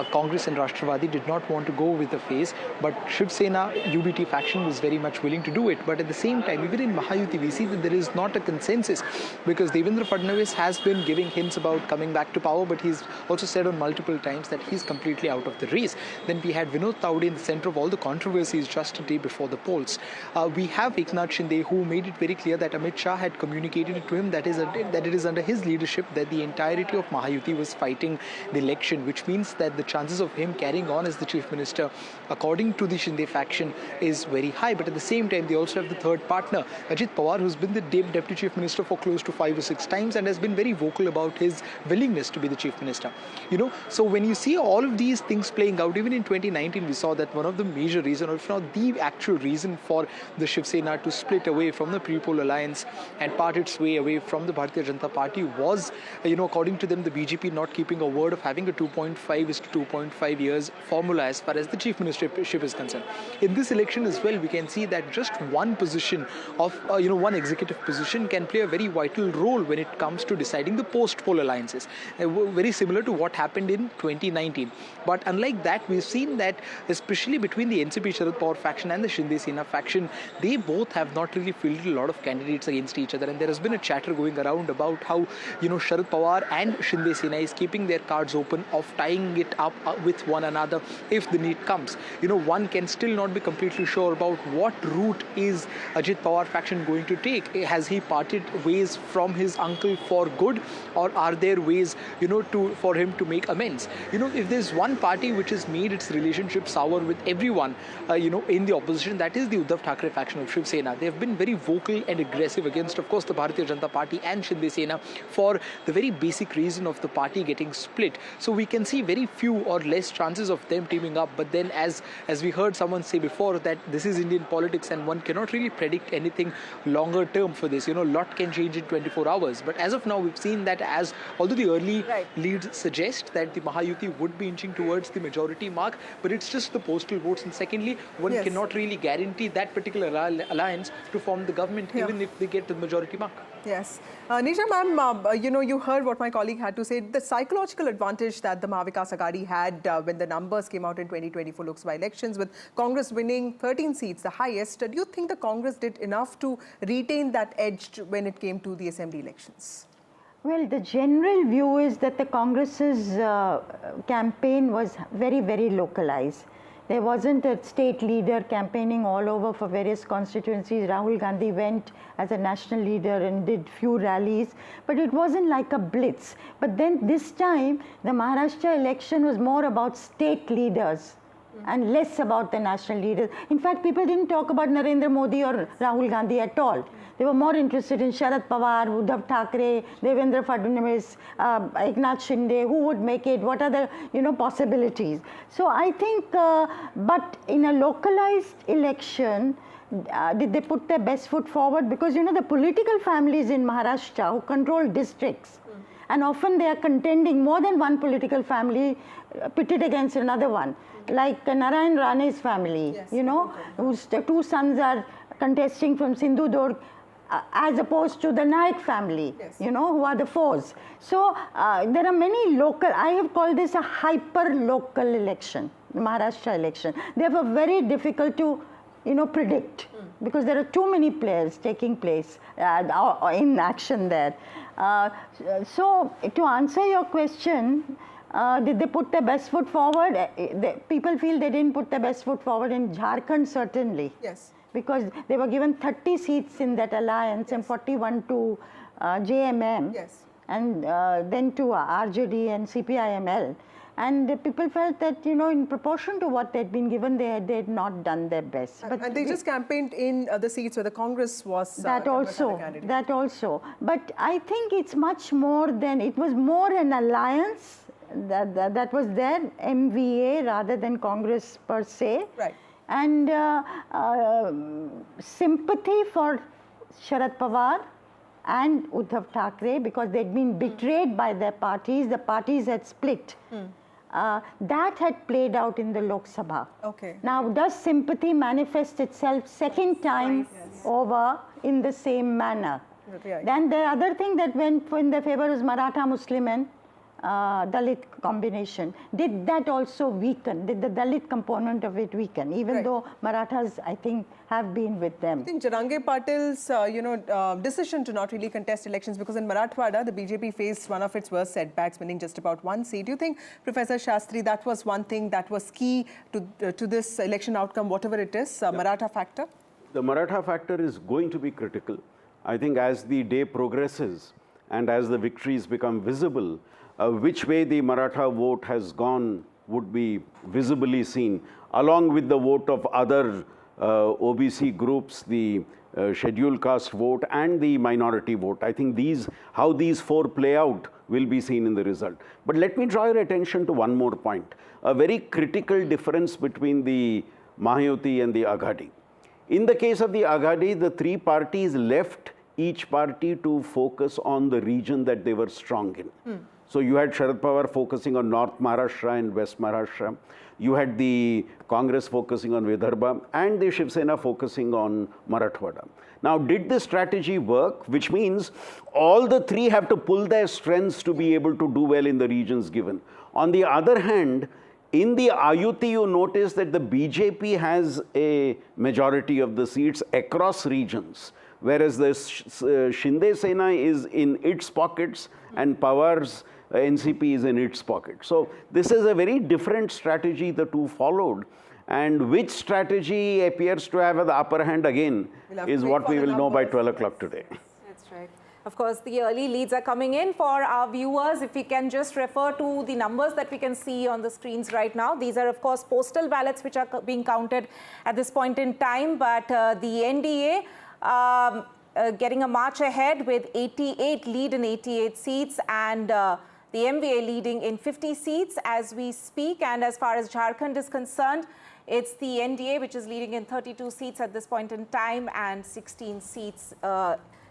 Congress and Rashtravadi did not want to go with the phase, but Shiv Sena UBT faction was very much willing to do it. But at the same time, even in Mahayuti, we see that there is not a consensus, because Devendra Fadnavis has been giving hints about coming back to power, but he's also said on multiple times that he's completely out of the race. Then we had Vinod Tawde in the center of all the controversies just a day before the polls. We have Eknath Shinde, who made it very clear that Amit Shah had communicated to him that it is under his leadership that the entirety of Mahayuti was fighting the election, which means that the chances of him carrying on as the chief minister, according to the Shinde faction, is very high. But at the same time, they also have the third partner, Ajit Pawar, who's been the deputy chief minister for close to 5 or 6 times and has been very vocal about his willingness to be the chief minister. So when you see all of these things playing out, even in 2019, we saw that one of the major reasons, or if not the actual reason for the Shiv Sena to split away from the pre-poll alliance and part its way away from the Bharatiya Janata Party was, according to them, the BJP not keeping a word of having a 2.5 is to 2.5 years formula as far as the chief ministership is concerned. In this election as well, we can see that just one position of, one executive position can play a very vital role when it comes to deciding the post-poll alliances. Very similar to what happened in 2019. But unlike that, we've seen that especially between the NCP Sharad Pawar faction and the Shinde Sena faction, they both have not really fielded a lot of candidates against each other. And there has been a chatter going around about how, Sharad Pawar and Shinde Sena is keeping their cards open of tying it up with one another if the need comes. One can still not be completely sure about what route is Ajit Pawar faction going to take. Has he parted ways from his uncle for good, or are there ways, for him to make amends? If there's one party which has made its relationship sour with everyone, in the opposition, that is the Uddhav Thackeray faction of Shiv Sena. They have been very vocal and aggressive against, of course, the Bharatiya Janata Party and Shinde Sena for the very basic reason of the party getting split. So we can see very few or less chances of them teaming up. But then, as we heard someone say before, that this is Indian politics and one cannot really predict anything longer term for this. A lot can change in 24 hours. But as of now, we've seen that although the early leads suggest that the Mahayuti would be inching towards the majority mark, but it's just the postal votes. And secondly, one cannot really guarantee that particular alliance to form the government, even if they get the majority mark. Yes. Nisha ma'am, you heard what my colleague had to say. The psychological advantage that the Maha Vikas Aghadi had when the numbers came out in 2024 Lok Sabha elections, with Congress winning 13 seats, the highest, do you think the Congress did enough to retain that edge when it came to the assembly elections? Well, the general view is that the Congress's campaign was very, very localized. There wasn't a state leader campaigning all over for various constituencies. Rahul Gandhi went as a national leader and did few rallies, but it wasn't like a blitz. But then this time, the Maharashtra election was more about state leaders and less about the national leaders. In fact, people didn't talk about Narendra Modi or Rahul Gandhi at all. They were more interested in Sharad Pawar, Uddhav Thackeray, Devendra Fadnavis, Eknath Shinde, who would make it, what are the possibilities. So I think, but in a localized election, did they put their best foot forward? Because the political families in Maharashtra who control districts, and often they are contending more than one political family pitted against another one. Like Narayan Rane's family, whose two sons are contesting from Sindhudurg, as opposed to the Naik family, who are the fours. So there are many local, I have called this a hyper-local election, the Maharashtra election. Therefore, very difficult to, predict, because there are too many players taking place in action there. So to answer your question, did they put their best foot forward? People feel they didn't put their best foot forward in Jharkhand, certainly. Yes. Because they were given 30 seats in that alliance and 41 to JMM, and then to RJD and CPIML. And people felt that, in proportion to what they'd been given, they had not done their best. But they just campaigned in the seats where the Congress was that also. But I think it's much more than, it was more an alliance that was there, MVA, rather than Congress per se. Right. And sympathy for Sharad Pawar and Uddhav Thackeray, because they'd been betrayed by their parties. The parties had split. That had played out in the Lok Sabha. Okay. Now, does sympathy manifest itself second time over in the same manner? Right. Then the other thing that went in their favor was Maratha Muslimen. Dalit combination, did that also weaken? Did the Dalit component of it weaken? Even though Marathas, I think, have been with them. I think Jarange Patil's, decision to not really contest elections, because in Marathwada, the BJP faced one of its worst setbacks, winning just about one seat. Do you think, Professor Shastri, that was one thing that was key to this election outcome, whatever it is, Maratha factor? The Maratha factor is going to be critical. I think as the day progresses and as the victories become visible, which way the Maratha vote has gone would be visibly seen, along with the vote of other OBC groups, the scheduled caste vote and the minority vote. I think how these four play out will be seen in the result. But let me draw your attention to one more point, a very critical difference between the Mahayuti and the Aghadi. In the case of the Aghadi, the three parties left each party to focus on the region that they were strong in. So you had Sharad Pawar focusing on North Maharashtra and West Maharashtra. You had the Congress focusing on Vidarbha and the Shiv Sena focusing on Marathwada. Now, did this strategy work? Which means all the three have to pull their strengths to be able to do well in the regions given. On the other hand, in the Ayuti, you notice that the BJP has a majority of the seats across regions, whereas the Shinde Sena is in its pockets and Pawar's NCP is in its pocket. So this is a very different strategy the two followed, and which strategy appears to have the upper hand again is what we will know by 12 o'clock today. That's right. Of course, the early leads are coming in. For our viewers, if we can just refer to the numbers that we can see on the screens right now. These are, of course, postal ballots which are being counted at this point in time, but the NDA getting a march ahead with 88 lead in 88 seats, and the MVA leading in 50 seats as we speak. And as far as Jharkhand is concerned, it's the NDA which is leading in 32 seats at this point in time, and 16 seats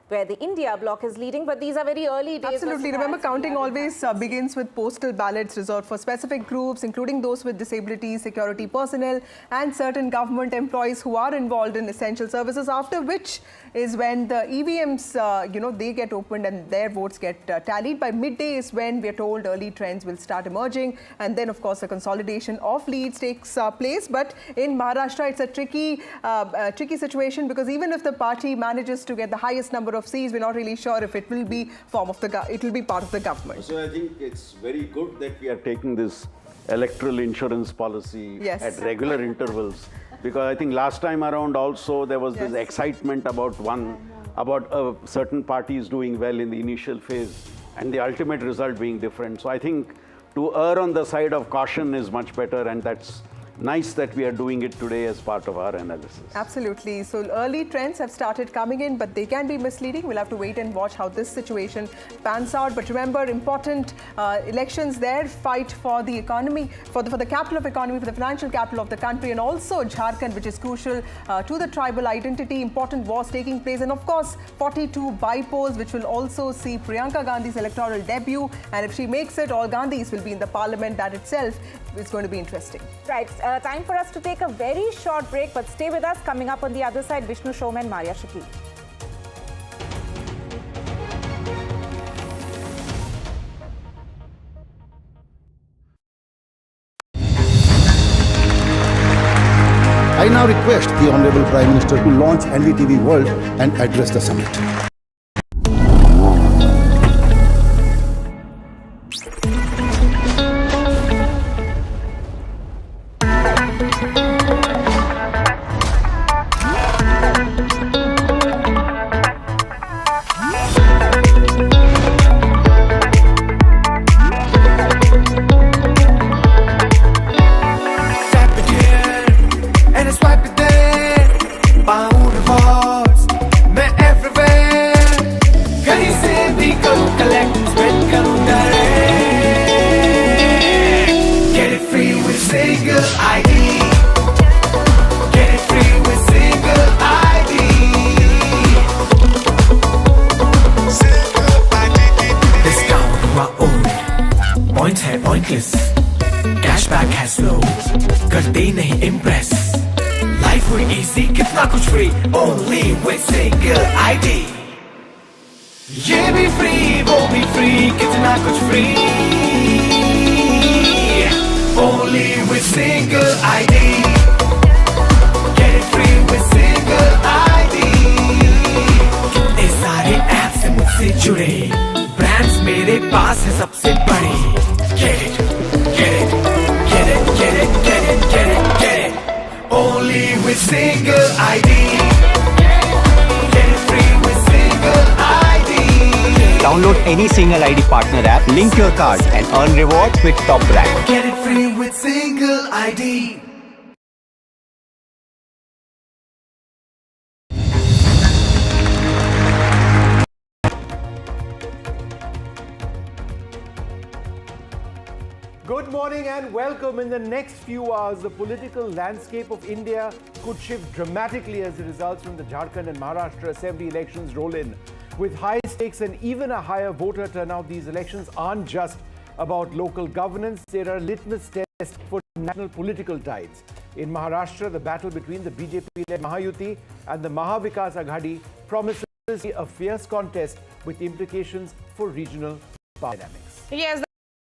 where the India bloc is leading. But these are very early days. Absolutely. Remember, counting always begins with postal ballots reserved for specific groups, including those with disabilities, security personnel, and certain government employees who are involved in essential services, after which is when the EVMs, they get opened and their votes get tallied. By midday is when we are told early trends will start emerging. And then, of course, the consolidation of leads takes place. But in Maharashtra, it's a tricky situation, because even if the party manages to get the highest number of seats, we're not really sure if it will be part of the government. So I think it's very good that we are taking this electoral insurance policy at regular intervals, because I think last time around also there was this excitement about a certain parties doing well in the initial phase and the ultimate result being different. So I think to err on the side of caution is much better, and that's nice that we are doing it today as part of our analysis. Absolutely. So early trends have started coming in, but they can be misleading. We'll have to wait and watch how this situation pans out. But remember, important elections there, fight for the economy, for the capital of economy, for the financial capital of the country, and also Jharkhand, which is crucial to the tribal identity. Important wars taking place, and of course 42 Bypolls, which will also see Priyanka Gandhi's electoral debut. And if she makes it, all Gandhis will be in the parliament. That itself is going to be interesting. Right. Time for us to take a very short break, but stay with us. Coming up on the other side, Vishnu Shoma and Maria Shakil. I now request the Honorable Prime Minister to launch NDTV World and address the summit. Cashback has flow, करते नहीं impress. Life हुई easy, कितना कुछ free, only with single ID. ये भी free, वो भी free, कितना कुछ free. only with single ID. Get it free with single ID. कितने सारे ऐप से मुझसे जुड़े, ब्रांड्स मेरे पास है सबसे बड़े. Get it, get it, get it, get it, get it, get it, get it. Only with single ID. Get it free with single ID. Download any single ID partner app, link your card and earn rewards with top brand. Get it free with single ID. Good morning and welcome. In the next few hours, the political landscape of India could shift dramatically as the results from the Jharkhand and Maharashtra Assembly elections roll in. With high stakes and even a higher voter turnout, these elections aren't just about local governance, they're a litmus test for national political tides. In Maharashtra, the battle between the BJP-led Mahayuti and the Maha Vikas Aghadi promises a fierce contest with implications for regional power dynamics. Yes,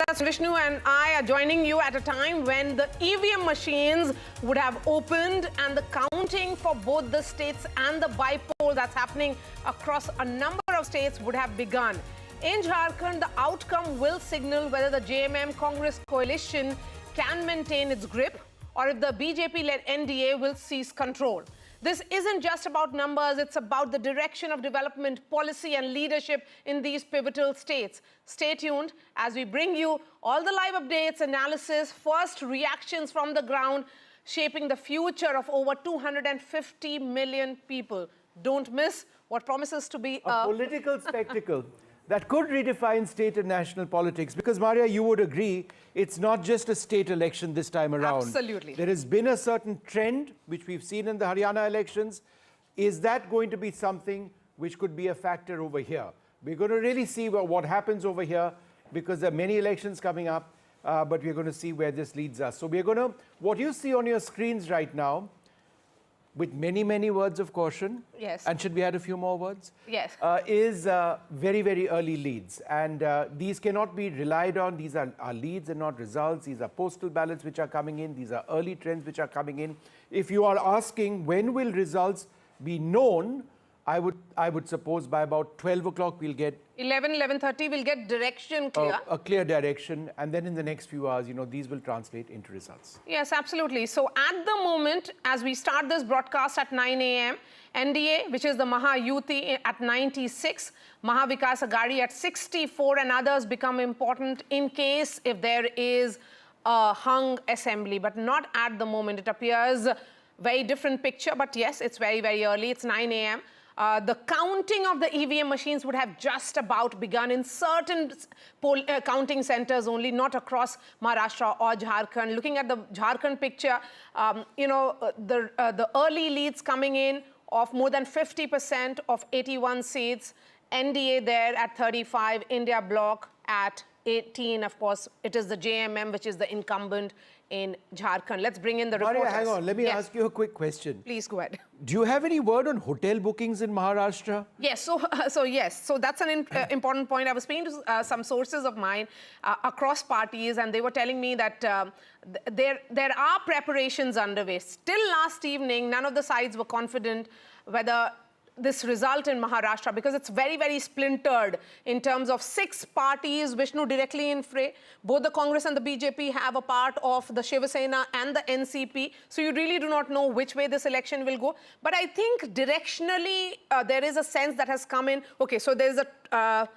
that's Vishnu and I are joining you at a time when the EVM machines would have opened and the counting for both the states and the bypolls that's happening across a number of states would have begun. In Jharkhand, the outcome will signal whether the JMM Congress coalition can maintain its grip or if the BJP-led NDA will seize control. This isn't just about numbers, it's about the direction of development, policy and leadership in these pivotal states. Stay tuned as we bring you all the live updates, analysis, first reactions from the ground, shaping the future of over 250 million people. Don't miss what promises to be a political spectacle that could redefine state and national politics. Because, Maria, you would agree, it's not just a state election this time around. Absolutely. There has been a certain trend, which we've seen in the Haryana elections. Is that going to be something which could be a factor over here? We're going to really see what happens over here, because there are many elections coming up, but we're going to see where this leads us. So we're going to, what you see on your screens right now, with many, many words of caution. Yes. And should we add a few more words? Yes. Is very, very early leads. And these cannot be relied on. These are leads and not results. These are postal ballots which are coming in. These are early trends which are coming in. If you are asking when will results be known, I would suppose by about 12 o'clock we'll get 11:30 we'll get direction clear. a clear direction, and then in the next few hours, these will translate into results. Yes, absolutely. So at the moment, as we start this broadcast at 9 a.m., NDA, which is the Mahayuti, at 96, Maha Vikas Aghadi at 64, and others become important in case if there is a hung assembly, but not at the moment. It appears very different picture, but yes, it's very, very early. It's 9 a.m. The counting of the EVM machines would have just about begun in certain counting centers only, not across Maharashtra or Jharkhand. Looking at the Jharkhand picture, the early leads coming in of more than 50% of 81 seats, NDA there at 35, India Bloc at 18. Of course, it is the JMM, which is the incumbent in Jharkhand. Let's bring in the reporters. Maria, hang on. Let me ask you a quick question. Please go ahead. Do you have any word on hotel bookings in Maharashtra? Yes. So that's an important point. I was speaking to some sources of mine across parties, and they were telling me that there are preparations underway. Still last evening, none of the sides were confident whether this result in Maharashtra, because it's very, very splintered in terms of 6 parties, Vishnu directly in fray. Both the Congress and the BJP have a part of the Shiva Sena and the NCP. So you really do not know which way this election will go. But I think directionally, there is a sense that has come in. Okay, so there's a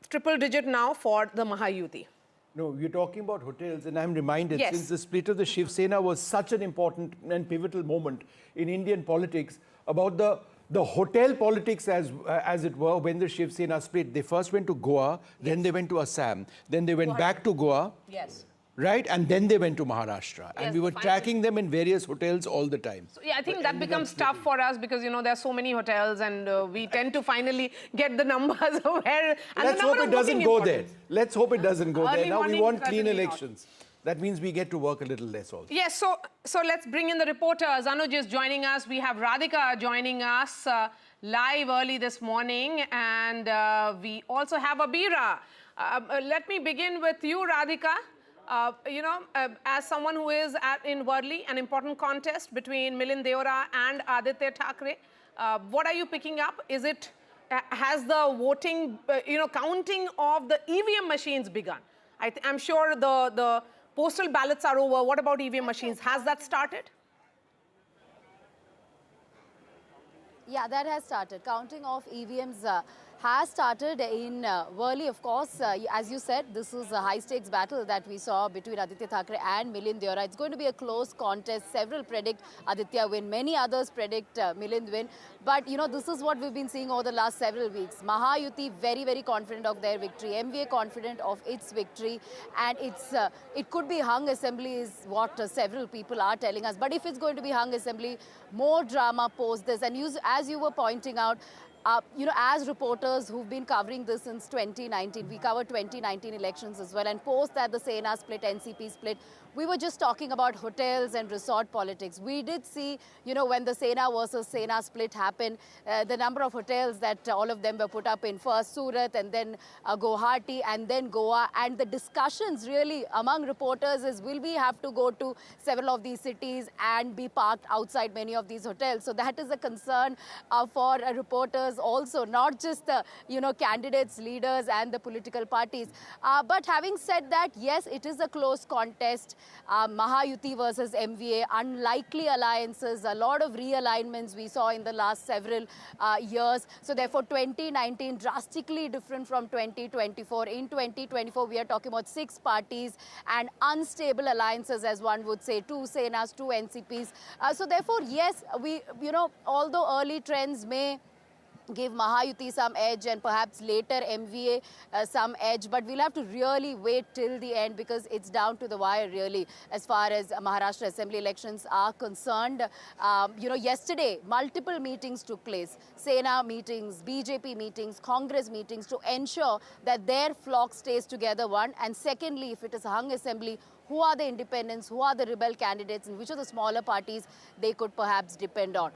triple digit now for the Mahayuti. No, you're talking about hotels, and I'm reminded, Yes. since the split of the Shiv Sena was such an important and pivotal moment in Indian politics, about the hotel politics, as it were, when the Shiv Sena split. They first went to Goa, then they went to Assam, then they went back to Goa, Yes. right? And then they went to Maharashtra. Yes, And we were the tracking them in various hotels all the time. So, yeah, I think that becomes tough for us because, there are so many hotels, and we tend to finally get the numbers of where. And Let's the hope number it of doesn't booking go there. importance. Let's hope it doesn't go Early there. Now we morning, want clean certainly not. elections. That means we get to work a little less also. Yes, so let's bring in the reporters. Anuj is joining us. We have Radhika joining us live early this morning, and we also have Abira. Let me begin with you, Radhika. As someone who is in Worli, an important contest between Milind Deora and Aditya Thackeray, what are you picking up? Is it, has the voting, counting of the EVM machines begun? I'm sure the postal ballots are over. What about EVM machines? Has that started? Yeah, that has started. Counting of EVMs has started in Worli, of course. As you said, this is a high-stakes battle that we saw between Aditya Thackeray and Milind Deora. It's going to be a close contest. Several predict Aditya win. Many others predict Milind win. But, this is what we've been seeing over the last several weeks. Mahayuti very, very confident of their victory. MVA confident of its victory. And it could be hung assembly is what several people are telling us. But if it's going to be hung assembly, more drama post this. And as you were pointing out, as reporters who've been covering this since 2019, we covered 2019 elections as well, and post that the Sena split, NCP split, we were just talking about hotels and resort politics. We did see, when the Sena versus Sena split happened, the number of hotels that all of them were put up in, first Surat and then Guwahati and then Goa. And the discussions really among reporters is, will we have to go to several of these cities and be parked outside many of these hotels? So that is a concern for reporters also, not just the, candidates, leaders and the political parties. But having said that, yes, it is a close contest. Mahayuti versus MVA, unlikely alliances, a lot of realignments we saw in the last several years. So therefore, 2019 drastically different from 2024. In 2024, we are talking about 6 parties and unstable alliances, as one would say, 2 Senas, 2 NCPs. So therefore, yes, although early trends may give Mahayuti some edge and perhaps later MVA some edge, but we'll have to really wait till the end because it's down to the wire really as far as Maharashtra Assembly elections are concerned. Yesterday multiple meetings took place, Sena meetings, BJP meetings, Congress meetings to ensure that their flock stays together, one, and secondly, if it is a hung assembly, who are the independents, who are the rebel candidates, and which are the smaller parties they could perhaps depend on.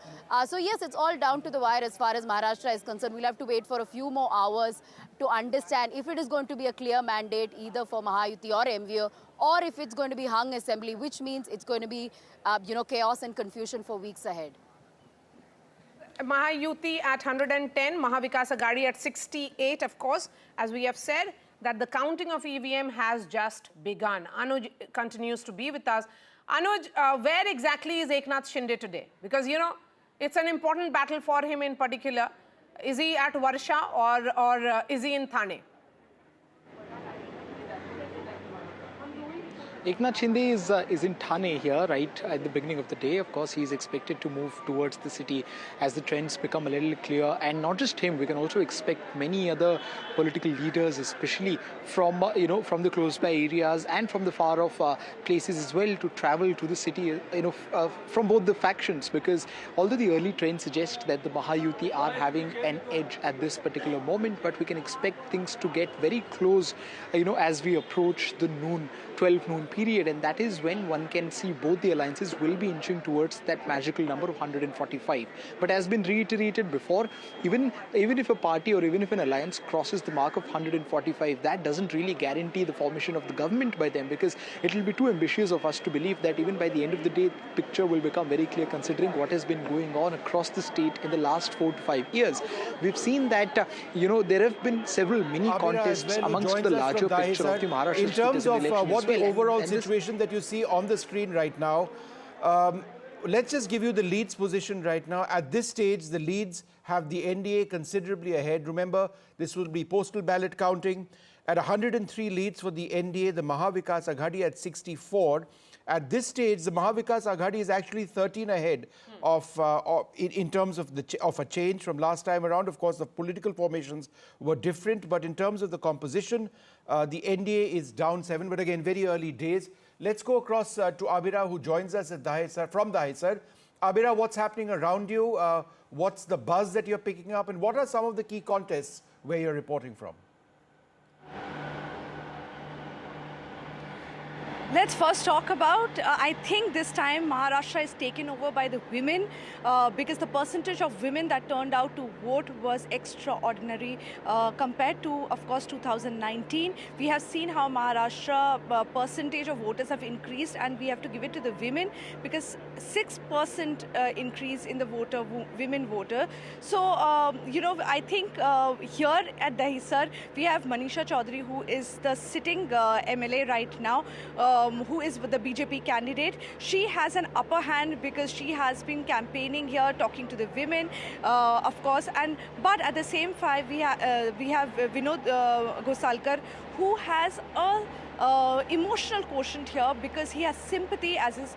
So yes, it's all down to the wire as far as Maharashtra is concerned. We'll have to wait for a few more hours to understand if it is going to be a clear mandate either for Mahayuti or MVA, or if it's going to be hung assembly, which means it's going to be chaos and confusion for weeks ahead. Mahayuti at 110, Maha Vikas Aghadi at 68, of course, as we have said, that the counting of EVM has just begun. Anuj continues to be with us. Anuj, where exactly is Eknath Shinde today? Because, it's an important battle for him in particular. Is he at Varsha or is he in Thane? Eknath Shinde is in Thane here, right at the beginning of the day. Of course, he is expected to move towards the city as the trends become a little clear. And not just him, we can also expect many other political leaders, especially from the close-by areas and from the far-off places as well, to travel to the city, from both the factions. Because although the early trends suggest that the Mahayuti are having an edge at this particular moment, but we can expect things to get very close, as we approach the 12 noon period, and that is when one can see both the alliances will be inching towards that magical number of 145. But as been reiterated before, even if a party or even if an alliance crosses the mark of 145, that doesn't really guarantee the formation of the government by them, because it will be too ambitious of us to believe that even by the end of the day, the picture will become very clear considering what has been going on across the state in the last 4 to 5 years. We've seen that, there have been several mini contests amongst the larger picture of the Maharashtra in terms of what the overall and situation that you see on the screen right now. Let's just give you the leads position right now. At this stage, the leads have the NDA considerably ahead. Remember, this will be postal ballot counting. At 103 leads for the NDA, the Maha Vikas Aghadi at 64. At this stage, the Maha Vikas Aghadi is actually 13 ahead in terms of a change from last time around. Of course, the political formations were different, but in terms of the composition, the NDA is down 7. But again, very early days. Let's go across to Abira, who joins us at from Dahisar. Abira, what's happening around you? What's the buzz that you're picking up, and what are some of the key contests where you're reporting from? Let's first talk about, I think this time Maharashtra is taken over by the women because the percentage of women that turned out to vote was extraordinary compared to, of course, 2019. We have seen how Maharashtra percentage of voters have increased, and we have to give it to the women because 6% increase in the women voter. So, I think here at Dahisar, we have Manisha Chaudhary, who is the sitting MLA right now, who is the BJP candidate. She has an upper hand because she has been campaigning here, talking to the women, of course. But at the same time, we have Vinod Ghosalkar, who has a emotional quotient here because he has sympathy as his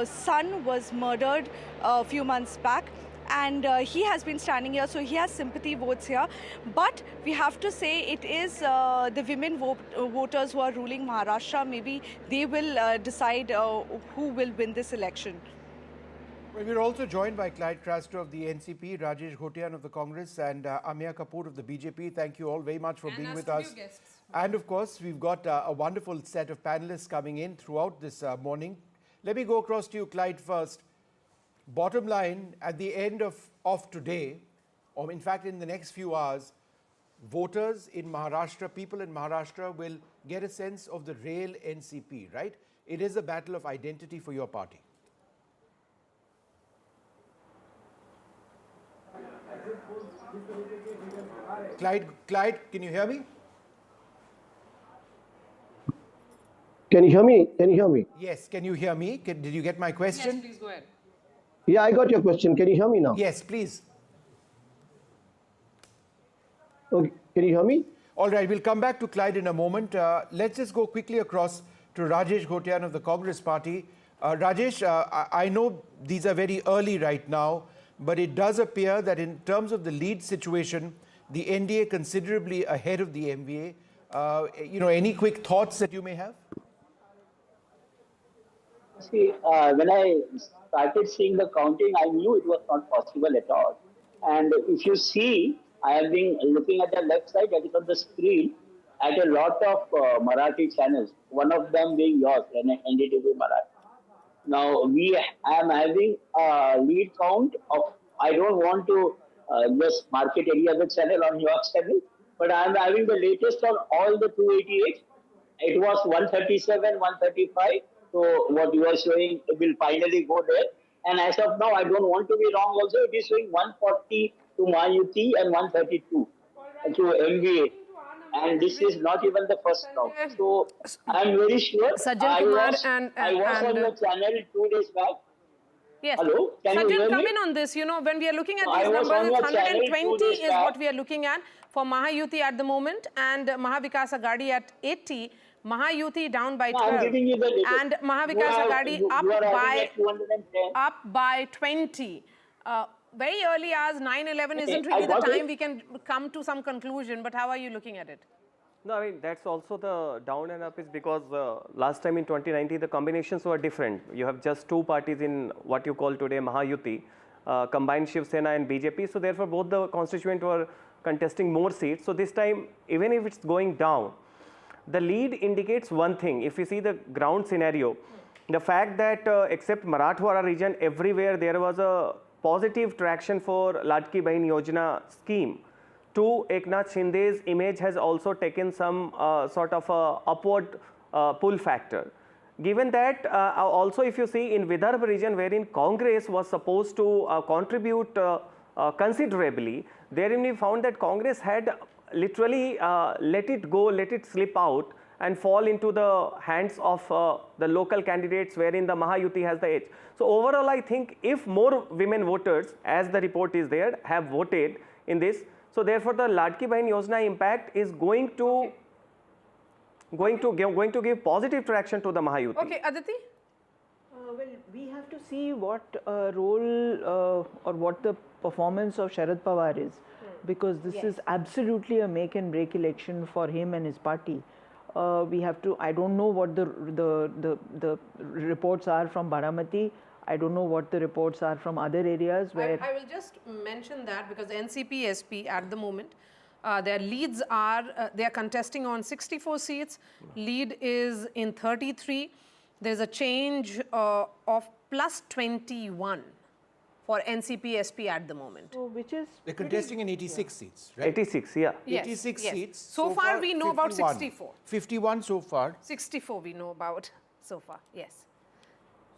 son was murdered a few months back. And he has been standing here, so he has sympathy votes here. But we have to say it is the women voters who are ruling Maharashtra. Maybe they will decide who will win this election. Well, we're also joined by Clyde Craster of the NCP, Rajesh Ghotian of the Congress, and Amya Kapoor of the BJP. Thank you all very much for being with us. And of course, we've got a wonderful set of panelists coming in throughout this morning. Let me go across to you, Clyde, first. Bottom line, at the end of today, or in fact in the next few hours, voters in Maharashtra, people in Maharashtra will get a sense of the real NCP, right? It is a battle of identity for your party. Clyde, can you hear me? Can you hear me? Can you hear me? Yes, can you hear me? Did you get my question? Yes, please go ahead. Yeah, I got your question. Can you hear me now? Yes, please. Okay. Can you hear me? All right, we'll come back to Clyde in a moment. Let's just go quickly across to Rajesh Ghotian of the Congress Party. Rajesh, I know these are very early right now, but it does appear that in terms of the lead situation, the NDA considerably ahead of the MVA. Any quick thoughts that you may have? See, when I started seeing the counting, I knew it was not possible at all. And if you see, I have been looking at the left side, that is on the screen, at a lot of Marathi channels, one of them being yours, NDTV Marathi. Now, I am having a lead count of, I don't want to just market any other channel on your channel, but I am having the latest on all the 288. It was 137, 135. So what you are showing will finally go there. And as of now, I don't want to be wrong also, it is showing 140 to Mahayuti and 132 to MVA. And this is not even the first round. So I'm very sure I was on the channel 2 days back. Yes. Hello? Can you hear Sajjan, come me? in on this. When we are looking at these numbers, it's 120 is what we are looking at for Mahayuti at the moment, and Vikas Aghadi at 80. Mahayuti down by 12. I'm giving you the latest. And Vikas Aghadi up by 20. Very early hours, 9-11 isn't really the time we can come to some conclusion, but how are you looking at it? No, I mean, that's also the down and up is because last time in 2019, the combinations were different. You have just two parties in what you call today Mahayuti, combined Shiv Sena and BJP. So therefore, both the constituents were contesting more seats. So this time, even if it's going down, the lead indicates one thing. If you see the ground scenario, the fact that except Marathwada region, everywhere there was a positive traction for Ladki Bahin Yojana scheme. To Eknath Shinde's image has also taken some sort of upward pull factor. Given that, also if you see in Vidarbha region wherein Congress was supposed to contribute considerably, therein we found that Congress had literally let it go, let it slip out and fall into the hands of the local candidates wherein the Mahayuti has the edge. So overall, I think if more women voters, as the report is there, have voted in this, so therefore the Ladki Bahin Yojana impact is going to give positive traction to the Mahayuti. Okay, Aditi? Well, we have to see what role or what the performance of Sharad Pawar is, because this is absolutely a make and break election for him and his party. We have to. I don't know what the reports are from Baramati. I don't know what the reports are from other areas where. I will just mention that because NCP SP at the moment Their leads are, they are contesting on 64 seats. Lead is in 33. There's a change of plus 21 for NCP SP at the moment. So which is They're contesting in 86 seats, right? 86, yeah. Yes, 86 yes. seats. So far we know about 51. 64. 51 so far. 64 we know about so far, yes.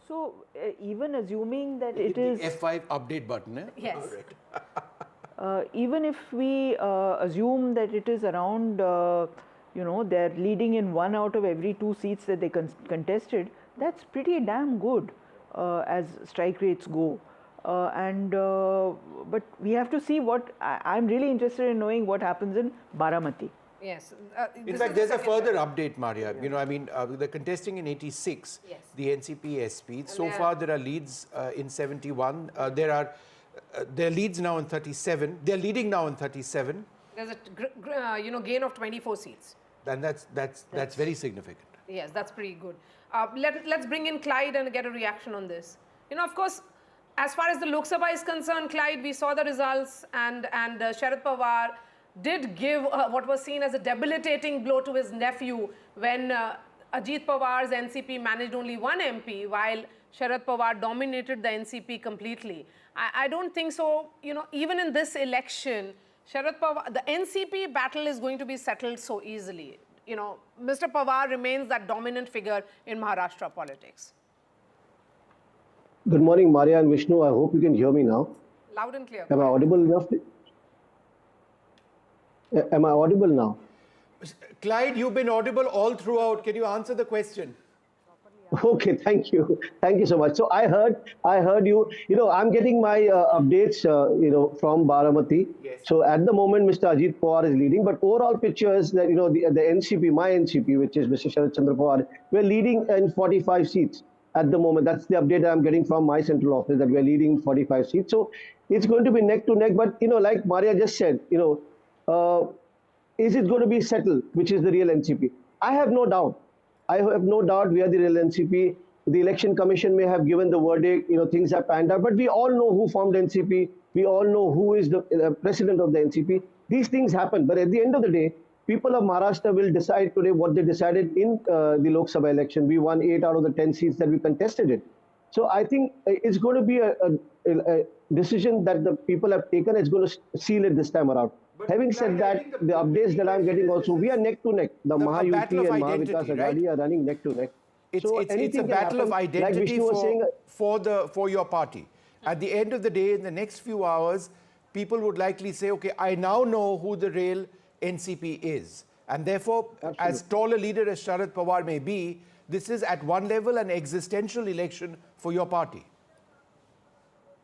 so even assuming that it The is F5 update button, eh? Yes. All right. even if we assume that it is around, they're leading in 1 out of every 2 seats that they contested, that's pretty damn good as strike rates go. But we have to see what, I'm really interested in knowing what happens in Baramati. Yes. In fact, there's a further update, Maria. You know, I mean, they're contesting in 86, Yes. the NCP SP. So far, there are leads in 71. There are leads now in 37. They're leading now in 37. There's a gain of 24 seats. And that's very significant. Yes, that's pretty good. Let's bring in Clyde and get a reaction on this. Of course, as far as the Lok Sabha is concerned, Clyde, we saw the results, and Sharad Pawar did give what was seen as a debilitating blow to his nephew when Ajit Pawar's NCP managed only 1 MP while Sharad Pawar dominated the NCP completely. I don't think so. Even in this election, Sharad Pawar, the NCP battle is going to be settled so easily. Mr. Pawar remains that dominant figure in Maharashtra politics. Good morning, Maria and Vishnu. I hope you can hear me now. Loud and clear. Am I audible enough? Am I audible now? Clyde, you've been audible all throughout. Can you answer the question? Okay, thank you. Thank you so much. So I heard you. I'm getting my updates, from Baramati. Yes. So at the moment, Mr. Ajit Pawar is leading, but overall picture is that, the NCP, my NCP, which is Mr. Sharad Chandra Pawar, we're leading in 45 seats at the moment. That's the update I'm getting from my central office, that we're leading 45 seats. So it's going to be neck to neck, but, like Maria just said, is it going to be settled, which is the real NCP? I have no doubt. I have no doubt we are the real NCP. The election commission may have given the verdict, things have panned out, but we all know who formed NCP. We all know who is the president of the NCP. These things happen, but at the end of the day, people of Maharashtra will decide today what they decided in the Lok Sabha election. We won 8 out of the 10 seats that we contested it. So I think it's going to be a decision that the people have taken. It's going to seal it this time around. But having said that, the updates that I'm getting also, we are neck to neck. The Mahayuti and Maha Vikas Aghadi are running neck to neck. It's a battle of identity for your party. At the end of the day, in the next few hours, people would likely say, okay, I now know who the real NCP is. And therefore, as tall a leader as Sharad Pawar may be, this is at one level an existential election for your party.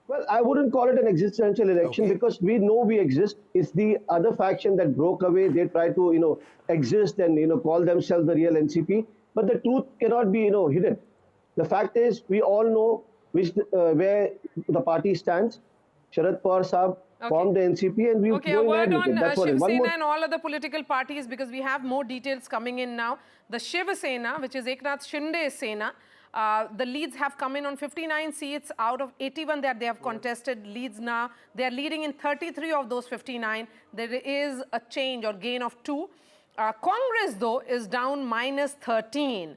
Well, I wouldn't call it an existential election because we know we exist. It's the other faction that broke away. They try to, exist and, call themselves the real NCP. But the truth cannot be, hidden. The fact is, we all know where the party stands. Sharad Pawar Saab formed the NCP and we're a word on Shiv Sena and all other political parties, because we have more details coming in now. The Shiv Sena, which is Eknath Shinde's Sena, the leads have come in on 59 seats out of 81 that they have contested leads now. They are leading in 33 of those 59. There is a change or gain of 2. Congress, though, is down minus 13.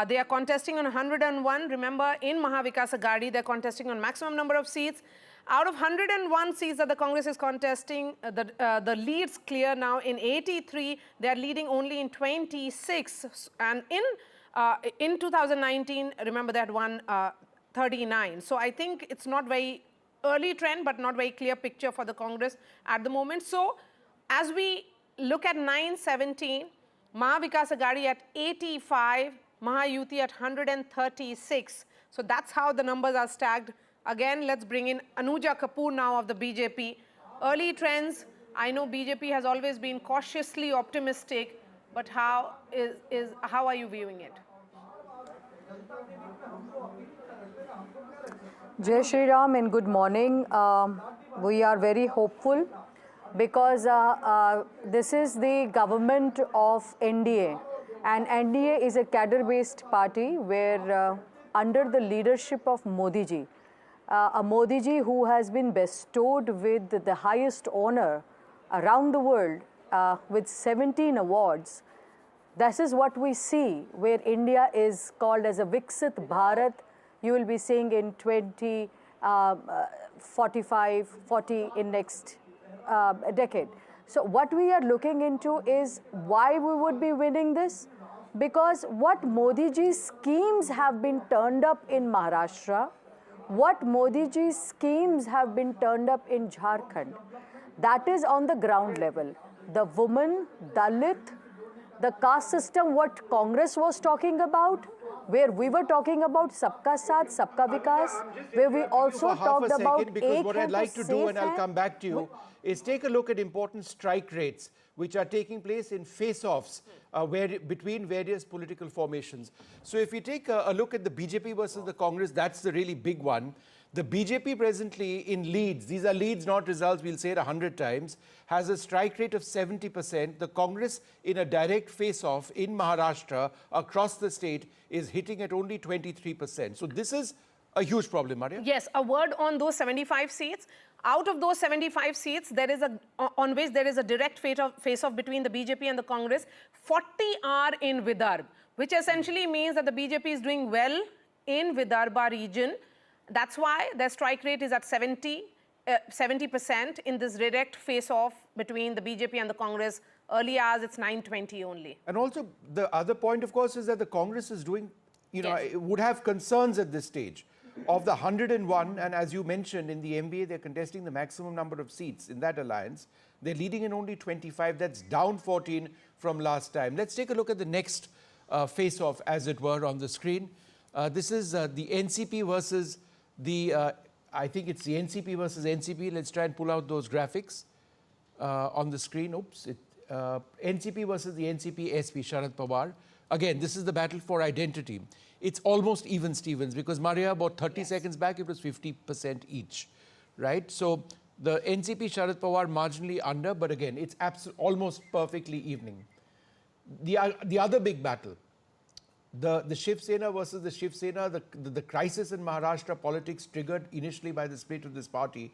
They are contesting on 101. Remember, in Maha Vikas Aghadi, they're contesting on maximum number of seats. Out of 101 seats that the Congress is contesting, the leads clear now in 83. They are leading only in 26. And in 2019, remember, they had won 39. So I think it's not very early trend, but not very clear picture for the Congress at the moment. So as we look at 917, Maha Vikas Aghadi at 85, Mahayuti at 136. So that's how the numbers are stacked. Again, let's bring in Anuja Kapoor now of the BJP. Early trends, I know BJP has always been cautiously optimistic, but how are you viewing it? Jai Shri Ram and good morning. We are very hopeful because this is the government of NDA, and NDA is a cadre-based party where under the leadership of Modi ji, a Modi ji who has been bestowed with the highest honor around the world with 17 awards. This is what we see, where India is called as a Viksit Bharat. You will be seeing in 2045, 40 in next decade. So what we are looking into is why we would be winning this. Because what Modi ji's schemes have been turned up in Maharashtra, what Modi ji's schemes have been turned up in Jharkhand, that is on the ground level. The woman, Dalit, the caste system, what Congress was talking about, where we were talking about Sabka Saath, Sabka Vikas, where we also talked about because what I'd like to do, and I'll come back to you, is take a look at important strike rates which are taking place in face-offs between various political formations. So if you take a look at the BJP versus the Congress, that's the really big one. The BJP presently in leads, these are leads, not results, we'll say it 100 times, has a strike rate of 70%. The Congress in a direct face-off in Maharashtra across the state is hitting at only 23%. So this is a huge problem, Maria. Yes, a word on those 75 seats. Out of those 75 seats, there is on which there is a direct face-off between the BJP and the Congress. 40 are in Vidarbha, which essentially means that the BJP is doing well in Vidarbha region. That's why their strike rate is at 70% in this direct face-off between the BJP and the Congress. Early hours, it's 9:20 only. And also, the other point, of course, is that the Congress is doing, would have concerns at this stage. Of the 101, and as you mentioned, in the MBA, they're contesting the maximum number of seats in that alliance. They're leading in only 25. That's down 14 from last time. Let's take a look at the next face-off, as it were, on the screen. This is the NCP versus the, I think it's the NCP versus NCP. Let's try and pull out those graphics on the screen. Oops. NCP versus the NCP SP, Sharad Pawar. Again, this is the battle for identity. It's almost even Stevens, because Maria, about 30 seconds back, it was 50% each, right? So the NCP Sharad Pawar marginally under, but again, it's almost perfectly evening. The other big battle, the Shiv Sena versus the Shiv Sena, the crisis in Maharashtra politics triggered initially by the split of this party.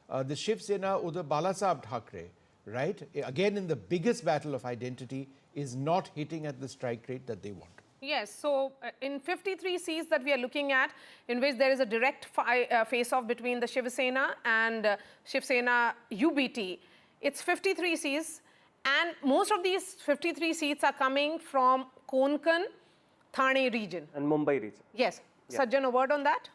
The Shiv Sena Uddhav Balasaheb Thackeray, right? Again, in the biggest battle of identity, is not hitting at the strike rate that they want. Yes, so in 53 seats that we are looking at, in which there is a direct face-off between the Shiv Sena and Shiv Sena UBT, it's 53 seats, and most of these 53 seats are coming from Konkan, Thane region. And Mumbai region. Yes. Yeah. Sajjan, a word on that?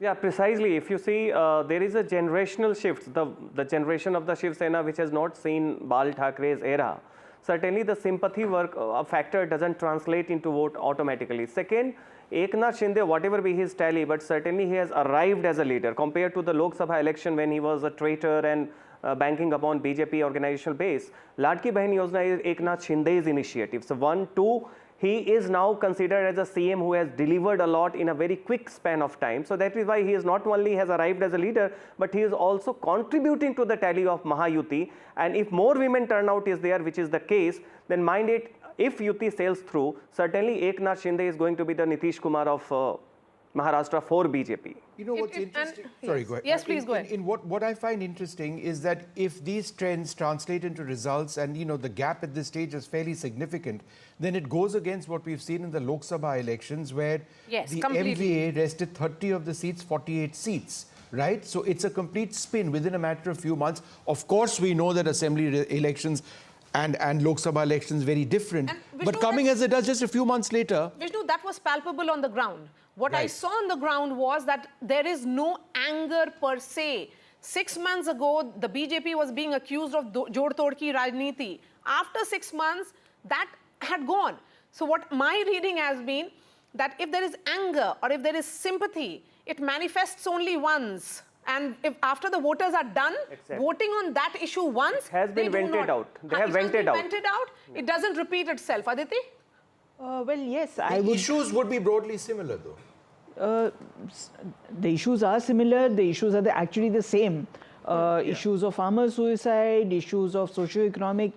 Yeah, precisely. If you see, there is a generational shift, the generation of the Shiv Sena which has not seen Bal Thackre's era. Certainly the sympathy factor doesn't translate into vote automatically. Second, Eknath Shinde, whatever be his tally, but certainly he has arrived as a leader compared to the Lok Sabha election when he was a traitor and banking upon BJP organizational base. Ladki Bahin Yojana is Eknath Shinde's initiative. So 1, 2, he is now considered as a CM who has delivered a lot in a very quick span of time. So that is why he is not only has arrived as a leader, but he is also contributing to the tally of Mahayuti. And if more women turnout is there, which is the case, then mind it, if Yuti sails through, certainly Eknath Shinde is going to be the Nitish Kumar of Maharashtra for BJP. You know what's interesting? Sorry, go ahead. Yes, please go ahead. What I find interesting is that if these trends translate into results, and the gap at this stage is fairly significant, then it goes against what we've seen in the Lok Sabha elections, where the MVA rested 30 of the seats, 48 seats. Right? So it's a complete spin within a matter of few months. Of course, we know that assembly elections and Lok Sabha elections very different. But coming as it does just a few months later. Vishnu, that was palpable on the ground. What I saw on the ground was that there is no anger per se. 6 months ago, the BJP was being accused of Jod Tod Ki Rajniti. After 6 months, that had gone. So what my reading has been, that if there is anger or if there is sympathy, it manifests only once. And if after the voters are done voting on that issue once, it has been vented out. They have vented out. It doesn't repeat itself. Aditi? Well, yes. The issues would be broadly similar, though. The issues are similar. The issues are actually the same. Issues of farmer suicide, issues of socio-economic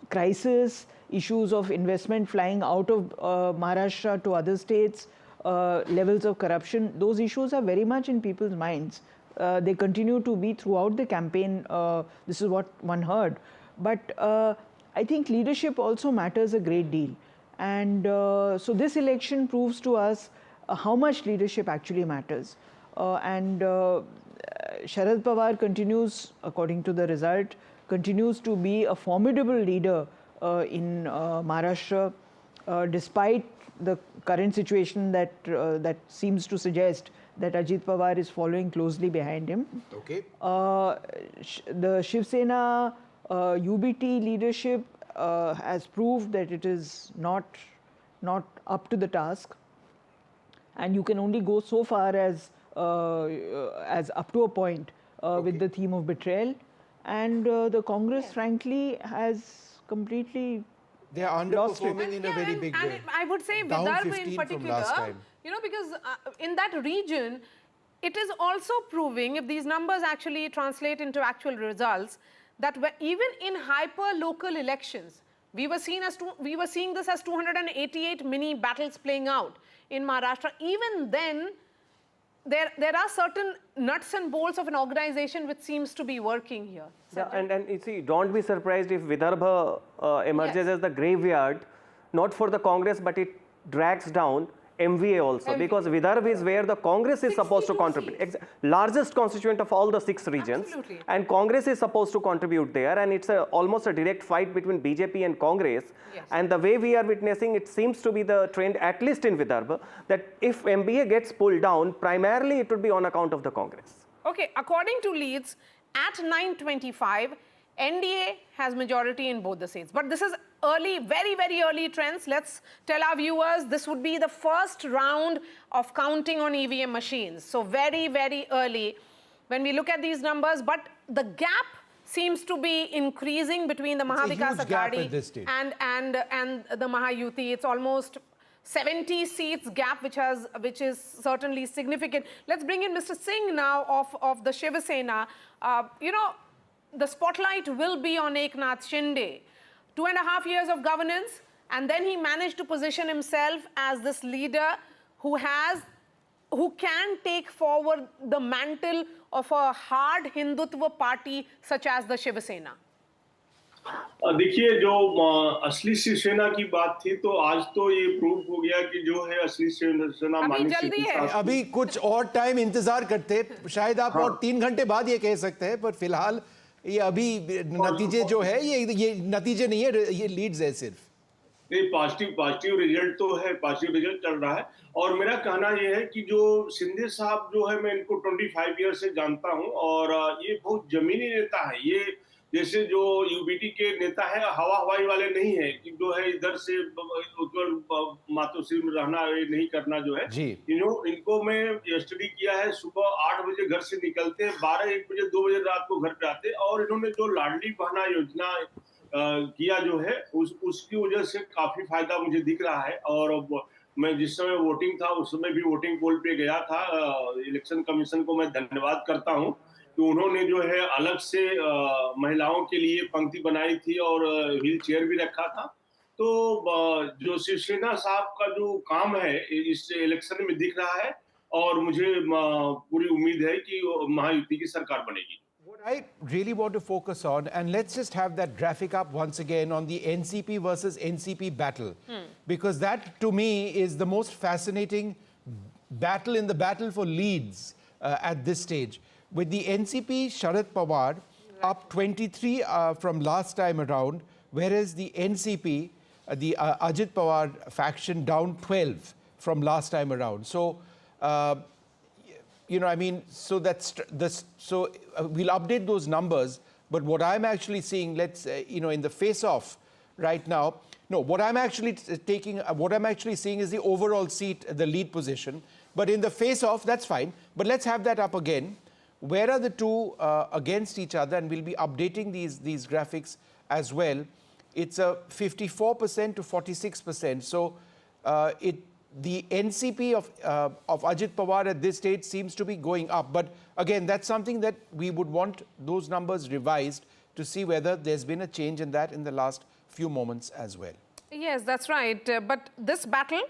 crisis, issues of investment flying out of Maharashtra to other states, levels of corruption. Those issues are very much in people's minds. They continue to be throughout the campaign. This is what one heard. But I think leadership also matters a great deal. And so this election proves to us how much leadership actually matters. Sharad Pawar continues, according to the result, continues to be a formidable leader in Maharashtra, despite the current situation that seems to suggest that Ajit Pawar is following closely behind him. Okay. The Shiv Sena UBT leadership has proved that it is not up to the task, and you can only go so far as up to a point with the theme of betrayal. And the Congress, frankly, has completely they are underperforming in a very big way. And I would say Down Vidarbha 15 in from particular, last time. you know, because in that region, it is also proving, if these numbers actually translate into actual results, that even in hyper-local elections, we were seeing this as 288 mini battles playing out in Maharashtra. Even then, there are certain nuts and bolts of an organization which seems to be working here. Yeah, and you see, don't be surprised if Vidarbha emerges as the graveyard, not for the Congress, but it drags down MVA also, because Vidarbha is where the Congress is supposed to contribute. Largest constituent of all the 6 regions. Absolutely. And Congress is supposed to contribute there, and it's almost a direct fight between BJP and Congress. Yes. And the way we are witnessing, it seems to be the trend, at least in Vidarbha, that if MVA gets pulled down, primarily it would be on account of the Congress. Okay, according to leads, at 9:25, NDA has majority in both the seats. But this is early, very, very early trends. Let's tell our viewers this would be the first round of counting on EVM machines. So very, very early when we look at these numbers. But the gap seems to be increasing between the Maha Vikas Aghadi and the Mahayuti. It's almost 70 seats gap, which is certainly significant. Let's bring in Mr. Singh now of the Shiv Sena. You know, the spotlight will be on Eknath Shinde. 2.5 years of governance, and then he managed to position himself as this leader who can take forward the mantle of a hard Hindutva party such as the Shiv Sena. देखिए, जो असली शिवसेना की बात थी, तो आज तो ये प्रूव हो गया कि जो है असली शिवसेना अभी कुछ और टाइम इंतजार करते, शायद आप और 3 घंटे बाद ये कह सकते हैं, पर फिलहाल ये अभी नतीजे जो है ये नतीजे नहीं है, ये लीड्स है सिर्फ। नहीं, पॉजिटिव रिजल्ट तो है, पॉजिटिव रिजल्ट चल रहा है। और मेरा कहना ये है कि जो शिंदे साहब जो है, मैं इनको 25 ईयर से जानता हूं, और ये बहुत जमीनी नेता है। ये जैसे जो यूबीटी के नेता है, हवाई वाले नहीं है कि जो है इधर से मातोश्री में रहना, ये नहीं करना जो है। इनको मैं स्टडी किया है, सुबह 8 बजे घर से निकलते, 12-1 बजे 2 बजे रात को घर पे आते, और इन्होंने जो लाडली बहना योजना किया जो है, उसकी वजह से काफी फायदा मुझे दिख रहा है। और मैं जिस समय वोटिंग था, उस समय भी वोटिंग पोल पे गया था। इलेक्शन कमीशन को मैं धन्यवाद करता हूँ कि उन्होंने जो है अलग से महिलाओं के लिए पंक्ति बनाई थी और व्हील चेयर भी रखा था। तो जो शिवसेना साहब का जो काम है इस इलेक्शन में दिख रहा है, और मुझे पूरी उम्मीद है कि महायुति की सरकार बनेगी। What I really want to focus on, and let's just have that graphic up once again on the NCP versus NCP battle, because that to me is the most fascinating battle in the battle for leads at this stage. With the NCP, Sharad Pawar up 23 from last time around, whereas the NCP, the Ajit Pawar faction down 12 from last time around. So, you know, I mean, so that's this. So we'll update those numbers. But what I'm actually seeing, let's you know, in the face-off right now. No, what I'm actually seeing is the overall seat, the lead position. But in the face-off, that's fine. But let's have that up again. Where are the two against each other? And we'll be updating these graphics as well. It's a 54% to 46%. So the NCP of Ajit Pawar at this stage seems to be going up. But again, that's something that we would want those numbers revised to see whether there's been a change in that in the last few moments as well. Yes, that's right. But this battle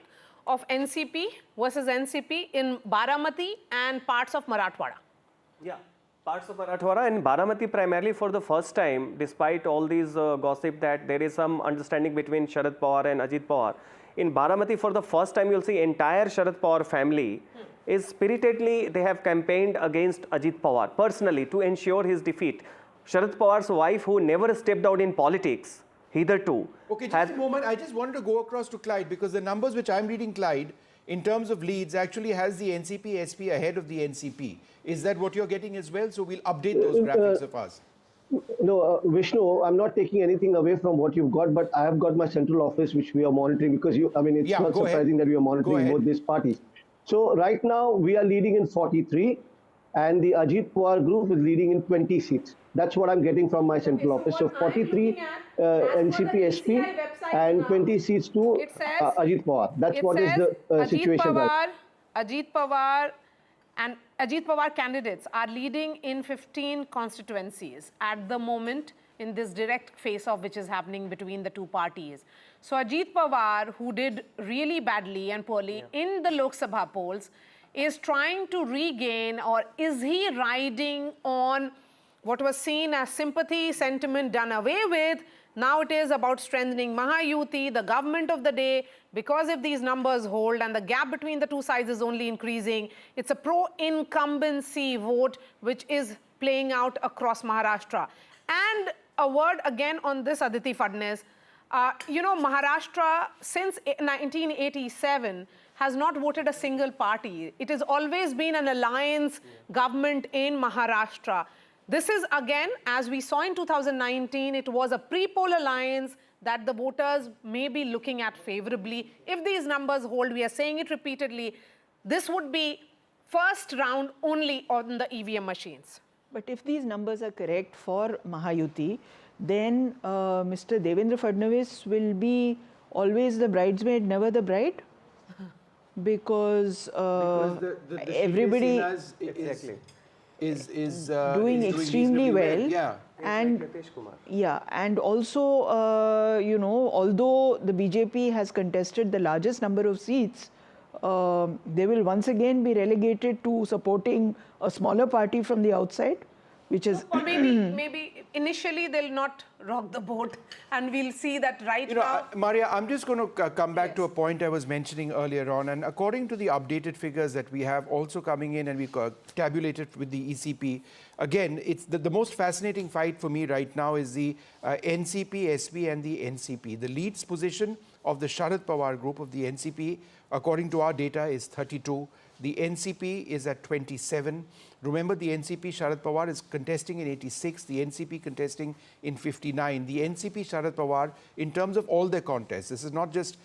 of NCP versus NCP in Baramati and parts of Marathwada. Yeah. Parts of Marathwada and Baramati primarily for the first time, despite all these gossip that there is some understanding between Sharad Pawar and Ajit Pawar. In Baramati, for the first time, you'll see entire Sharad Pawar family is spiritedly, they have campaigned against Ajit Pawar personally to ensure his defeat. Sharad Pawar's wife, who never stepped out in politics, hitherto. Okay, just a moment. I just wanted to go across to Clyde because the numbers which I'm reading, Clyde, in terms of leads, actually has the NCP SP ahead of the NCP. Is that what you're getting as well? So we'll update those graphics of us. No, Vishnu, I'm not taking anything away from what you've got, but I have got my central office which we are monitoring because it's not surprising that we are monitoring both these parties. So right now we are leading in 43 and the Ajit Pawar group is leading in 20 seats. That's what I'm getting from my central office. So 43 NCP SP and 20 seats to Ajit Pawar. That's what is the situation right now. Ajit Pawar and Ajit Pawar candidates are leading in 15 constituencies at the moment in this direct face-off which is happening between the two parties. So Ajit Pawar, who did really badly and poorly in the Lok Sabha polls, is trying to regain, or is he riding on what was seen as sympathy, sentiment done away with? Now it is about strengthening Mahayuti, the government of the day, because if these numbers hold and the gap between the two sides is only increasing, it's a pro-incumbency vote which is playing out across Maharashtra. And a word again on this, Aditi Fadnes. Maharashtra since 1987 has not voted a single party. It has always been an alliance government in Maharashtra. This is again, as we saw in 2019, it was a pre-poll alliance that the voters may be looking at favorably. If these numbers hold, we are saying it repeatedly, this would be first round only on the EVM machines. But if these numbers are correct for Mahayuti, then Mr. Devendra Fadnavis will be always the bridesmaid, never the bride? Because everybody is doing extremely well. Yeah. And also, although the BJP has contested the largest number of seats, they will once again be relegated to supporting a smaller party from the outside, which is... Or maybe initially they'll not rock the boat, and we'll see that now. Maria, I'm just going to come back to a point I was mentioning earlier on, and according to the updated figures that we have also coming in and we tabulated with the ECP, again, it's the most fascinating fight for me right now is the NCP, SP and the NCP. The leads position of the Sharad Pawar group of the NCP, according to our data, is 32. The NCP is at 27. Remember, the NCP Sharad Pawar is contesting in 86, the NCP contesting in 59. The NCP Sharad Pawar, in terms of all their contests, this is not just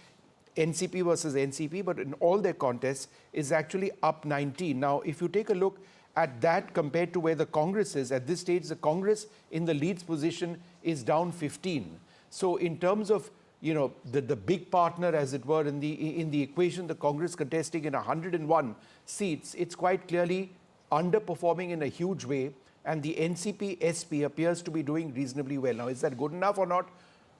NCP versus NCP, but in all their contests, is actually up 19. Now, if you take a look at that compared to where the Congress is, at this stage, the Congress in the leads position is down 15. So in terms of the big partner, as it were, in the equation, the Congress contesting in 101 seats, it's quite clearly underperforming in a huge way, and the NCP SP appears to be doing reasonably well. Now, is that good enough or not?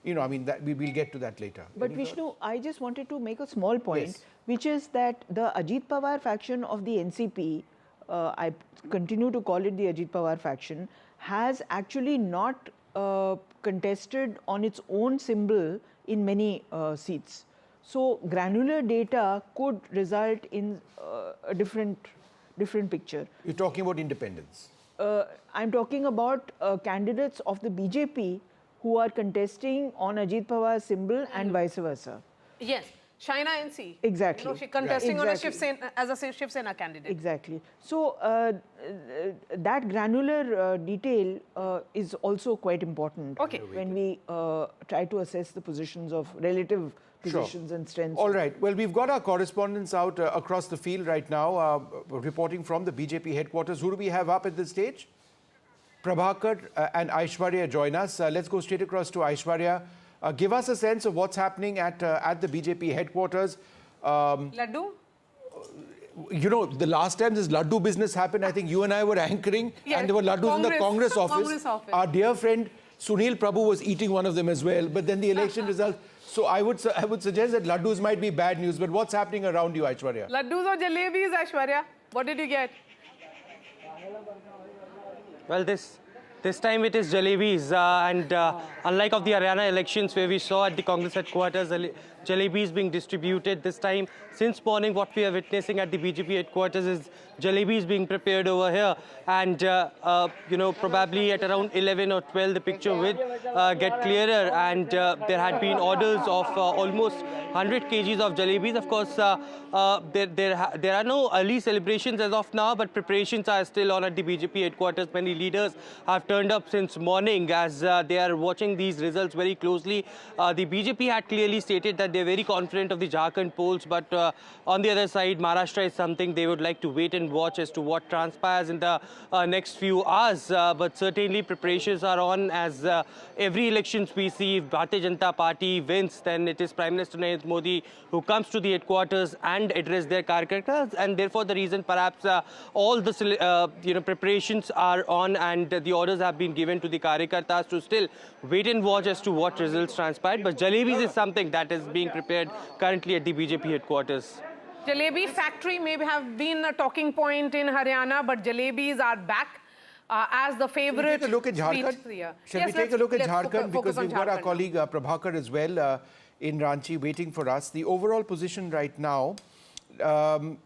That we will get to that later. But Vishnu, I just wanted to make a small point, which is that the Ajit Pawar faction of the NCP, I continue to call it the Ajit Pawar faction, has actually not contested on its own symbol in many seats. So granular data could result in a different picture. You're talking about independents? I'm talking about candidates of the BJP who are contesting on Ajit Pawar's symbol and vice versa. Yes, Shaina NC. Exactly. She's contesting on as a Shiv Sena candidate. Exactly. So that granular detail is also quite important when we try to assess the positions of relative positions and strengths. All right. Well, we've got our correspondents out across the field right now, reporting from the BJP headquarters. Who do we have up at this stage? Prabhakar and Aishwarya join us. Let's go straight across to Aishwarya. Give us a sense of what's happening at the BJP headquarters. Laddu? The last time this Laddu business happened, I think you and I were anchoring, and there were Laddus in the Congress office. Our dear friend Sunil Prabhu was eating one of them as well, but then the election results. So I would suggest that Laddus might be bad news, but what's happening around you, Aishwarya? Laddus or jalebis, Aishwarya? What did you get? Well, this time it is jalebis, and unlike of the Haryana elections where we saw at the Congress headquarters jalebis being distributed, this time since morning what we are witnessing at the BJP headquarters is jalebis being prepared over here, and you know, probably at around 11 or 12 the picture will get clearer, and there had been orders of almost 100 kgs of jalebis. Of course, there are no early celebrations as of now, but preparations are still on at the BJP headquarters. Many leaders have turned up since morning as they are watching these results very closely. The BJP had clearly stated that they're very confident of the Jharkhand polls, but on the other side, Maharashtra is something they would like to wait and watch as to what transpires in the next few hours. But certainly preparations are on, as every elections we see, if Bharatiya Janata Party wins, then it is Prime Minister Narendra Modi who comes to the headquarters and address their Karyakartas, and therefore the reason perhaps all the you know, preparations are on, and the orders have been given to the Karyakartas to still wait and watch as to what results transpired. But jalebis is something that is being prepared currently at the BJP headquarters. Jalebi factory may have been a talking point in Haryana, but jalebis are back as the favorite. Shall we take a look at Jharkhand? Shall we take a look at Jharkhand? Because we've got our colleague Prabhakar as well in Ranchi waiting for us. The overall position right now, the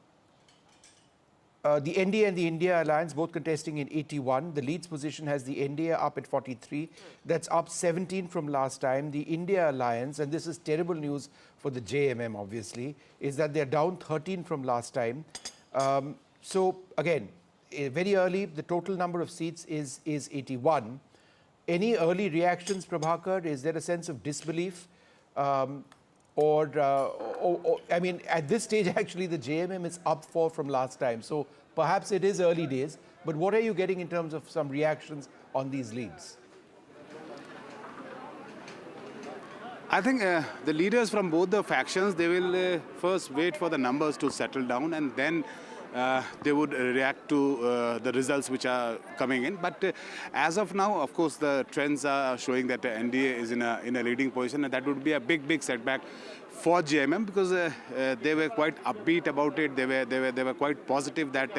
NDA and the India Alliance both contesting in 81. The Leeds position has the NDA up at 43. That's up 17 from last time. The India Alliance, and this is terrible news for the JMM obviously, is that they're down 13 from last time. So again, very early, the total number of seats is 81. Any early reactions, Prabhakar? Is there a sense of disbelief? I mean, at this stage, actually, the JMM is up 4 from last time. So perhaps it is early days. But what are you getting in terms of some reactions on these leads? I think the leaders from both the factions, they will first wait for the numbers to settle down, and then they would react to the results which are coming in. But as of now, of course, the trends are showing that the NDA is in a leading position, and that would be a big setback for JMM, because they were quite upbeat about it. They were quite positive that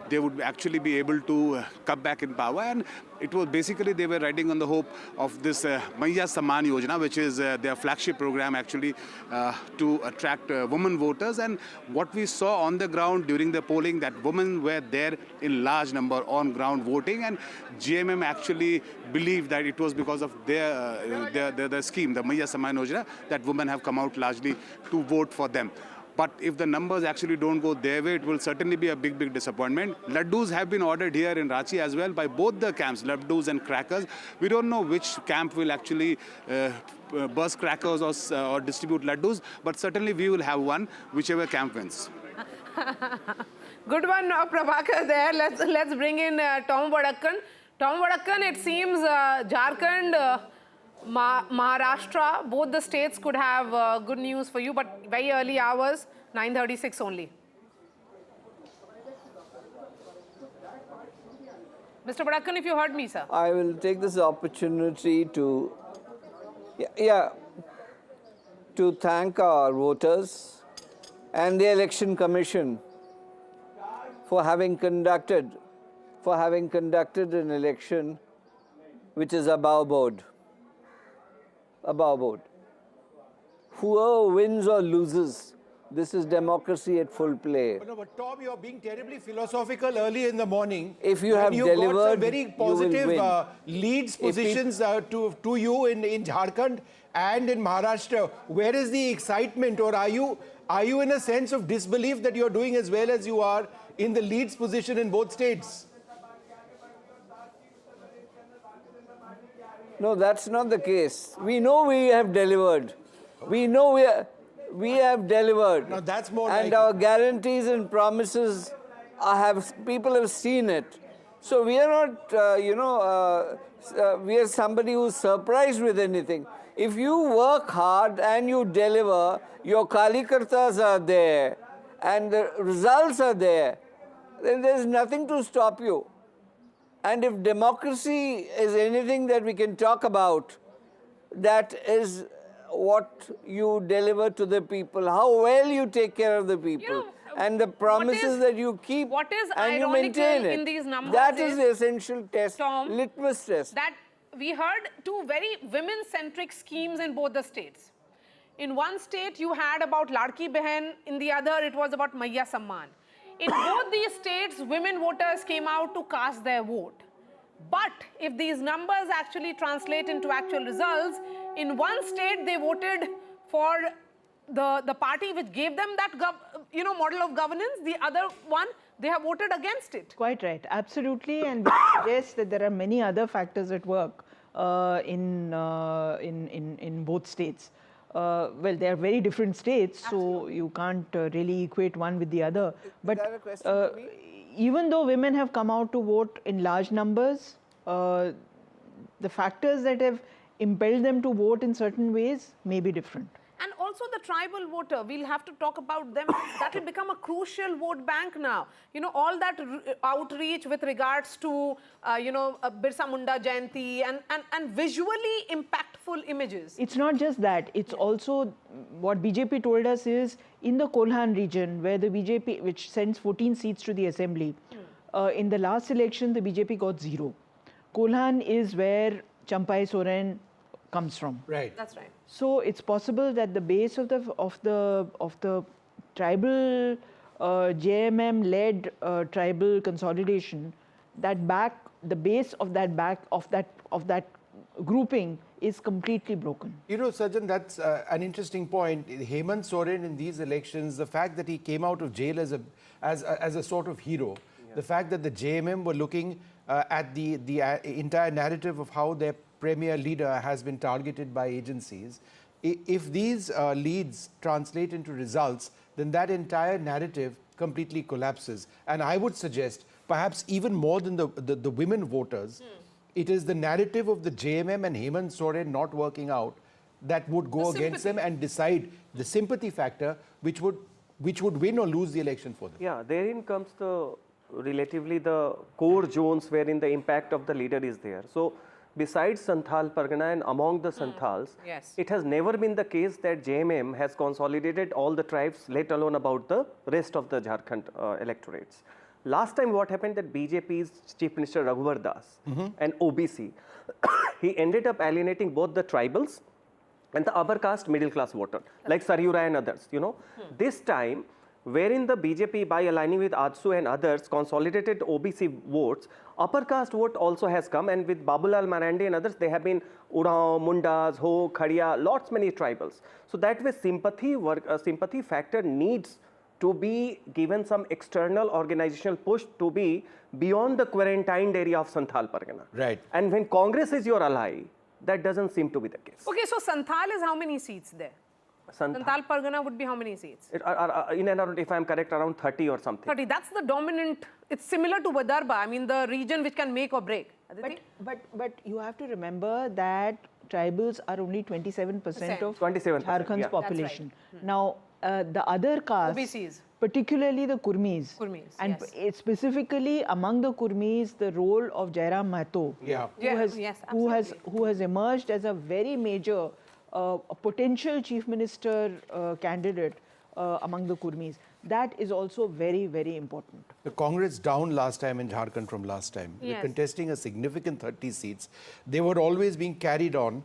they would actually be able to come back in power, and it was basically they were riding on the hope of this Mahayuti Samman Yojana, which is their flagship program actually to attract women voters. And what we saw on the ground during the polling, that women were there in large number on ground voting, and JMM actually believed that it was because of their scheme, the Mahayuti Samman Yojana, that women have come out largely to vote for them. But if the numbers actually don't go their way, it will certainly be a big disappointment. Laddus have been ordered here in Ranchi as well by both the camps, laddus and crackers. We don't know which camp will actually burst crackers or distribute laddus, but certainly we will have one, whichever camp wins. Good one, Prabhakar there. Let's bring in Tom Vadakkan. Tom Vadakkan, it seems Jharkhand, Maharashtra, both the states could have good news for you, but very early hours, 9:36 only. Mr. Vadakkan, if you heard me, sir. I will take this opportunity to, to thank our voters and the Election Commission for having conducted an election which is above board. Whoever wins or loses, this is democracy at full play. But Tom, you're being terribly philosophical early in the morning. If you have delivered, got some very positive you will win. leads positions to you in Jharkhand and in Maharashtra. Where is the excitement, or are you in a sense of disbelief that you're doing as well as you are in the leads position in both states? No, that's not the case. We know we have delivered. We know we have delivered. No, that's more and like our guarantees and promises people have seen it. So we are not, we are somebody who's surprised with anything. If you work hard and you deliver, your Kalikartas are there and the results are there, then there's nothing to stop you. And if democracy is anything that we can talk about, that is what you deliver to the people, how well you take care of the people. and the promises that you keep what is and you ironical maintain it. in these numbers That is the essential test, Tom, litmus test. that we heard two very women-centric schemes in both the states. In one state, you had about Ladki Behan. In the other, it was about Maiya Samman. In both these states, women voters came out to cast their vote. But if these numbers actually translate into actual results, in one state, they voted for the party which gave them that model of governance. The other one, they have voted against it. Quite right, absolutely, and we suggest that there are many other factors at work in both states. Well, they are very different states, so you can't really equate one with the other. But even though women have come out to vote in large numbers, the factors that have impelled them to vote in certain ways may be different. And also the tribal voter, we'll have to talk about them. That will become a crucial vote bank now. You know, all that outreach with regards to, Birsa Munda Jayanti and visually impactful images. It's not just that. It's also what BJP told us is in the Kolhan region, where the BJP, which sends 14 seats to the assembly, in the last election, the BJP got 0. Kolhan is where Champai Soren comes from. Right. That's right. So it's possible that the base of the tribal JMM-led tribal consolidation, the base of that grouping is completely broken. You know, Sajjan, that's an interesting point. Hemant Soren in these elections, the fact that he came out of jail as a sort of hero, the fact that the JMM were looking at the entire narrative of how their premier leader has been targeted by agencies. If these leads translate into results, then that entire narrative completely collapses. And I would suggest, perhaps even more than the women voters, it is the narrative of the JMM and Hemant Soren not working out that would go against them and decide the sympathy factor, which would win or lose the election for them. Yeah, therein comes relatively the core zones wherein the impact of the leader is there. So besides Santhal Pargana and among the Santhals, it has never been the case that JMM has consolidated all the tribes, let alone about the rest of the Jharkhand electorates. Last time what happened that BJP's Chief Minister Raghuvar Das and OBC, he ended up alienating both the tribals and the upper caste middle class voter, like Saryura and others, This time, wherein the BJP, by aligning with AJSU and others, consolidated OBC votes, upper caste vote also has come, and with Babulal Marandi and others, they have been Urao, Mundas, Ho, Khadia, lots many tribals. So that way sympathy factor needs to be given some external organizational push to be beyond the quarantined area of Santhal Pargana. Right. And when Congress is your ally, that doesn't seem to be the case. Okay, so Santhal is how many seats there? Santhal Pargana would be how many seats? In and around, if I'm correct, around 30 or something. 30. That's the dominant. It's similar to Vidarbha. I mean, the region which can make or break. But you have to remember that tribals are only 27% of Jharkhand's population. Right. Now, the other castes, OBCs. particularly the Kurmis, and specifically among the Kurmis, the role of Jairam Mahato, who has emerged as a very major a potential chief minister candidate among the Kurmis. That is also very, very important. The Congress down last time in Jharkhand from last time. They're contesting a significant 30 seats. They were always being carried along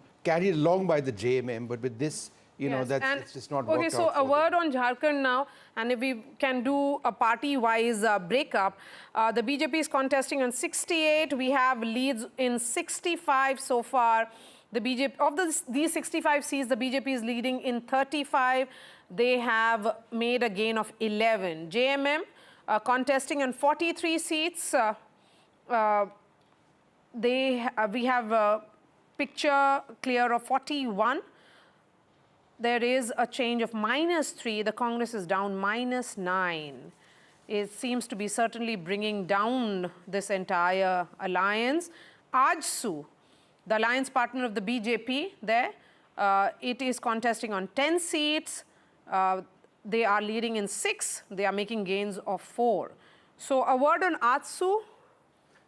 by the JMM, but with this, it's just not worked out. Okay, so a word on Jharkhand now, and if we can do a party-wise breakup. The BJP is contesting on 68. We have leads in 65 so far. The BJP, of these 65 seats, the BJP is leading in 35. They have made a gain of 11. JMM contesting on 43 seats. We have a picture clear of 41. There is a change of -3. The Congress is down -9. It seems to be certainly bringing down this entire alliance. AJSU, the alliance partner of the BJP there, it is contesting on 10 seats. They are leading in 6. They are making gains of 4. So a word on AJSU.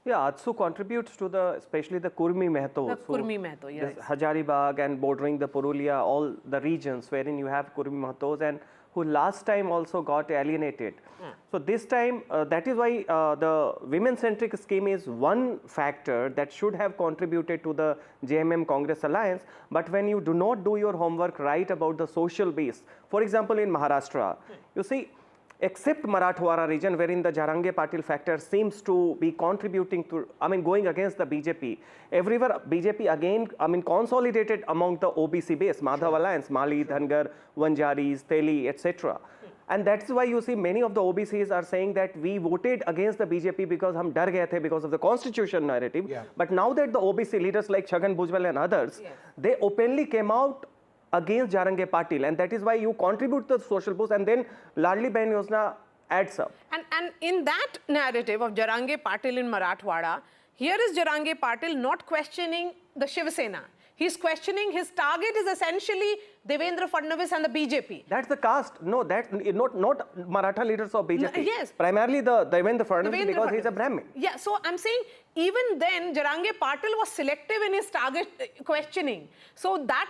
Yeah, AJSU contributes to especially the Kurmi Mehatos. The Kurmi Mehato, yes. Hazaribagh and bordering the Purulia, all the regions wherein you have Kurmi Mehatos, and who last time also got alienated. So this time, that is why the women-centric scheme is one factor that should have contributed to the JMM Congress alliance. But when you do not do your homework right about the social base, for example, in Maharashtra, you see, except Marathwada region, wherein the Jharange Patil factor seems to be contributing to, going against the BJP. Everywhere BJP again, consolidated among the OBC base, Madhav Alliance, Mali, Dhangar, Vanjaris, Teli, etc. And that's why you see many of the OBCs are saying that we voted against the BJP because hum dar gaye the because of the constitution narrative. But now that the OBC leaders like Chhagan Bhujbal and others, they openly came out against Jharange Patil, and that is why you contribute to the social boost, and then Ladli Bahin Yojana adds up. And in that narrative of Jharange Patil in Marathwada, here is Jharange Patil not questioning the Shiv Sena. He's questioning his target is essentially Devendra Fadnavis and the BJP. That's the caste. No, that not Maratha leaders of BJP. No, yes. Primarily the Devendra Fadnavis because he's a Brahmin. Yeah, so I'm saying even then Jharange Patil was selective in his target questioning. So that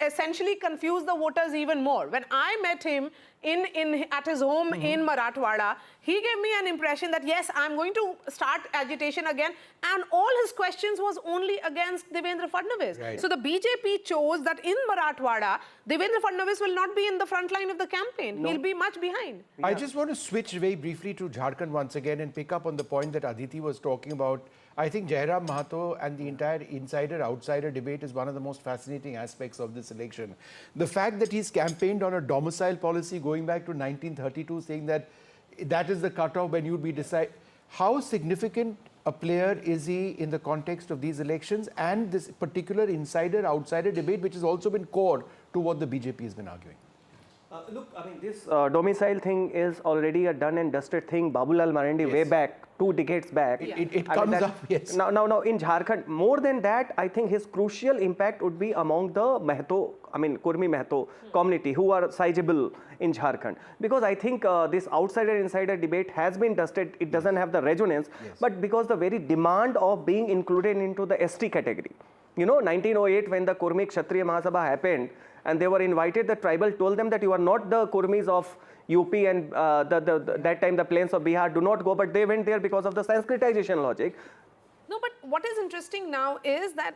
essentially confused the voters even more. When I met him at his home in Marathwada, he gave me an impression that yes, I'm going to start agitation again, and all his questions was only against Devendra Fadnavis. Right. So the BJP chose that in Marathwada, Devendra Fadnavis will not be in the front line of the campaign. He'll be much behind. I just want to switch very briefly to Jharkhand once again and pick up on the point that Aditi was talking about. I think Jairam Mahato and the entire insider-outsider debate is one of the most fascinating aspects of this election. The fact that he's campaigned on a domicile policy going back to 1932, saying that that is the cutoff when you'd be decide. How significant a player is he in the context of these elections and this particular insider-outsider debate, which has also been core to what the BJP has been arguing? Look, this domicile thing is already a done and dusted thing. Babulal Marandi way back, 2 decades back. It comes up, yes. Now in Jharkhand, more than that, I think his crucial impact would be among the Mahto, Kurmi Mahto community who are sizable in Jharkhand. Because I think this outsider-insider debate has been dusted. It doesn't have the resonance, but because the very demand of being included into the ST category. You know, 1908 when the Kurmi Kshatriya Mahasabha happened, and they were invited, the tribal told them that you are not the Kurmis of UP and that time the plains of Bihar, do not go, but they went there because of the Sanskritization logic. No, but what is interesting now is that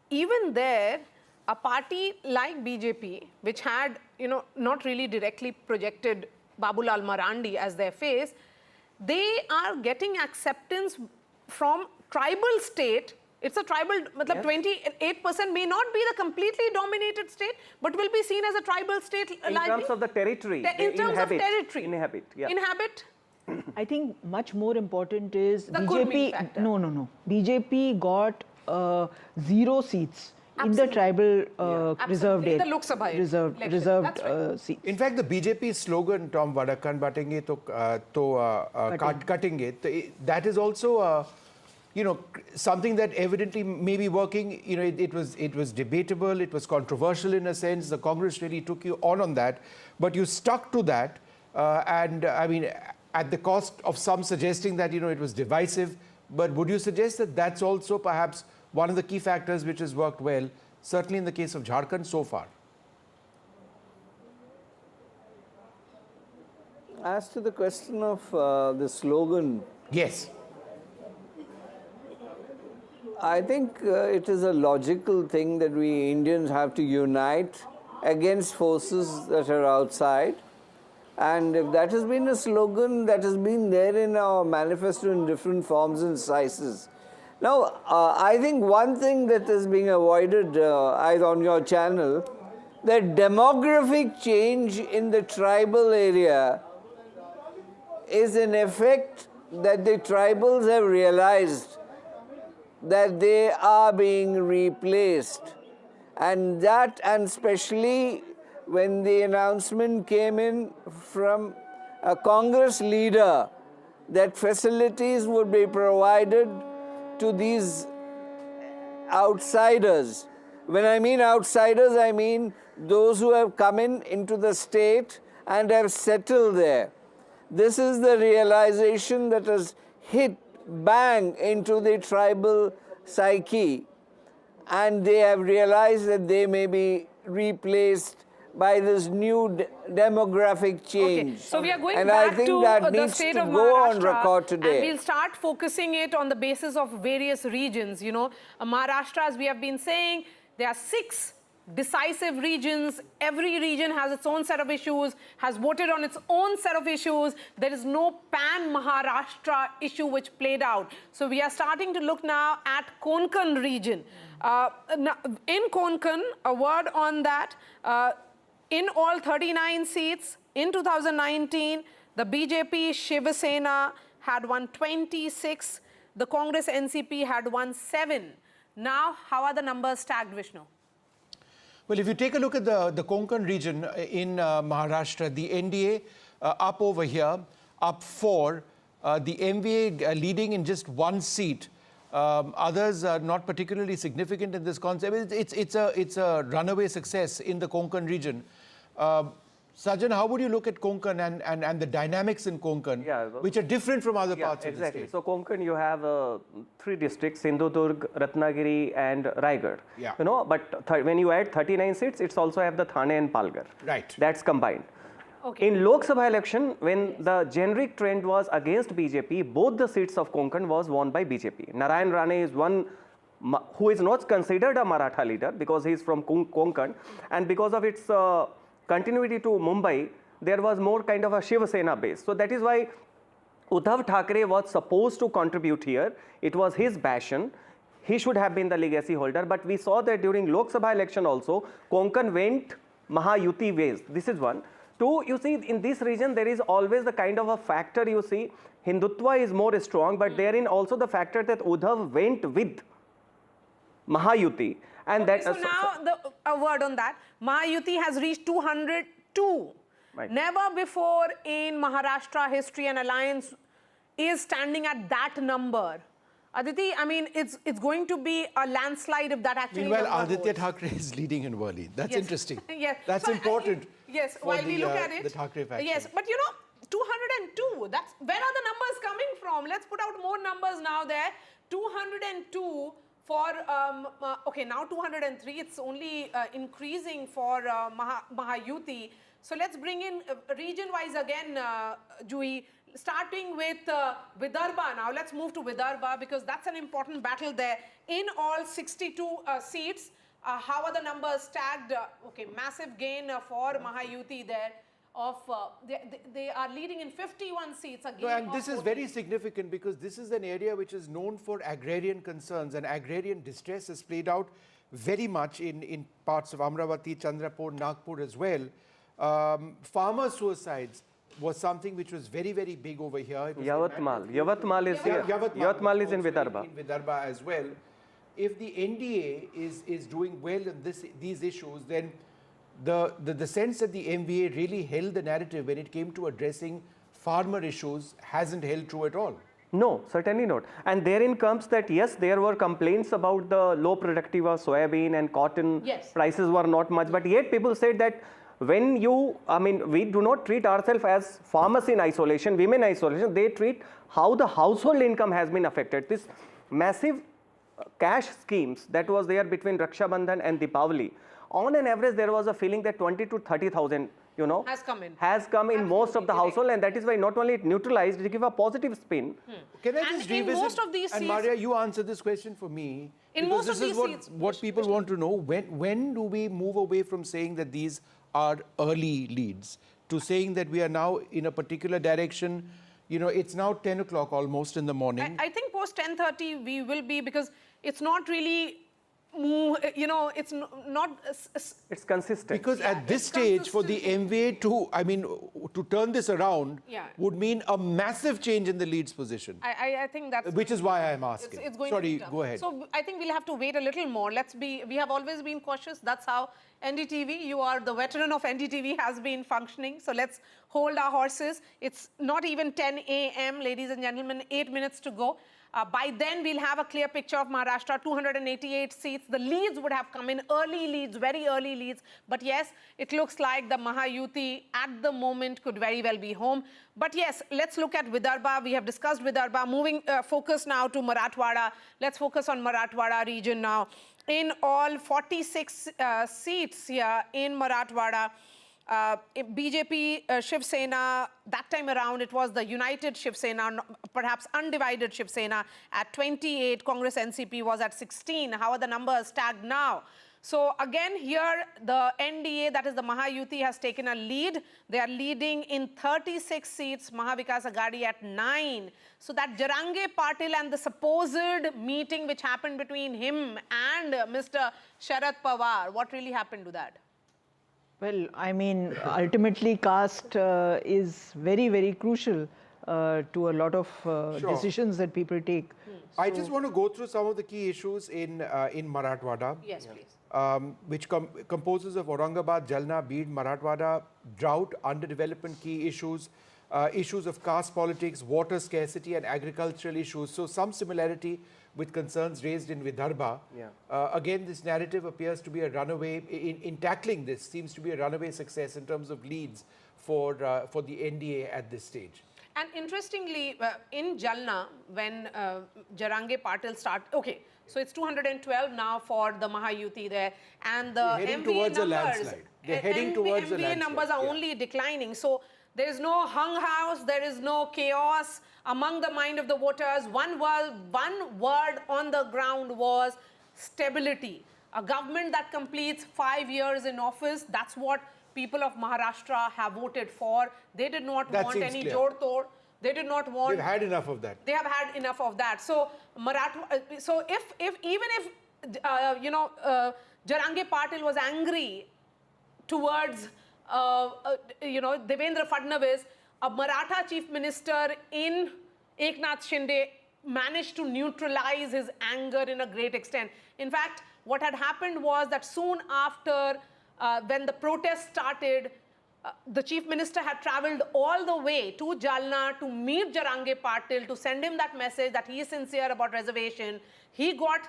even there, a party like BJP, which had, not really directly projected Babulal Marandi as their face, they are getting acceptance from tribal state. It's a tribal, 28% may not be the completely dominated state, but will be seen as a tribal state. In terms of the territory, in terms of territory. Inhabit. I think much more important is The Kurmi BJP. factor. No. BJP got 0 seats in the tribal reserved area. The Lok Sabha reserved seats. In fact, the BJP slogan, Tom Vadakan batenge to cutting, that is also something that evidently may be working. It was debatable, it was controversial in a sense. The Congress really took you on that, but you stuck to that, and at the cost of some suggesting that it was divisive. But would you suggest that that's also perhaps one of the key factors which has worked well, certainly in the case of Jharkhand so far? As to the question of the slogan, yes, I think it is a logical thing that we Indians have to unite against forces that are outside. And if that has been a slogan that has been there in our manifesto in different forms and sizes. Now, I think one thing that is being avoided on your channel, that demographic change in the tribal area is an effect that the tribals have realized that they are being replaced. And especially when the announcement came in from a Congress leader that facilities would be provided to these outsiders. When I mean outsiders, I mean those who have come into the state and have settled there. This is the realization that has hit bang into the tribal psyche, and they have realized that they may be replaced by this new demographic change. Okay. So we are going and back I think to that the needs state to of go on Maharashtra, record today. and we'll start focusing it on the basis of various regions. You know, Maharashtra, as we have been saying, there are 6 decisive regions. Every region has its own set of issues, has voted on its own set of issues. There is no pan-Maharashtra issue which played out. So we are starting to look now at Konkan region. In Konkan, a word on that, in all 39 seats in 2019, the BJP Shiv Sena had won 26, the Congress NCP had won 7. Now, how are the numbers stacked, Vishnu? Well, if you take a look at the Konkan region in Maharashtra, the NDA up over here, up 4, the MVA leading in just 1 seat. Others are not particularly significant in this concept. It's a runaway success in the Konkan region. Sajan, how would you look at Konkan and the dynamics in Konkan, which are different from other parts of the state? So Konkan, you have 3 districts, Sindhudurg, Ratnagiri and Raigad. Yeah. You know, but when you add 39 seats, it's also have the Thane and Palghar. Right. That's combined. Okay. In Lok Sabha election, when the generic trend was against BJP, both the seats of Konkan was won by BJP. Narayan Rane is one who is not considered a Maratha leader because he is from Konkan, and because of its continuity to Mumbai, there was more kind of a Shiv Sena base. So that is why Uddhav Thackeray was supposed to contribute here. It was his passion. He should have been the legacy holder. But we saw that during Lok Sabha election also, Konkan went Mahayuti ways. This is one. 2, you see, in this region, there is always the kind of a factor, you see, Hindutva is more strong, but therein also the factor that Uddhav went with Mahayuti. And okay, so now, a word on that. Mahayuti has reached 202. Right. Never before in Maharashtra history an alliance is standing at that number. Aditi, I mean, it's going to be a landslide if that actually Meanwhile, Aditya Thackeray is leading in Worli. That's interesting. Yes. That's so, important. Yes, for while we look at it. The Thackeray faction. Yes, but you know, 202, that's, where are the numbers coming from? Let's put out more numbers now there. 202 for, okay, now 203, it's only increasing for Mahayuti. So let's bring in region-wise again, Jui, starting with Vidarbha now. Let's move to Vidarbha because that's an important battle there. In all 62 seats, how are the numbers stacked? Okay, massive gain for Mahayuti there. They are leading in 51 seats again. No, and this is very significant because this is an area which is known for agrarian concerns, and agrarian distress has played out very much in parts of Amravati, Chandrapur, Nagpur as well. Farmer suicides was something which was very, very big over here. Yavatmal is here. Yavatmal is in Vidarbha. In Vidarbha as well. If the NDA is doing well in these issues, then the sense that the MVA really held the narrative when it came to addressing farmer issues hasn't held true at all. No, certainly not. And therein comes that, yes, there were complaints about the low productive of soybean and cotton. Yes. Prices were not much. But yet people said that when you, I mean, we do not treat ourselves as farmers in isolation, women in isolation. They treat how the household income has been affected. This massive cash schemes that was there between Raksha Bandhan and Deepavali. On an average, there was a feeling that 20 to 30,000, you know, has come in Absolutely most of the household, and that is why not only it neutralized, it gave a positive spin. Can I just revisit? Most of these and seats, Maria, you answer this question for me. In because most this of is these seats, what people want to know. When do we move away from saying that these are early leads to saying that we are now in a particular direction? You know, it's now 10 o'clock almost in the morning. I think post 10:30 we will be, because it's not really, you know, it's not. It's consistent. Because at this stage, for the MVA to turn this around would mean a massive change in the lead's position. I think that's... Which is why I'm asking. It's going Sorry, to go ahead. So I think we'll have to wait a little more. We have always been cautious. That's how NDTV, you are the veteran of NDTV, has been functioning. So let's hold our horses. It's not even 10 a.m., ladies and gentlemen, 8 minutes to go. By then, we'll have a clear picture of Maharashtra, 288 seats. the leads would have come in, early leads, very early leads. But yes, it looks like the Mahayuti at the moment could very well be home. But yes, let's look at Vidarbha. We have discussed Vidarbha. Moving focus now to Marathwada. Let's focus on Marathwada region now. In all, 46 seats here in Marathwada. BJP, Shiv Sena, that time around it was the united Shiv Sena, perhaps undivided Shiv Sena at 28. Congress NCP was at 16. How are the numbers tagged now? So again here the NDA, that is the Mahayuti, has taken a lead. They are leading in 36 seats, Vikas Aghadi at 9. So that Jarange Patil and the supposed meeting which happened between him and Mr. Sharad Pawar, what really happened to that? Well, I mean, ultimately caste is very, very crucial to a lot of decisions that people take. I just want to go through some of the key issues in Marathwada. Yes, please. Which composes of Aurangabad, Jalna, Bid, Marathwada, drought, underdevelopment key issues, issues of caste politics, water scarcity and agricultural issues. So some similarity with concerns raised in Vidarbha. Again, this narrative appears to be a runaway, in tackling this, seems to be a runaway success in terms of leads for the NDA at this stage. And interestingly, in Jalna, when Jarange Patil okay, so it's 212 now for the Mahayuti there, and the MVA numbers, MVA numbers are only declining. So there is no hung house, there is no chaos among the mind of the voters. One word on the ground was stability. A government that completes 5 years in office, that's what people of Maharashtra have voted for. They did not want any jod-tod. They did not want. They've had enough of that. They have had enough of that. So so even if Jarange Patil was angry towards Devendra Fadnavis, a Maratha chief minister in Eknath Shinde managed to neutralize his anger in a great extent. In fact, what had happened was that soon after when the protest started, the chief minister had travelled all the way to Jalna to meet Jarange Patil, to send him that message that he is sincere about reservation. He got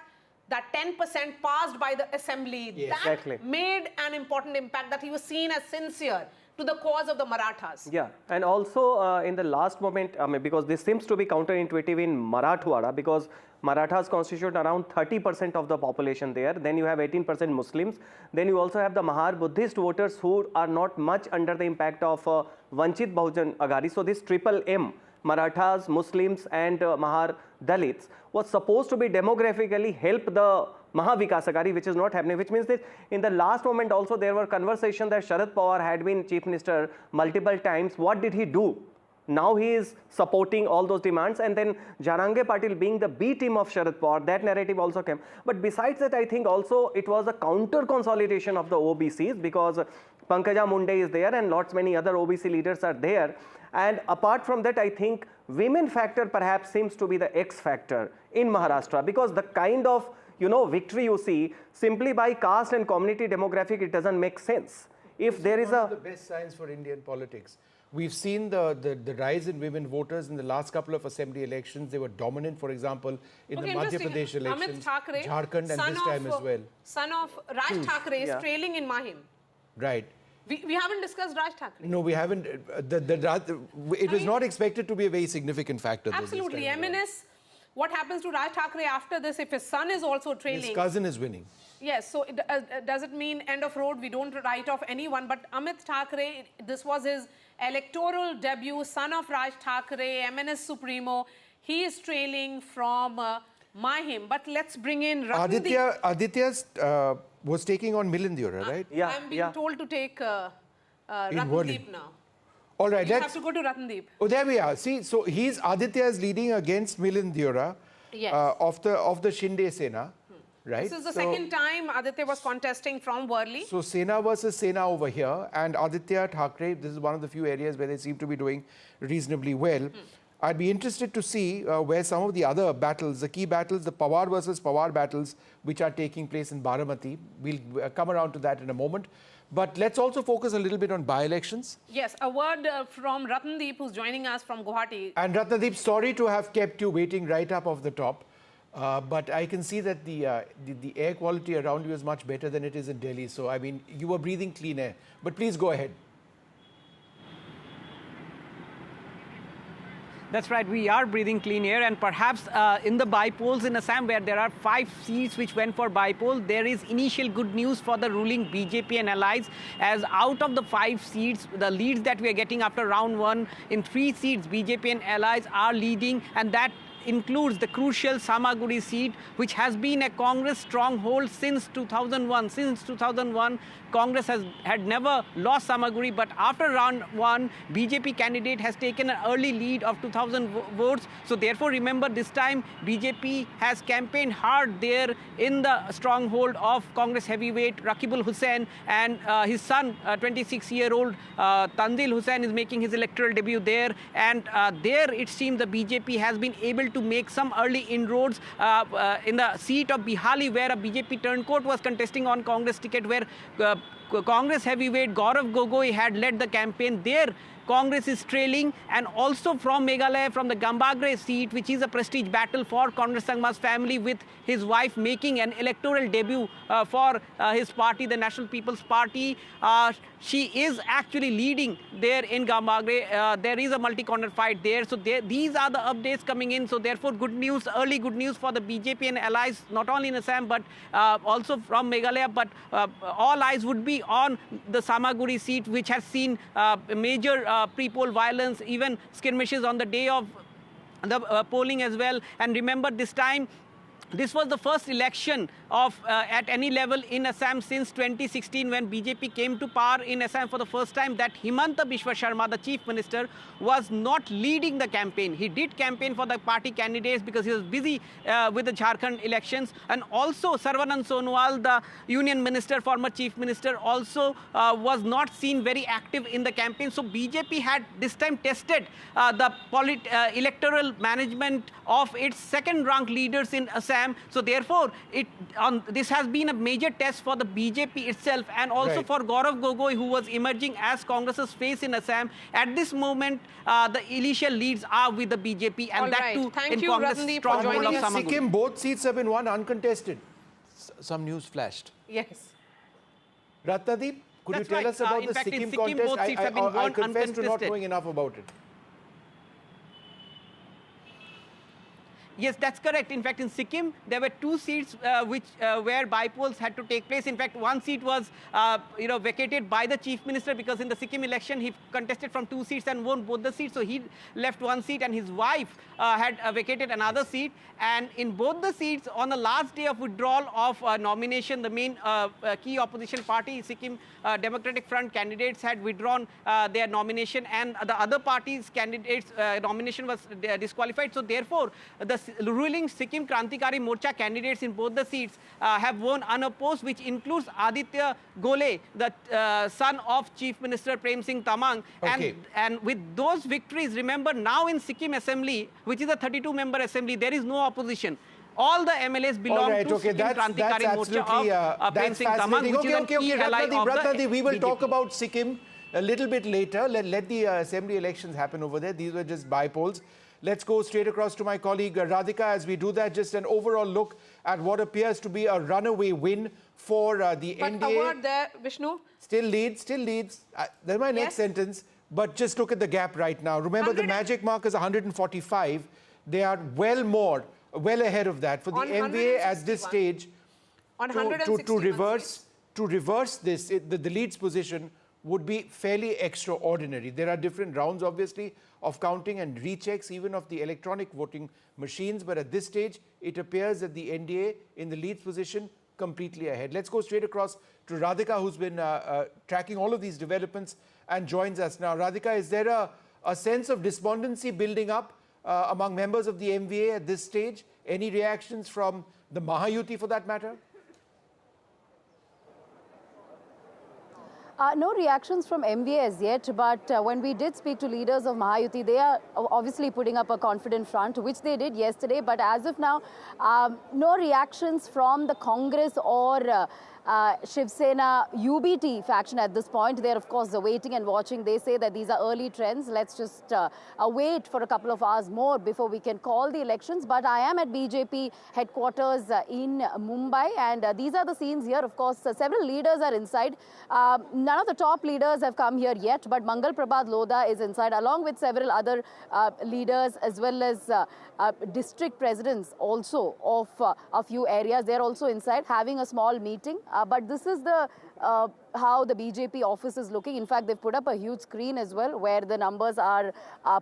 that 10% passed by the assembly. Yes, that exactly. made an important impact, that he was seen as sincere to the cause of the Marathas. Yeah, and also in the last moment, because this seems to be counterintuitive in Marathwada, because Marathas constitute around 30% of the population there. Then you have 18% Muslims. Then you also have the Mahar Buddhist voters who are not much under the impact of Vanchit Bahujan Aghadi. So this triple M, Marathas, Muslims and Mahar Dalits, was supposed to be demographically help the Maha Vikas Aghadi, which is not happening, which means that in the last moment also there were conversations that Sharad Pawar had been chief minister multiple times. What did he do? Now he is supporting all those demands, and then Jarange Patil being the B team of Sharad Pawar, that narrative also came. But besides that, I think also it was a counter consolidation of the OBCs, because Pankaja Munde is there and lots many other OBC leaders are there. And apart from that, I think women factor perhaps seems to be the X factor in Maharashtra, because the kind of victory you see simply by caste and community demographic, it doesn't make sense. If there is one of the best signs for Indian politics. We've seen the rise in women voters in the last couple of assembly elections. They were dominant, for example, in the Madhya Pradesh elections, Jharkhand, and this time as well. Son of Raj Thakre is trailing in Mahim. Right. We haven't discussed Raj Thakre. No, we haven't. It was not expected to be a very significant factor. Absolutely. MNS, what happens to Raj Thakre after this if his son is also trailing? His cousin is winning. Yes, so does it mean end of road? We don't write off anyone, but Amit Thakre, this was his electoral debut, son of Raj Thakre, MNS Supremo. He is trailing from Mahim. But let's bring in Ratndeep. Aditya was taking on Milind Deora, right? Yeah. I'm being told to take Ratndeep now. All right, let's have to go to Ratndeep. Oh, there we are. See, so Aditya is leading against Milind Deora of the Shinde Sena. Right. This is the second time Aditya was contesting from Worli. So Sena versus Sena over here, and Aditya Thakre, this is one of the few areas where they seem to be doing reasonably well. I'd be interested to see where some of the other battles, the key battles, the Pawar versus Pawar battles, which are taking place in Baramati. We'll come around to that in a moment. But let's also focus a little bit on by-elections. Yes, a word from Ratndeep, who's joining us from Guwahati. And Ratndeep, sorry to have kept you waiting right up off the top. But I can see that the air quality around you is much better than it is in Delhi. So, I mean, you were breathing clean air. But please go ahead. That's right, we are breathing clean air, and perhaps in the bypolls in Assam, where there are 5 seats which went for bypoll, there is initial good news for the ruling BJP and allies, as out of the 5 seats, the leads that we are getting after round 1, in 3 seats, BJP and allies are leading, and that includes the crucial Samaguri seat, which has been a Congress stronghold since 2001. Since 2001, Congress had never lost Samaguri, but after round 1, BJP candidate has taken an early lead of 2,000 votes. So therefore, remember, this time BJP has campaigned hard there in the stronghold of Congress heavyweight Rakibul Hussain, and his son, 26-year-old Tanzil Hussain, is making his electoral debut there. And there, it seems the BJP has been able to make some early inroads in the seat of Bihali, where a BJP turncoat was contesting on Congress ticket, where Congress heavyweight Gaurav Gogoi had led the campaign. There, Congress is trailing, and also from Meghalaya, from the Gambagre seat, which is a prestige battle for Congress Sangma's family, with his wife making an electoral debut for his party, the National People's Party. She is actually leading there in Gambagre. There is a multi-corner fight there. So these are the updates coming in. So therefore, good news, early good news for the BJP and allies, not only in Assam, but also from Meghalaya. But all eyes would be on the Samaguri seat, which has seen major pre-poll violence, even skirmishes on the day of the polling as well. And remember, this time, this was the first election of at any level in Assam since 2016, when BJP came to power in Assam for the first time, that Himanta Biswa Sharma, the chief minister, was not leading the campaign. He did campaign for the party candidates because he was busy with the Jharkhand elections. And also Sarvanand Sonowal, the union minister, former chief minister, also was not seen very active in the campaign. So BJP had this time tested the electoral management of its second-ranked leaders in Assam. So therefore, this has been a major test for the BJP itself, and also for Gaurav Gogoi, who was emerging as Congress's face in Assam. At this moment, the initial leads are with the BJP, and that too in Congress stronghold of Samaguri. Sikkim, both seats have been won uncontested. Some news flashed. Yes. Ratnadeep, could you tell us about the Sikkim contest? Both seats have been won I confess to not uncontested. knowing enough about it. Yes, that's correct. In fact, in Sikkim, there were 2 seats where bypolls had to take place. In fact, 1 seat was vacated by the chief minister, because in the Sikkim election he contested from 2 seats and won both the seats. So he left 1 seat, and his wife had vacated another seat. And in both the seats, on the last day of withdrawal of nomination, the main key opposition party, Sikkim Democratic Front candidates, had withdrawn their nomination, and the other parties' candidates' nomination was disqualified. So therefore, the ruling Sikkim Krantikari Morcha candidates in both the seats have won unopposed, which includes Aditya Gole, the son of Chief Minister Prem Singh Tamang. Okay. And with those victories, remember, now in Sikkim Assembly, which is a 32-member assembly, there is no opposition. All the MLAs belong to Sikkim Krantikari Morcha of Prem Singh Tamang, which is a key ally of Ratnadeep, we will BJP. talk about Sikkim a little bit later. Let the assembly elections happen over there. These were just bypolls. Let's go straight across to my colleague Radhika. As we do that, just an overall look at what appears to be a runaway win for the NDA. But a word there, Vishnu. Still leads. That's my next sentence. But just look at the gap right now. Remember, the magic mark is 145. They are well ahead of that. For the NVA at this stage, to reverse this, the leads position would be fairly extraordinary. There are different rounds, obviously, of counting and rechecks, even of the electronic voting machines. But at this stage, it appears that the NDA in the leads position completely ahead. Let's go straight across to Radhika, who's been tracking all of these developments and joins us now. Radhika, is there a sense of despondency building up among members of the MVA at this stage? Any reactions from the Mahayuti, for that matter? No reactions from MVA as yet, but when we did speak to leaders of Mahayuti, they are obviously putting up a confident front, which they did yesterday. But as of now, no reactions from the Congress or Shiv Sena UBT faction at this point. They're of course waiting and watching. They say that these are early trends. Let's just wait for a couple of hours more before we can call the elections. But I am at BJP headquarters in Mumbai, and these are the scenes here. Of course, several leaders are inside. None of the top leaders have come here yet, but Mangal Prabhat Lodha is inside along with several other leaders as well as district presidents also of a few areas. They're also inside having a small meeting. But this is the how the BJP office is looking. In fact, they've put up a huge screen as well where the numbers are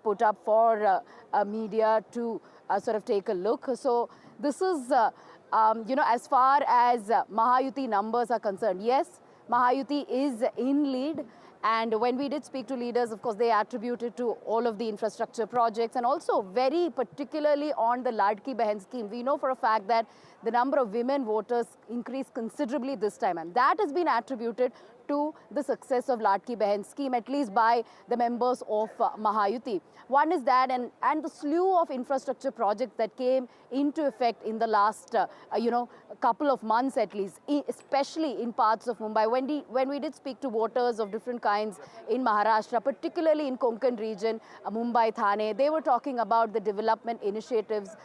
put up for media to sort of take a look. So this is, you know, as far as Mahayuti numbers are concerned, yes, Mahayuti is in lead. And when we did speak to leaders, of course, they attributed to all of the infrastructure projects and also very particularly on the Ladki Behan scheme. We know for a fact that the number of women voters increased considerably this time, and that has been attributed to the success of Ladki Behan scheme, at least by the members of Mahayuti. One is that, and the slew of infrastructure projects that came into effect in the last, you know, couple of months at least, especially in parts of Mumbai. When we did speak to voters of different kinds in Maharashtra, particularly in Konkan region, Mumbai, Thane, they were talking about the development initiatives,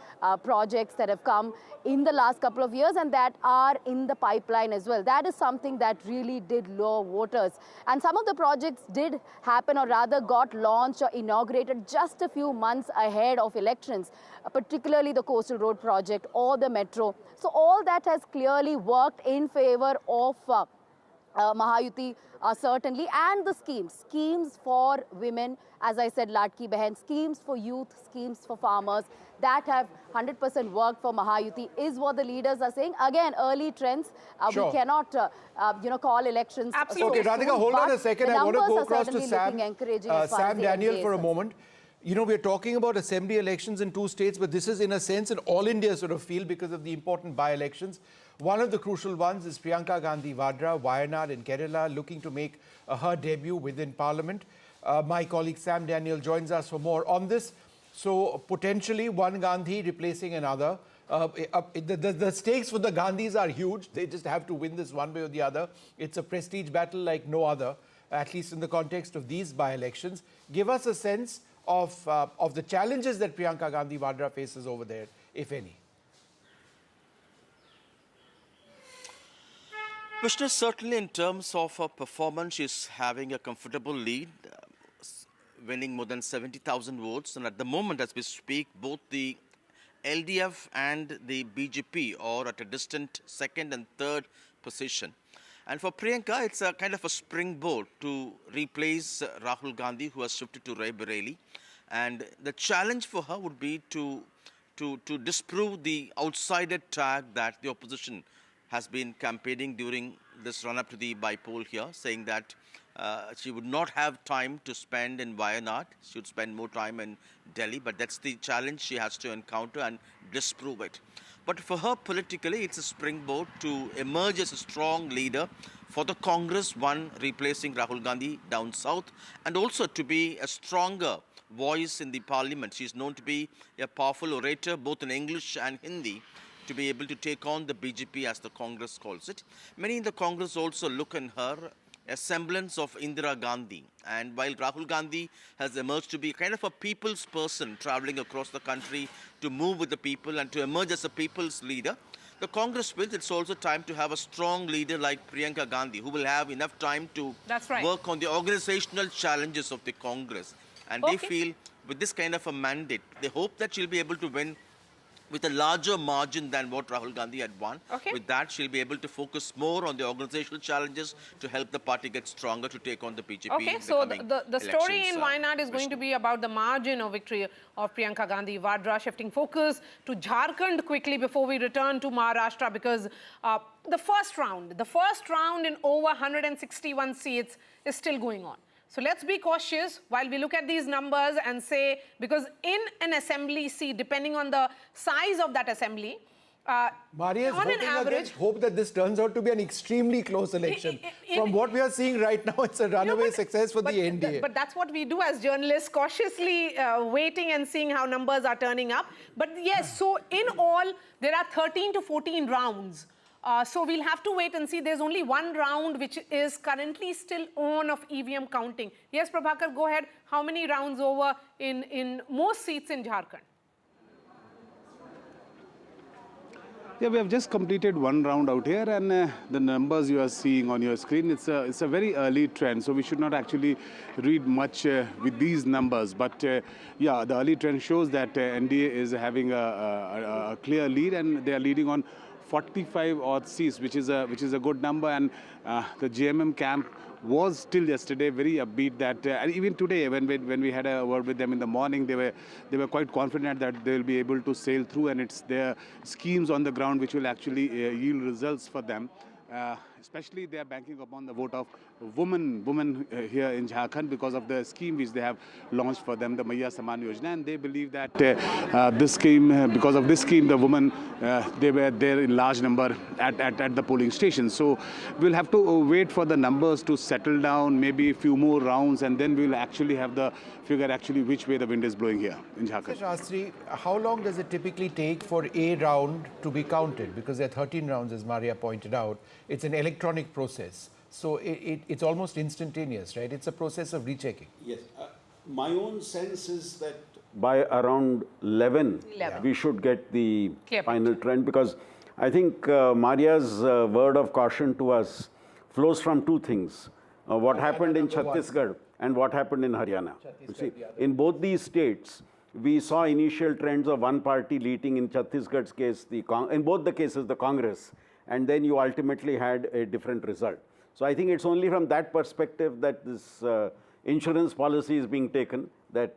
projects that have come in the last couple of years and that are in the pipeline as well. That is something that really did lure voters. And some of the projects did happen, or rather got launched or inaugurated just a few months ahead of elections, particularly the Coastal Road project or the metro. So all that has clearly worked in favor of Mahayuti, certainly, and the schemes for women, as I said, Ladki Behan, schemes for youth, schemes for farmers, that have 100% worked for Mahayuti is what the leaders are saying. Again, early trends. Sure. We cannot, you know, call elections. Absolutely. Okay, Radhika, hold on a second. I want to go across to Sam Daniel for a moment. You know, we're talking about assembly elections in 2 states, but this is in a sense an all India sort of feel because of the important by-elections. One of the crucial ones is Priyanka Gandhi Vadra, Wayanad in Kerala, looking to make her debut within Parliament. My colleague Sam Daniel joins us for more on this. So potentially one Gandhi replacing another. The stakes for the Gandhis are huge. They just have to win this one way or the other. It's a prestige battle like no other, at least in the context of these by-elections. Give us a sense of the challenges that Priyanka Gandhi Vadra faces over there, if any. Vishnu, certainly in terms of her performance, she's having a comfortable lead, winning more than 70,000 votes. And at the moment, as we speak, both the LDF and the BJP are at a distant second and third position. And for Priyanka, it's a kind of a springboard to replace Rahul Gandhi, who has shifted to Raebareli. And the challenge for her would be to disprove the outsider tag that the opposition has been campaigning during this run-up to the Bypolls here, saying that she would not have time to spend in Wayanad. She would spend more time in Delhi, but that's the challenge she has to encounter and disprove it. But for her politically, it's a springboard to emerge as a strong leader for the Congress, one replacing Rahul Gandhi down south, and also to be a stronger voice in the parliament. She's known to be a powerful orator, both in English and Hindi, to be able to take on the BJP, as the Congress calls it. Many in the Congress also look in her a semblance of Indira Gandhi. And while Rahul Gandhi has emerged to be kind of a people's person, traveling across the country to move with the people and to emerge as a people's leader, the Congress feels it's also time to have a strong leader like Priyanka Gandhi, who will have enough time to work on the organizational challenges of the Congress. And they feel with this kind of a mandate, they hope that she'll be able to win with a larger margin than what Rahul Gandhi had won. With that, she'll be able to focus more on the organizational challenges to help the party get stronger to take on the BJP. Okay, so the story in Wayanad is going to be about the margin of victory of Priyanka Gandhi Vadra, shifting focus to Jharkhand quickly before we return to Maharashtra, because the first round in over 161 seats is still going on. So let's be cautious while we look at these numbers and say, because in an assembly seat, depending on the size of that assembly, Maria is on an average, hope that this turns out to be an extremely close election. From what we are seeing right now, it's a runaway success for the NDA. But that's what we do as journalists, cautiously waiting and seeing how numbers are turning up. But yes, so in all, there are 13 to 14 rounds So we'll have to wait and see. There's only one round which is currently still on of EVM counting. Yes, Prabhakar, go ahead. How many rounds over in most seats in Jharkhand? Yeah, we have just completed one round out here, and the numbers you are seeing on your screen, it's a very early trend, so we should not actually read much with these numbers. But yeah, the early trend shows that NDA is having a clear lead, and they are leading on 45 odd seats, which is a good number. And the JMM camp was till yesterday very upbeat that, and even today when we had a word with them in the morning, they were quite confident that they will be able to sail through, and it's their schemes on the ground which will actually yield results for them. Especially they are banking upon the vote of women here in Jharkhand because of the scheme which they have launched for them, the Maya Saman Yojana, and they believe that this scheme, because of this scheme, the women, they were there in large number at the polling station. So we'll have to wait for the numbers to settle down, maybe a few more rounds, and then we'll actually have the figure actually which way the wind is blowing here in Jharkhand. Shastri, how long does it typically take for a round to be counted? Because there are 13 rounds, as Maria pointed out. It's an electronic process. So it's almost instantaneous, right? It's a process of rechecking. Yes. My own sense is that by around 11. We should get the final trend, because I think Maria's word of caution to us flows from two things. What happened in Chhattisgarh and what happened in Haryana. You see, in both these states, we saw initial trends of one party leading. In Chhattisgarh's case, in both the cases, the Congress, and then you ultimately had a different result. So I think it's only from that perspective that this insurance policy is being taken, that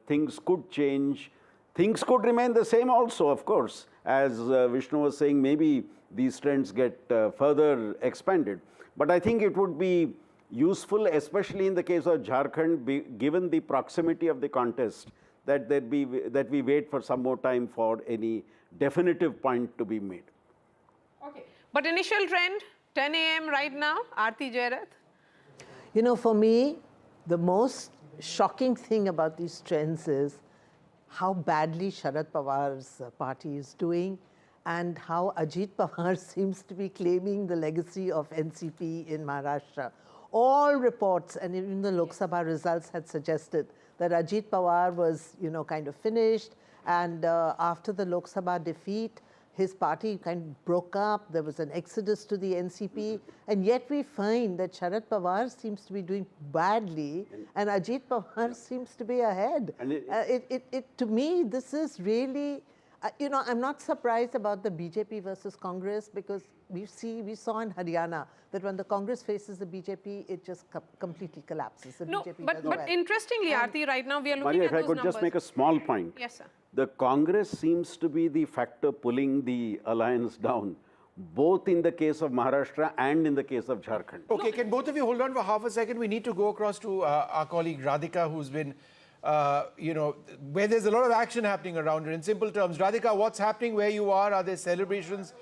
things could change. Things could remain the same also, of course. As Vishnu was saying, maybe these trends get further expanded. But I think it would be useful, especially in the case of Jharkhand, given the proximity of the contest, that we wait for some more time for any definitive point to be made. Okay. But initial trend, 10 a.m. right now, Aarti Jairath? You know, for me, the most shocking thing about these trends is how badly Sharad Pawar's party is doing, and how Ajit Pawar seems to be claiming the legacy of NCP in Maharashtra. All reports, and even the Lok Sabha results had suggested that Ajit Pawar was, kind of finished, and after the Lok Sabha defeat, his party kind of broke up. There was an exodus to the NCP, and yet we find that Sharad Pawar seems to be doing badly, and Ajit Pawar seems to be ahead. And to me, this is really, I'm not surprised about the BJP versus Congress, because we saw in Haryana that when the Congress faces the BJP, it just completely collapses. The BJP does well. But interestingly, Aarti, right now we are looking Maria, at those numbers. if I could just make a small point. Yes, sir. The Congress seems to be the factor pulling the alliance down, both in the case of Maharashtra and in the case of Jharkhand. Okay, can both of you hold on for half a second? We need to go across to our colleague Radhika, who's been, where there's a lot of action happening around her. In simple terms, Radhika, what's happening where you are? Are there celebrations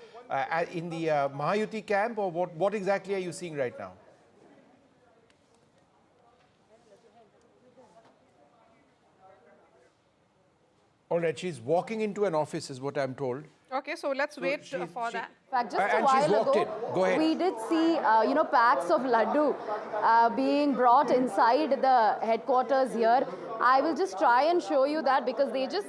in the Mahayuti camp, or what exactly are you seeing right now? All right, she's walking into an office is what I'm told. Okay, so let's wait for that. In fact, just a and while she's walked ago, in. Go ahead. we did see, packs of laddu being brought inside the headquarters here. I will just try and show you that, because they just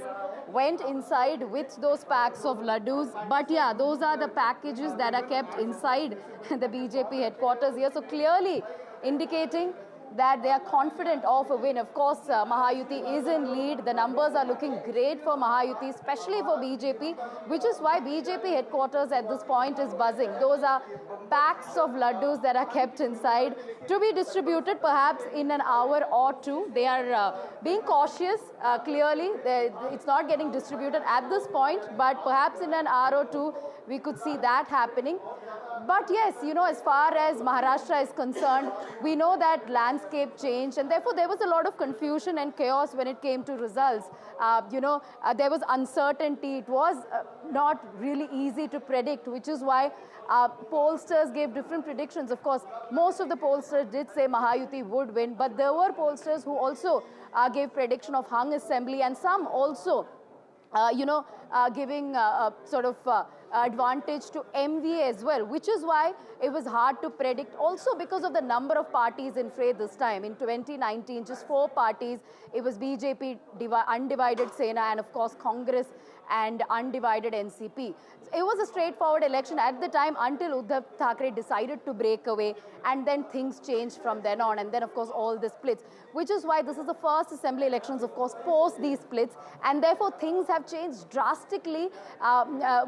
went inside with those packs of laddus. But yeah, those are the packages that are kept inside the BJP headquarters here. So clearly indicating that they are confident of a win. Of course, Mahayuti is in lead. The numbers are looking great for Mahayuti, especially for BJP, which is why BJP headquarters at this point is buzzing. Those are packs of laddus that are kept inside to be distributed perhaps in an hour or two. They are being cautious, clearly. It's not getting distributed at this point, but perhaps in an hour or two, we could see that happening. But yes, as far as Maharashtra is concerned, we know that landscape changed, and therefore there was a lot of confusion and chaos when it came to results. There was uncertainty. It was not really easy to predict, which is why pollsters gave different predictions. Of course, most of the pollsters did say Mahayuti would win, but there were pollsters who also gave prediction of hung assembly, and some also giving advantage to MVA as well, which is why it was hard to predict. Also because of the number of parties in fray this time. In 2019, just 4 parties. It was BJP, undivided Sena, and of course Congress and undivided NCP. It was a straightforward election at the time until Uddhav Thackeray decided to break away, and then things changed from then on, and then of course all the splits, which is why this is the first assembly elections, of course, post these splits, and therefore things have changed drastically,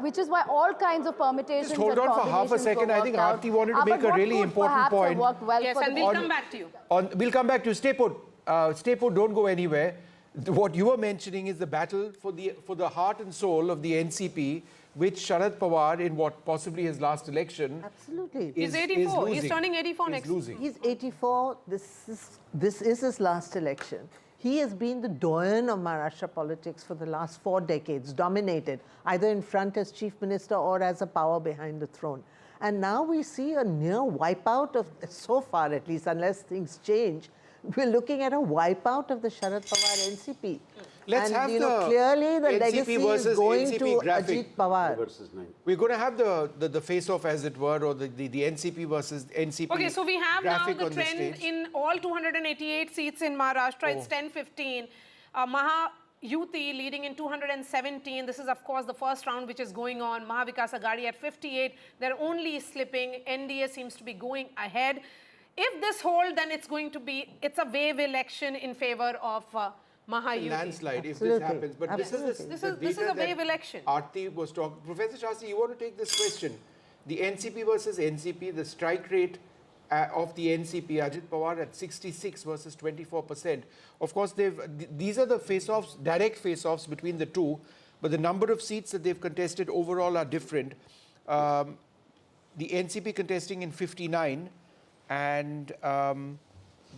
which is why all kinds of permutations. Just hold on for half a second. I think Aarti wanted to make a really important point. Yes, and we'll come back to you. We'll come back to you. Stay put. Stay put, don't go anywhere. What you were mentioning is the battle for the heart and soul of the NCP, which Sharad Pawar, in what possibly his last election, absolutely, he's 84. He's turning 84 next. He's 84. This is his last election. He has been the doyen of Maharashtra politics for the last 4 decades, dominated either in front as chief minister or as a power behind the throne. And now we see a near wipeout of, so far at least, unless things change, we're looking at a wipeout of the Sharad Pawar NCP. Let's and, have clearly the NCP legacy versus is going NCP to graphic. Ajit Pawar. We're going to have the face-off, as it were, or the NCP versus NCP. Okay, so we have now graphic the on trend stage. in all 288 seats in Maharashtra. It's 10-15. Mahayuti leading in 217. This is, of course, the first round which is going on. Vikas Aghadi at 58. They're only slipping. NDA seems to be going ahead. If this holds, then it's a wave election in favor of Mahayuti. Landslide, if this happens. But this is a wave election. Aarti was talking. Professor Shastri, you want to take this question? The NCP versus NCP, the strike rate of the NCP, Ajit Pawar at 66 versus 24%. Of course, these are the face-offs, direct face-offs between the two, but the number of seats that they've contested overall are different. The NCP contesting in 59, and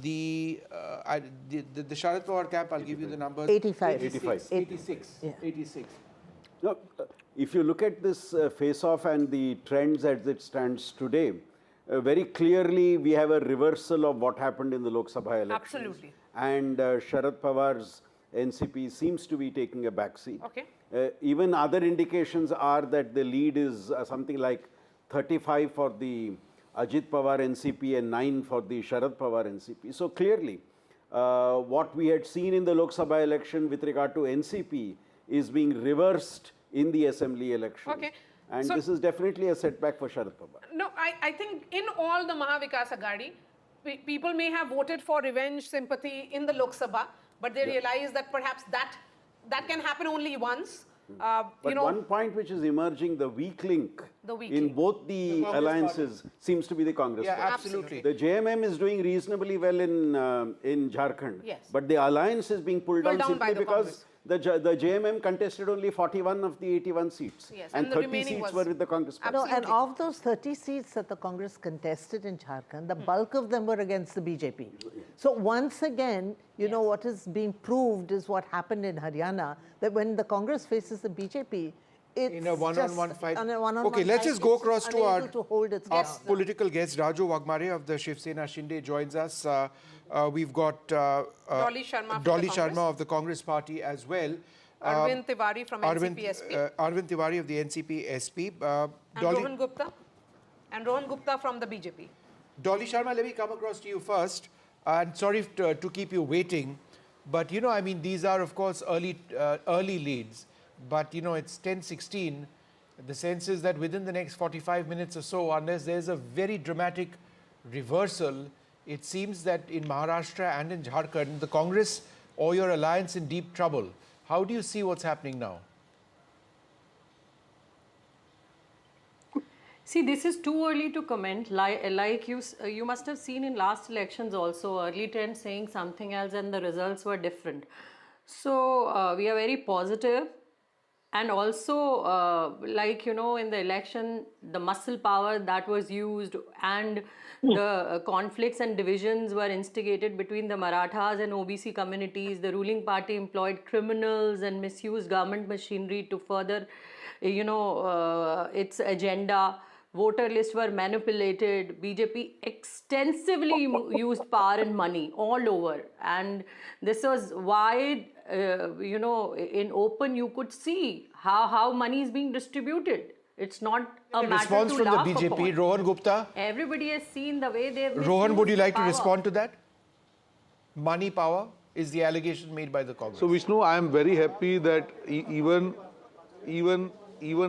the Sharad Pawar camp, I'll give you the numbers. 86. 86. No, if you look at this face-off and the trends as it stands today, very clearly we have a reversal of what happened in the Lok Sabha elections. Absolutely. And Sharad Pawar's NCP seems to be taking a backseat. Okay. Even other indications are that the lead is something like 35 for the Ajit Pawar NCP and 9 for the Sharad Pawar NCP. So clearly, what we had seen in the Lok Sabha election with regard to NCP is being reversed in the assembly election. Okay. And So- this is definitely a setback for Sharad Pawar. No, I think in all the Vikas Aghadi, people may have voted for revenge sympathy in the Lok Sabha, but they realize that perhaps that can happen only once. But one point which is emerging, the weak link weak in link. both the Congress alliances seems to be the Congress Yeah, party. absolutely. The JMM is doing reasonably well in Jharkhand, Yes. but the alliance is being pulled down Pulled down by simply the because the JMM contested only 41 of the 81 seats, Yes, and and the 30 remaining seats was- were with the Congress party. No, and of those 30 seats that the Congress contested in Jharkhand, the bulk of them were against the BJP. So once again, you know, what is being proved is what happened in Haryana, that when the Congress faces the BJP, it's In a one-on-one just fight. on a one-on-one Okay, let's fight, just go it's across to unable to hold its our ground. political guest, Raju Wagmare of the Shiv Sena Shinde joins us. We've got Dolly Sharma from the Dolly Congress. Sharma of the Congress party as well. Arvind Tiwari from NCP SP. Arvind Tiwari of the NCP SP. And Rohan Gupta. And Rohan Gupta from the BJP. Dolly Sharma, let me come across to you first. And sorry to keep you waiting, but you know, I mean, these are of course early leads. But you know, it's 10:16. The sense is that within the next 45 minutes or so, unless there's a very dramatic reversal, it seems that in Maharashtra and in Jharkhand, the Congress or your alliance in deep trouble. How do you see what's happening now? See, this is too early to comment. Like you must have seen in last elections also, early trends saying something else and the results were different. So we are very positive. And also, like, you know, in the election, the muscle power that was used and the conflicts and divisions were instigated between the Marathas and OBC communities. The ruling party employed criminals and misused government machinery to further, you know, its agenda. Voter lists were manipulated. BJP extensively used power and money all over. And this was why, you know, in open you could see how money is being distributed. It's not a matter response to from the laugh BJP. upon. Rohan Gupta. Everybody has seen the way they've Rohan, would you misused the like to power. respond to that? Money power is the allegation made by the Congress. So Vishnu, I am very happy that even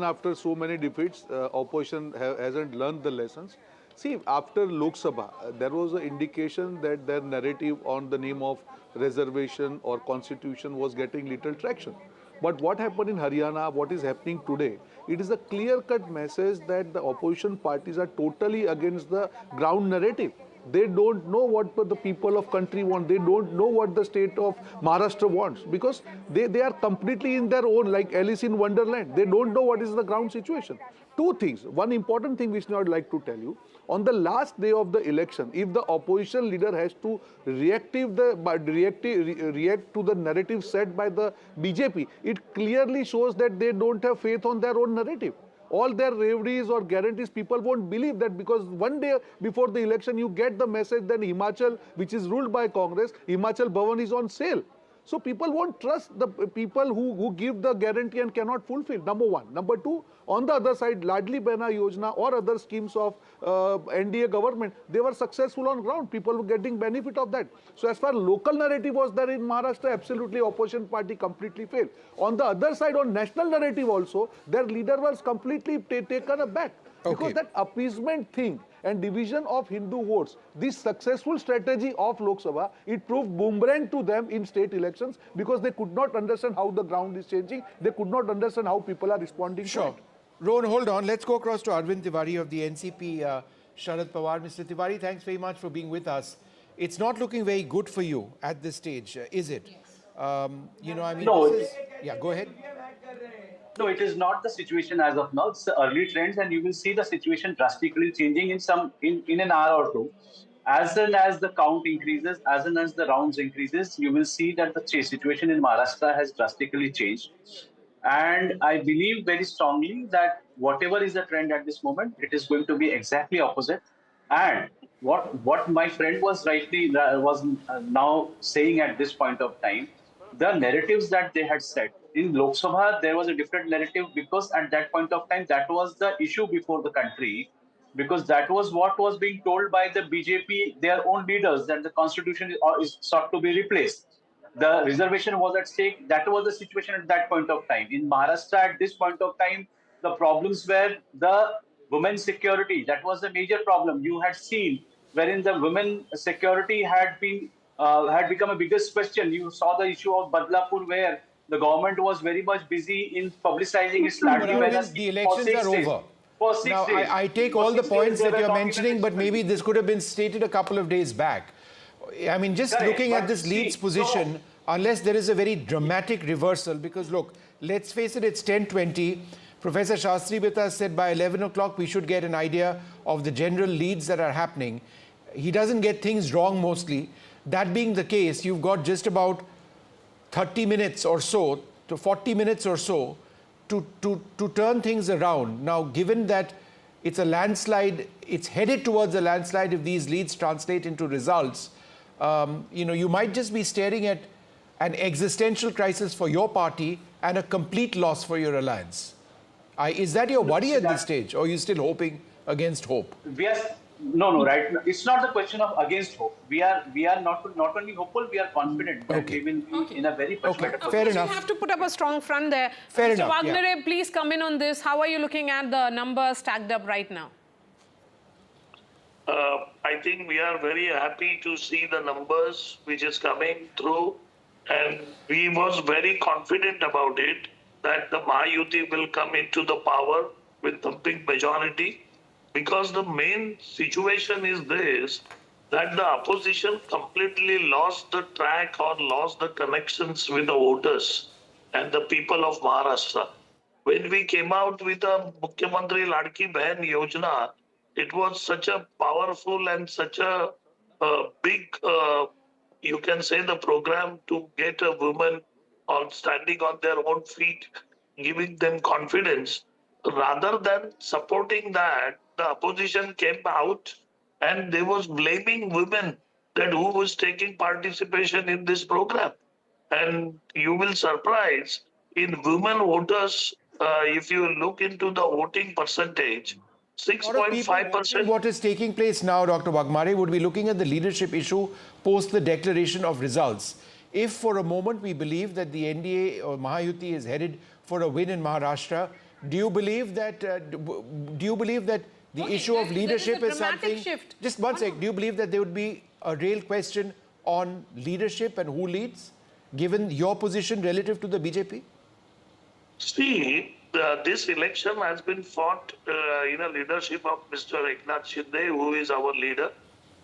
after so many defeats, opposition hasn't learned the lessons. See, after Lok Sabha, there was an indication that their narrative on the name of reservation or constitution was getting little traction. But what happened in Haryana, what is happening today, it is a clear-cut message that the opposition parties are totally against the ground narrative. They don't know what the people of country want. They don't know what the state of Maharashtra wants because they are completely in their own, like Alice in Wonderland. They don't know what is the ground situation. Two things. One important thing which I would like to tell you. On the last day of the election, if the opposition leader has to react to the narrative set by the BJP, it clearly shows that they don't have faith on their own narrative. All their reveries or guarantees, people won't believe that because one day before the election, you get the message that Himachal, which is ruled by Congress, Himachal Bhavan is on sale. So people won't trust the people who give the guarantee and cannot fulfill, number one. Number two, on the other side, Ladli Behna Yojana or other schemes of NDA government, they were successful on ground. People were getting benefit of that. So as far as local narrative was there in Maharashtra, absolutely opposition party completely failed. On the other side, on national narrative also, their leader was completely taken aback. Because that appeasement thing and division of Hindu votes, this successful strategy of Lok Sabha, it proved boomerang to them in state elections because they could not understand how the ground is changing. They could not understand how people are responding to it. Rohan, hold on. Let's go across to Arvind Tiwari of the NCP, Sharad Pawar. Mr. Tiwari, thanks very much for being with us. It's not looking very good for you at this stage, is it? You know, I mean, No, yeah, go ahead. No, it is not the situation as of now. It's the early trends, and you will see the situation drastically changing in an hour or two. As soon as the count increases, as soon as the rounds increases, you will see that the situation in Maharashtra has drastically changed. And I believe very strongly that whatever is the trend at this moment, it is going to be exactly opposite. And what my friend was now saying at this point of time, the narratives that they had set in Lok Sabha, there was a different narrative because at that point of time, that was the issue before the country, because that was what was being told by the BJP, their own leaders, that the constitution is sought to be replaced. The reservation was at stake. That was the situation at that point of time. In Maharashtra, at this point of time, the problems were the women's security. That was the major problem. You had seen wherein the women security had become a biggest question. You saw the issue of Badlapur, where the government was very much busy in publicizing its The elections are over. Now, I take all the points that you're mentioning, but maybe this could have been stated a couple of days back. I mean, just looking at this lead's position, unless there is a very dramatic reversal, because look, let's face it, it's 10:20. Professor Shastri Bita said by 11 o'clock we should get an idea of the general leads that are happening. He doesn't get things wrong mostly. That being the case, you've got just about 30 minutes or so to 40 minutes or so to turn things around. Now, given that it's a landslide, it's headed towards a landslide if these leads translate into results, you know, you might just be staring at an existential crisis for your party and a complete loss for your alliance. Is that your worry at this stage, or are you still hoping against hope? No, right. It's not the question of against hope. We are not only hopeful, we are confident that we will be in a very much better position. Fair enough. You have to put up a strong front there. Fair Mr. enough, Wagner, please come in on this. How are you looking at the numbers stacked up right now? I think we are very happy to see the numbers which is coming through, and we was very confident about it that the Mahayuti will come into the power with a big majority, because the main situation is this, that the opposition completely lost the track or lost the connections with the voters and the people of Maharashtra. When we came out with a Mukhyamantri Ladki Behan Yojana, it was such a powerful and such a big, you can say, the program to get a woman on standing on their own feet, giving them confidence. Rather than supporting that, the opposition came out and they was blaming women that who was taking participation in this program. And you will surprise, in women voters, if you look into the voting percentage, A lot of people watching 6.5%. what is taking place now, Dr. Wagmare, would be looking at the leadership issue post the declaration of results. If for a moment we believe that the NDA or Mahayuti is headed for a win in Maharashtra, do you believe that the issue of leadership is something? Shift. Just one sec. Do you believe that there would be a real question on leadership and who leads, given your position relative to the BJP? See, this election has been fought in a leadership of Mr. Eknath Shinde, who is our leader,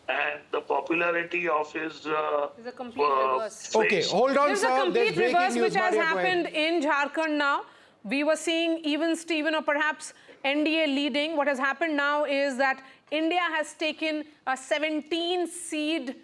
and the popularity of his There's a complete reverse. Okay, hold on, There's sir. a complete breaking reverse news. which has Maria, go ahead. happened in Jharkhand now. We were seeing even Steven or perhaps NDA leading. What has happened now is that India has taken a 17-seat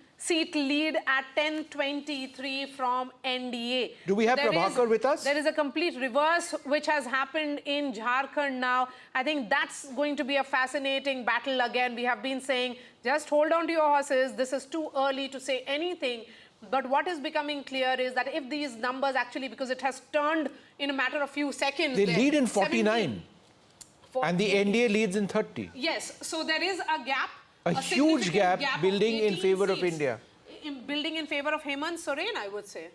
lead at 1023 from NDA. Do we have Prabhakar with us? There is a complete reverse which has happened in Jharkhand now. I think that's going to be a fascinating battle again. We have been saying, just hold on to your horses. This is too early to say anything. But what is becoming clear is that if these numbers actually, because it has turned in a matter of few seconds. They lead in 17, 49. And the NDA leads in 30. Yes, so there is a gap. A huge gap of building in 18 favor of seats. India. Building in favor of Hemant Soren, I would say.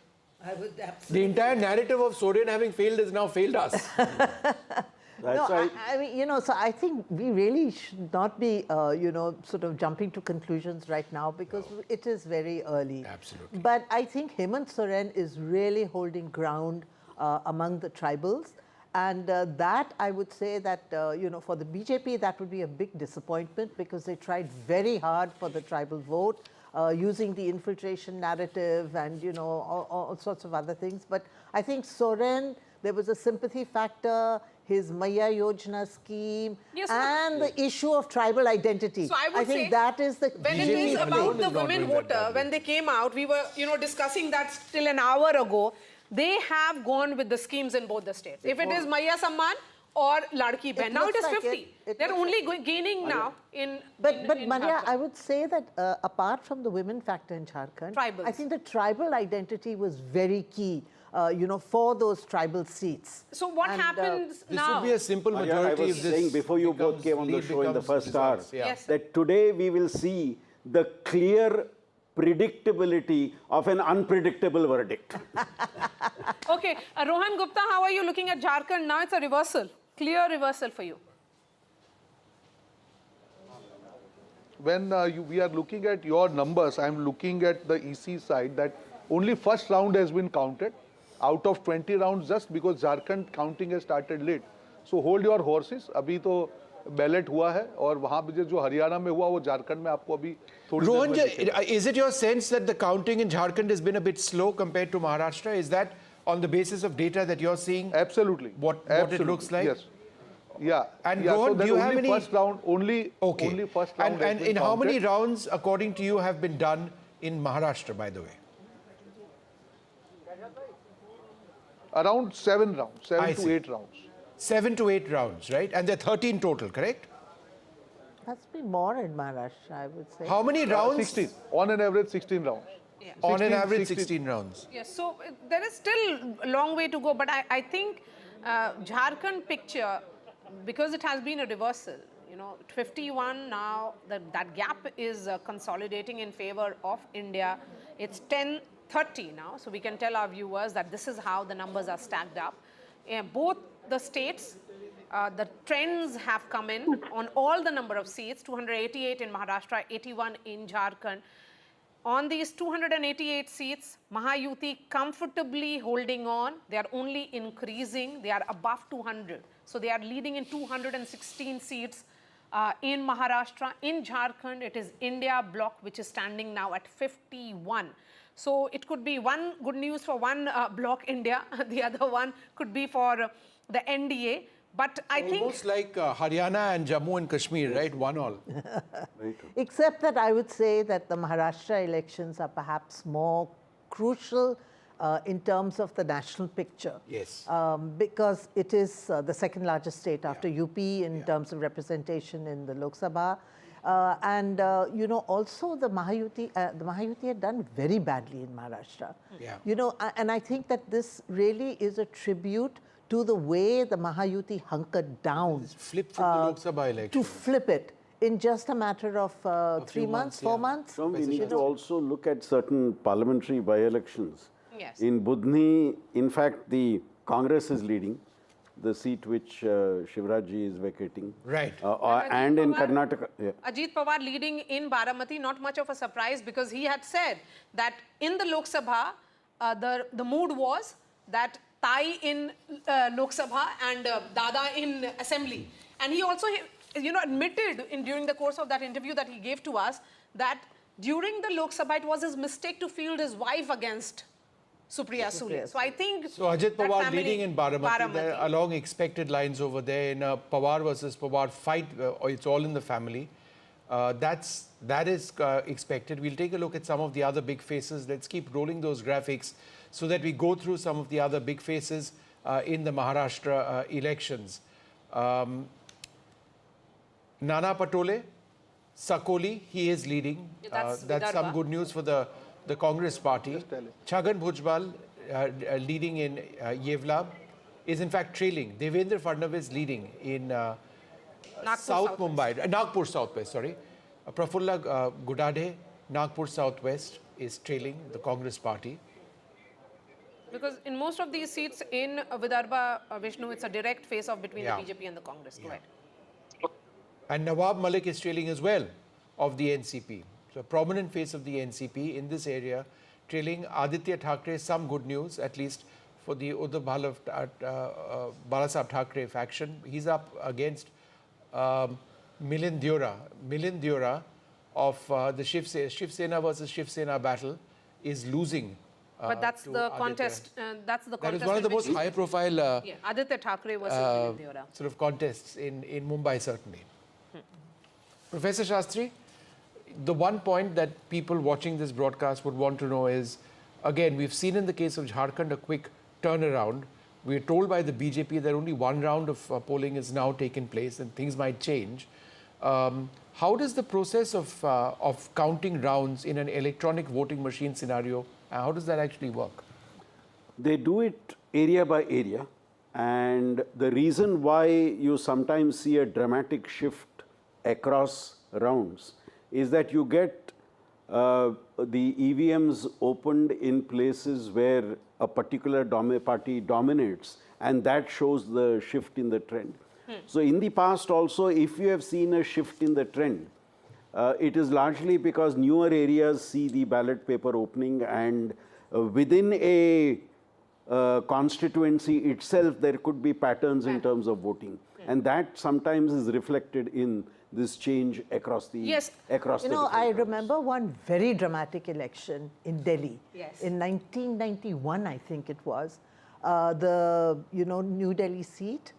I would absolutely. The entire narrative of Soren having failed has now failed us. No, I mean, you know, so I think we really should not be, you know, sort of jumping to conclusions right now because it is very early. Absolutely. But I think Hemant Soren is really holding ground among the tribals. And that, I would say that, you know, for the BJP, that would be a big disappointment because they tried very hard for the tribal vote, using the infiltration narrative and, you know, all sorts of other things. But I think Soren, there was a sympathy factor, his Maya Yojana scheme, Yes, and the issue of tribal identity. So I would think say that is the when it is about the women voter, when they came out, we were, you know, discussing that still an hour ago. They have gone with the schemes in both the states. If it is Maya Samman or Ladki Behan, now it is 50. They're only gaining now in. But in Maria, Jharkhand. I would say that apart from the women factor in Jharkhand, I think the tribal identity was very key, you know, for those tribal seats. So what happens This now? would be a simple majority I was if this saying before you both came on the show in the first hour, that today we will see the clear predictability of an unpredictable verdict. Okay, Rohan Gupta, how are you looking at Jharkhand? Now it's a reversal, clear reversal for you. When we are looking at your numbers, I'm looking at the EC side that only first round has been counted out of 20 rounds just because Jharkhand counting has started late. So hold your horses. अभी तो ballot हुआ है और वहाँ पे जो हरियाणा में हुआ वो झारखंड में आपको अभी थोड़ी देर Rohan, में दिखेगा। is it your sense that the counting in Jharkhand has been a bit slow compared to Maharashtra? Is that on the basis of data that you're seeing? Absolutely. What it looks like? Yes. Yeah. And yeah, Rohan, so do you have only any? first round, only first round. And has been in how many counted. rounds, according to you, have been done in Maharashtra, by the way? Around 7 rounds, 7 I to see. 8 rounds. 7 to 8 rounds, right? And there are 13 total, correct? Must be more in Maharashtra, I would say. How many rounds? 16. On an average, 16 rounds. Yeah. On an 16, average, 16. 16 rounds. Yes, so there is still a long way to go, but I think Jharkhand picture, because it has been a reversal, you know, 51 now, that gap is consolidating in favor of India. It's 10-30 now, so we can tell our viewers that this is how the numbers are stacked up. Both the states, the trends have come in on all the number of seats, 288 in Maharashtra, 81 in Jharkhand. On these 288 seats, Mahayuti comfortably holding on. They are only increasing. They are above 200. So they are leading in 216 seats in Maharashtra. In Jharkhand, it is India bloc, which is standing now at 51. So it could be one good news for one bloc, India. The other one could be for the NDA. But I think... Almost like Haryana and Jammu and Kashmir, right? One all. Except that I would say that the Maharashtra elections are perhaps more crucial in terms of the national picture. Yes. Because it is the second largest state after UP in terms of representation in the Lok Sabha. And, you know, also the Mahayuti had done very badly in Maharashtra. Yeah. You know, and I think that this really is a tribute to the way the Mahayuti hunkered down. Flip from the Lok Sabha election. To flip it in just a matter of 3 months, 4 months. So we need to also look at certain parliamentary by-elections. Yes. In Budni, in fact, the Congress is leading, the seat which Shivrajji is vacating. Right. And in Karnataka. Yeah. Ajit Pawar leading in Baramati, not much of a surprise because he had said that in the Lok Sabha, the mood was that Tai in Lok Sabha and Dada in Assembly. And he also, admitted during the course of that interview that he gave to us that during the Lok Sabha, it was his mistake to field his wife against Supriya Sule. So I think So Ajit Pawar leading in Baramati. There are along expected lines over there in a Pawar versus Pawar fight. It's all in the family. That is expected. We'll take a look at some of the other big faces. Let's keep rolling those graphics so that we go through some of the other big faces in the Maharashtra elections. Nana Patole, Sakoli, he is leading. That's some good news for the Congress party. Chhagan Bhujbal leading in Yevla is in fact trailing. Devendra Fadnavis leading in South Mumbai, Nagpur Southwest, sorry. Prafulla Gudade, Nagpur Southwest is trailing the Congress party. because in most of these seats in Vidarbha, Vishnu, it's a direct face-off between the BJP and the Congress. Go ahead. And Nawab Malik is trailing as well of the NCP. So a prominent face of the NCP in this area, trailing Aditya Thackeray. Some good news, at least for the Uddhav Balasaheb Thackeray faction. He's up against Milind Deora of the Shiv Sena versus Shiv Sena battle is losing. But that's the contest. That's the contest. That is one of the most high-profile Aditya Thackeray versus Milind Deora. sort of contests in Mumbai, certainly. Professor Shastri, the one point that people watching this broadcast would want to know is, again, we've seen in the case of Jharkhand a quick turnaround. We're told by the BJP that only one round of polling is now taken place and things might change. How does the process of counting rounds in an electronic voting machine scenario, how does that actually work? They do it area by area, and the reason why you sometimes see a dramatic shift across rounds is that you get the EVMs opened in places where a particular party dominates, and that shows the shift in the trend. So in the past also, if you have seen a shift in the trend, it is largely because newer areas see the ballot paper opening, and within a constituency itself, there could be patterns in terms of voting. And that sometimes is reflected in this change across the across the I remember one very dramatic election in Delhi. Yes. In 1991, I think it was, the New Delhi seat,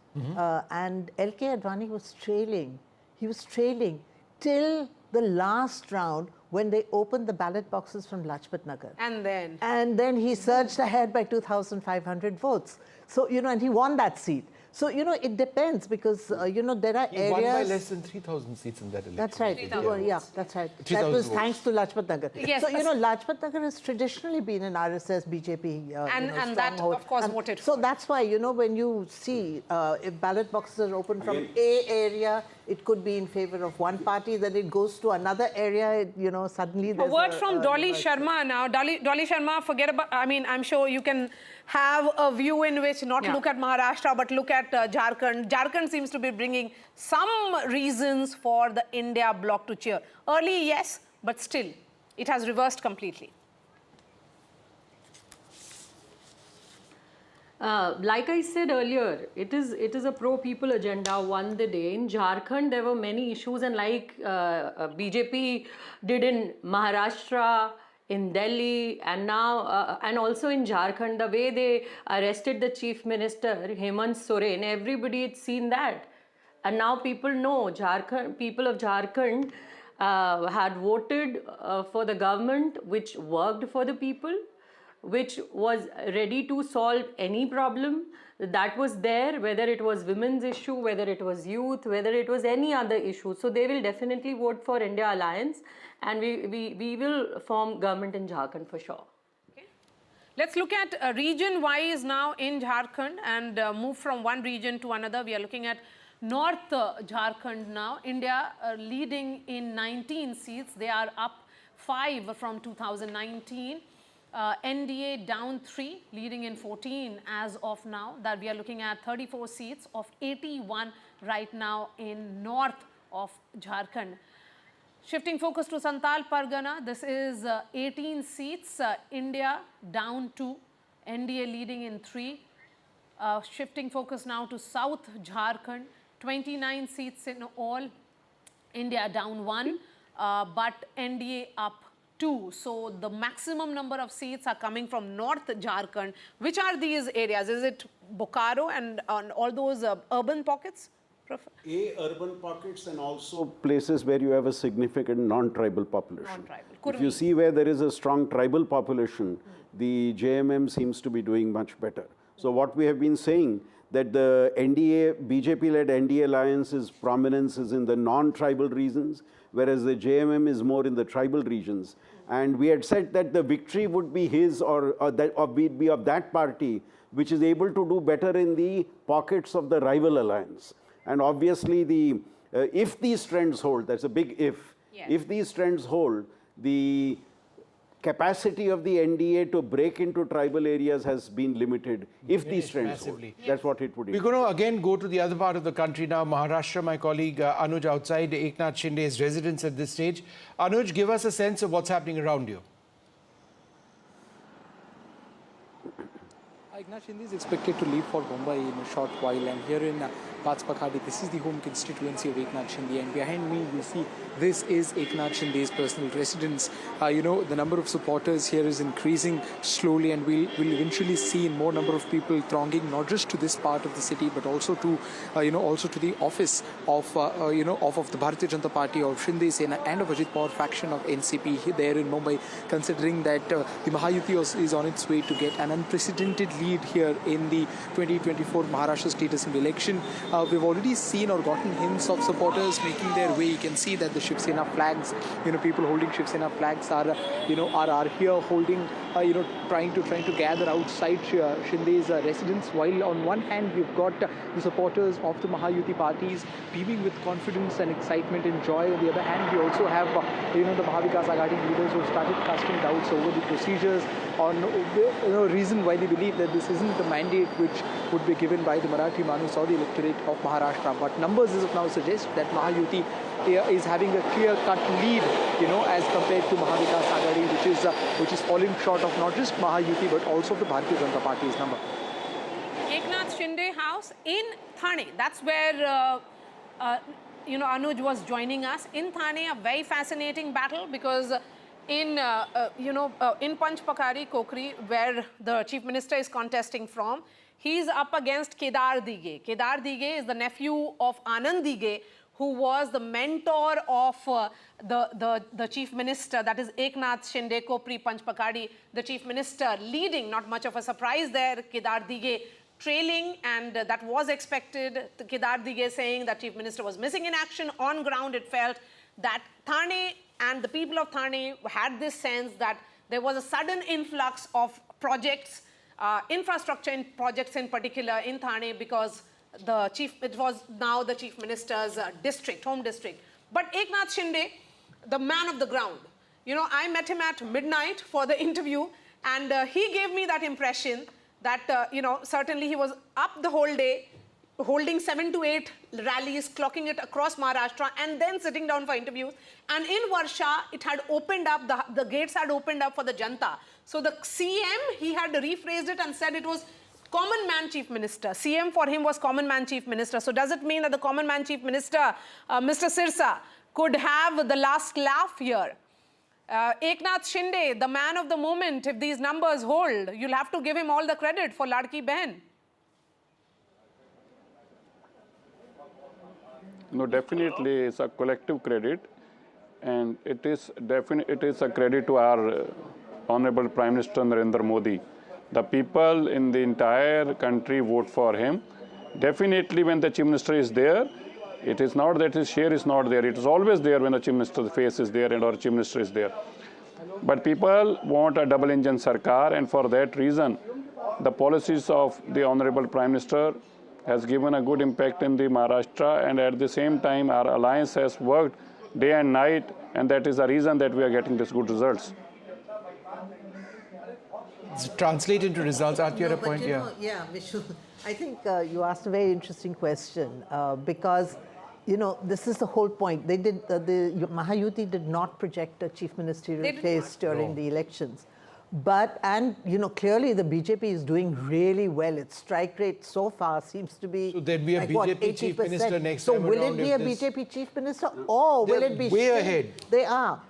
and L.K. Advani was trailing. He was trailing till the last round when they opened the ballot boxes from Lajpat Nagar. And then he surged ahead by 2,500 votes. So, and he won that seat. So, it depends because, there are areas... He won by less than 3,000 seats in that election. That's right. Yeah, that's right. That was thanks to Lajpat Nagar. Yes, so, Lajpat Nagar has traditionally been an RSS, BJP and that, of course, voted for. So that's why, when you see if ballot boxes are open from A area, it could be in favor of one party, then it goes to another area, suddenly there's a word from Dolly Sharma now. Dolly Sharma, forget about, I'm sure you can have a view in which not look at Maharashtra, but look at Jharkhand. Jharkhand seems to be bringing some reasons for the India bloc to cheer. Early, yes, but still, it has reversed completely. Like I said earlier, it is a pro-people agenda won the day. In Jharkhand, there were many issues, and like BJP did in Maharashtra, in Delhi, and now, and also in Jharkhand, the way they arrested the Chief Minister, Hemant Soren, everybody had seen that. And now people know, people of Jharkhand had voted for the government which worked for the people, which was ready to solve any problem that was there, whether it was women's issue, whether it was youth, whether it was any other issue. So they will definitely vote for India Alliance, and we will form government in Jharkhand for sure. Let's look at region-wise now in Jharkhand and move from one region to another. We are looking at North Jharkhand now. India leading in 19 seats. They are up 5 from 2019. NDA down 3, leading in 14 as of now. That we are looking at 34 seats of 81 right now in north of Jharkhand. Shifting focus to Santal Pargana, this is 18 seats, India down 2, NDA leading in 3. Shifting focus now to South Jharkhand, 29 seats in all, India down 1, but NDA up 2. So the maximum number of seats are coming from North Jharkhand. Which are these areas? Is it Bokaro and all those urban pockets? Urban pockets and also places where you have a significant non-tribal population. If you see where there is a strong tribal population, the JMM seems to be doing much better. So what we have been saying, that the NDA, BJP-led NDA alliance's prominence is in the non-tribal regions, whereas the JMM is more in the tribal regions. And we had said that the victory would be his or be of that party, which is able to do better in the pockets of the rival alliance. And obviously, if these trends hold, that's a big if, if these trends hold, the capacity of the NDA to break into tribal areas has been limited. If these trends hold, that's what it would be. We're going to again go to the other part of the country now, Maharashtra. My colleague Anuj outside Eknath Shinde's residence at this stage. Anuj, give us a sense of what's happening around you. Eknath Shinde is expected to leave for Mumbai in a short while, and here in Aghadi, this is the home constituency of Eknath Shinde, and behind me you see this is Eknath Shinde's personal residence. The number of supporters here is increasing slowly, and we'll eventually see more number of people thronging not just to this part of the city but also to also to the office of the Bharatiya Janata Party of Shinde Sena and of Ajit Pawar faction of NCP there in Mumbai, considering that the Mahayuti is on its way to get an unprecedented lead here in the 2024 Maharashtra State Assembly election. We've already seen or gotten hints of supporters making their way. You can see that the Shiv Sena flags, people holding Shiv Sena flags are here holding, trying to gather outside Shinde's residence. While on one hand we've got the supporters of the Mahayuti parties beaming with confidence and excitement and joy. On the other hand, we also have the Vikas Aghadi leaders who have started casting doubts over the procedures on reason why they believe that this isn't the mandate which would be given by the Marathi Manus or the electorate of Maharashtra. But numbers as of now suggest that Mahayuti is having a clear-cut lead, as compared to Vikas Aghadi, which is falling short of not just Mahayuti but also the Bharatiya Janata Party's number. Eknath Shinde house in Thane. That's where Anuj was joining us. In Thane, a very fascinating battle because in Panchpakari, Kokri, where the Chief Minister is contesting from, he's up against Kedar Dige. Kedar Dige is the nephew of Anand Dige, who was the mentor of the Chief Minister, that is Eknath Shinde, Kopri, Panchpakari, the Chief Minister leading. Not much of a surprise there. Kedar Dige trailing, and that was expected. Kedar Dige saying that Chief Minister was missing in action. On ground, it felt that Thane and the people of Thane had this sense that there was a sudden influx of projects, infrastructure projects in particular in Thane, because it was now the Chief Minister's district, home district. But Eknath Shinde, the man of the ground, I met him at midnight for the interview, and he gave me that impression that, certainly he was up the whole day, holding 7 to 8 rallies, clocking it across Maharashtra, and then sitting down for interviews. And in Varsha, it had opened up, the gates had opened up for the Janta. So the CM, he had rephrased it and said it was common man Chief Minister. CM for him was common man Chief Minister. So does it mean that the common man Chief Minister, Mr. Sirsa, could have the last laugh here? Eknath Shinde, the man of the moment, if these numbers hold, you'll have to give him all the credit for Ladki Behan. No, definitely it's a collective credit, and it is a credit to our Honorable Prime Minister Narendra Modi. The people in the entire country vote for him. Definitely when the Chief Minister is there, it is not that his share is not there. It is always there when the Chief Minister's face is there and our Chief Minister is there. But people want a double engine sarkar, and for that reason, the policies of the Honorable Prime Minister has given a good impact in the Maharashtra, and at the same time our alliance has worked day and night, and that is the reason that we are getting these good results. Translate into results. Aren't you at a point? Yeah, Vishu, I think you asked a very interesting question because, this is the whole point. They did the Mahayuti did not project a chief ministerial face during the elections. But, clearly the BJP is doing really well. Its strike rate so far seems to be, so there'd be a BJP chief minister next time around. So will it be a BJP chief minister or will it be... way ahead. They are.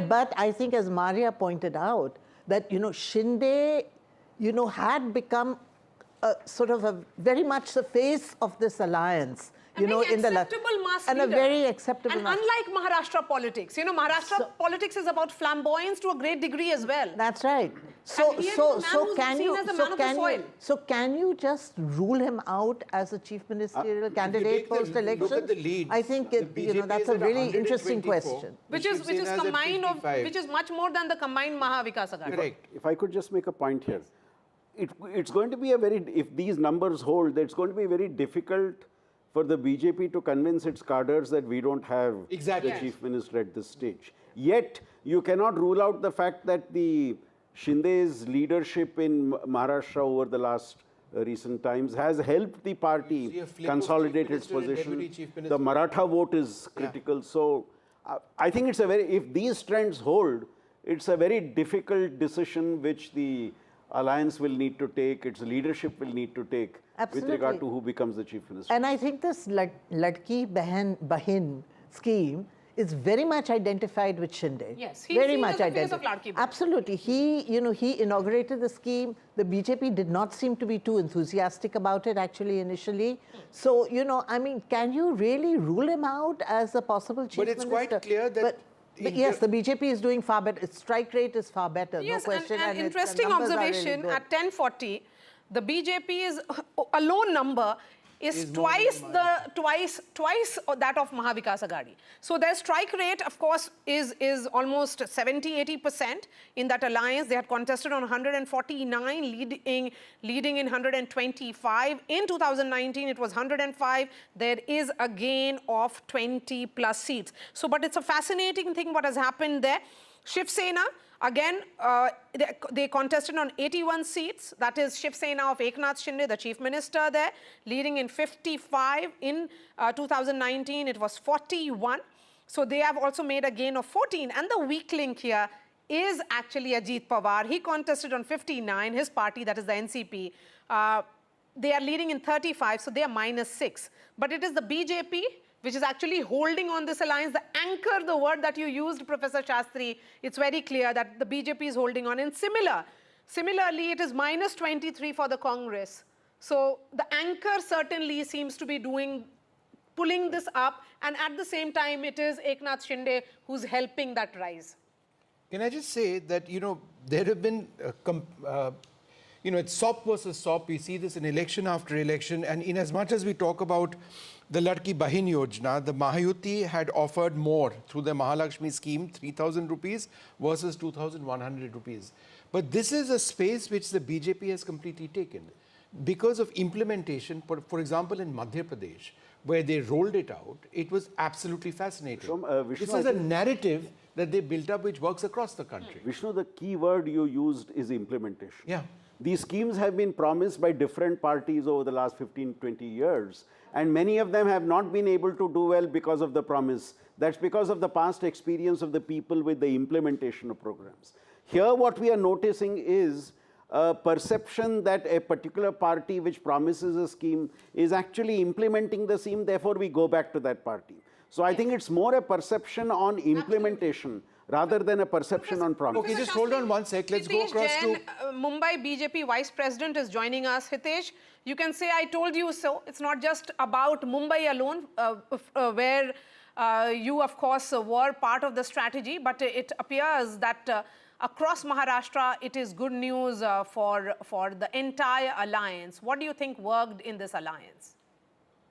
But I think, as Maria pointed out, that, Shinde, had become sort of very much the face of this alliance. In the mass and leader. a very acceptable and mass. Unlike Maharashtra politics, Maharashtra politics is about flamboyance to a great degree as well. That's right. So can you just rule him out as a chief ministerial candidate post election? Look at the leads. I think that's a really interesting question. Which is much more than the combined Maha Vikas Aghadi. Correct. If I could just make a point here, it's going to be if these numbers hold, it's going to be very difficult for the BJP to convince its cadres that we don't have the chief minister at this stage. Yet, you cannot rule out the fact that the Shinde's leadership in Maharashtra over the last recent times has helped the party consolidate its position. The Maratha vote is critical. So, I think it's if these trends hold, it's a very difficult decision which the alliance will need to take, its leadership will need to take. Absolutely. With regard to who becomes the chief minister. And I think this Ladki Bahin scheme is very much identified with Shinde. Yes, very much identified. Ladki Bahin. Absolutely. He inaugurated the scheme. The BJP did not seem to be too enthusiastic about it actually initially. So, can you really rule him out as a possible chief minister? But it's quite clear that... But yes, the BJP is doing far better. Its strike rate is far better, Yes, no question. and interesting observation, really at 1040, the BJP's alone number is twice that of Maha Vikas Aghadi. So their strike rate, of course, is almost 70-80% in that alliance. They had contested on 149, leading in 125. In 2019, it was 105. There is a gain of 20 plus seats. So, but it's a fascinating thing what has happened there. Shiv Sena, again, they contested on 81 seats. That is Shiv Sena of Eknath Shinde, the chief minister there, leading in 55. In 2019, it was 41. So they have also made a gain of 14. And the weak link here is actually Ajit Pawar. He contested on 59, his party, that is the NCP. They are leading in 35, so they are -6. But it is the BJP which is actually holding on this alliance. The anchor, the word that you used, Professor Shastri, it's very clear that the BJP is holding on. And similarly, it is -23 for the Congress. So the anchor certainly seems to be pulling this up. And at the same time, it is Eknath Shinde who's helping that rise. Can I just say that, there have been, it's SOP versus SOP. We see this in election after election. And in as much as we talk about the Ladki Bahin Yojana, the Mahayuti had offered more through the Mahalakshmi scheme, 3,000 rupees versus 2,100 rupees. But this is a space which the BJP has completely taken. Because of implementation, for example, in Madhya Pradesh, where they rolled it out, it was absolutely fascinating. This is a narrative that they built up which works across the country. Vishnu, the key word you used is implementation. Yeah. These schemes have been promised by different parties over the last 15, 20 years. And many of them have not been able to do well because of the promise. That's because of the past experience of the people with the implementation of programs. Here, what we are noticing is a perception that a particular party which promises a scheme is actually implementing the scheme, therefore we go back to that party. So I think it's more a perception on implementation rather than a perception on promise. Okay, just hold on one sec. Let's go across Jain, to... Mumbai BJP Vice President is joining us. Hitesh, you can say I told you so. It's not just about Mumbai alone, where you, of course, were part of the strategy, but it appears that across Maharashtra, it is good news for the entire alliance. What do you think worked in this alliance?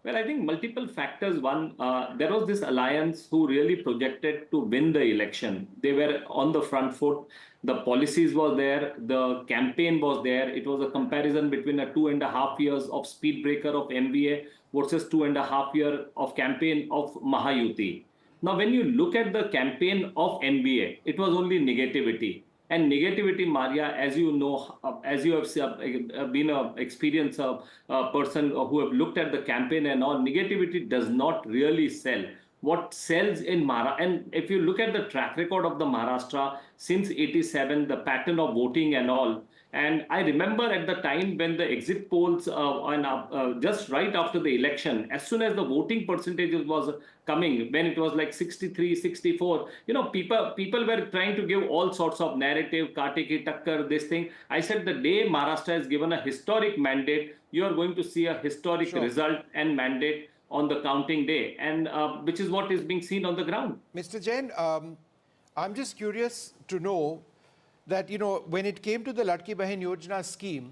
Well, I think multiple factors. One, there was this alliance who really projected to win the election. They were on the front foot. The policies was there. The campaign was there. It was a comparison between a 2.5 years of speed breaker of MBA versus 2.5 years of campaign of Mahayuti. Now, when you look at the campaign of MBA, it was only negativity. And negativity, Maria, as you know, as you have been an experienced person who have looked at the campaign and all, negativity does not really sell. What sells in Maharashtra, and if you look at the track record of the Maharashtra since 87, the pattern of voting and all, and I remember at the time when the exit polls, just right after the election, as soon as the voting percentages was coming, when it was like 63, 64, people were trying to give all sorts of narrative, kaate ki takkar, this thing. I said the day Maharashtra is given a historic mandate, you are going to see a historic result and mandate on the counting day, and which is what is being seen on the ground. Mr. Jain, I'm just curious to know that, when it came to the Ladki Bahin Yojana scheme,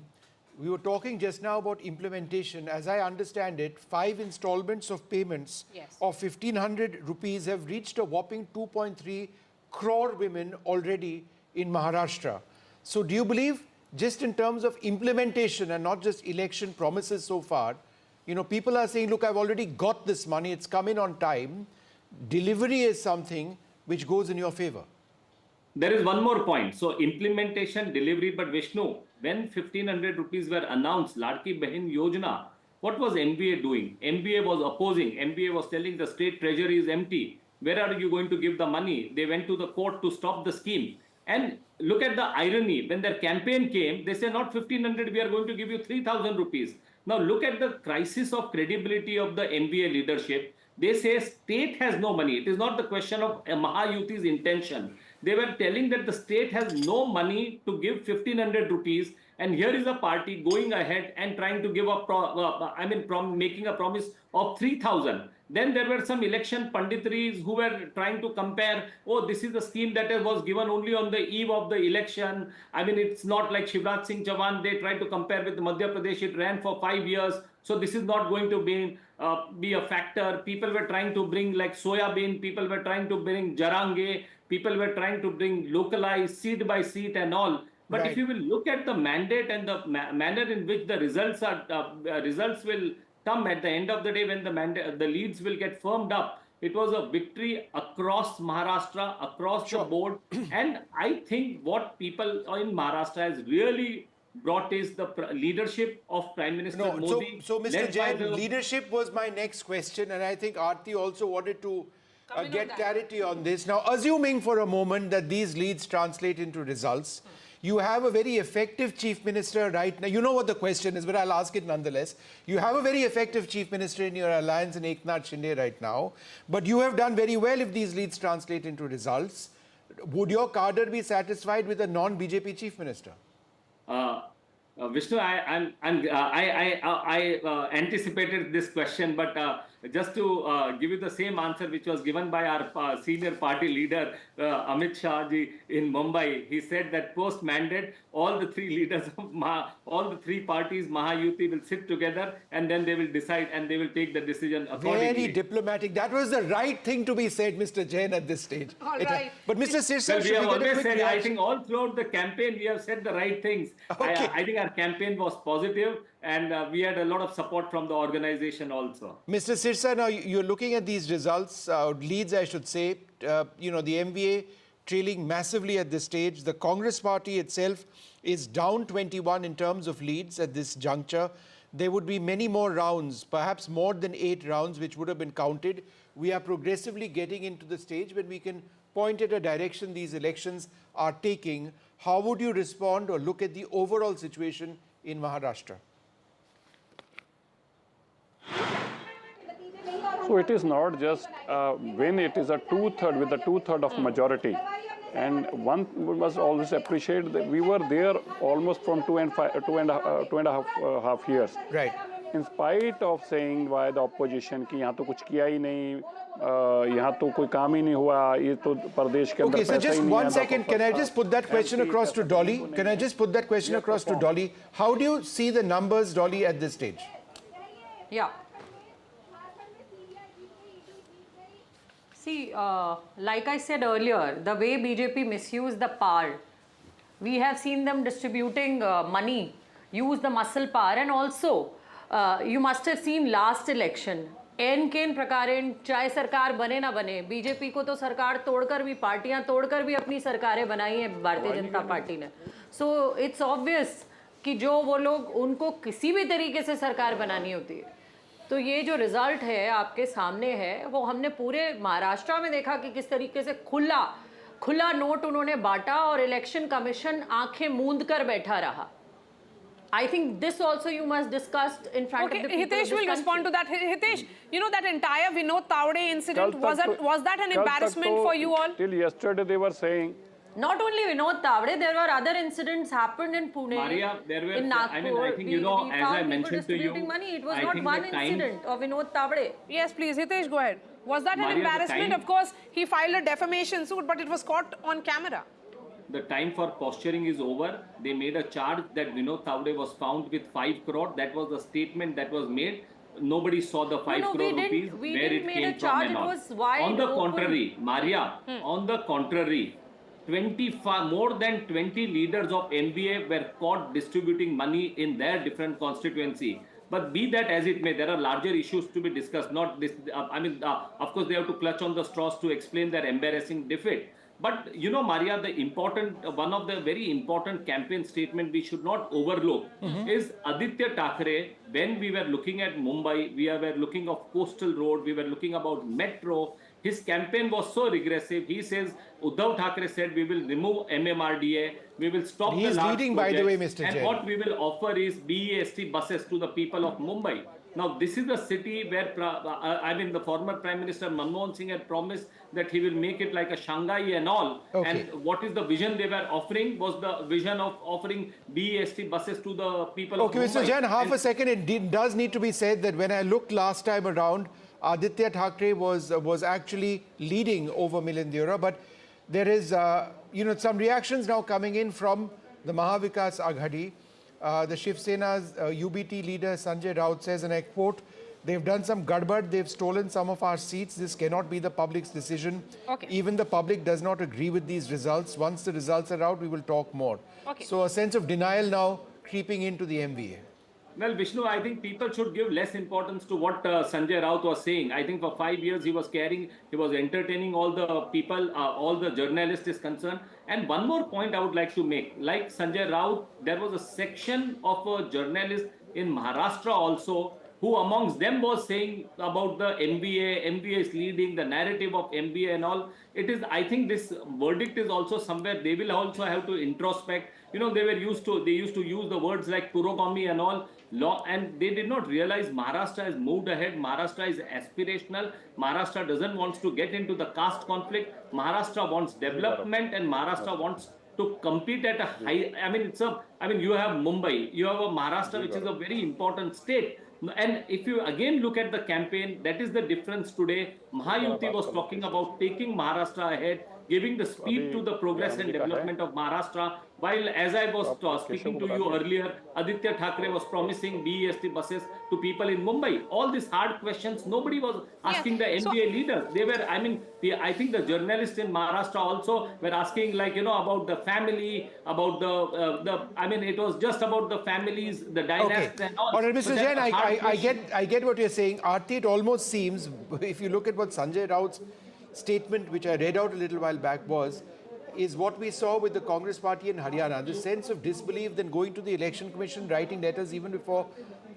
we were talking just now about implementation. As I understand it, 5 installments of payments of 1,500 rupees have reached a whopping 2.3 crore women already in Maharashtra. So do you believe, just in terms of implementation and not just election promises so far, people are saying, look, I've already got this money, it's come in on time. Delivery is something which goes in your favor. There is one more point. So implementation, delivery, but Vishnu, when 1,500 rupees were announced, Ladki Bahin Yojana, what was MBA doing? MBA was opposing. MBA was telling the state treasury is empty. Where are you going to give the money? They went to the court to stop the scheme. And look at the irony. When their campaign came, they said not 1,500, we are going to give you 3,000 rupees. Now look at the crisis of credibility of the MBA leadership. They say state has no money. It is not the question of Mahayuti's intention. They were telling that the state has no money to give 1,500 rupees, and here is a party going ahead and trying to give making a promise of 3,000. Then there were some election panditris who were trying to compare, oh, this is a scheme that was given only on the eve of the election. It's not like Shivraj Singh Chauhan. They tried to compare with Madhya Pradesh. It ran for 5 years. So this is not going to be a factor. People were trying to bring like soya bean. People were trying to bring jarange. People were trying to bring localized seat by seat and all. But if you will look at the mandate and the manner in which the results will come at the end of the day, when the leads will get firmed up, it was a victory across Maharashtra, across the board. And I think what people in Maharashtra has really brought is the leadership of Prime Minister Modi. So Mr. Jain, leadership was my next question, and I think Aarti also wanted to get clarity on this. Now, assuming for a moment that these leads translate into results, you have a very effective chief minister right now. You know what the question is, but I'll ask it nonetheless. You have a very effective chief minister in your alliance in Eknath Shinde right now, but you have done very well if these leads translate into results. Would your cadre be satisfied with a non-BJP chief minister? Vishnu, I anticipated this question, but just to give you the same answer which was given by our senior party leader, Amit Shah ji in Mumbai. He said that post-mandate, all the three leaders of all the three parties, Mahayuti, will sit together and then they will decide and they will take the decision accordingly. Very diplomatic. That was the right thing to be said, Mr. Jain, at this stage. All right. But Mr. Sirsa, we have always said, I think all throughout the campaign, we have said the right things. Okay. I think our campaign was positive and we had a lot of support from the organization also. Mr. Sirsa, now you're looking at these results, leads I should say, the MVA trailing massively at this stage. The Congress party itself is down 21 in terms of leads at this juncture. There would be many more rounds, perhaps more than 8 rounds, which would have been counted. We are progressively getting into the stage when we can point at a direction these elections are taking. How would you respond or look at the overall situation in Maharashtra? So it is not just when it is a two-third with a two-third of majority. And one must always appreciate that we were there almost from two and a half years. Right. In spite of saying why the opposition कि यहाँ तो कुछ किया ही नहीं, यहाँ तो कोई काम ही नहीं हुआ, ये तो प्रदेश के अंदर Okay, so just 1 second, can I just put that question across to Dolly? Can I just put that question across to Dolly? How do you see the numbers, Dolly, at this stage? Yeah. See, like I said earlier, the way BJP misused the power, we have seen them distributing money, use the muscle power, and also you must have seen last election. केन प्रकारेण चाहे सरकार बने ना बने, BJP को तो सरकार तोड़कर भी, पार्टियां तोड़कर भी अपनी सरकारें बनाई हैं भारतीय जनता पार्टी ने. सो इट्स ऑब्वियस कि जो वो लोग, उनको किसी भी तरीके से सरकार बनानी होती है. तो ये जो रिजल्ट है आपके सामने है, वो हमने पूरे महाराष्ट्र में देखा कि किस तरीके से खुला नोट उन्होंने बांटा और इलेक्शन कमीशन आंखें मूंद कर बैठा रहा. I think this also you must discuss in front of the people. Hitesh will respond to that. Hitesh, you know that entire Vinod Tawde incident, was that an embarrassment for you all? Till yesterday they were saying. Not only Vinod Tawde, there were other incidents happened in Pune, Maria, there were, in Nagpur. I mean, I think, you know, as I mentioned to you, money. It was not one incident of Vinod Tawde. Yes, please, Hitesh, go ahead. Was that an embarrassment? Of course, he filed a defamation suit, but it was caught on camera. The time for posturing is over. They made a charge that Vinod Tawde was found with 5 crore. That was the statement that was made. Nobody saw the 5 crore rupees, where it came from and all. On the contrary, Maria, on the contrary, more than 20 leaders of NBA were caught distributing money in their different constituency. But be that as it may, there are larger issues to be discussed. Not this. Of course, they have to clutch on the straws to explain their embarrassing defeat. But you know, Maria, one of the very important campaign statement we should not overlook is Aditya Thackeray. When we were looking at Mumbai, we were looking of coastal road, we were looking about metro. His campaign was so regressive. He says, Uddhav Thackeray said, we will remove MMRDA, we will stop He is leading, by the way, Mr. Jain. And what we will offer is BEST buses to the people of Mumbai. Now, this is the city where, the former Prime Minister Manmohan Singh had promised that he will make it like a Shanghai and all. Okay. And what is the vision they were offering was the vision of offering BEST buses to the people of Mumbai. Okay, Mr. Jain, half a second. It does need to be said that when I looked last time around, Aditya Thackeray was actually leading over Milindura, but there is, some reactions now coming in from the Maha Vikas Aghadi. The Shiv Sena's UBT leader Sanjay Raut says, and I quote, they've done some gadbad, they've stolen some of our seats. This cannot be the public's decision. Okay. Even the public does not agree with these results. Once the results are out, we will talk more. Okay. So a sense of denial now creeping into the MVA. Well, Vishnu, I think people should give less importance to what Sanjay Raut was saying. I think for 5 years he was entertaining all the people, all the journalists is concerned. And one more point I would like to make. Like Sanjay Raut, there was a section of journalists in Maharashtra also who amongst them was saying about the MBA is leading, the narrative of MBA and all. It is, I think this verdict is also somewhere, they will also have to introspect. You know, they used to use the words like Kurogami and all, and they did not realize Maharashtra has moved ahead. Maharashtra is aspirational. Maharashtra doesn't want to get into the caste conflict. Maharashtra wants development, and Maharashtra wants to compete at a high, you have Mumbai, you have a Maharashtra, which is a very important state. And if you again look at the campaign, that is the difference today. Mahayuti was talking about taking Maharashtra ahead, giving the speed to the progress and development of Maharashtra. While as I was speaking to you earlier, Aditya Thackeray was promising BEST buses to people in Mumbai. All these hard questions, nobody was asking the NBA leaders. They were, I think the journalists in Maharashtra also were asking about the family, about it was just about the families, the dynasts and all. All right, Mr. So Jain, I get what you're saying. Aarti, it almost seems, if you look at what Sanjay Raut's statement, which I read out a little while back, is what we saw with the Congress party in Haryana, the sense of disbelief, then going to the Election Commission, writing letters even before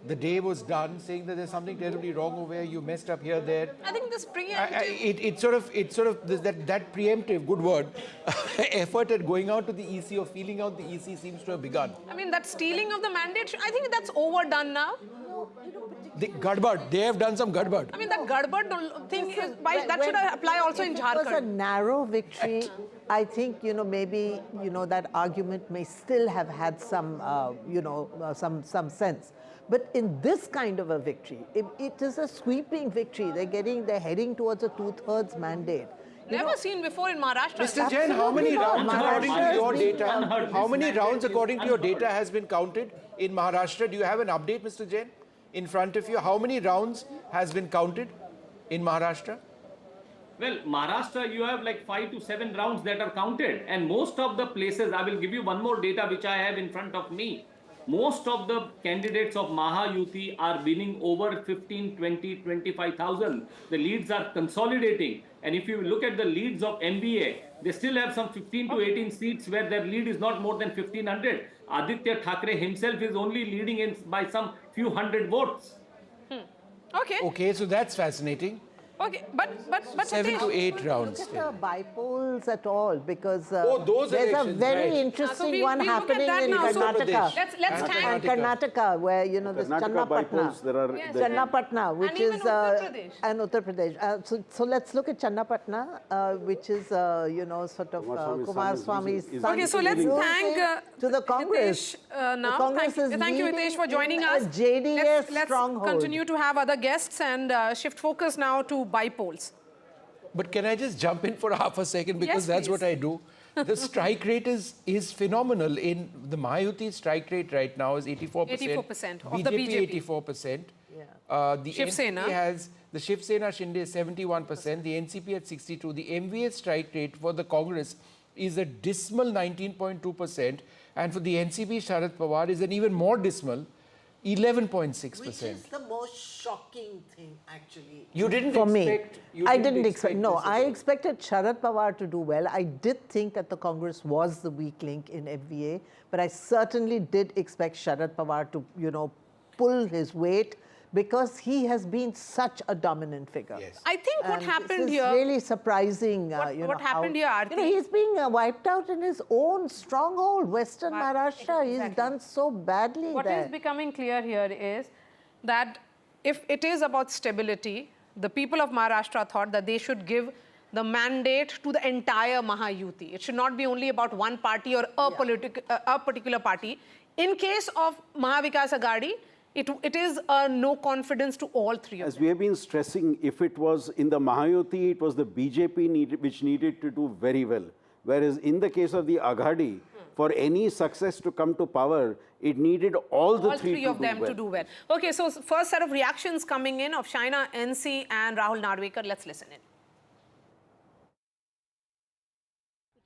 the day was done, saying that there's something terribly wrong over here, you messed up here, there. I think this preemptive... It's sort of that preemptive, good word, effort at going out to the EC or feeling out the EC seems to have begun. that stealing of the mandate, I think that's overdone now. The gadbad, they have done some gadbad. That gadbad thing, that should apply also in Jharkhand. It was a narrow victory. I think, maybe, that argument may still have had some, some sense. But in this kind of a victory, it is a sweeping victory. They're heading towards a 2/3 mandate. Never seen before in Maharashtra. Mr. Jain, how many rounds according to your data? How many rounds according to your data has been counted in Maharashtra? Do you have an update, Mr. Jain, in front of you? How many rounds has been counted in Maharashtra? Well, Maharashtra, you have like 5 to 7 rounds that are counted. And most of the places, I will give you one more data which I have in front of me. Most of the candidates of Mahayuti are winning over 15, 20, 25,000. The leads are consolidating. And if you look at the leads of MBA, they still have some 15 to 18 seats where their lead is not more than 1,500. Aditya Thackeray himself is only leading in by some few hundred votes. Okay. Okay, so that's fascinating. Okay, but 7 to 8 rounds. Look at the Bypolls at all, because those there's a elections, very right. interesting one happening in Karnataka. Let's And Karnataka, where, you know, this Bypolls, there are Channapatna, which and even is Uttar Pradesh. and Uttar Pradesh. So let's look at Channapatna, which is you know, sort of Kumar Swami's son. Okay, so let's thank to the Congress. now. Congress Thank you, is Hitesh, for leading joining in us. a JDS Let's stronghold. continue to have other guests and shift focus now to Bypolls. But can I just jump in for half a second, because Yes, that's what please. I do. The strike rate is phenomenal. In the Mahayuti strike rate right now is 84%. 84% of the BJP. 84%. The Shiv NCP Sena. has the Shiv Sena Shinde is 71%. The NCP at 62%. The MVA strike rate for the Congress is a dismal 19.2%, and for the NCP Sharad Pawar is an even more dismal 11.6%. Which is the most shocking thing, actually. You didn't for expect- me. you I didn't didn't expect expect. No, this at I all. expected Sharad Pawar to do well. I did think that the Congress was the weak link in FVA, but I certainly did expect Sharad Pawar to, you know, pull his weight, because he has been such a dominant figure. Yes. I think what And happened this is here. really surprising. What- you know, what happened how, here, You know, Aarti? he's being wiped out in his own stronghold, Western Maharashtra. He's Exactly. done so badly What there. is becoming clear here is that if it is about stability, the people of Maharashtra thought that they should give the mandate to the entire Mahayuti. It should not be only about one party or a particular party. In case of Vikas Aghadi, it is a no confidence to all three of As them. we have been stressing, if it was in the Mahayuti, it was the BJP which needed to do very well. Whereas in the case of the Aghadi, for any success to come to power, it needed all the All three to of do them well. to do well. Okay, so first set of reactions coming in of Shaina, NC and Rahul Narvekar. Let's listen in.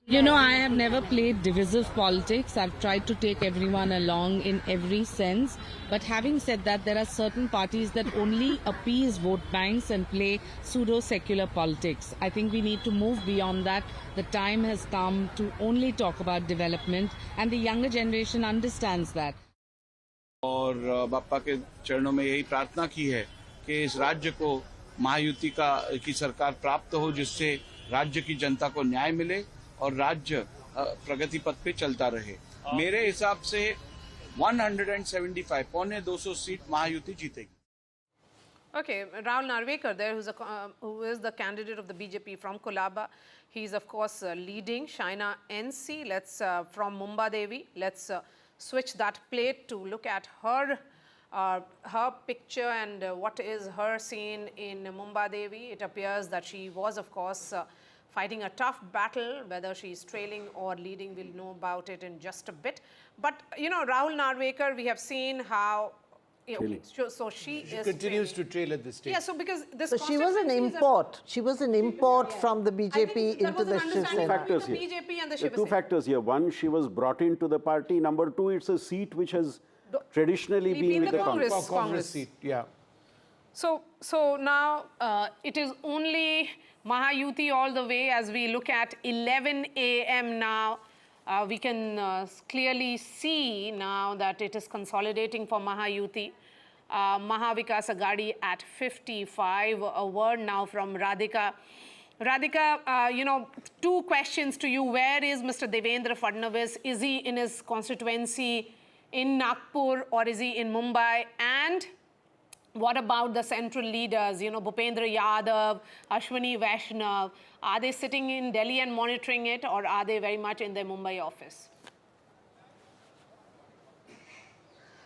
You know, I have never played divisive politics. I've tried to take everyone along in every sense. But having said that, there are certain parties that only appease vote banks and play pseudo-secular politics. I think we need to move beyond that. The time has come to only talk about development, and the younger generation understands that. और बापा के चरणों में यही प्रार्थना की है कि इस राज्य को महायुति की सरकार प्राप्त हो, जिससे राज्य की जनता को न्याय मिले और राज्य प्रगति पथ पे चलता रहे। मेरे हिसाब से 175 पौने 200 सीट महायुति जीतेगी। Okay, Rahul Narvekar there, who is the candidate of the BJP from Kolaba. He's of course leading. Shaina NC, from Mumba Devi. Let's switch that plate to look at her picture and what is her scene in Mumba Devi. It appears that she was of course fighting a tough battle. Whether she's trailing or leading, we'll know about it in just a bit. But you know, Rahul Narvekar, we have seen how. Okay, so she continues to trail at this stage. Yeah, so because this So she was an import. She was an import from the BJP into the Shiv Sena. Factors here. BJP and the There Shiv are two factors here. One, she was brought into the party. Number two, it's a seat which has traditionally been with the Congress. Congress seat, yeah. So now it is only Mahayuti all the way. As we look at 11 a.m. now, we can clearly see now that it is consolidating for Mahayuti. Vikas Aghadi at 55. A word now from Radhika. Radhika, you know, two questions to you. Where is Mr. Devendra Fadnavis? Is he in his constituency in Nagpur or is he in Mumbai? And what about the central leaders, you know, Bhupendra Yadav, Ashwini Vaishnav? Are they sitting in Delhi and monitoring it, or are they very much in their Mumbai office?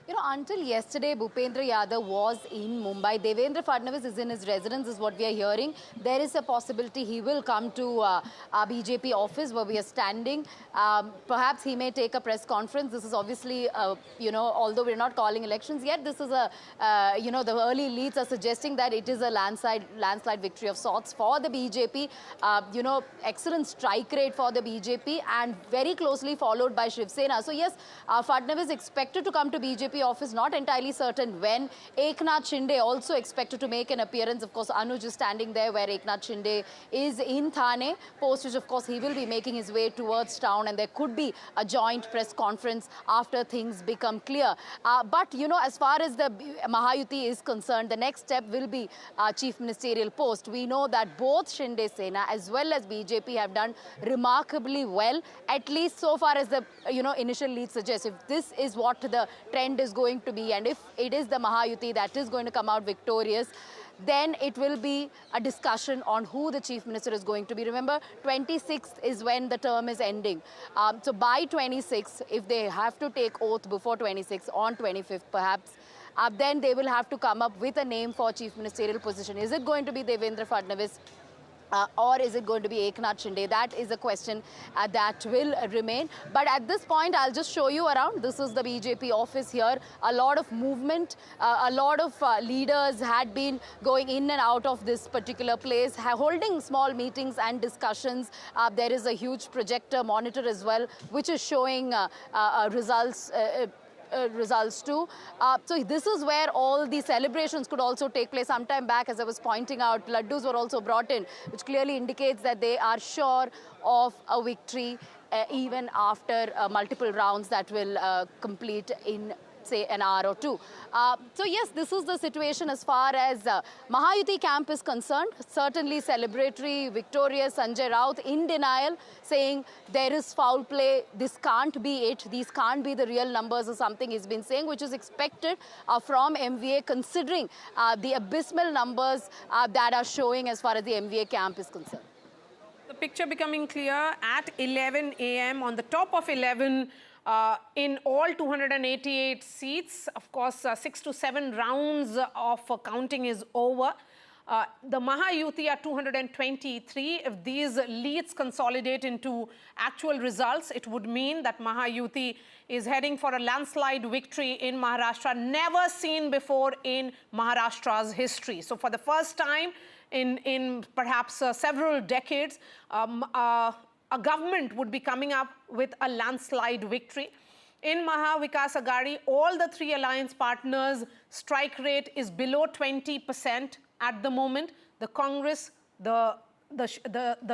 You know, until yesterday, Bhupendra Yadav was in Mumbai. Devendra Fadnavis is in his residence, is what we are hearing. There is a possibility he will come to our BJP office where we are standing. Perhaps he may take a press conference. This is obviously, you know, although we're not calling elections yet, this is a, you know, the early leads are suggesting that it is a landslide victory of sorts for the BJP. You know, excellent strike rate for the BJP and very closely followed by Shiv Sena. So yes, Fadnavis expected to come to BJP office, not entirely certain when. Eknath Shinde also expected to make an appearance. Of course, Anuj is standing there where Eknath Shinde is in Thane, post which of course he will be making his way towards town, and there could be a joint press conference after things become clear. But you know, as far as the Mahayuti is concerned, the next step will be chief ministerial post. We know that both Shinde Sena as well as BJP have done remarkably well, at least so far as the initial lead suggests. If this is what the trend is going to be, and if it is the Mahayuti that is going to come out victorious, then it will be a discussion on who the chief minister is going to be. Remember, 26th is when the term is ending. So by 26th, if they have to take oath before 26th, on 25th perhaps, then they will have to come up with a name for chief ministerial position. Is it going to be Devendra Fadnavis? Or is it going to be Eknath Shinde? That is a question that will remain. But at this point, I'll just show you around. This is the BJP office here. A lot of movement, a lot of leaders had been going in and out of this particular place, holding small meetings and discussions. There is a huge projector monitor as well, which is showing results too. So this is where all the celebrations could also take place. Some time back, as I was pointing out, laddus were also brought in, which clearly indicates that they are sure of a victory even after multiple rounds that will complete in, say, an hour or two. So yes, this is the situation as far as Mahayuti camp is concerned. Certainly celebratory, victorious. Sanjay Raut in denial, saying there is foul play, this can't be it, these can't be the real numbers, or something he's been saying, which is expected from MVA, considering the abysmal numbers that are showing as far as the MVA camp is concerned. The picture becoming clear at 11 a.m. on the top of 11 in all 288 seats. Of course, 6 to 7 rounds of counting is over. The Mahayuti are 223. If these leads consolidate into actual results, it would mean that Mahayuti is heading for a landslide victory in Maharashtra, never seen before in Maharashtra's history. So for the first time in perhaps several decades, a government would be coming up with a landslide victory. In Maha, Vikas, Aghadi, all the three alliance partners' strike rate is below 20% at the moment. The Congress, the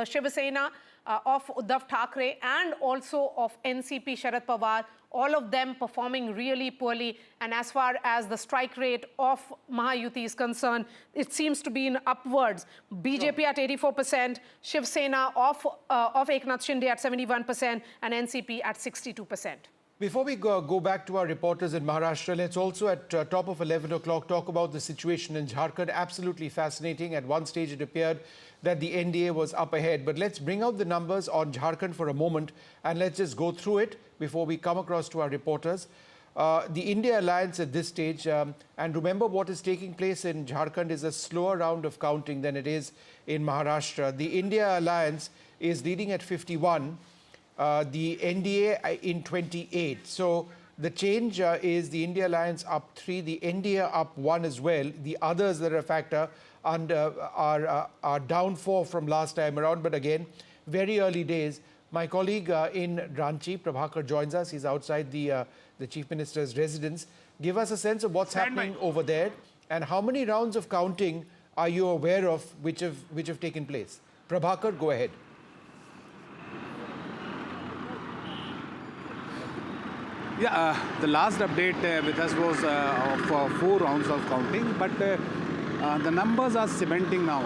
Shiv Sena of Uddhav Thackeray, and also of NCP Sharad Pawar, all of them performing really poorly. And as far as the strike rate of Mahayuti is concerned, it seems to be in upwards. BJP at 84%, Shiv Sena of Eknath Shinde at 71%, and NCP at 62%. Before we go back to our reporters in Maharashtra, let's also at top of 11 o'clock talk about the situation in Jharkhand. Absolutely fascinating. At one stage, it appeared that the NDA was up ahead. But let's bring out the numbers on Jharkhand for a moment, and let's just go through it before we come across to our reporters. The India Alliance at this stage, and remember what is taking place in Jharkhand is a slower round of counting than it is in Maharashtra. The India Alliance is leading at 51. The NDA in 28. So the change is the India Alliance up 3, the NDA up 1 as well. The others that are a factor are down 4 from last time around. But again, very early days. My colleague in Ranchi, Prabhakar, joins us. He's outside the Chief Minister's residence. Give us a sense of what's happening over there, and how many rounds of counting are you aware of which have taken place? Prabhakar, go ahead. Yeah, the last update with us was of 4 rounds of counting, but the numbers are cementing now.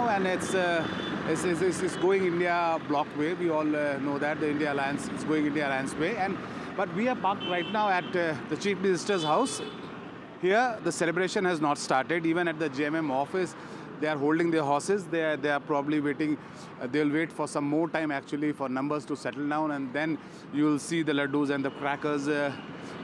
And it's going India block way. We all know that the India Alliance is going India Alliance way. But we are parked right now at the Chief Minister's house. Here, the celebration has not started. Even at the JMM office, they are holding their horses. They are probably waiting. They'll wait for some more time actually for numbers to settle down, and then you will see the laddus and the crackers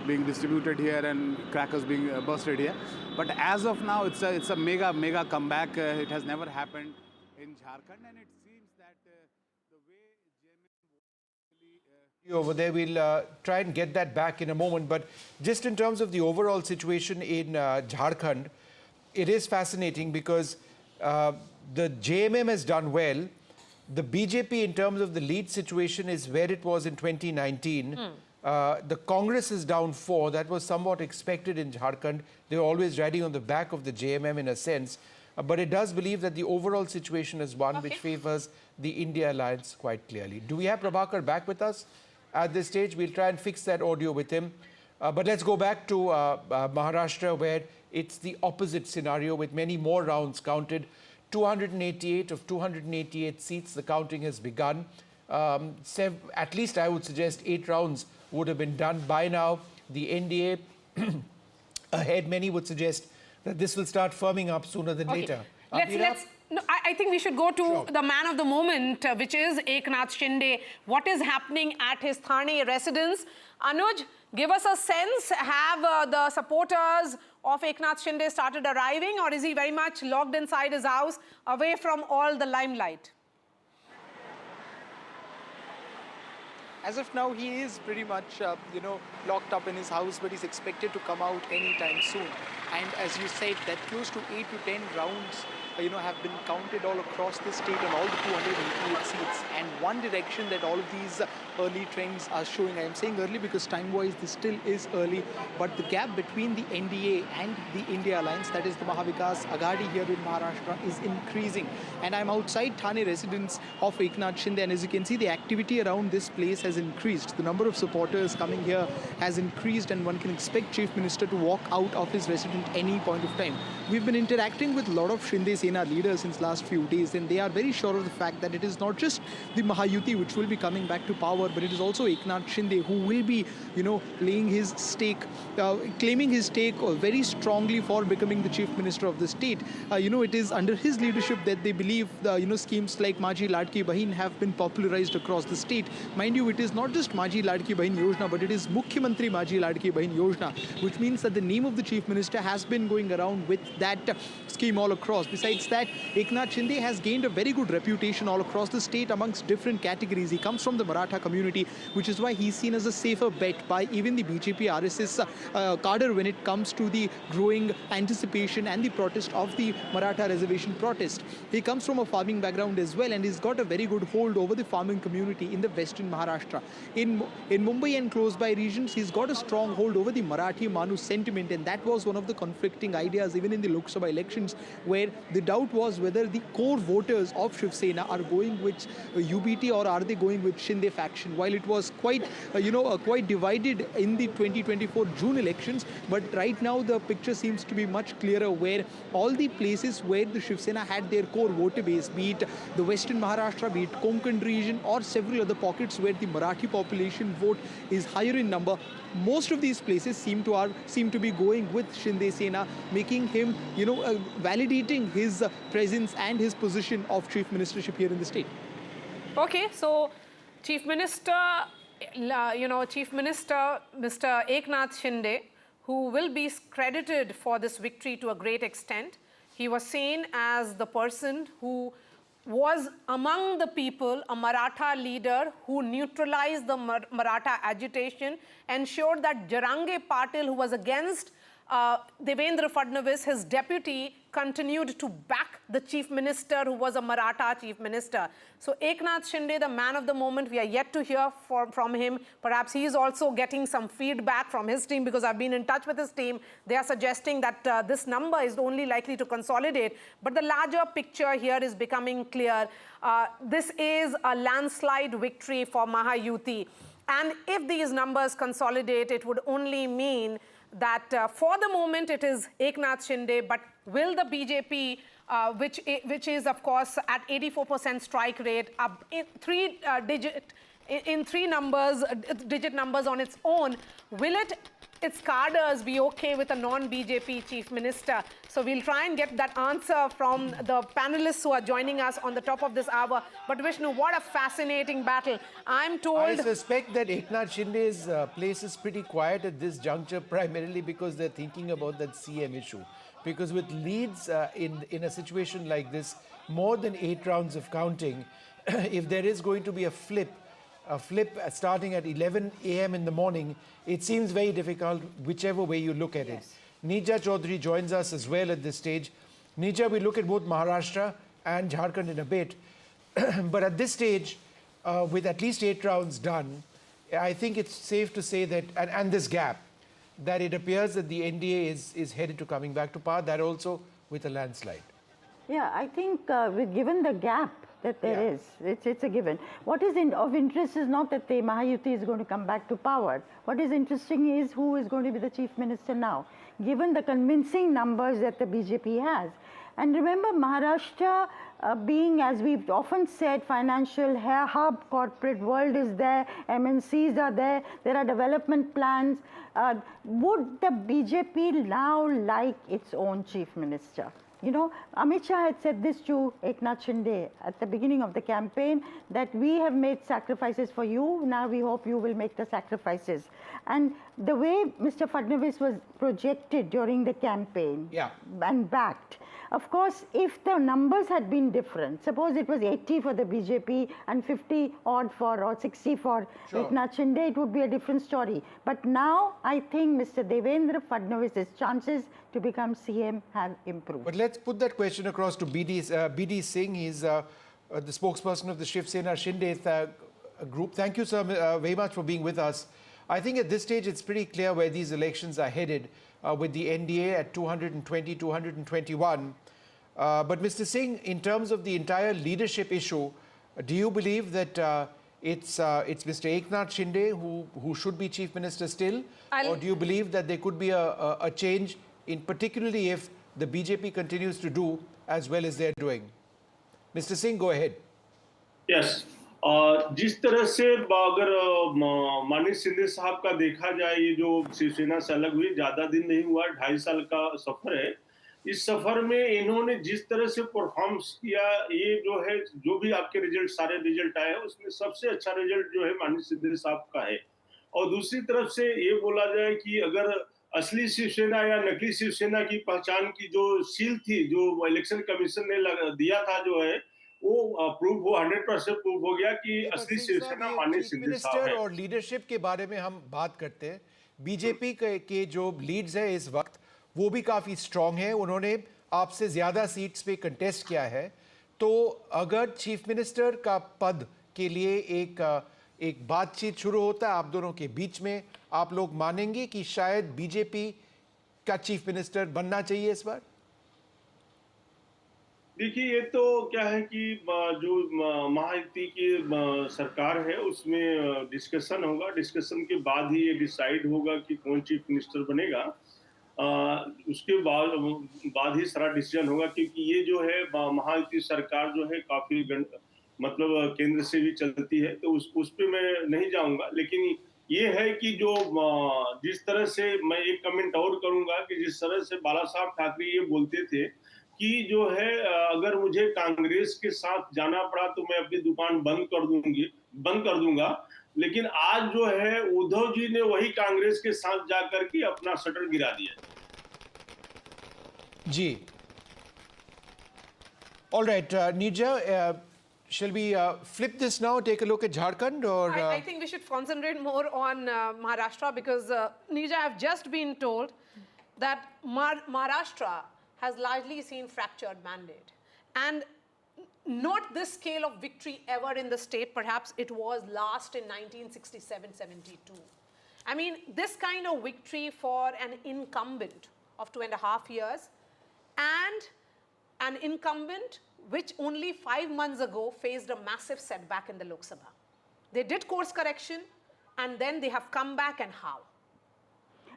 being distributed here and crackers being bursted here. But as of now, it's a mega comeback. It has never happened in Jharkhand, and it seems that the way over there, we'll try and get that back in a moment. But just in terms of the overall situation in Jharkhand, it is fascinating because the JMM has done well. The BJP, in terms of the lead situation, is where it was in 2019. The Congress is down 4. That was somewhat expected in Jharkhand. They were always riding on the back of the JMM in a sense. But it does believe that the overall situation is one which favors the India alliance quite clearly. Do we have Prabhakar back with us at this stage? We'll try and fix that audio with him. But let's go back to Maharashtra, where it's the opposite scenario with many more rounds counted. 288 of 288 seats, the counting has begun. At least I would suggest 8 rounds would have been done by now. The NDA ahead, many would suggest that this will start firming up sooner than later. I think we should go to the man of the moment, which is Eknath Shinde. What is happening at his Thane residence? Anuj, give us a sense. Have the supporters of Eknath Shinde started arriving, or is he very much locked inside his house, away from all the limelight? As of now, he is pretty much, locked up in his house, but he's expected to come out anytime soon. And as you said, that close to 8 to 10 rounds, have been counted all across the state on all the 288 seats. And one direction that all of these early trends are showing, I am saying early because time-wise this still is early, but the gap between the NDA and the India alliance, that is the Maha Vikas Aghadi here in Maharashtra, is increasing. And I'm outside Thane residence of Eknath Shinde, and as you can see, the activity around this place has increased. The number of supporters coming here has increased, and one can expect Chief Minister to walk out of his residence any point of time. We've been interacting with a lot of Shinde Sena leaders since last few days, and they are very sure of the fact that it is not just the Mahayuti which will be coming back to power, but it is also Eknath Shinde who will be, laying his stake, claiming his stake very strongly for becoming the Chief Minister of the state. It is under his leadership that they believe, schemes like Maji Ladki Bahin have been popularized across the state. Mind you, it is not just Maji Ladki Bahin Yojana, but it is Mukhyamantri Maji Ladki Bahin Yojana, which means that the name of the Chief Minister has been going around with that scheme all across. Besides that, Eknath Shinde has gained a very good reputation all across the state amongst different categories. He comes from the Maratha community, which is why he's seen as a safer bet by even the BJP RSS cadre when it comes to the growing anticipation and the protest of the Maratha reservation protest. He comes from a farming background as well, and he's got a very good hold over the farming community in the western Maharashtra. In Mumbai and close by regions, he's got a strong hold over the Marathi Manu sentiment, and that was one of the conflicting ideas even in the Lok Sabha elections, where the doubt was whether the core voters of Shiv Sena are going with UBT or are they going with Shinde faction. While it was quite divided in the 2024 June elections, but right now the picture seems to be much clearer, where all the places where the Shiv Sena had their core voter base, be it the western Maharashtra, be it Konkan region, or several other pockets where the Marathi population vote is higher in number, most of these places seem to be going with Shinde Sena, making him, validating his presence and his position of chief ministership here in the state. Okay, so Chief Minister, Mr. Eknath Shinde, who will be credited for this victory to a great extent. He was seen as the person who was among the people, a Maratha leader who neutralized the Maratha agitation, ensured that Jarange Patil, who was against Devendra Fadnavis, his deputy, continued to back the chief minister, who was a Maratha chief minister. So Eknath Shinde, the man of the moment, we are yet to hear from him. Perhaps he is also getting some feedback from his team, because I've been in touch with his team. They are suggesting that this number is only likely to consolidate. But the larger picture here is becoming clear. This is a landslide victory for Mahayuti. And if these numbers consolidate, it would only mean that for the moment it is Eknath Shinde, but will the BJP, which is of course at 84% strike rate, up in digit numbers on its own, will it its cadres be okay with a non-BJP chief minister? So we'll try and get that answer from the panelists who are joining us on the top of this hour. But Vishnu, what a fascinating battle. I'm told... I suspect that Eknath Shinde's place is pretty quiet at this juncture, primarily because they're thinking about that CM issue. Because with leads in a situation like this, more than 8 rounds of counting, if there is going to be a flip starting at 11 a.m. in the morning, it seems very difficult whichever way you look at it. Neeja Chaudhary joins us as well at this stage. Neeja, we look at both Maharashtra and Jharkhand in a bit. But at this stage, with at least 8 rounds done, I think it's safe to say that, and this gap, that it appears that the NDA is headed to coming back to power, that also with a landslide. Yeah, I think given the gap that there is, it's a given. What is of interest is not that the Mahayuti is going to come back to power. What is interesting is who is going to be the chief minister now, given the convincing numbers that the BJP has. And remember, Maharashtra being, as we've often said, financial hub, corporate world is there, MNCs are there are development plans. Would the BJP now like its own chief minister? You know, Amit Shah had said this to Eknath Shinde at the beginning of the campaign, that we have made sacrifices for you, now we hope you will make the sacrifices. And the way Mr. Fadnavis was projected during the campaign and backed, of course, if the numbers had been different, suppose it was 80 for the BJP and 50 odd or 60 for Eknath Shinde, it would be a different story. But now I think Mr. Devendra Fadnavis's chances to become CM have improved. But let's put that question across to BD Singh. He's the spokesperson of the Shiv Sena Shinde group. Thank you, sir, very much for being with us. I think at this stage it's pretty clear where these elections are headed, with the NDA at 220, 221. But Mr. Singh, in terms of the entire leadership issue, do you believe that it's Mr. Eknath Shinde who should be chief minister still? Or do you believe that there could be a change, in particularly if the BJP continues to do as well as they're doing? Mr. Singh, go ahead. Yes. जिस तरह से अगर माननीय शिंदे साहब का देखा जाए, ये जो शिवसेना से अलग हुई ज्यादा दिन नहीं हुआ, 2.5 साल का सफर है। इस सफर में इन्होंने जिस तरह से परफॉर्मेंस किया, ये जो है, जो भी आपके रिजल्ट सारे रिजल्ट आए हैं, उसमें सबसे अच्छा रिजल्ट जो है माननीय शिंदे साहब का है। और दूसरी तरफ से ये बोला जाए कि अगर असली शिवसेना या नकली शिवसेना की पहचान की जो सील थी, जो इलेक्शन कमीशन ने दिया था, जो है वो प्रूव हो 100% प्रूव हो गया कि असली शिवसेना माननीय शिंदे साहब है। और लीडरशिप के बारे में हम बात करते हैं, बीजेपी के जो लीड्स है इस वक्त वो भी काफी स्ट्रांग है, उन्होंने आपसे ज्यादा सीट्स पे कंटेस्ट किया है। तो अगर चीफ मिनिस्टर का पद के लिए एक बातचीत शुरू होता है आप दोनों के बीच में, आप लोग मानेंगे कि शायद बीजेपी का चीफ मिनिस्टर बनना चाहिए इस बार? देखिए, ये तो क्या है कि जो महायुति की सरकार है उसमें डिस्कशन होगा, डिस्कशन के बाद ही ये डिसाइड होगा कि कौन चीफ मिनिस्टर बनेगा। उसके बाद ही सारा डिसीजन होगा, क्योंकि ये जो है महायुति सरकार जो है काफी मतलब केंद्र से भी चलती है, तो उस पे मैं नहीं जाऊंगा। लेकिन ये है कि जो जिस तरह से मैं एक कमेंट और करूंगा कि जिस तरह से बाला साहब ठाकरे ये बोलते थे कि जो है अगर मुझे कांग्रेस के साथ जाना पड़ा तो मैं अपनी दुकान बंद कर दूंगा, लेकिन आज जो है उद्धव जी ने वही कांग्रेस के साथ जाकर के अपना शटर गिरा दिया। जी, all right, Neeja, shall we flip this now, take a look at Jharkhand? Or I think we should concentrate more on Maharashtra, because Neeja, I've just been told that Maharashtra has largely seen fractured mandate, and not this scale of victory ever in the state. Perhaps it was last in 1967-72. I mean, this kind of victory for an incumbent of 2.5 years, and an incumbent which only 5 months ago faced a massive setback in the Lok Sabha. They did course correction, and then they have come back, and how?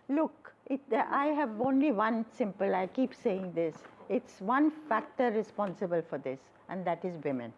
Look, I have only one simple, I keep saying this, it's one factor responsible for this, and that is women.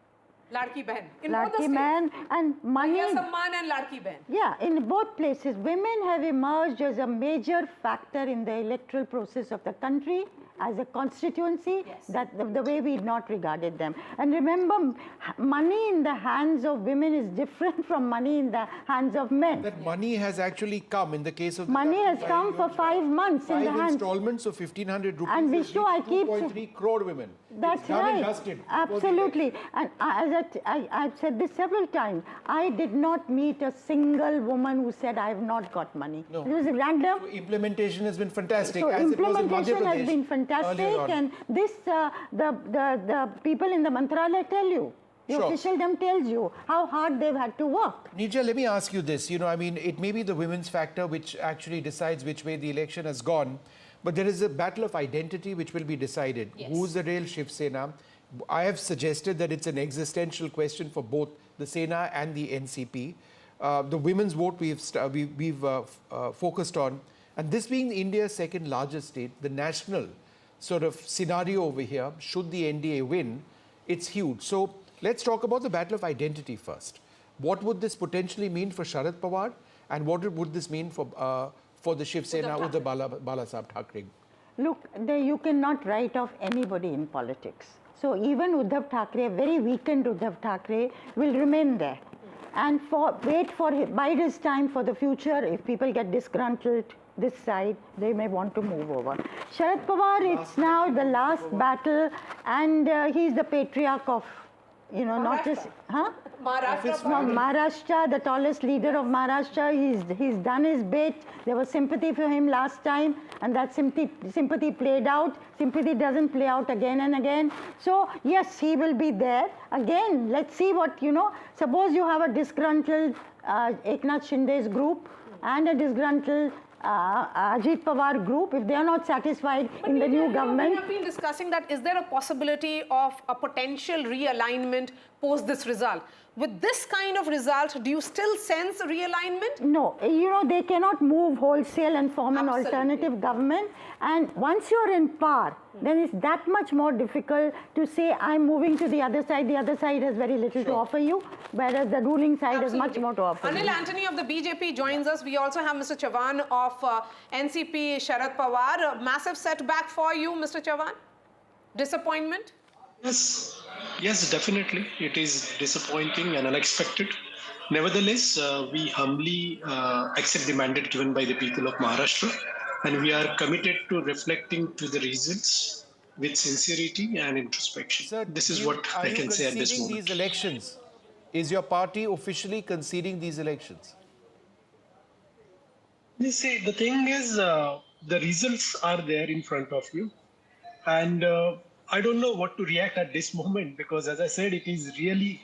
Ladki Behan. In both the Ladki states. Behan and money. Mahila Samman and Ladki Behan. Yeah, in both places, women have emerged as a major factor in the electoral process of the country as a constituency, that the way we not regarded them. And remember, money in the hands of women is different from money in the hands of men. That money has actually come in the case of... Money has come for 5 months in the Five hands. installments of 1,500 rupees. And has Vishnu, I reached keep... 2.3 crore women. That's It's done and right. dusted. Absolutely. And I've said this several times. I did not meet a single woman who said, I have not got money. No. It was random. So implementation has been fantastic. So as it was in implementation Madhya has Pradesh been fantastic, earlier on. and this the people in the Mantralaya tell you. The Sure. officialdom tells you how hard they've had to work. Nija, let me ask you this. You know, I mean, it may be the women's factor which actually decides which way the election has gone, but there is a battle of identity which will be decided. Yes. Who's the real Shiv Sena? I have suggested that it's an existential question for both the Sena and the NCP. The women's vote we've focused on, and this being India's second largest state, the national sort of scenario over here, should the NDA win, it's huge. So let's talk about the battle of identity first. What would this potentially mean for Sharad Pawar, and what would this mean for the Shiv Sena with the Balasaheb Thackeray? Look, you cannot write off anybody in politics. So even Uddhav Thackeray, very weakened Uddhav Thackeray, will remain there. And bide his time for the future. If people get disgruntled this side, they may want to move over. Sharad Pawar, it's now the last battle, and he's the patriarch of, you know, not just... Huh? Maharashtra, the tallest leader of Maharashtra, he's done his bit. There was sympathy for him last time, and that sympathy played out. Sympathy doesn't play out again and again. So, yes, he will be there. Again, let's see what, you know, suppose you have a disgruntled Eknath Shinde's group and a disgruntled Ajit Pawar group, if they are not satisfied in the new government. We have been discussing that. Is there a possibility of a potential realignment post this result? With this kind of result, do you still sense realignment? No, you know, they cannot move wholesale and form an alternative government. And once you're in power, then it's that much more difficult to say, I'm moving to the other side. The other side has very little to offer you, whereas the ruling side has much more to offer Anil you. Antony of the BJP joins us. We also have Mr. Chavan of NCP Sharad Pawar. A massive setback for you, Mr. Chavan? Disappointment? Yes, definitely. It is disappointing and unexpected. Nevertheless, we humbly accept the mandate given by the people of Maharashtra, and we are committed to reflecting to the results with sincerity and introspection. Sir, this is what I can say at this conceding moment. these elections? Is your party officially conceding these elections? You see, the thing is, the results are there in front of you, and I don't know what to react at this moment because, as I said, it is really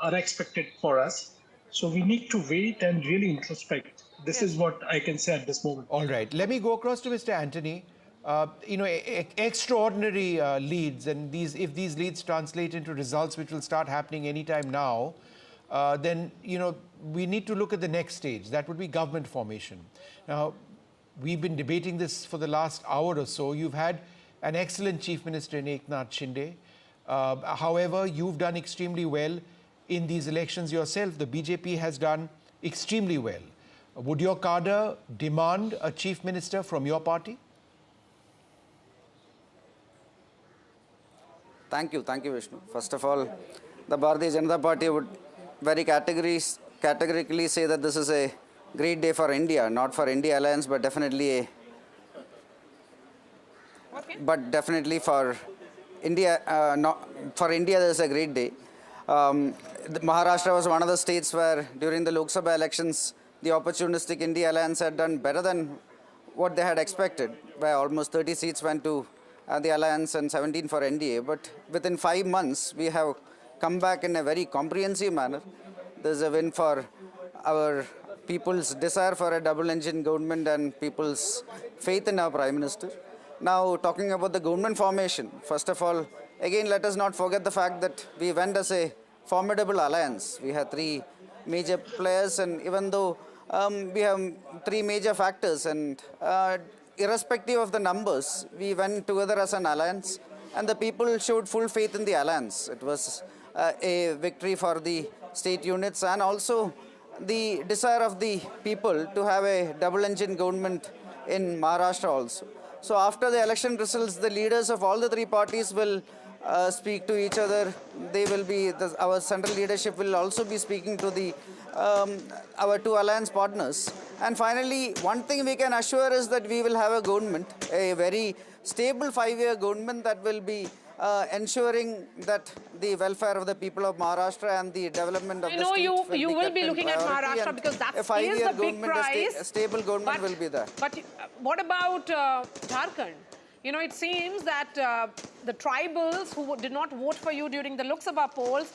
unexpected for us. So we need to wait and really introspect. This is what I can say at this moment. All right. Let me go across to Mr. Antony. You know, extraordinary leads, and if these leads translate into results which will start happening anytime now, then, you know, we need to look at the next stage. That would be government formation. Now, we've been debating this for the last hour or so. You've had an excellent Chief Minister in Eknath Shinde. However, you've done extremely well in these elections yourself. The BJP has done extremely well. Would your cadre demand a Chief Minister from your party? Thank you, Vishnu. First of all, the Bharatiya Janata Party would very categorically say that this is a great day for India, not for India Alliance, but definitely for India. For India, this is a great day. Maharashtra was one of the states where, during the Lok Sabha elections, the opportunistic India Alliance had done better than what they had expected, where almost 30 seats went to the Alliance and 17 for NDA. But within 5 months, we have come back in a very comprehensive manner. There's a win for our people's desire for a double-engine government and people's faith in our Prime Minister. Now, talking about the government formation, first of all, again, let us not forget the fact that we went as a formidable alliance. We had 3 major players, and even though we have 3 major factors, and irrespective of the numbers, we went together as an alliance, and the people showed full faith in the alliance. It was a victory for the state units and also the desire of the people to have a double-engine government in Maharashtra also. So after the election results, the leaders of all the three parties will speak to each other. They will be, our central leadership will also be speaking to the our two alliance partners. And finally, one thing we can assure is that we will have a government, a very stable 5-year government that will be ensuring that the welfare of the people of Maharashtra and the development of the state you will be kept in looking at priority, Maharashtra and because that a is 5-year the big government, prize. a stable government will be there. But what about Jharkhand? You know, it seems that the tribals who did not vote for you during the Lok Sabha polls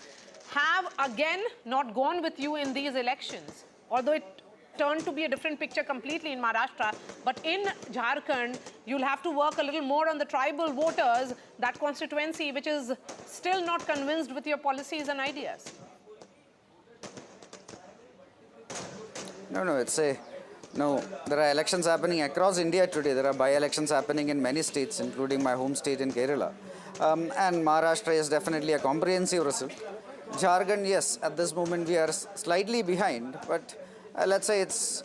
have again not gone with you in these elections, although it turned to be a different picture completely in Maharashtra. But in Jharkhand, you'll have to work a little more on the tribal voters, that constituency which is still not convinced with your policies and ideas. No, there are elections happening across India today. There are by-elections happening in many states, including my home state in Kerala. And Maharashtra is definitely a comprehensive result. Jharkhand, yes, at this moment we are slightly behind, but let's say it's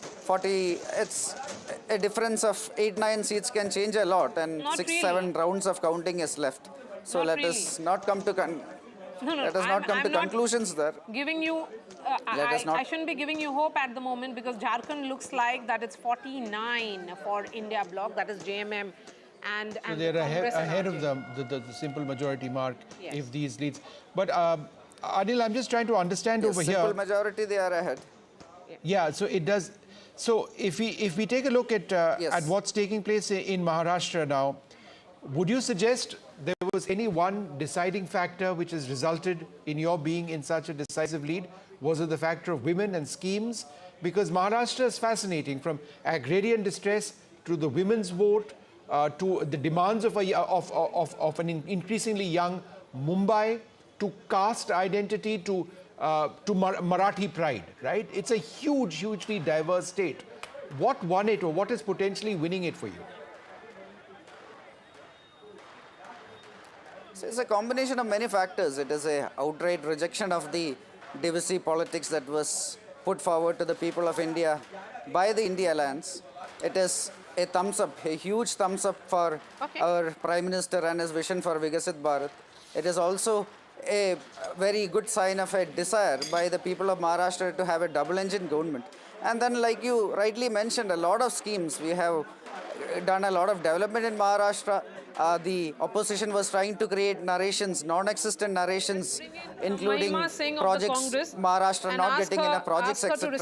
a difference of 8-9 seats can change a lot, and 6-7 rounds of counting is left. So let us not come to conclusions there. Giving you, I shouldn't be giving you hope at the moment because Jharkhand looks like that it's 49 for India bloc, that is JMM. And so they're ahead of the simple majority mark if these leads. But Anil, I'm just trying to understand over here. Simple majority, they are ahead. Yeah, so it does. So if we take a look at what's taking place in Maharashtra now, would you suggest there was any one deciding factor which has resulted in your being in such a decisive lead? Was it the factor of women and schemes? Because Maharashtra is fascinating, from agrarian distress to the women's vote to the demands of an increasingly young Mumbai, to caste identity, to Marathi pride, right? It's a hugely diverse state. What won it, or what is potentially winning it for you? So it's a combination of many factors. It is an outright rejection of the divisive politics that was put forward to the people of India by the India Alliance. It is a thumbs up, a huge thumbs up for our Prime Minister and his vision for Vikasit Bharat. It is also a very good sign of a desire by the people of Maharashtra to have a double-engine government. And then, like you rightly mentioned, a lot of schemes. We have done a lot of development in Maharashtra. The opposition was trying to create narrations, non-existent narrations, including projects, Maharashtra not getting enough projects, etc.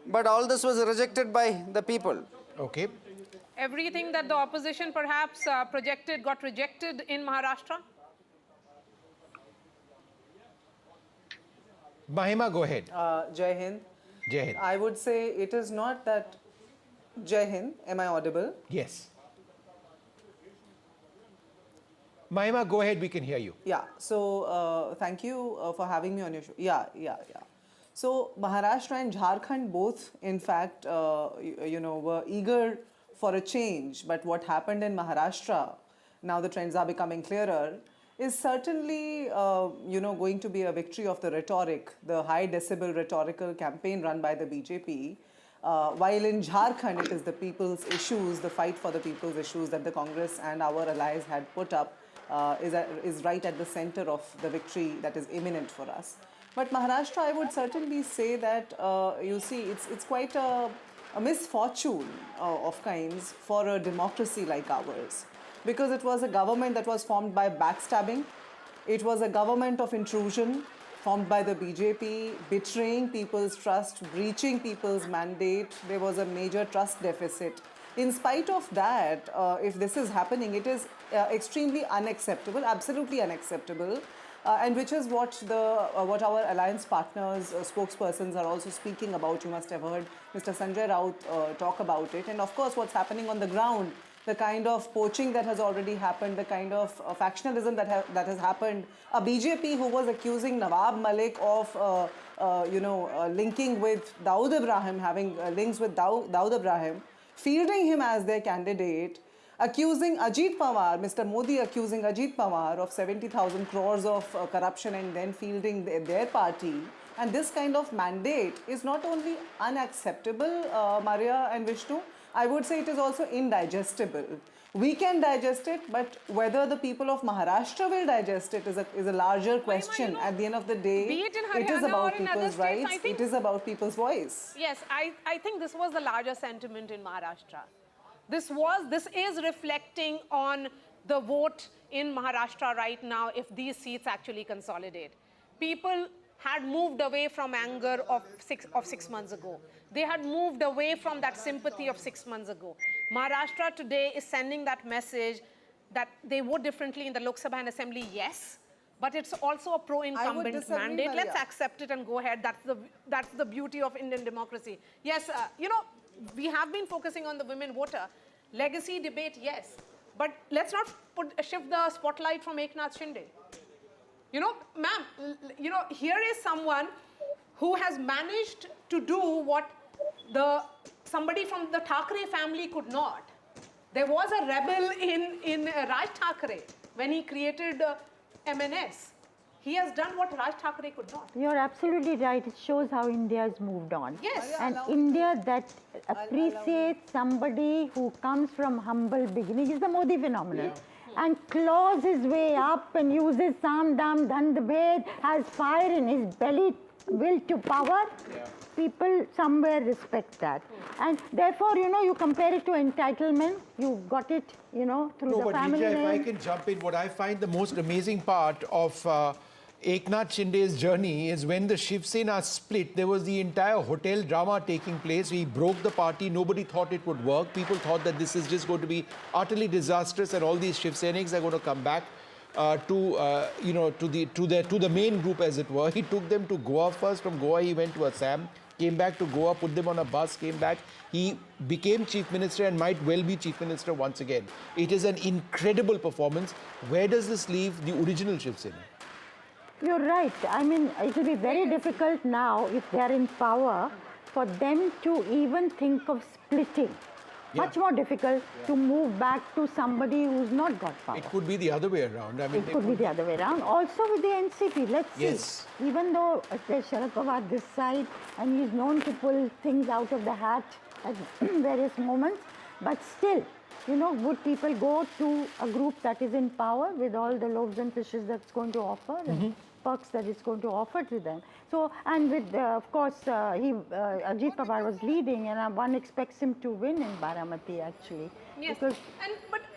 But all this was rejected by the people. Okay. Everything that the opposition perhaps projected got rejected in Maharashtra? Mahima, go ahead. Jai Hind. Jai Hind. I would say it is not that. Jai Hind, am I audible? Yes. Mahima, go ahead, we can hear you. Yeah, so thank you for having me on your show. Yeah. So Maharashtra and Jharkhand both, in fact, were eager for a change. But what happened in Maharashtra, now the trends are becoming clearer, is certainly, going to be a victory of the rhetoric, the high decibel rhetorical campaign run by the BJP. While in Jharkhand, it is the people's issues, the fight for the people's issues that the Congress and our allies had put up is right at the center of the victory that is imminent for us. But Maharashtra, I would certainly say that, it's quite a misfortune of kinds for a democracy like ours. Because it was a government that was formed by backstabbing. It was a government of intrusion formed by the BJP, betraying people's trust, breaching people's mandate. There was a major trust deficit. In spite of that, if this is happening, it is extremely unacceptable, absolutely unacceptable. And which is what our alliance partners, spokespersons are also speaking about. You must have heard Mr. Sanjay Raut talk about it. And of course, what's happening on the ground, the kind of poaching that has already happened, the kind of factionalism that has happened. A BJP who was accusing Nawab Malik of, linking with Dawood Ibrahim, having links with Dawood Ibrahim, fielding him as their candidate, accusing Ajit Pawar, Mr. Modi accusing Ajit Pawar of 70,000 crores of corruption and then fielding their party. And this kind of mandate is not only unacceptable, Maria and Vishnu, I would say it is also indigestible. We can digest it, but whether the people of Maharashtra will digest it is a larger question. At the end of the day, Be it in it is Haryana about or in other people's states, rights, I think- it is about people's voice. Yes, I think this was the larger sentiment in Maharashtra. This is reflecting on the vote in Maharashtra right now if these seats actually consolidate. People had moved away from anger of six months ago. They had moved away from that sympathy of 6 months ago. Maharashtra today is sending that message that they vote differently in the Lok Sabha and Assembly, yes, but it's also a pro-incumbent disagree, mandate. Maria. Let's accept it and go ahead. That's the beauty of Indian democracy. Yes, we have been focusing on the women voter. Legacy debate, yes, but let's not shift the spotlight from Eknath Shinde. Ma'am, here is someone who has managed to do what somebody from the Thackeray family could not. There was a rebel in Raj Thackeray when he created MNS. He has done what Raj Thackeray could not. You're absolutely right. It shows how India has moved on. Yes. And India that appreciates somebody who comes from humble beginning is the Modi phenomenon. And claws his way up and uses Sam Dam Dhand Bhed, has fire in his belly, will to power. People somewhere respect that. And therefore, you compare it to entitlement. You got it, through the family Rija, name. if I can jump in, what I find the most amazing part of Eknath Shinde's journey is when the Shiv Sena split, there was the entire hotel drama taking place. He broke the party. Nobody thought it would work. People thought that this is just going to be utterly disastrous and all these Shiv Seniks are going to come back to the main group, as it were. He took them to Goa first. From Goa, he went to Assam, came back to Goa, put them on a bus, came back. He became chief minister and might well be chief minister once again. It is an incredible performance. Where does this leave the original Shiv Sena? You're right. I mean, it will be very difficult now, if they are in power, for them to even think of splitting. Much more difficult to move back to somebody who's not got power. It could be the other way around. I mean, It could be the other way around. Also with the NCP, let's Yes. see. Even though there's Sharad Pawar this side, and he's known to pull things out of the hat at various moments, but still, would people go to a group that is in power with all the loaves and fishes that's going to offer and perks that it's going to offer to them? So, and with, of course, Ajit Pawar was leading, and one expects him to win in Baramati, actually. Yes, Because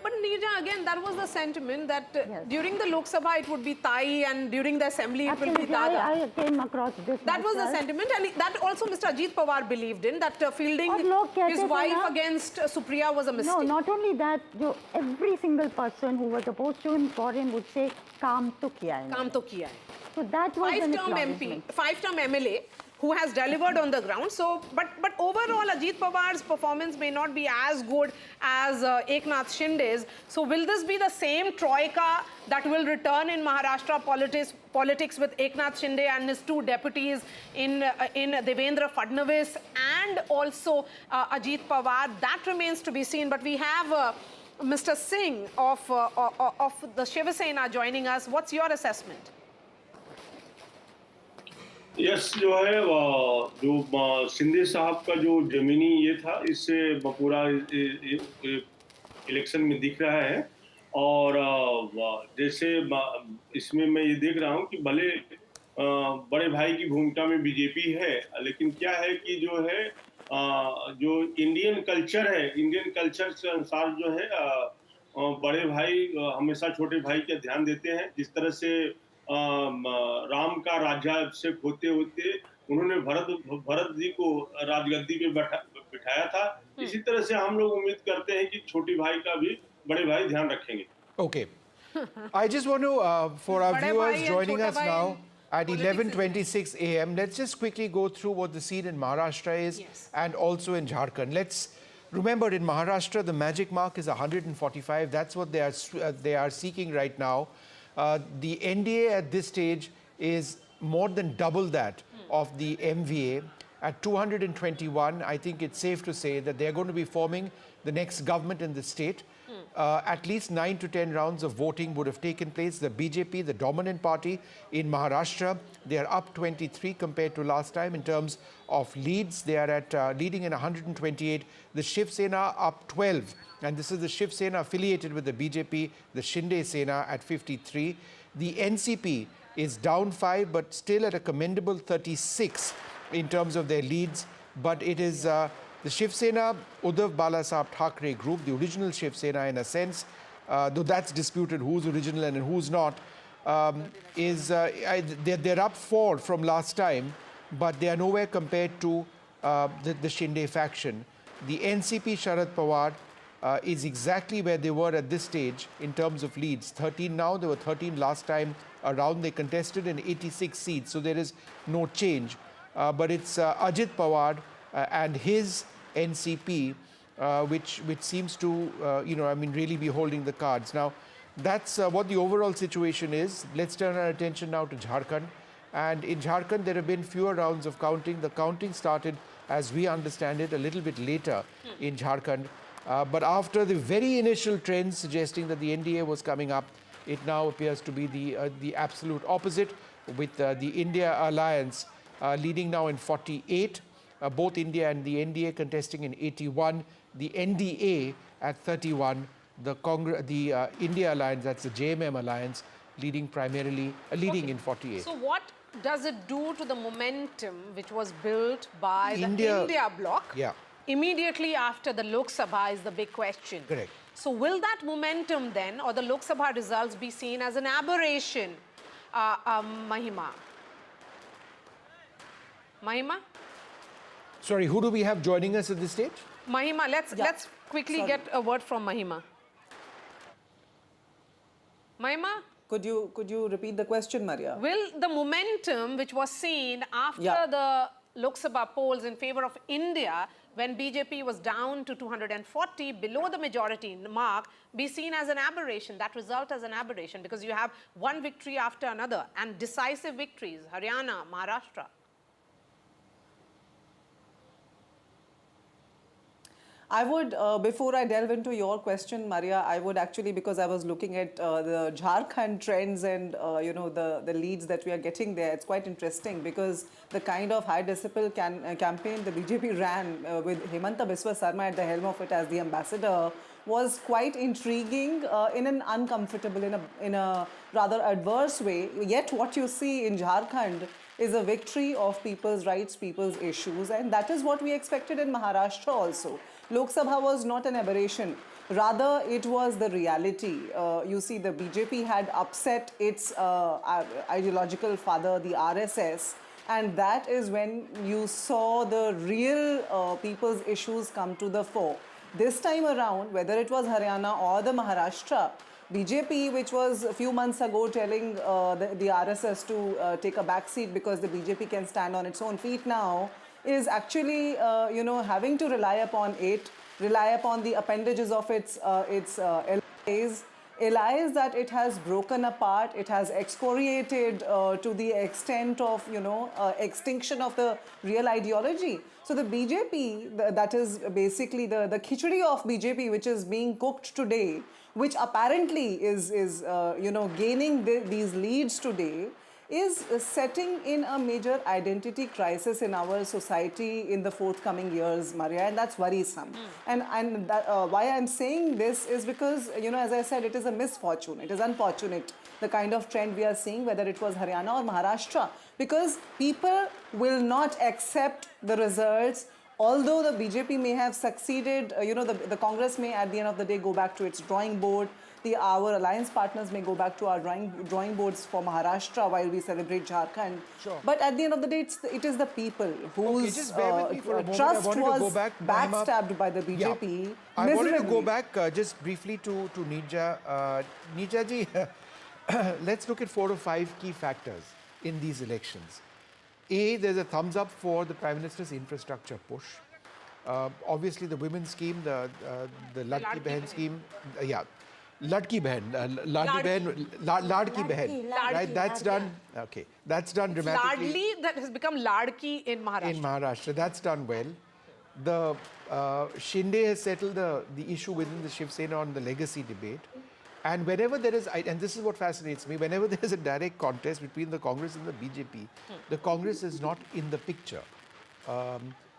but Neerja, again, that was the sentiment that during the Lok Sabha it would be Tai and during the Assembly it will be absolutely, Dada. I came across this That was the myself. sentiment, and that also Mr. Ajit Pawar believed in, that fielding और लोग कहते his थे wife ना- against Supriya was a mistake. No, not only that, every single person who was opposed to him for him would say, "Kaam to kiya hai." Kaam to kiya hai. So that was an Five-term acknowledgement. MP, five-term MLA who has delivered on the ground. So, but overall, Ajit Pawar's performance may not be as good as Eknath Shinde's. So, will this be the same troika that will return in Maharashtra politics with Eknath Shinde and his two deputies in Devendra Fadnavis and also Ajit Pawar? That remains to be seen. But we have Mr. Singh of the Shiv Sena joining us. What's your assessment? Yes जो है जो शिंदे साहब का जो जमीनी ये था इससे पूरा इलेक्शन में दिख रहा है और जैसे इसमें मैं ये देख रहा हूँ कि भले बड़े भाई की भूमिका में बीजेपी है लेकिन क्या है कि जो है जो इंडियन कल्चर है इंडियन कल्चर के अनुसार जो है बड़े भाई हमेशा छोटे भाई का ध्यान देते हैं जिस तरह से राम का राज्याभिषेक होते होते उन्होंने भरत जी को राजगद्दी पे बिठाया था इसी तरह से हम लोग उम्मीद करते हैं कि छोटी भाई का भी बड़े भाई ध्यान रखेंगे Okay. I just want to, for our Bade viewers bhai and joining chota us bhai now at politics 11:26 a.m., let's just quickly go through what the scene in Maharashtra is and also in Jharkhand. Let's remember in Maharashtra, the magic mark is 145. That's what they are seeking right now. The NDA at this stage is more than double that of the MVA. At 221, I think it's safe to say that they're going to be forming the next government in the state. at least 9 to 10 rounds of voting would have taken place. The BJP, the dominant party in Maharashtra, they are up 23 compared to last time in terms of leads. They are at leading in 128. The Shiv Sena up 12. And this is the Shiv Sena affiliated with the BJP, the Shinde Sena at 53. The NCP is down 5, but still at a commendable 36 in terms of their leads. But it is the Shiv Sena, Uddhav Balasaheb Thackeray group, the original Shiv Sena in a sense, though that's disputed who's original and who's not, they're up 4 from last time, but they are nowhere compared to the Shinde faction. The NCP Sharad Pawar is exactly where they were at this stage in terms of leads. 13 now, they were 13 last time around. They contested in 86 seats, so there is no change. But it's Ajit Pawar and his NCP, which seems to, really be holding the cards. Now, that's what the overall situation is. Let's turn our attention now to Jharkhand. And in Jharkhand, there have been fewer rounds of counting. The counting started, as we understand it, a little bit later in Jharkhand. But after the very initial trends suggesting that the NDA was coming up, it now appears to be the absolute opposite, with the India Alliance leading now in 48, both India and the NDA contesting in 81, the NDA at 31, the India Alliance, that's the JMM Alliance, leading in 48. So what does it do to the momentum which was built by the India bloc? Yeah. Immediately after the Lok Sabha is the big question. Correct. So will that momentum then, or the Lok Sabha results, be seen as an aberration, Mahima? Mahima? Sorry, who do we have joining us at this stage? Mahima, let's quickly get a word from Mahima. Mahima? Could you repeat the question, Maria? Will the momentum which was seen after the Lok Sabha polls in favor of India, when BJP was down to 240, below the majority mark, be seen as an aberration, that result as an aberration, because you have one victory after another and decisive victories, Haryana, Maharashtra? I would, before I delve into your question, Maria, I would actually, because I was looking at the Jharkhand trends and, the leads that we are getting there, it's quite interesting because the kind of high decibel campaign the BJP ran with Hemanta Biswa Sarma at the helm of it as the ambassador was quite intriguing in an uncomfortable, in a rather adverse way. Yet what you see in Jharkhand is a victory of people's rights, people's issues, and that is what we expected in Maharashtra also. Lok Sabha was not an aberration. Rather, it was the reality. You see, the BJP had upset its ideological father, the RSS, and that is when you saw the real people's issues come to the fore. This time around, whether it was Haryana or the Maharashtra, BJP, which was a few months ago telling the RSS to take a back seat because the BJP can stand on its own feet now, is actually, having to rely upon the appendages of its allies that it has broken apart, it has excoriated to the extent of, extinction of the real ideology. So the BJP, that is basically the khichdi of BJP, which is being cooked today, which apparently is gaining these leads today, is setting in a major identity crisis in our society in the forthcoming years, Maria, and that's worrisome. And why I'm saying this is because, as I said, it is a misfortune. It is unfortunate, the kind of trend we are seeing, whether it was Haryana or Maharashtra, because people will not accept the results. Although the BJP may have succeeded, the Congress may at the end of the day go back to its drawing board. Our alliance partners may go back to our drawing boards for Maharashtra while we celebrate Jharkhand. Sure. But at the end of the day, it is the people whose trust was backstabbed by the BJP. Yeah. I wanted to go back just briefly to Nija. Nija ji, let's look at 4 or 5 key factors in these elections. A, there's a thumbs up for the Prime Minister's infrastructure push. Obviously, the women's scheme, the Ladki Behan scheme, Ladki Behan, Ladki Behan, right? That's done. Okay, that's done dramatically. Ladli, that has become Ladki in Maharashtra. In Maharashtra, that's done well. the Shinde has settled the issue within the Shiv Sena on the legacy debate. And whenever there is, and this is what fascinates me, whenever there is a direct contest between the Congress and the BJP, the Congress is not in the picture.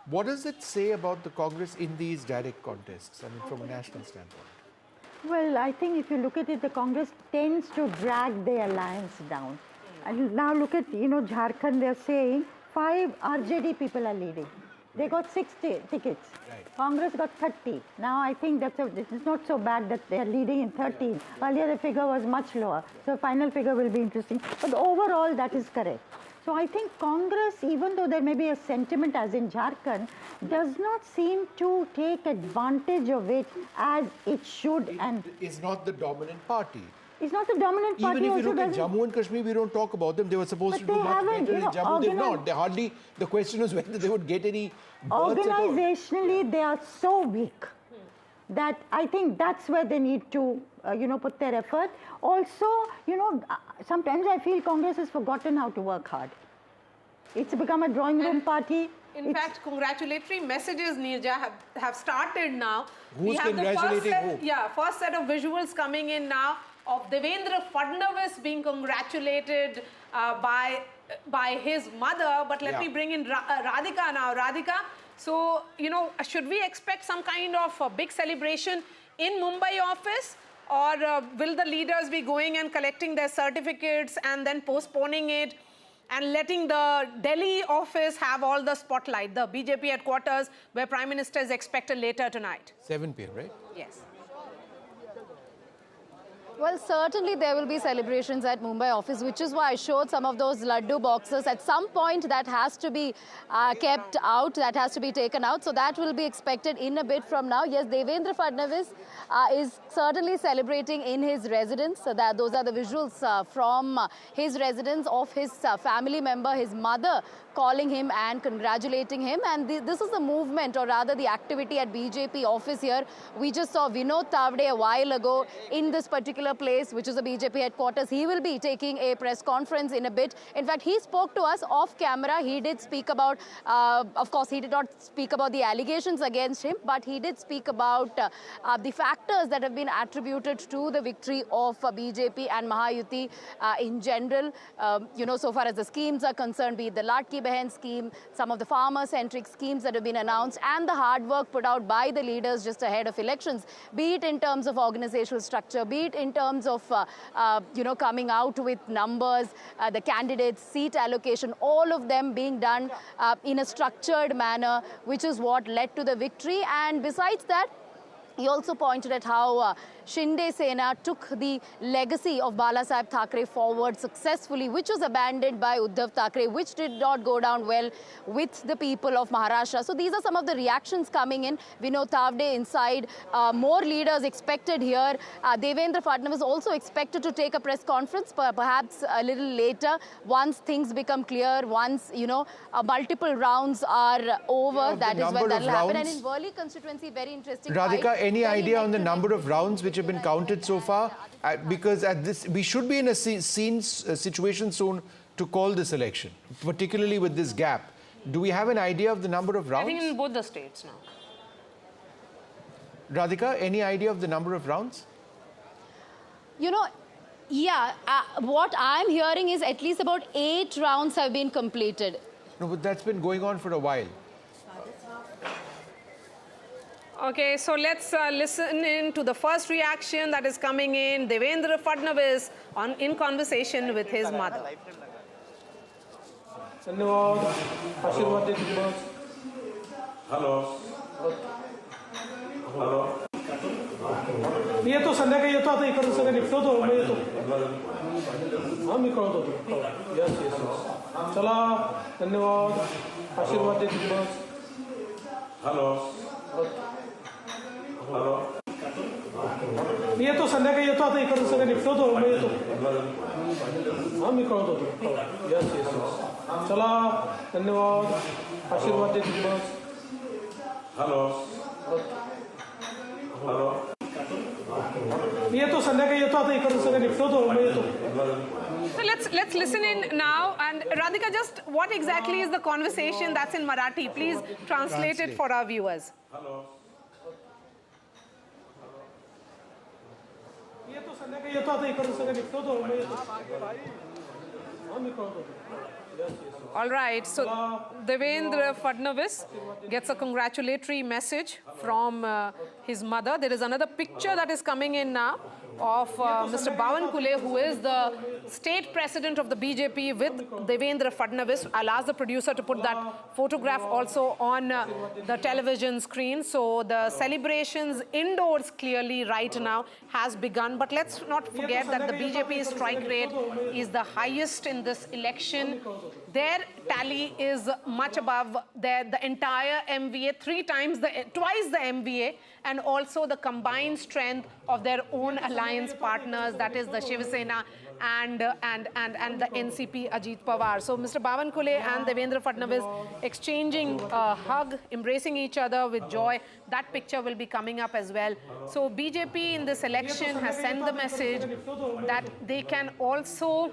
What does it say about the Congress in these direct contests, I mean, from a national standpoint? Well, I think if you look at it, the Congress tends to drag the alliance down. And now look at, Jharkhand, they're saying 5 RJD people are leading. They got 60 tickets. Right. Congress got 30. Now I think it's not so bad that they're leading in 13. Earlier the figure was much lower. So final figure will be interesting. But overall that is correct. So I think Congress, even though there may be a sentiment as in Jharkhand, does not seem to take advantage of it as it should. And is not the dominant party. It's not the dominant party. Even if you look at Jammu and Kashmir, we don't talk about them. They were supposed to do much better in Jammu. They've not. They hardly. The question was whether they would get any births at all. Organizationally, they are so weak that I think that's where they need to, put their effort. Also, sometimes I feel Congress has forgotten how to work hard. It's become a drawing room party. In fact, congratulatory messages, Neerja, have started now. Who's congratulating who? Yeah, first set of visuals coming in now of Devendra Fadnavis being congratulated by his mother. But let me bring in Radhika now. Radhika, so, should we expect some kind of a big celebration in Mumbai office? Or will the leaders be going and collecting their certificates and then postponing it and letting the Delhi office have all the spotlight, the BJP headquarters where Prime Minister is expected later tonight? 7 p.m., right? Yes. Well, certainly there will be celebrations at Mumbai office, which is why I showed some of those laddu boxes. At some point, that has to be kept out, that has to be taken out. So that will be expected in a bit from now. Yes, Devendra Fadnavis is certainly celebrating in his residence. So those are the visuals from his residence of his family member, his mother, calling him and congratulating him. And this is the movement, or rather the activity at BJP office here. We just saw Vinod Tavde a while ago in this particular place, which is the BJP headquarters. He will be taking a press conference in a bit. In fact, he spoke to us off camera. He did speak about, of course, he did not speak about the allegations against him, but he did speak about the factors that have been attributed to the victory of BJP and Mahayuti in general. So far as the schemes are concerned, be it the Latki Behan scheme, some of the farmer-centric schemes that have been announced, and the hard work put out by the leaders just ahead of elections, be it in terms of organizational structure, be it in terms of, coming out with numbers, the candidates, seat allocation, all of them being done in a structured manner, which is what led to the victory. And besides that, he also pointed at how Shinde Sena took the legacy of Balasaheb Thackeray forward successfully, which was abandoned by Uddhav Thackeray, which did not go down well with the people of Maharashtra. So these are some of the reactions coming in. Vinod Tavde inside, more leaders expected here. Devendra Fadnavis also expected to take a press conference, perhaps a little later, once things become clear, once, multiple rounds are over. That is when that will happen. And in Worli constituency, very interesting. Radhika, any idea on the number of rounds which have been counted so far? Because at this, we should be in a situation soon to call this election, particularly with this gap. Do we have an idea of the number of rounds? I think in both the states now. Radhika, any idea of the number of rounds? What I'm hearing is at least about 8 rounds have been completed. No, but that's been going on for a while. Okay, so let's listen in to the first reaction that is coming in. Devendra Fadnavis in conversation with his mother. Hello. येतो संध्याकाळी येतो आता इकडून सगळं निपटवतो मग येतो हां मी कळवतो तुला यस यस चला धन्यवाद आशीर्वाद देतो बस हॅलो हॅलो मी येतो संध्याकाळी येतो आता इकडून सगळं निपटवतो मग येतो हां मी कळवतो तुला यस यस चला धन्यवाद आशीर्वाद देतो बस हॅलो हॅलो मी येतो संध्याकाळी येतो आता इकडून सगळं निपटवतो मग येतो So let's listen in now. And Radhika, just what exactly is the conversation that's in Marathi? Please translate it for our viewers. All right, so Devendra Fadnavis gets a congratulatory message from his mother. There is another picture that is coming in now of Mr. Bawankule, who is the state president of the BJP, with Devendra Fadnavis. I'll ask the producer to put that photograph also on the television screen. So the celebrations indoors clearly right now has begun. But let's not forget that the BJP strike rate is the highest in this election. Their tally is much above the entire MVA, twice the MVA, and also the combined strength of their own alliance partners, that is the Shiv Sena and the NCP Ajit Pawar. So Mr. Bawankule and Devendra Fadnavis exchanging a hug, embracing each other with joy. That picture will be coming up as well. So BJP in this election has sent the message that they can also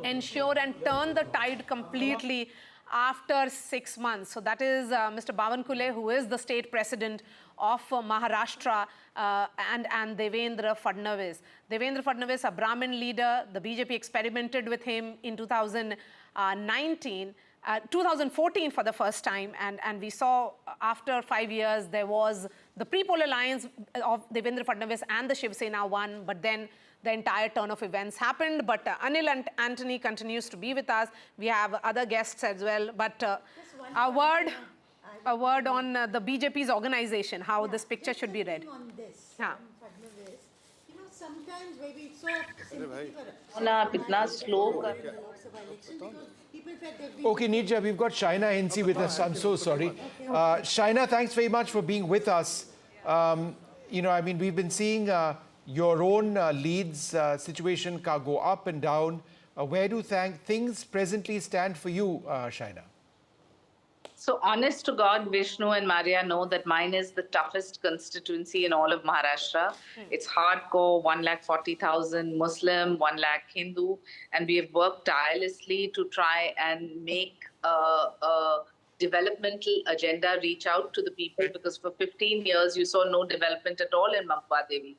ensure and turn the tide completely after 6 months. So that is Mr. Bawankule, who is the state president of Maharashtra, and Devendra Fadnavis. Devendra Fadnavis, a Brahmin leader, the BJP experimented with him in 2014 for the first time, and we saw after 5 years there was the pre-poll alliance of Devendra Fadnavis and the Shiv Sena won, but then the entire turn of events happened. But Anil and Anthony continues to be with us. We have other guests as well. But a word on the BJP's organization, how this picture should be read. On this, Yeah. Fadnavis, you know, sometimes maybe it's so Okay, Nirja, we've got Shaina Hinsi with us. I'm so sorry. Shaina, thanks very much for being with us. You know, I mean, we've been seeing your own Leeds situation go up and down. Where do things presently stand for you, Shaina? So honest to God, Vishnu and Maria know that mine is the toughest constituency in all of Maharashtra. It's hardcore, 140,000 Muslim, 1 lakh Hindu, and we have worked tirelessly to try and make a developmental agenda reach out to the people, because for 15 years you saw no development at all in Mumbai.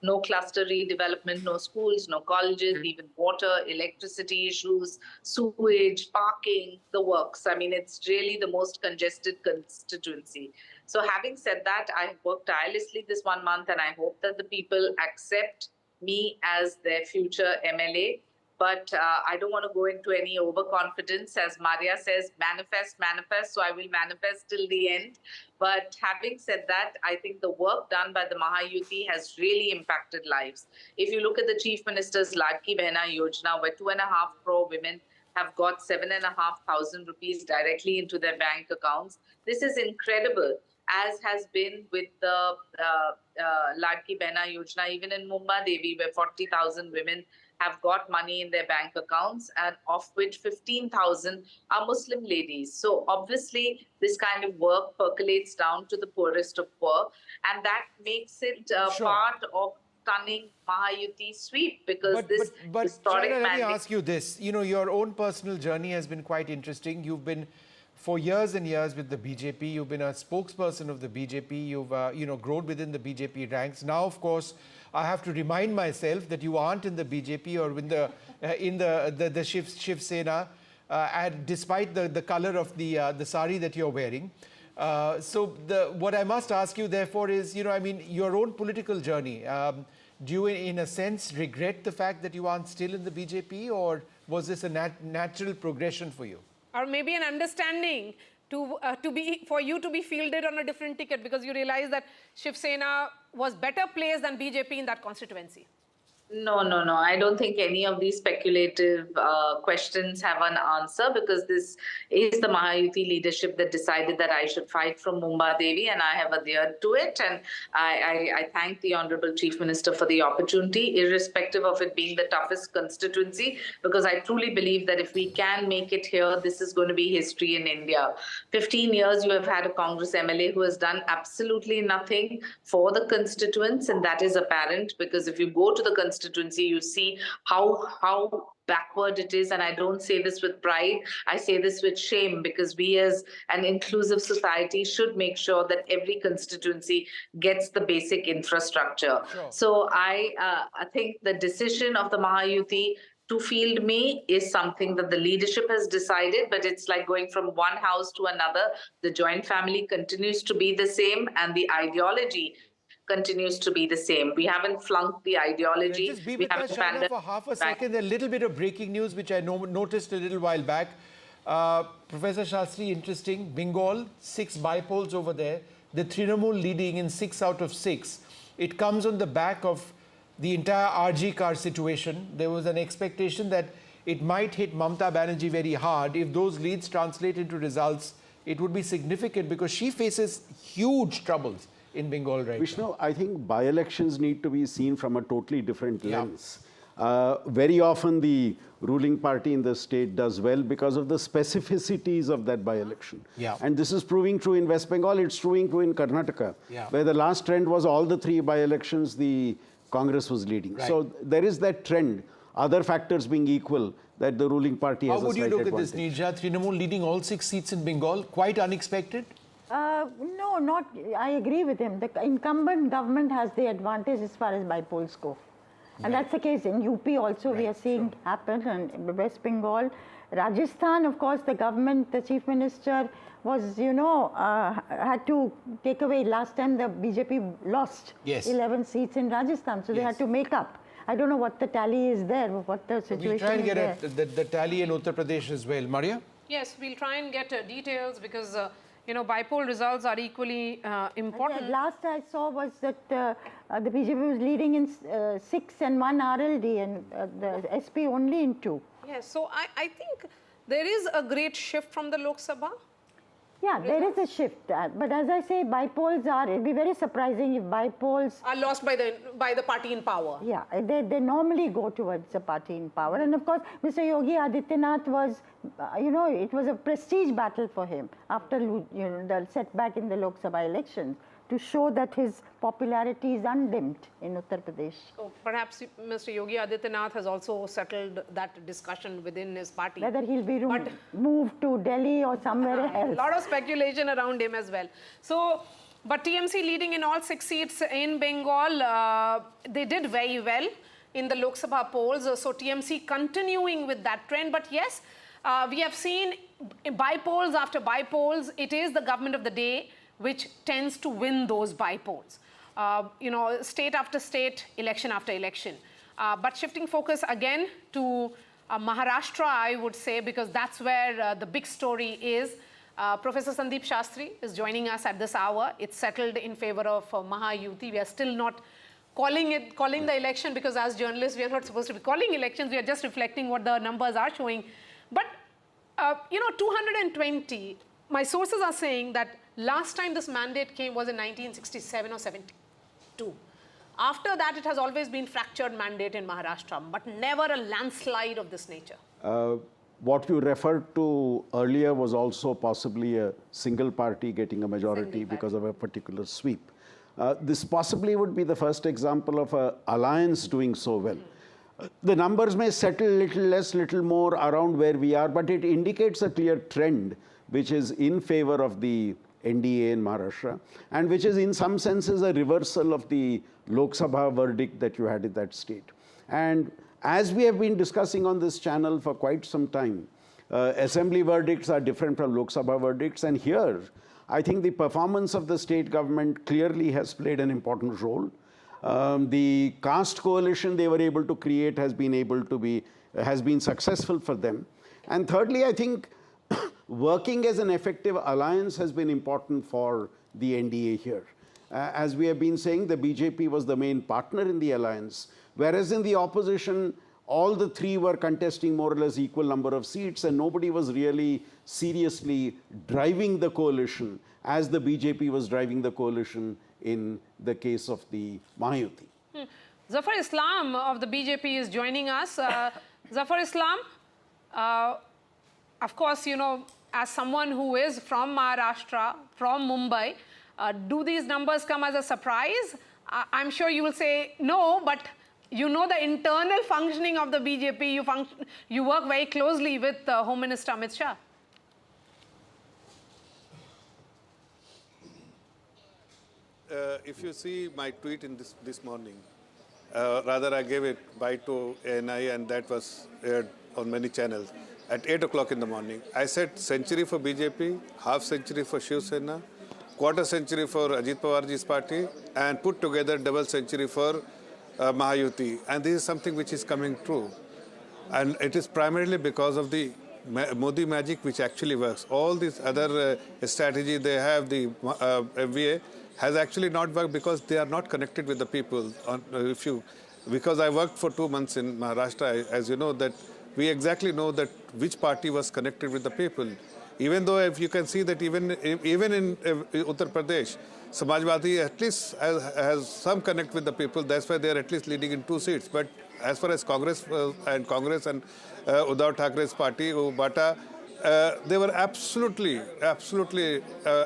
No cluster redevelopment, no schools, no colleges, even water, electricity issues, sewage, parking, the works. I mean, it's really the most congested constituency. So having said that, I have worked tirelessly this 1 month, and I hope that the people accept me as their future MLA. But I don't want to go into any overconfidence. As Maria says, manifest, manifest. So I will manifest till the end. But having said that, I think the work done by the Mahayuti has really impacted lives. If you look at the Chief Minister's Ladki Behna Yojana, where 2.5 crore women have got 7,500 rupees directly into their bank accounts, this is incredible, as has been with the Ladki Behna Yojana, even in Mumbai Devi, where 40,000 women have got money in their bank accounts, and of which 15,000 are Muslim ladies. So obviously, this kind of work percolates down to the poorest of poor, and that makes it part of stunning Mahayuti sweep, because but historic Shaina, let me mandate. ask you this. You know, your own personal journey has been quite interesting. You've been for years and years with the BJP. You've been a spokesperson of the BJP. You've grown within the BJP ranks. Now, of course, I have to remind myself that you aren't in the BJP or in the Shiv Sena, and despite the color of the sari that you're wearing. So what I must ask you, therefore, is, I mean, your own political journey. Do you, in a sense, regret the fact that you aren't still in the BJP, or was this a natural progression for you? Or maybe an understanding for you to be fielded on a different ticket, because you realize that Shiv Sena was better placed than BJP in that constituency? No. I don't think any of these speculative questions have an answer, because this is the Mahayuti leadership that decided that I should fight from Mumbai Devi, and I have adhered to it. And I thank the Honorable Chief Minister for the opportunity, irrespective of it being the toughest constituency, because I truly believe that if we can make it here, this is going to be history in India. 15 years you have had a Congress MLA who has done absolutely nothing for the constituents, and that is apparent, because if you go to the constituents constituency, you see how backward it is. And I don't say this with pride, I say this with shame, because we as an inclusive society should make sure that every constituency gets the basic infrastructure. Sure. So I think the decision of the Mahayuti to field me is something that the leadership has decided, but it's like going from one house to another. The joint family continues to be the same, and the ideology continues to be the same. We haven't flunked the ideology. Just be We with us, haven't Shaina, abandoned for half a back. second. A little bit of breaking news, which I noticed a little while back. Professor Shastri, interesting. Bengal, 6 bypolls over there. The Trinamool leading in 6 out of 6. It comes on the back of the entire RG car situation. There was an expectation that it might hit Mamata Banerjee very hard. If those leads translate into results, it would be significant because she faces huge troubles in Bengal right Vishnu, now. I think by-elections need to be seen from a totally different lens. Very often the ruling party in the state does well because of the specificities of that by-election. Yeah. And this is proving true in West Bengal, it's proving true in Karnataka, Yeah. where the last trend was all the 3 by-elections the Congress was leading. Right. So there is that trend, other factors being equal, that the ruling party How has a would you slight look advantage. at this, Neerja? Trinamool leading all 6 seats in Bengal, quite unexpected? No, not. I agree with him. The incumbent government has the advantage as far as bypolls go. And that's the case in UP also. We are seeing happen, and in West Bengal. Rajasthan, of course, the government, the chief minister was, had to take away. Last time the BJP lost 11 seats in Rajasthan, so they had to make up. I don't know what the tally is there, what the situation We'll try and is get the tally in Uttar Pradesh as well. Maria? Yes, we'll try and get details because, bypoll results are equally important. Last I saw was that the BJP was leading in 6 and 1 RLD and the SP only in 2. Yes, so I think there is a great shift from the Lok Sabha. Yeah, there is a shift. But as I say, bypolls it'd be very surprising if bypolls are lost by the party in power. Yeah, they normally go towards the party in power. And of course, Mr. Yogi Adityanath was, it was a prestige battle for him after, the setback in the Lok Sabha elections to show that his popularity is undimmed in Uttar Pradesh. So perhaps Mr. Yogi Adityanath has also settled that discussion within his party. Whether he'll be moved to Delhi or somewhere else. A lot of speculation around him as well. So, but TMC leading in all 6 seats in Bengal, they did very well in the Lok Sabha polls. So TMC continuing with that trend. But yes, we have seen bypolls after bypolls, it is the government of the day which tends to win those bypolls. State after state, election after election. But shifting focus again to Maharashtra, I would say, because that's where the big story is. Professor Sandeep Shastri is joining us at this hour. It's settled in favor of Mahayuti. We are still not calling the election because as journalists, we are not supposed to be calling elections. We are just reflecting what the numbers are showing. But, 220, my sources are saying that last time this mandate came was in 1967 or 72. After that, it has always been fractured mandate in Maharashtra, but never a landslide of this nature. What you referred to earlier was also possibly a single party getting a majority because of a particular sweep. This possibly would be the first example of an alliance doing so well. The numbers may settle little less, little more around where we are, but it indicates a clear trend which is in favor of the NDA in Maharashtra, and which is in some senses a reversal of the Lok Sabha verdict that you had in that state. And as we have been discussing on this channel for quite some time, assembly verdicts are different from Lok Sabha verdicts, and here I think the performance of the state government clearly has played an important role. The caste coalition they were able to create has been successful for them. And thirdly, I think working as an effective alliance has been important for the NDA here. As we have been saying, the BJP was the main partner in the alliance, whereas in the opposition, all the 3 were contesting more or less equal number of seats, and nobody was really seriously driving the coalition as the BJP was driving the coalition in the case of the Mahayuti. Zafar Islam of the BJP is joining us. Zafar Islam, of course, as someone who is from Maharashtra, from Mumbai, do these numbers come as a surprise? I'm sure you will say no, but You know the internal functioning of the BJP. You work very closely with Home Minister Amit Shah. If you see my tweet in this morning, rather I gave it by to ANI and that was aired on many channels. At 8 o'clock in the morning, I said century for BJP, half century for Shiv Sena, quarter century for Ajit Pawarji's party, and put together double century for Mahayuti. And this is something which is coming true. And it is primarily because of the Modi magic which actually works. All these other strategy they have, the MVA, has actually not worked because they are not connected with the people. Because I worked for 2 months in Maharashtra, as you know, that we exactly know that which party was connected with the people. Even though if you can see that even in Uttar Pradesh, Samajwadi at least has some connect with the people. That's why they are at least leading in 2 seats. But as far as Congress and Uddhav Thackeray's party, Bata, they were absolutely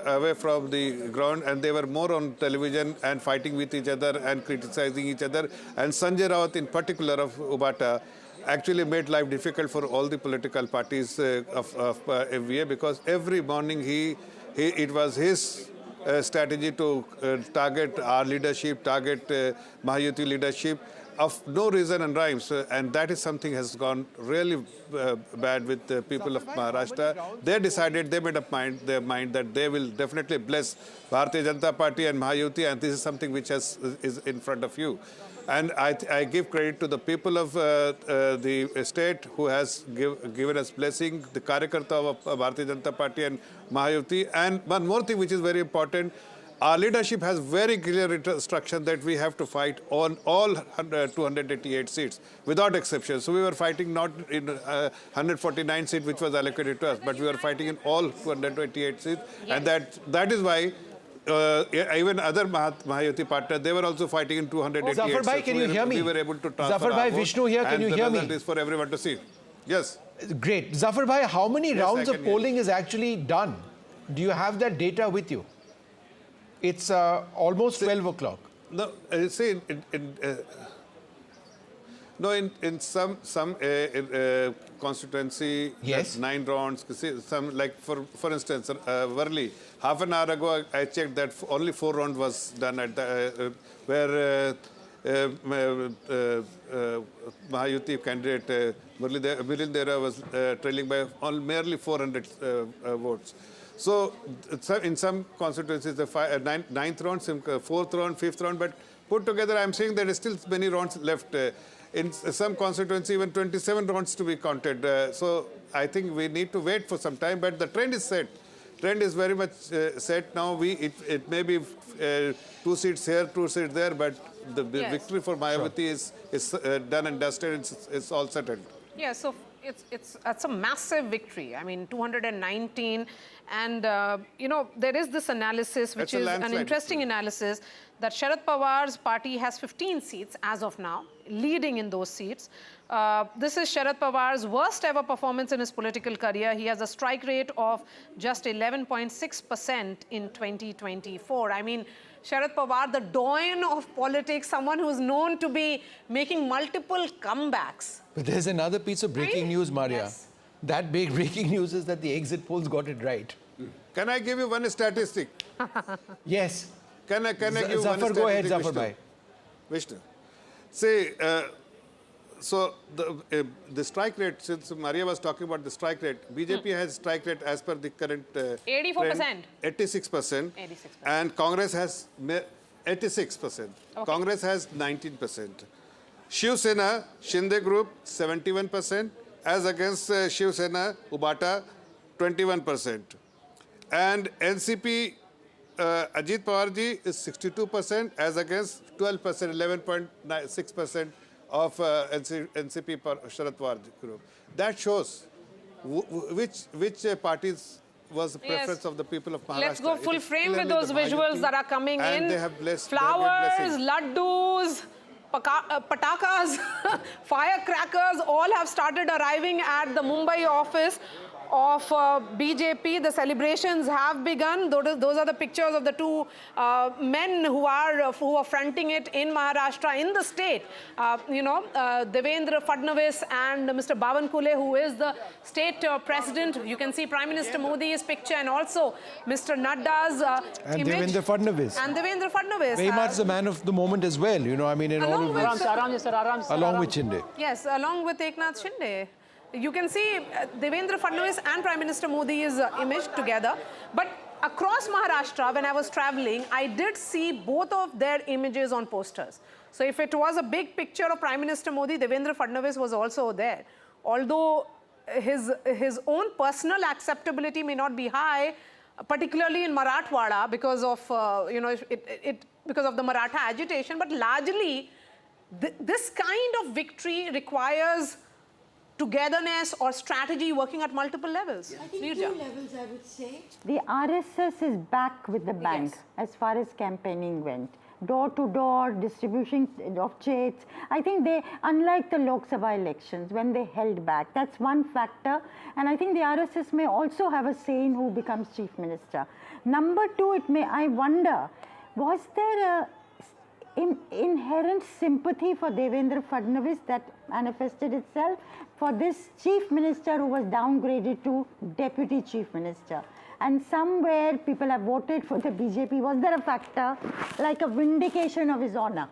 away from the ground, and they were more on television and fighting with each other and criticizing each other. And Sanjay Raut in particular of Ubata actually made life difficult for all the political parties of FVA, because every morning it was his strategy to target our leadership, target Mahayuti leadership of no reason and rhymes, and that is something has gone really bad with the people of Maharashtra. They decided, they made up their mind that they will definitely bless Bharatiya Janata Party and Mahayuti, and this is something which is in front of you. And I give credit to the people of the state who has given us blessing, the Karyakarta of Bharatiya Janata Party and Mahayuti. And one more thing which is very important, our leadership has very clear instruction that we have to fight on all 288 seats, without exception. So we were fighting not in 149 seats, which was allocated to us, but we were fighting in all 288 seats. Yes. And that is why even other Mahayuti partners, they were also fighting in 288 seats. Zafar Bhai, can you hear me? We were able to transfer Zafar Bhai, Vishnu here, can you hear me? And the result is for everyone to see. Yes. Great. Zafar Bhai, how many rounds of polling is actually done? Do you have that data with you? It's almost 12 o'clock. No, see, in some constituency, yes, 9 rounds. Some, like for instance, Worli, half an hour ago I checked that only 4 rounds was done at the where Mahayuti candidate Milil Dera was trailing by merely 400 votes. So in some constituencies, the 9th round, 4th round, 5th round, but put together, I'm saying there is still many rounds left. In some constituencies, even 27 rounds to be counted. So I think we need to wait for some time, but the trend is set. Trend is very much set now. It may be 2 seats here, 2 seats there, but the victory for Mahayuti is done and dusted. It's all settled. Yeah, so it's a massive victory. I mean, 219, and there is this analysis, which is an interesting analysis, that Sharad Pawar's party has 15 seats as of now, leading in those seats. This is Sharad Pawar's worst ever performance in his political career. He has a strike rate of just 11.6% in 2024. I mean, Sharad Pawar, the doyen of politics, someone who's known to be making multiple comebacks. But there's another piece of breaking news, Maria. Yes. That big breaking news is that the exit polls got it right. Can I give you one statistic? Yes. Can I give one Zafar, go ahead, Zafar Bhai. Vishnu. See, so the strike rate, since Maria was talking about the strike rate, BJP has strike rate as per the current 84%. trend, 86%. 86%. And Congress has 86%. Okay. Congress has 19%. Shiv Sena, Shinde Group, 71%, as against Shiv Sena, Ubata, 21%. And NCP, Ajit Pawarji is 62%, as against 12%, 11.6% of NCP Sharad Pawar group. That shows which parties was the preference of the people of Maharashtra. Let's go full frame with those visuals that are coming in. They have blessed, flowers, laddus, patakas, firecrackers all have started arriving at the Mumbai office of BJP. The celebrations have begun. Those are the pictures of the two men who are fronting it in Maharashtra, in the state. Devendra Fadnavis and Mr. Bawankule, who is the state president. You can see Prime Minister Modi's picture and also Mr. Nadda's and image. Devendra Fadnavis. And Devendra Fadnavis. Very much the man of the moment as well, in all of this. Along with Shinde. Yes, along with Eknath Shinde. You can see Devendra Fadnavis and Prime Minister Modi's image together. But across Maharashtra, when I was traveling, I did see both of their images on posters. So if it was a big picture of Prime Minister Modi, Devendra Fadnavis was also there. Although his own personal acceptability may not be high, particularly in Marathwada because of because of the Maratha agitation, but largely this kind of victory requires togetherness or strategy working at multiple levels. I think two levels, I would say. The RSS is back with the bank as far as campaigning went. Door-to-door, distribution of checks. I think they, unlike the Lok Sabha elections, when they held back, that's one factor. And I think the RSS may also have a say in who becomes chief minister. Number two, I wonder, was there an inherent sympathy for Devendra Fadnavis that manifested itself for this chief minister who was downgraded to deputy chief minister? And somewhere people have voted for the BJP. Was there a factor like a vindication of his honor?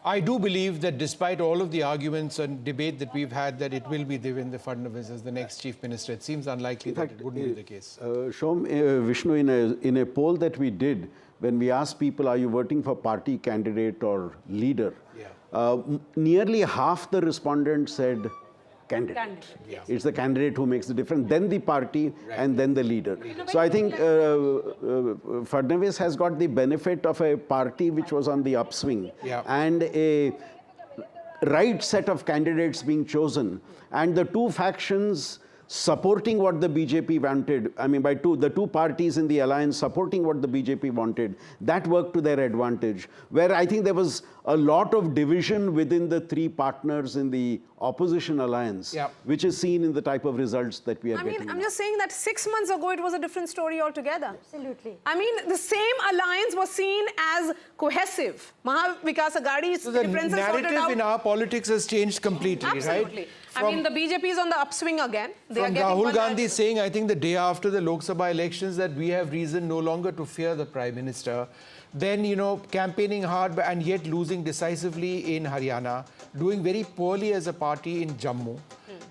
I do believe that despite all of the arguments and debate that we've had, that it will be Devendra Fadnavis as the next chief minister. It seems unlikely that it wouldn't be the case. Vishnu, in a poll that we did, when we asked people, are you voting for party candidate or leader? Nearly half the respondents said candidate. It's the candidate who makes the difference, then the party, and then the leader. So I think Fadnavis has got the benefit of a party which was on the upswing and a right set of candidates being chosen, and the two factions supporting what the BJP wanted. I mean, the two parties in the alliance supporting what the BJP wanted, that worked to their advantage. Where I think there was a lot of division within the three partners in the opposition alliance, which is seen in the type of results that we are getting. I'm just saying that 6 months ago, it was a different story altogether. Absolutely. I mean, the same alliance was seen as cohesive. Maha, Vikas, Aghadi, So the narrative in our politics has changed completely, Absolutely. right? I mean, the BJP is on the upswing again. They are From getting Rahul Gandhi saying, I think the day after the Lok Sabha elections, that we have reason no longer to fear the Prime Minister. Then, campaigning hard and yet losing decisively in Haryana, doing very poorly as a party in Jammu.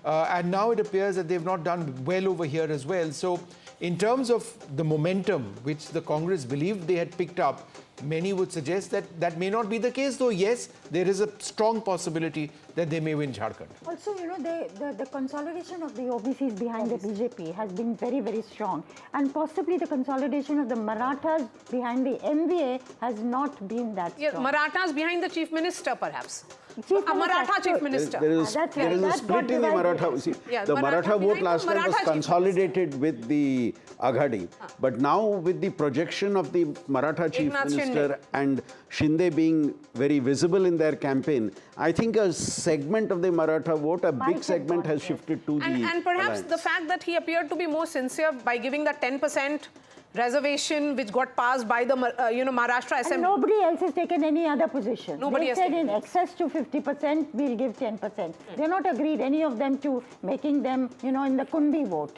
And now it appears that they've not done well over here as well. So in terms of the momentum which the Congress believed they had picked up, many would suggest that that may not be the case, though yes, there is a strong possibility that they may win Jharkhand. Also, the consolidation of the OBCs behind the BJP has been very, very strong. And possibly the consolidation of the Marathas behind the MVA has not been that strong. Marathas behind the chief minister, perhaps. Maratha chief minister. There is a split in the Maratha. See, the Maratha vote last time was consolidated with the Aghadi. But now with the projection of the Maratha chief minister and Shinde being very visible in their campaign, I think a segment of the Maratha vote, a big segment has shifted to the And perhaps alliance. the fact that he appeared to be more sincere by giving that 10% reservation which got passed by the Maharashtra Assembly. And nobody else has taken any other position. Nobody they has said taken in excess to 50%, we'll give 10%. They're not agreed, any of them, to making them, in the Kundi vote.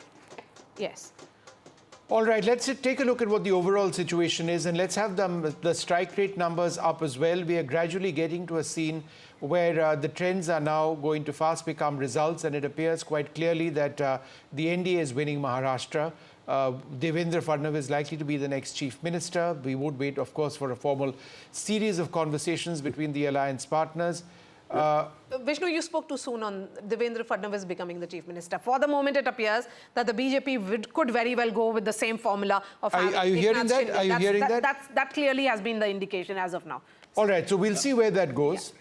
Yes. All right, let's take a look at what the overall situation is, and let's have the strike rate numbers up as well. We are gradually getting to a scene where the trends are now going to fast become results, and it appears quite clearly that the NDA is winning Maharashtra. Devendra Fadnavis is likely to be the next chief minister. We would wait, of course, for a formal series of conversations between the alliance partners. Vishnu, you spoke too soon on Devendra Fadnavis becoming the chief minister. For the moment, it appears that the BJP could very well go with the same formula of having Are you hearing that? Are you hearing that? That clearly has been the indication as of now. All right, so we'll see where that goes.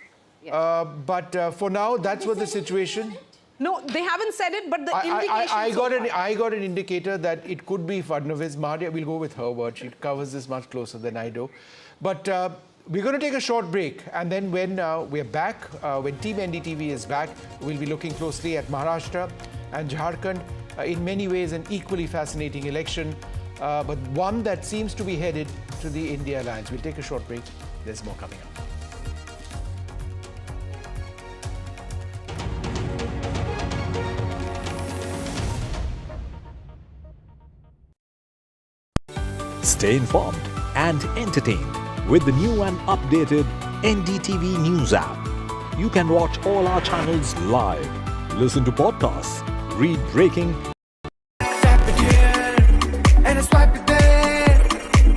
But for now, that's what the situation. No, they haven't said it, but the indication. I got an indicator that it could be Fadnavis. Maria, we'll go with her word. She covers this much closer than I do. But we're going to take a short break, and then when we're back, when Team NDTV is back, we'll be looking closely at Maharashtra and Jharkhand. in many ways an equally fascinating election, but one that seems to be headed to the India alliance. We'll take a short break. There's more coming up. Stay informed and entertained with the new and updated NDTV News app. You can watch all our channels live, listen to podcasts, read breaking, and I swipe it there.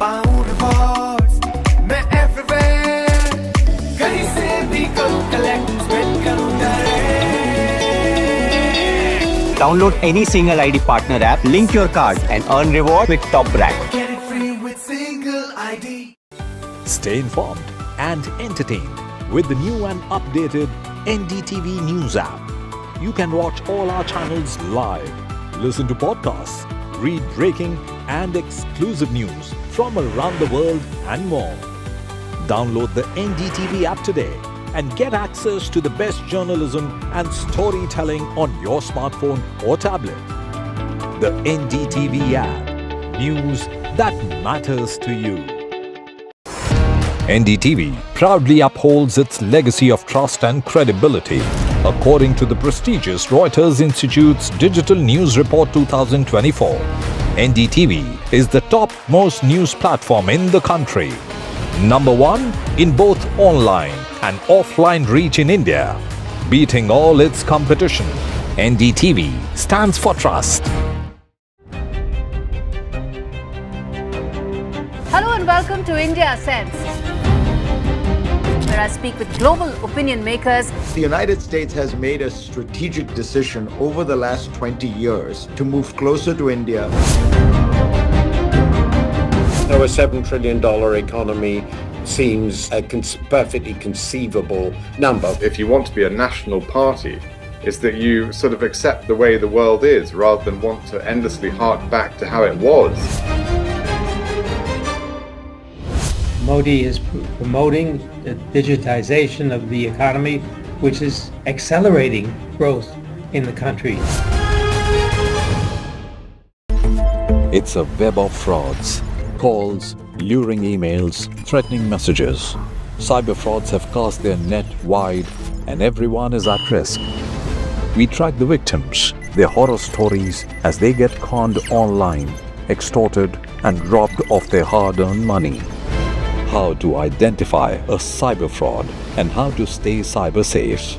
पाऊँ rewards, मैं everywhere. कहीं से भी करूँ collect, spend करूँ direct. Download any single ID partner app, link your card and earn reward with top brand. Get it free with single ID. stay informed and entertained with the new and updated NDTV News app. You can watch all our channels live, listen to podcasts, read breaking and exclusive news from around the world and more. Download the NDTV app today and get access to the best journalism and storytelling on your smartphone or tablet. The NDTV app. News that matters to you. NDTV proudly upholds its legacy of trust and credibility. According to the prestigious Reuters Institute's Digital News Report 2024, NDTV is the top-most news platform in the country. Number one in both online and offline reach in India, beating all its competition. NDTV stands for trust. Hello and welcome to India Sense, where I speak with global opinion makers. The United States has made a strategic decision over the last 20 years to move closer to India. Our $7 trillion economy seems a perfectly conceivable number. If you want to be a national party, it's that you sort of accept the way the world is rather than want to endlessly hark back to how it was. Modi is promoting the digitization of the economy, which is accelerating growth in the country. It's a web of frauds, calls, luring emails, threatening messages. Cyber frauds have cast their net wide and everyone is at risk. We track the victims, their horror stories as they get conned online, extorted and robbed of their hard-earned money. How to identify a cyber fraud and how to stay cyber safe.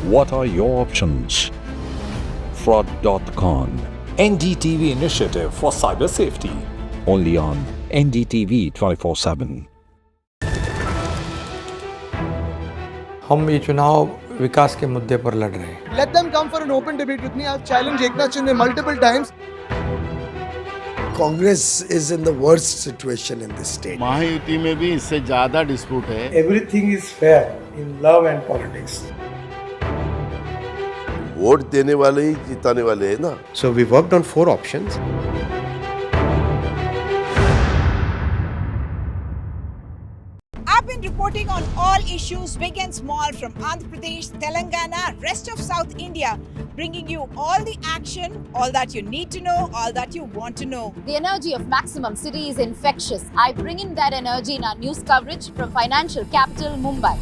What are your options? Fraud.con, NDTV initiative for cyber safety. Only on NDTV 24/7. हम ये चुनाव विकास के मुद्दे पर लड़ रहे हैं. Let them come for an open debate with me. I've challenged Eknath Shinde multiple times. Congress is in the worst situation in this state. Mahayuti में भी इससे ज़्यादा dispute है. Everything is fair in love and politics. Vote देने वाले ही जिताने वाले हैं ना. So we worked on 4 options. I've been reporting on all issues, big and small, from Andhra Pradesh, Telangana, rest of South India, bringing you all the action, all that you need to know, all that you want to know. The energy of Maximum City is infectious. I bring in that energy in our news coverage from financial capital, Mumbai.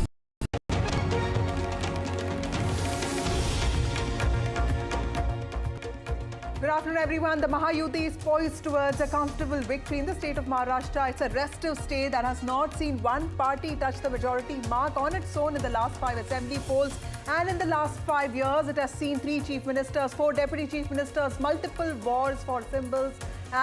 Good afternoon, everyone. The Mahayuti is poised towards a comfortable victory in the state of Maharashtra. It's a restive state that has not seen one party touch the majority mark on its own in the last 5 assembly polls. And in the last 5 years, it has seen 3 chief ministers, 4 deputy chief ministers, multiple wars for symbols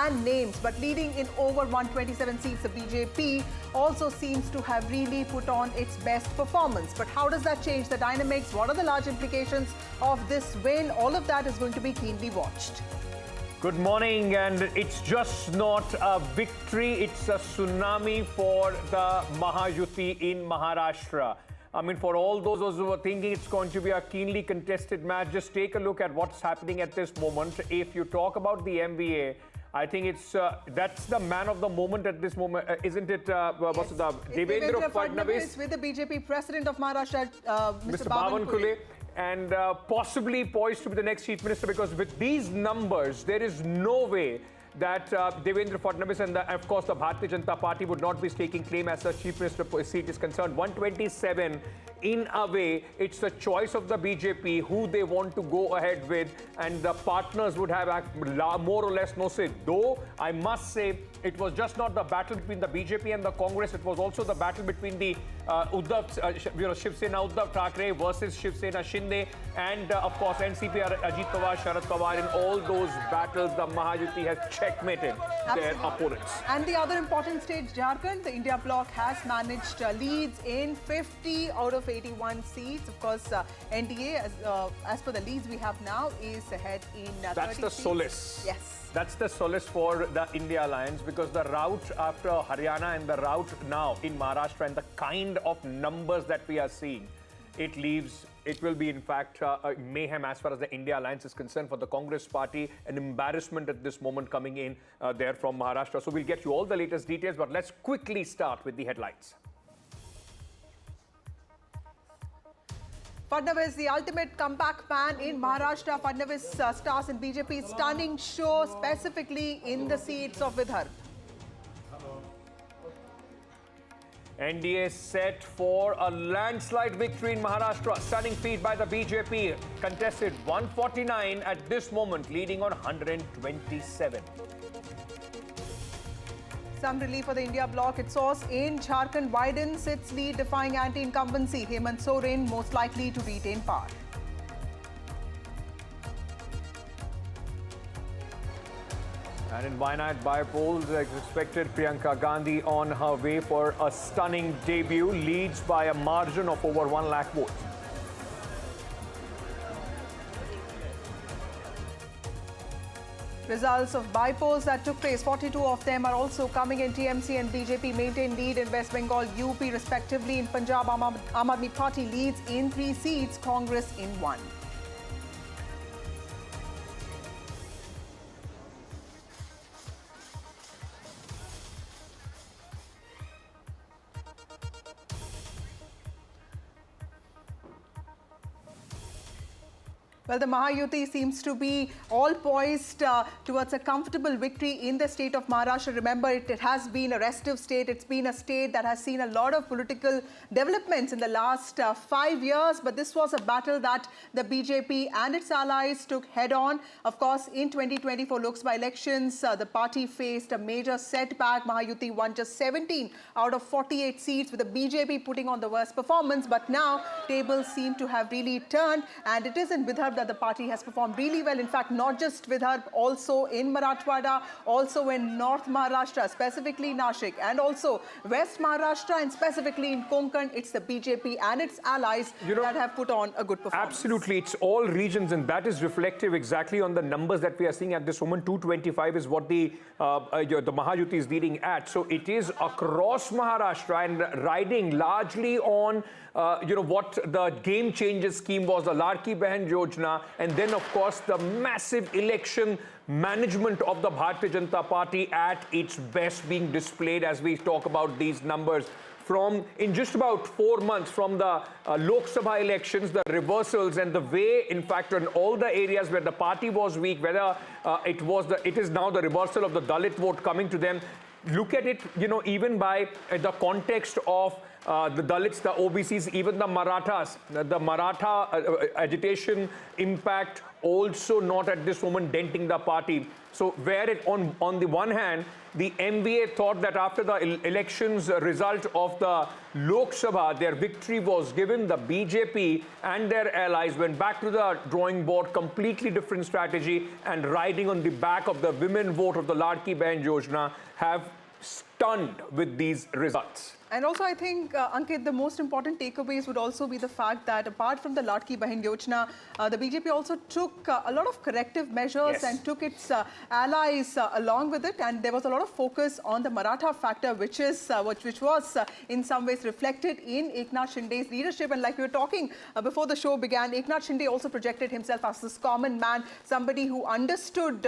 and names. But leading in over 127 seats, the BJP also seems to have really put on its best performance. But how does that change the dynamics? What are the large implications of this win? All of that is going to be keenly watched. Good morning, and it's just not a victory, it's a tsunami for the Mahayuti in Maharashtra. I mean, for all those who were thinking it's going to be a keenly contested match, just take a look at what's happening at this moment. If you talk about the MVA, I think it's that's the man of the moment at this moment, isn't it? What's the Devendra Fadnavis with the BJP president of Maharashtra, Mr. Bavan Khule. and possibly poised to be the next chief minister, because with these numbers, there is no way that Devendra Fadnavis and, of course, the Bharatiya Janata Party would not be staking claim as the chief minister seat is concerned. 127, in a way, it's the choice of the BJP who they want to go ahead with, and the partners would have more or less no say. Though, I must say, it was just not the battle between the BJP and the Congress, it was also the battle between the Shiv Sena Uddhav Thackeray versus Shiv Sena Shinde, and of course NCP Ajit Pawar, Sharad Pawar. In all those battles, the Mahayuti has checkmated their opponents. And the other important state, Jharkhand, the India bloc has managed leads in 50 out of 81 seats. Of course, NDA, as per the leads we have now, is ahead in 30 That's the seats. solace. Yes. That's the solace for the India Alliance, because the route after Haryana and the route now in Maharashtra and the kind of numbers that we are seeing, it will be in fact a mayhem as far as the India Alliance is concerned for the Congress party, an embarrassment at this moment coming in there from Maharashtra. So we'll get you all the latest details, but let's quickly start with the headlines. Fadnavis, the ultimate comeback man in Maharashtra. Fadnavis stars in BJP's stunning show, specifically in the seats of Vidarbha. NDA set for a landslide victory in Maharashtra. Stunning feat by the BJP. Contested 149 at this moment, leading on 127. Some relief for the India bloc. Its source in Jharkhand widens its lead, defying anti-incumbency. Hemant Soren most likely to retain power. And in Wayanad Bypolls, as expected, Priyanka Gandhi on her way for a stunning debut, leads by a margin of over 1 lakh votes. Results of Bypolls that took place, 42 of them are also coming in. TMC and BJP maintain lead in West Bengal, UP respectively. In Punjab, Aam Aadmi Party leads in 3 seats, Congress in 1. Well, the Mahayuti seems to be all poised towards a comfortable victory in the state of Maharashtra. Remember, it has been a restive state. It's been a state that has seen a lot of political developments in the last 5 years. But this was a battle that the BJP and its allies took head on. Of course, in 2024 Lok Sabha elections, the party faced a major setback. Mahayuti won just 17 out of 48 seats, with the BJP putting on the worst performance. But now, tables seem to have really turned, and it is in Vidarbha that the party has performed really well. In fact, not just Vidarbha, also in Marathwada, also in North Maharashtra, specifically Nashik, and also West Maharashtra, and specifically in Konkan. It's the BJP and its allies that have put on a good performance. Absolutely. It's all regions, and that is reflective exactly on the numbers that we are seeing at this moment. 225 is what the Mahayuti is leading at. So it is across Maharashtra and riding largely on what the game changer scheme was, the Ladki Bahan Yojana, and then of course the massive election management of the Bharatiya Janata Party at its best being displayed as we talk about these numbers. In just about 4 months from the Lok Sabha elections, the reversals and the way, in fact, in all the areas where the party was weak, whether it is now the reversal of the Dalit vote coming to them. Look at it, even by the context of the Dalits, the OBCs, even the Marathas, the Maratha agitation impact also not at this moment denting the party. So where on the one hand, the MVA thought that after the elections result of the Lok Sabha, their victory was given. The BJP and their allies went back to the drawing board, completely different strategy, and riding on the back of the women vote of the Ladki Bahan Yojana have stunned with these results. And also, I think, Ankit, the most important takeaways would also be the fact that apart from the Ladki Bahan Yojana, the BJP also took a lot of corrective measures and took its allies along with it. And there was a lot of focus on the Maratha factor, which was in some ways reflected in Eknath Shinde's leadership. And like we were talking before the show began, Eknath Shinde also projected himself as this common man, somebody who understood,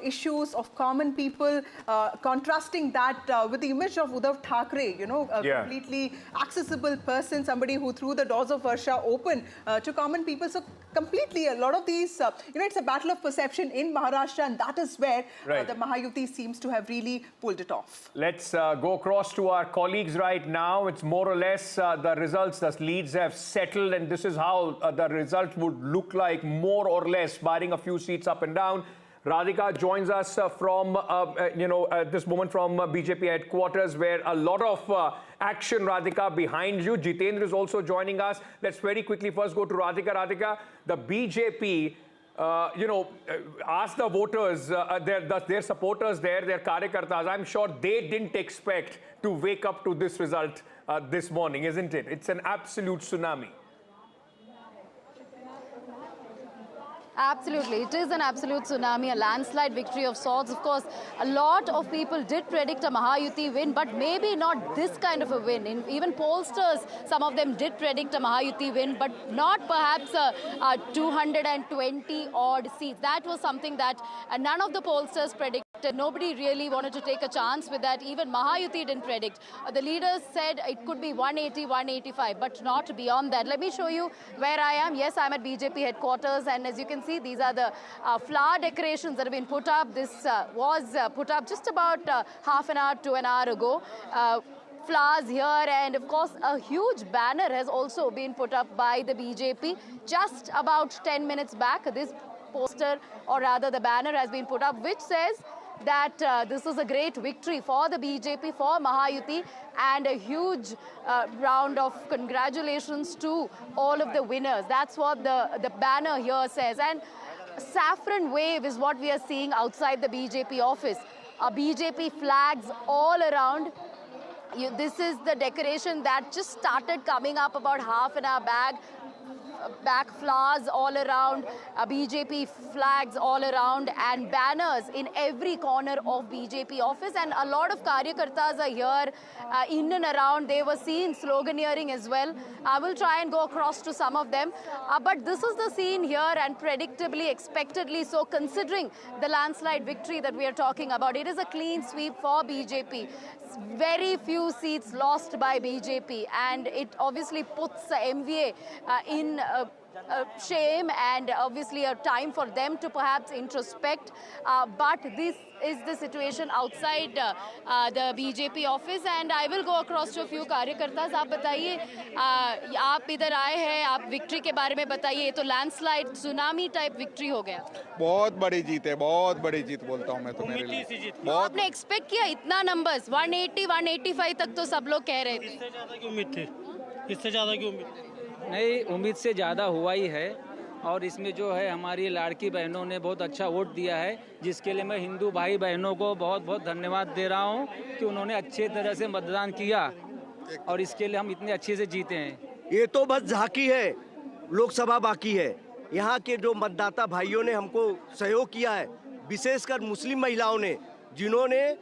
issues of common people, contrasting that with the image of Uddhav Thackeray, completely accessible person, somebody who threw the doors of Varsha open to common people. So completely, a lot of these, it's a battle of perception in Maharashtra, and that is where the Mahayuti seems to have really pulled it off. Let's go across to our colleagues right now. It's more or less the results, the leads have settled, and this is how the result would look like, more or less, barring a few seats up and down. Radhika joins us from, this moment from BJP headquarters, where a lot of action, Radhika, behind you. Jitendra is also joining us. Let's very quickly first go to Radhika. Radhika, the BJP, ask the voters, their supporters there, their karyakartas. I'm sure they didn't expect to wake up to this result this morning, isn't it? It's an absolute tsunami. Absolutely. It is an absolute tsunami, a landslide victory of sorts. Of course, a lot of people did predict a Mahayuti win, but maybe not this kind of a win. Even pollsters, some of them did predict a Mahayuti win, but not perhaps a 220 odd seats. That was something that none of the pollsters predicted. Nobody really wanted to take a chance with that. Even Mahayuti didn't predict. The leaders said it could be 180, 185, but not beyond that. Let me show you where I am. Yes, I'm at BJP headquarters, and as you can see, these are the flower decorations that have been put up. This was put up just about half an hour to an hour ago. Flowers here, and of course a huge banner has also been put up by the BJP just about 10 minutes back. This poster, or rather the banner, has been put up, which says that this is a great victory for the BJP, for Mahayuti, and a huge round of congratulations to all of the winners. That's what the banner here says. And saffron wave is what we are seeing outside the BJP office. BJP flags all around. This is the decoration that just started coming up about half an hour back, flowers all around, BJP flags all around, and banners in every corner of BJP office. And a lot of karyakartas are here in and around. They were seen sloganeering as well. I will try and go across to some of them. But this is the scene here, and predictably, expectedly so, considering the landslide victory that we are talking about. It is a clean sweep for BJP. Very few seats lost by BJP, and it obviously puts the MVA in shame, and obviously a time for them to perhaps introspect. But this is the situation outside the BJP office, and I will go across to a few कार्यकर्तास. आप बताइए, आप इधर आए हैं, आप victory के बारे में बताइए. तो लैंडस्लाइड सुनामी टाइप विक्ट्री हो गया. बहुत बड़ी जीत है, बहुत बड़ी जीत बोलता हूँ मैं तो मेरे लिए. आपने एक्सपेक्ट किया इतना नंबर्स? 180, 185 तक तो सब लोग कह रहे थे. इससे ज़्यादा की उम्मीद थी, इससे ज़्यादा की उम्मीद थी. नहीं, उम्मीद से ज़्यादा हुआ ही है, और इसमें जो है हमारी लाड़की बहनों ने बहुत अच्छा वोट दिया है, जिसके लिए मैं हिंदू भाई बहनों को बहुत बहुत धन्यवाद दे रहा हूं कि उन्होंने अच्छे तरह से मतदान किया, और इसके लिए हम इतने अच्छे से जीते हैं. ये तो बस झांकी है, लोकसभा बाकी है. यहाँ के जो मतदाता भाइयों ने हमको सहयोग किया है, विशेषकर मुस्लिम महिलाओं ने, जिन्होंने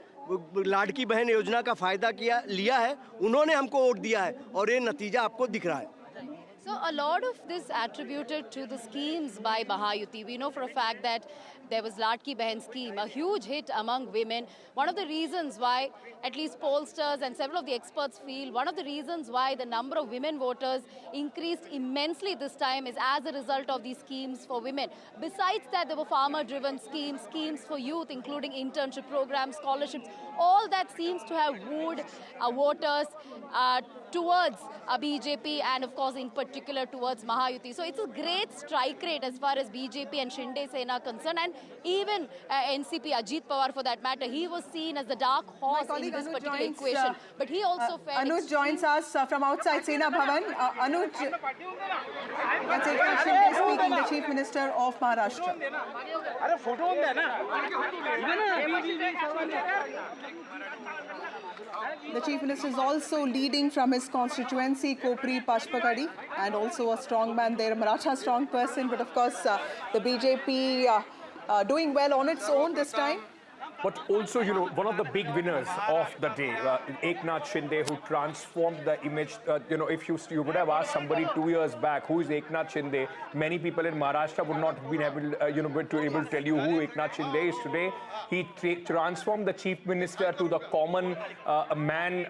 लाड़की बहन योजना का फायदा लिया है, उन्होंने हमको वोट दिया है, और ये नतीजा आपको दिख रहा है. So a lot of this attributed to the schemes by Mahayuti. We know for a fact that there was Ladki Behan scheme, a huge hit among women. One of the reasons why, at least pollsters and several of the experts feel, one of the reasons why the number of women voters increased immensely this time is as a result of these schemes for women. Besides that, there were farmer-driven schemes, schemes for youth, including internship programs, scholarships. All that seems to have wooed voters towards BJP, and of course in particular towards Mahayuti. So it's a great strike rate as far as BJP and Shinde Sena are concerned, and even NCP, Ajit Pawar for that matter, he was seen as the dark horse in this particular equation. But he also felt... Anuj joins us from outside Sena Bhavan. Anuj, that's Eknath Shinde speaking, the Chief Minister of Maharashtra. The Chief Minister is also leading from his constituency, Kopri Pashpakadi, and also a strong man there, a Maratha strong person. But of course, the BJP doing well on its own this time. But also, you know, one of the big winners of the day, Eknath Shinde, who transformed the image. You know, if you would have asked somebody 2 years back, who is Eknath Shinde, many people in Maharashtra would not have been able, to tell you who Eknath Shinde is today. He transformed the chief minister to the common man.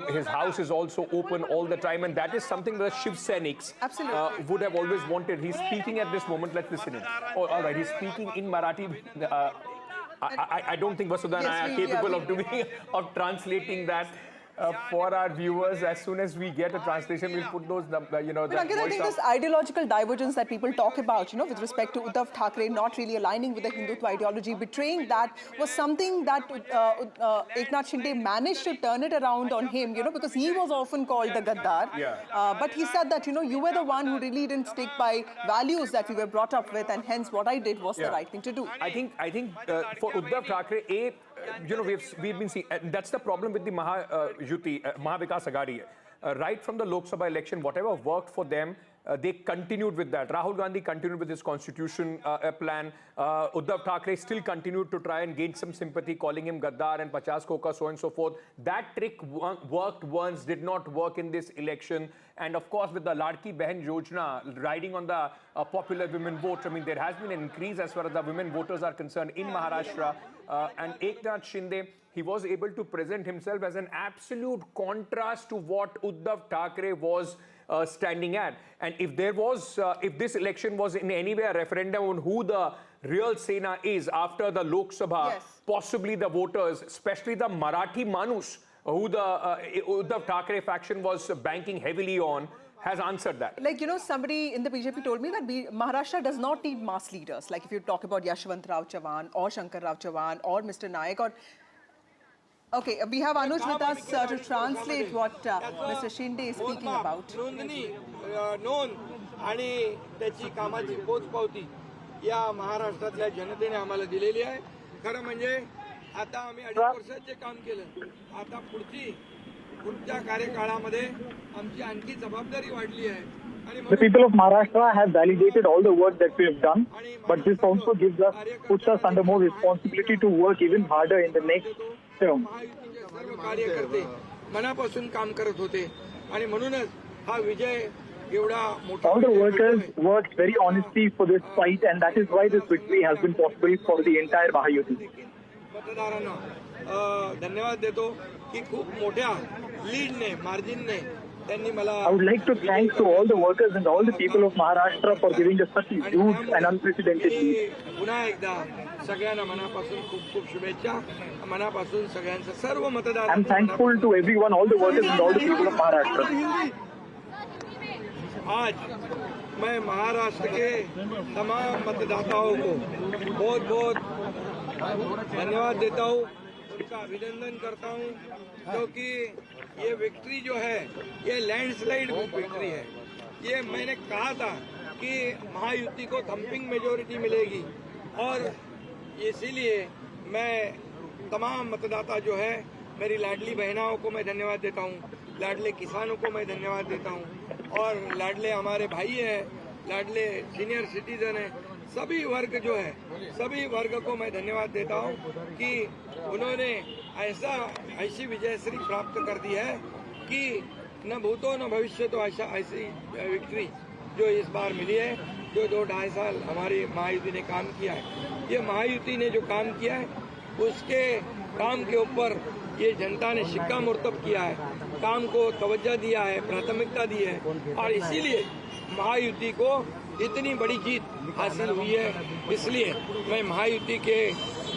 His house is also open all the time, and that is something that Shiv Sainiks would have always wanted. He's speaking at this moment. Let's listen in. Oh, all right, he's speaking in Marathi. I don't think Vasudha and I are capable of translating that for our viewers. As soon as we get a translation, we'll put those, that I voice think up. this ideological divergence that people talk about, with respect to Uddhav Thackeray not really aligning with the Hindutva ideology, betraying that, was something that Eknath Shinde managed to turn it around on him, because he was often called the Gaddar. But he said that, you were the one who really didn't stick by values that we were brought up with, and hence what I did was the right thing to do. I think for Uddhav Thackeray, we've been seeing, and that's the problem with the Mahayuti, Vikas Aghadi. Right from the Lok Sabha election, whatever worked for them, they continued with that. Rahul Gandhi continued with his constitution plan. Uddhav Thackeray still continued to try and gain some sympathy, calling him Gaddar and Pachas Koka, so on and so forth. That trick worked once, did not work in this election. And of course, with the Ladki Behan Yojana riding on the popular women vote, I mean, there has been an increase as far as the women voters are concerned in Maharashtra. And Eknath Shinde, he was able to present himself as an absolute contrast to what Uddhav Thackeray was standing at. And if this election was in any way a referendum on who the real Sena is after the Lok Sabha, possibly the voters, especially the Marathi Manus, who the Uddhav Thackeray faction was banking heavily on, has answered that. Somebody in the BJP told me that Maharashtra does not need mass leaders. Like if you talk about Yashwant Rao Chavan or Shankar Rao Chavan or Mr. Nayak or... Okay, we have Anuj with us to translate what Mr. Shinde is speaking about. नोंद आणि त्याची कामाची पोचपावती या महाराष्ट्रातल्या जनतेने आम्हाला दिलेली आहे. खरं म्हणजे आता आम्ही 2.5 वर्षात जे काम केलं, आता पुढच्या कार्यकाळामध्ये आमची आणखी जबाबदारी वाढली आहे. The people of Maharashtra have validated all the work that we have done, but this also puts us under more responsibility to work even harder in the next term. सर्व कार्यकर्ते मनापासून काम करत होते आणि म्हणूनच हा विजय एवढा मोठा. All the workers worked very honestly for this fight, and that is why this victory has been possible for the entire Mahayuti. मतदारांना धन्यवाद देतो की खूप मोठ्या लीडने, मार्जिनने त्यांनी मला. I would like to thank to all the workers and all the people of Maharashtra for giving us such a huge and unprecedented lead. पुन्हा एकदा सगळ्यांना मनापासून खूप खूप शुभेच्छा. मनापासून सगळ्यांचं सर्व मतदार. I'm thankful to everyone, all the workers and all the people of Maharashtra. आज मैं महाराष्ट्र के तमाम मतदाताओं को बहुत बहुत धन्यवाद देता हूँ, उनका अभिनंदन करता हूँ, क्योंकि ये विक्ट्री जो है ये लैंडस्लाइड विक्ट्री है. ये मैंने कहा था कि महायुति को थम्पिंग मेजोरिटी मिलेगी और इसीलिए मैं तमाम मतदाता जो है, मेरी लाडली बहनाओं को मैं धन्यवाद देता हूँ, लाडले किसानों को मैं धन्यवाद देता हूँ और लाडले हमारे भाई हैं, लाडले सीनियर सिटीजन हैं, सभी वर्ग जो है, सभी वर्ग को मैं धन्यवाद देता हूँ कि उन्होंने ऐसी विजयश्री प्राप्त कर दी है कि न भूतो न भविष्य तो ऐसी विक्ट्री जो इस बार मिली है, जो 2-2.5 साल हमारी महायुति ने काम किया है. ये महायुति ने जो काम किया है उसके काम के ऊपर ये जनता ने शिक्कामोर्तब किया है, काम को तवज्जो दिया है, प्राथमिकता दी है और इसीलिए महायुति को इतनी बड़ी जीत हासिल हुई है. इसलिए मैं महायुति के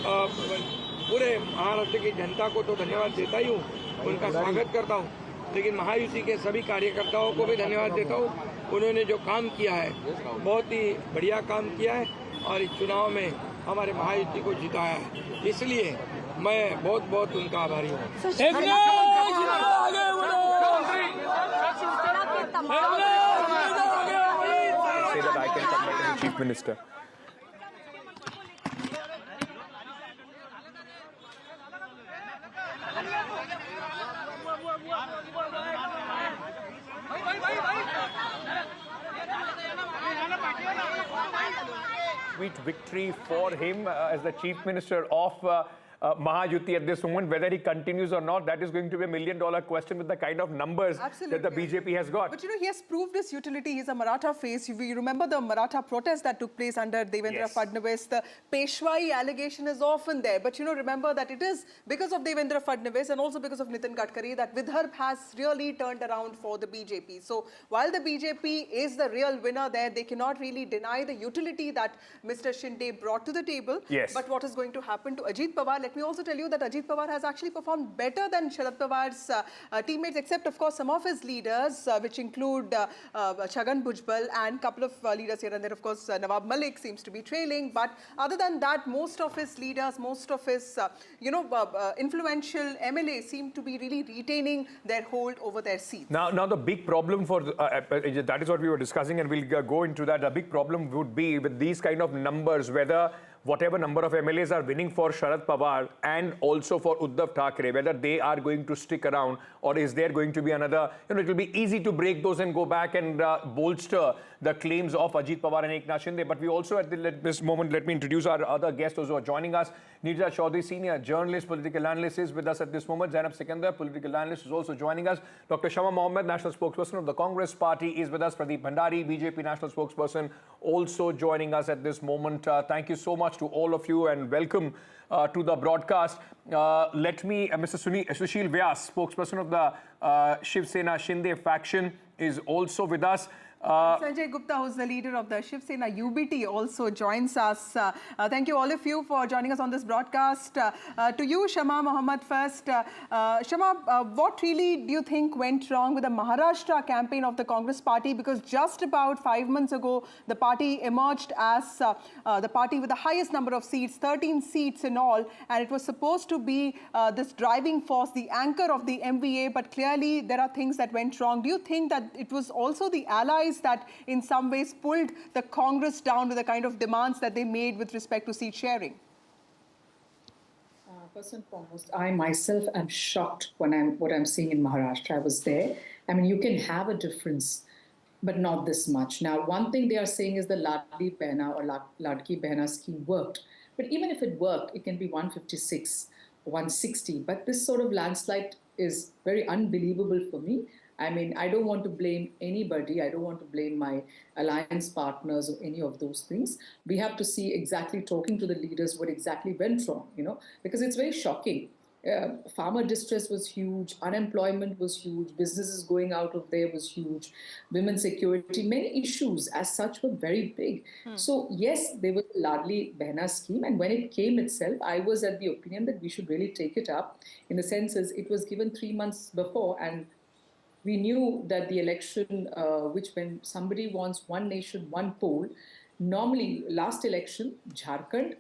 पूरे महाराष्ट्र की जनता को तो धन्यवाद देता ही हूँ, उनका स्वागत करता हूँ, लेकिन महायुति के सभी कार्यकर्ताओं को भी धन्यवाद देता हूँ. उन्होंने जो काम किया है बहुत ही बढ़िया काम किया है और इस चुनाव में हमारे महायुति को जिताया है. इसलिए मैं बहुत बहुत उनका आभारी हूँ. Say that I can come back as the Chief Minister. Sweet victory for him as the Chief Minister of Mahayuti at this moment. Whether he continues or not, that is going to be $1 million question with the kind of numbers that the BJP has got. But he has proved his utility. He's a Maratha face. You remember the Maratha protest that took place under Devendra Fadnavis. The Peshwai allegation is often there. But remember that it is because of Devendra Fadnavis and also because of Nitin Gadkari that Vidarbha has really turned around for the BJP. So while the BJP is the real winner there, they cannot really deny the utility that Mr. Shinde brought to the table. Yes. But what is going to happen to Ajit Pawar? Let me also tell you that Ajit Pawar has actually performed better than Sharad Pawar's teammates, except of course some of his leaders, which include Chhagan Bhujbal and a couple of leaders here and there. Of course, Nawab Malik seems to be trailing. But other than that, most of his leaders, most of his influential MLAs seem to be really retaining their hold over their seats. Now the big problem for that is what we were discussing, and we'll go into that. The big problem would be with these kind of numbers, whether whatever number of MLAs are winning for Sharad Pawar and also for Uddhav Thackeray, whether they are going to stick around, or is there going to be another, it will be easy to break those and go back and bolster the claims of Ajit Pawar and Eknath Shinde. But we also at this moment, let me introduce our other guests, those who are joining us. Neerja Chaudhary, senior journalist, political analyst, is with us at this moment. Zainab Sikandar, political analyst, is also joining us. Dr. Shama Mohammed, national spokesperson of the Congress Party, is with us. Pradeep Bhandari, BJP national spokesperson, also joining us at this moment. Thank you so much to all of you and welcome to the broadcast. Let me, Mr. Sushil Vyas, spokesperson of the Shiv Sena Shinde faction, is also with us. Sanjay Gupta, who's the leader of the Shiv Sena UBT, also joins us. Thank you all of you for joining us on this broadcast. To you, Shama Mohammed, first. Shama, what really do you think went wrong with the Maharashtra campaign of the Congress Party? Because just about 5 months ago, the party emerged as the party with the highest number of seats, 13 seats in all, and it was supposed to be this driving force, the anchor of the MVA, but clearly there are things that went wrong. Do you think that it was also the allies that in some ways pulled the Congress down with the kind of demands that they made with respect to seat sharing? First and foremost, I myself am shocked when what I'm seeing in Maharashtra. I was there. I mean, you can have a difference, but not this much. Now, one thing they are saying is the Ladli Behna or Ladki Behna scheme worked. But even if it worked, it can be 156, 160. But this sort of landslide is very unbelievable for me. I mean, I don't want to blame anybody. I don't want to blame my alliance partners or any of those things. We have to see exactly, talking to the leaders, what exactly went wrong, because it's very shocking. Farmer distress was huge, unemployment was huge, businesses going out of there was huge, women's security, many issues as such were very big. So yes, there was a Ladli Behna scheme, and when it came itself, I was at the opinion that we should really take it up, in the sense as it was given 3 months before, and we knew that the election, which when somebody wants one nation, one poll, normally last election, Jharkhand,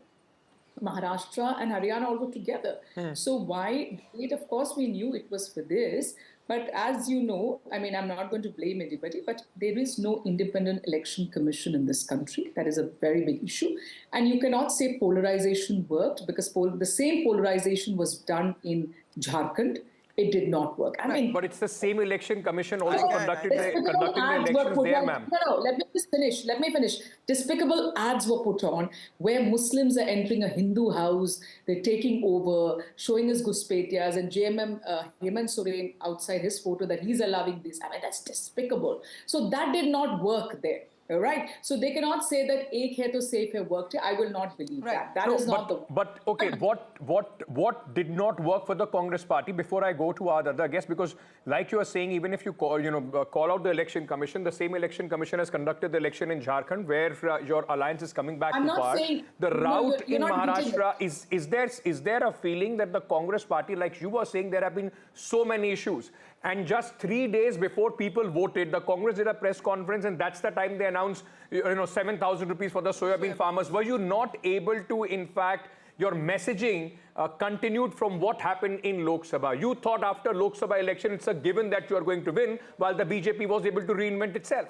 Maharashtra and Haryana all go together. So why it? Of course, we knew it was for this. But as you know, I mean, I'm not going to blame anybody, but there is no independent election commission in this country. That is a very big issue. And you cannot say polarization worked, because the same polarization was done in Jharkhand. It did not work. I mean, but it's the same election commission also conducting the elections there, ma'am. No, let me finish. Despicable ads were put on where Muslims are entering a Hindu house, they're taking over, showing us Guspetias, and JMM Hemant Soren outside his photo that he's allowing this. I mean, that's despicable. So that did not work there. All right. So they cannot say that ek hai to safe hai worked. I will not believe that. That is not the. But okay, what did not work for the Congress Party? Before I go to our other guests, because like you are saying, even if you call out the election commission, the same election commission has conducted the election in Jharkhand, where your alliance is coming back to power. The route in Maharashtra is there a feeling that the Congress Party, like you were saying, there have been so many issues. And just 3 days before people voted, the Congress did a press conference, and that's the time they announced, 7,000 rupees for the soybean farmers. Were you not able to, in fact, your messaging continued from what happened in Lok Sabha? You thought after Lok Sabha election, it's a given that you are going to win, while the BJP was able to reinvent itself.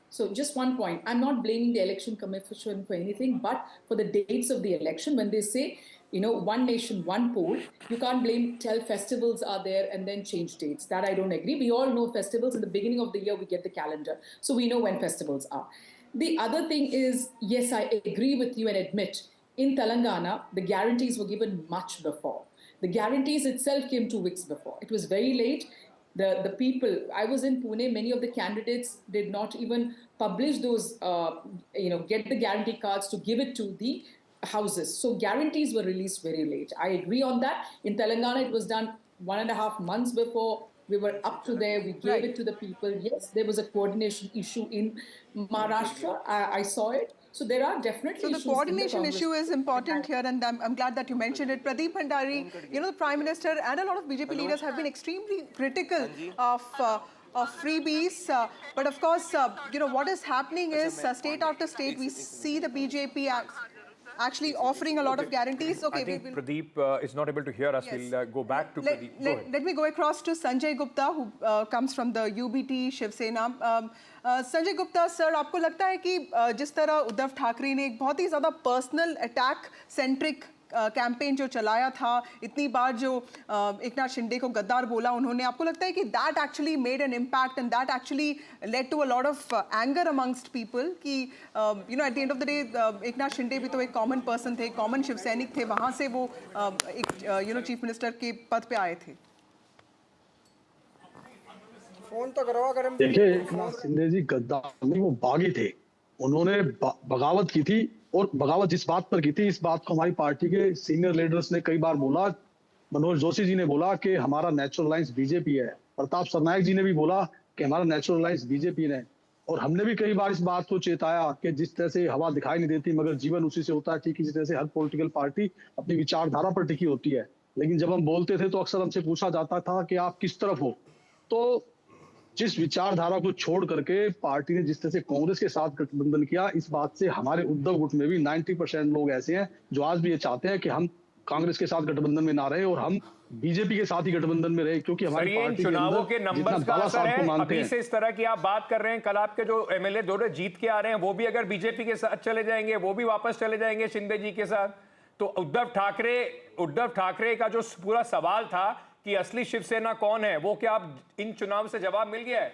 So just one point. I'm not blaming the election commission for anything, but for the dates of the election, when they say, one nation, one poll, you can't tell festivals are there and then change dates. That I don't agree. We all know festivals. In the beginning of the year, we get the calendar. So we know when festivals are. The other thing is, yes, I agree with you and admit, In Telangana, the guarantees were given much before. The guarantees itself came 2 weeks before. It was very late. The people, I was in Pune, many of the candidates did not even publish those, get the guarantee cards to give it to the houses. So guarantees were released very late. I agree on that. In Telangana, it was done 1.5 months before. We were up to there. We gave it to the people. Yes, there was a coordination issue in Maharashtra. I saw it. So there are definitely issues. So the coordination issue is important here, and I'm glad that you mentioned it. Pradeep Bhandari, the Prime Minister and a lot of BJP leaders have been extremely critical of freebies. But of course, what is happening is state after state, we see the BJP actually offering a lot of guarantees. Okay, I think Pradeep is not able to hear us. Yes. We'll go back to Pradeep. Let me go across to Sanjay Gupta, who comes from the UBT Shiv Sena. Sanjay Gupta sir, आपको लगता है कि जिस तरह उद्धव ठाकरे ने एक बहुत ही ज़्यादा पर्सनल अटैक सेंट्रिक कैंपेन जो चलाया था, इतनी बार जो एकनाथ शिंदे को गद्दार बोला उन्होंने, आपको लगता है कि that actually made an impact and that actually led to a lot of anger amongst people कि at the end of the day Eknath Shinde भी तो एक कॉमन पर्सन थे, कॉमन शिव सैनिक थे, वहाँ से वो एक चीफ मिनिस्टर के पद पे आए थे. फोन तो करवा कर देखिए, एकनाथ शिंदे जी गद्दार नहीं, वो बागी थे. उन्होंने बगावत की थी, और बगावत जिस बात पर की थी, इस बात को हमारी पार्टी के सीनियर लीडर्स ने कई बार बोला. मनोज जोशी जी ने बोला कि हमारा नेचुरल अलायंस बीजेपी है. प्रताप सरनायक जी ने भी बोला कि हमारा नेचुरल अलायंस बीजेपी है. और हमने भी कई बार इस बात को चेताया कि जिस तरह से हवा दिखाई नहीं देती मगर जीवन उसी से होता है, ठीक इसी तरह से हर पॉलिटिकल पार्टी अपनी विचारधारा पर टिकी होती है. लेकिन जब हम बोलते थे तो अक्सर हमसे पूछा जाता था कि आप किस तरफ हो. तो जिस विचारधारा को छोड़ करके पार्टी ने जिस तरह से कांग्रेस के साथ गठबंधन किया, इस बात से हमारे उद्धव गुट में भी 90% लोग ऐसे हैं जो आज भी ये चाहते हैं कि हम कांग्रेस के साथ गठबंधन में ना रहे और हम बीजेपी के साथ ही गठबंधन में रहे, क्योंकि हमारी पार्टी चुनावों के नंबर्स का असर है. मानते अभी हैं. से इस तरह की आप बात कर रहे हैं, कल आपके जो एमएलए दोनों जीत के आ रहे हैं वो भी अगर बीजेपी के साथ चले जाएंगे, वो भी वापस चले जाएंगे शिंदे जी के साथ. तो उद्धव ठाकरे का जो पूरा सवाल था कि असली शिवसेना कौन है, वो क्या आप इन चुनाव से जवाब मिल गया है?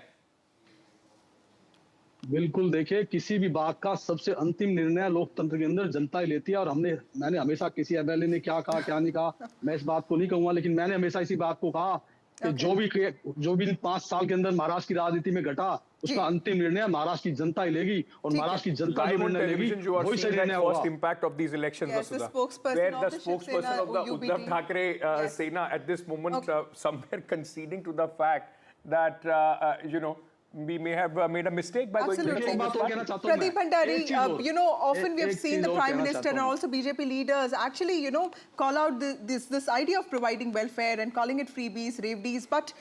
बिल्कुल. देखिए, किसी भी बात का सबसे अंतिम निर्णय लोकतंत्र के अंदर जनता ही लेती है. और मैंने हमेशा किसी एमएलए ने क्या कहा क्या नहीं कहा, मैं इस बात को नहीं कहूंगा, लेकिन मैंने हमेशा इसी बात को कहा कि जो भी 5 साल के अंदर महाराष्ट्र की राजनीति में घटा, उसका अंतिम निर्णय महाराष्ट्र की जनता ही लेगी. और महाराष्ट्र की जनता जो निर्णय लेगी वही सही निर्णय होगा. Impact of these elections, Vasudha, where the spokesperson of the Uddhav Thackeray Sena at this moment somewhere conceding to the fact that we may have made a mistake by going to the Congress party. Pradeep Bhandari, often we have seen the Prime Minister and also BJP leaders actually, call out this idea of providing welfare and calling it freebies, ravedees. But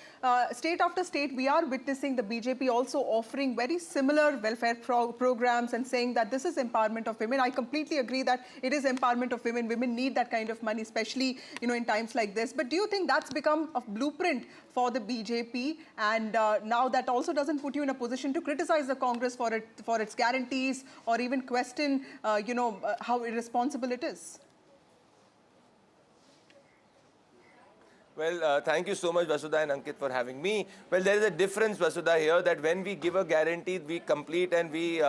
state after state, we are witnessing the BJP also offering very similar welfare programs and saying that this is empowerment of women. I completely agree that it is empowerment of women. Women need that kind of money, especially, in times like this. But do you think that's become a blueprint for the BJP? And now that also doesn't put you in a position to criticize the Congress for its guarantees or even question, how irresponsible it is? Well, thank you so much, Vasudha and Ankit, for having me. Well, there is a difference, Vasudha, here that when we give a guarantee, we complete and we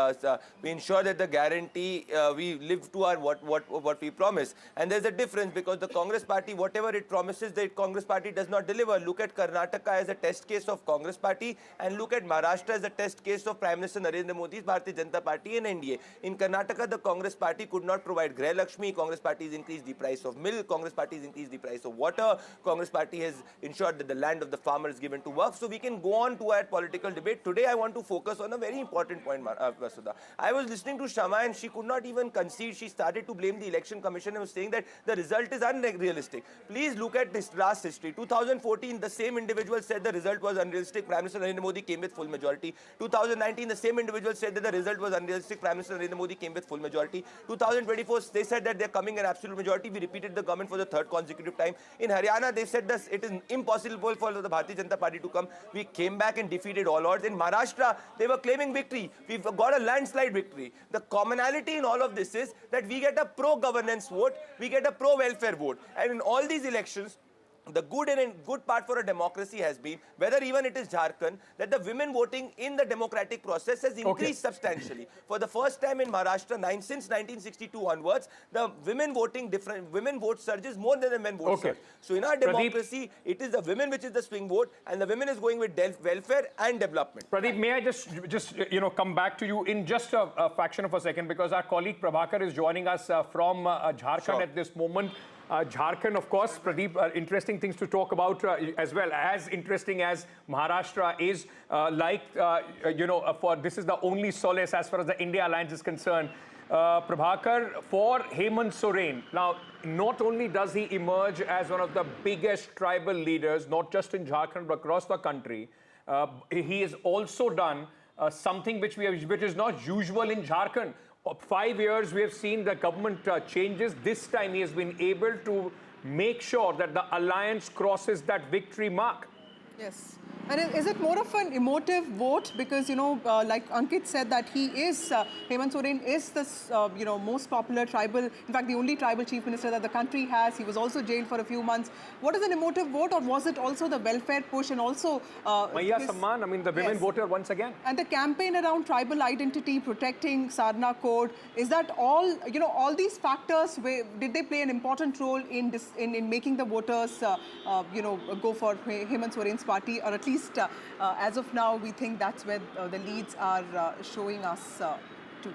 ensure that the guarantee we live to our what we promise. And there's a difference because the Congress party, whatever it promises, the Congress party does not deliver. Look at Karnataka as a test case of Congress party, and look at Maharashtra as a test case of Prime Minister Narendra Modi's Bharatiya Janata Party and NDA. In Karnataka, the Congress party could not provide Greh Lakshmi. Congress party has increased the price of milk. Congress party has increased the price of water. Congress party has ensured that the land of the farmer is given to work. So we can go on to our political debate. Today I want to focus on a very important point, Vasudha. I was listening to Shama and she could not even concede. She started to blame the election commission and was saying that the result is unrealistic. Please look at this last history. 2014, the same individual said the result was unrealistic. Prime Minister Narendra Modi came with full majority. 2019, the same individual said that the result was unrealistic. Prime Minister Narendra Modi came with full majority. 2024, they said that they're coming in absolute majority. We repeated the government for the 3rd consecutive time. In Haryana, they said that it is impossible for the Bharatiya Janata Party to come. We came back and defeated all odds. In Maharashtra, they were claiming victory. We've got a landslide victory. The commonality in all of this is that we get a pro-governance vote, we get a pro-welfare vote. And in all these elections, the good part for a democracy has been, whether even it is Jharkhand, that the women voting in the democratic process has increased substantially. For the first time in Maharashtra, since 1962 onwards, the women vote surges more than the men vote surge. So in our democracy, it is the women which is the swing vote, and the women is going with welfare and development. Pradeep, may I just come back to you in just a fraction of a second, because our colleague Prabhakar is joining us from Jharkhand at this moment. Jharkhand, of course, Pradeep, interesting things to talk about as well. As interesting as Maharashtra is, this is the only solace as far as the India alliance is concerned. Prabhakar, for Hemant Soren, now, not only does he emerge as one of the biggest tribal leaders, not just in Jharkhand, but across the country, he has also done something which is not usual in Jharkhand. 5 years we have seen the government changes. This time he has been able to make sure that the alliance crosses that victory mark. Yes. And is it more of an emotive vote? Because, like Ankit said, that he is, Hemant Soren is the, most popular tribal, in fact, the only tribal chief minister that the country has. He was also jailed for a few months. What is an emotive vote, or was it also the welfare push and also... Maya Samman, I mean, the women voter once again. And the campaign around tribal identity, protecting Sarna Code, is that all, all these factors, did they play an important role in this, in making the voters, go for Hemant Soren's party, or at least as of now, we think that's where the leads are showing us to.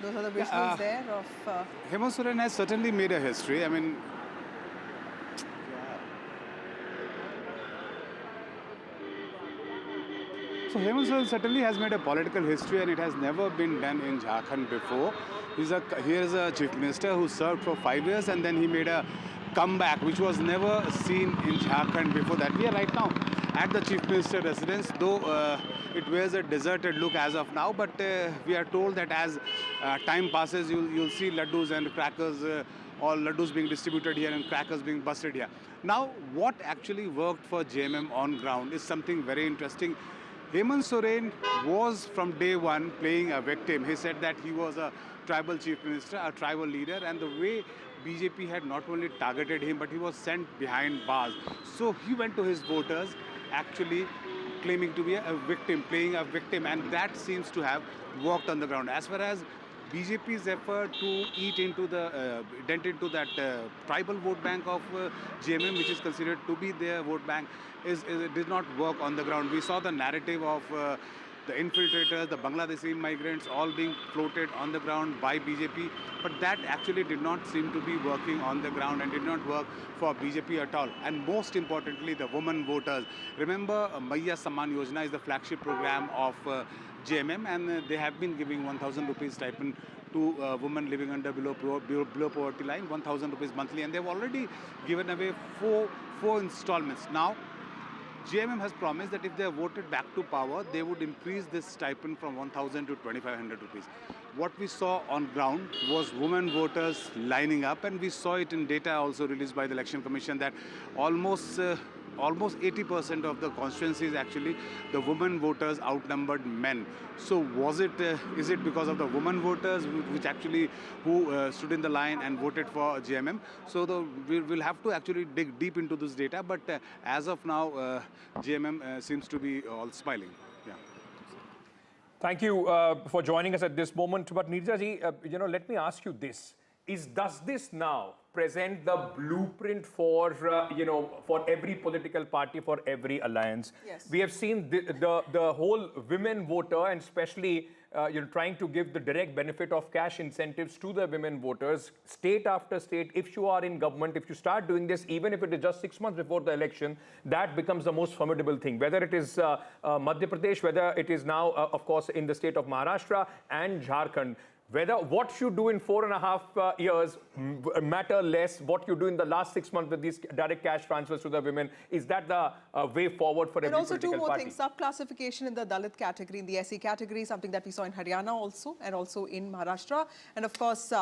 Those are the visuals there of... Hemant Soren has certainly made a history. I mean, so Hemant Soren certainly has made a political history, and it has never been done in Jharkhand before. He is a chief minister who served for 5 years, and then he made a comeback, which was never seen in Jharkhand before that. We are right now at the chief minister residence, though it wears a deserted look as of now, but we are told that as time passes, you'll see laddus and crackers, all laddus being distributed here and crackers being busted here. Now, what actually worked for JMM on ground is something very interesting. Hemant Soren was from day one playing a victim. He said that he was a tribal chief minister, a tribal leader, and the way BJP had not only targeted him, but he was sent behind bars. So he went to his voters actually claiming to be a victim, playing a victim, and that seems to have worked on the ground. As far as BJP's effort to dent into that tribal vote bank of JMM, which is considered to be their vote bank, it did not work on the ground. We saw the narrative of the infiltrators, the Bangladeshi migrants, all being floated on the ground by BJP, but that actually did not seem to be working on the ground and did not work for BJP at all. And most importantly, the women voters. Remember, Maya Samman Yojana is the flagship program of JMM, and they have been giving 1,000 rupees stipend to women living below poverty line, 1,000 rupees monthly, and they've already given away four installments. Now, JMM has promised that if they are voted back to power, they would increase this stipend from 1,000 to 2,500 rupees. What we saw on ground was women voters lining up, and we saw it in data also released by the Election Commission that almost 80% of the constituencies, actually, the women voters outnumbered men. So is it because of the women voters who stood in the line and voted for JMM? So we'll have to actually dig deep into this data, but as of now, JMM seems to be all smiling. Yeah. Thank you for joining us at this moment. But Neerja ji, let me ask you this. Does this now present the blueprint for, for every political party, for every alliance? Yes. We have seen the whole women voter, and especially trying to give the direct benefit of cash incentives to the women voters, state after state. If you are in government, if you start doing this, even if it is just 6 months before the election, that becomes the most formidable thing. Whether it is Madhya Pradesh, whether it is now, of course, in the state of Maharashtra and Jharkhand. Whether what you do in 4.5 years matter less, what you do in the last 6 months with these direct cash transfers to the women, is that the way forward for And every also two political more party? things, sub-classification in the Dalit category, in the SC category, something that we saw in Haryana also, and also in Maharashtra, and of course,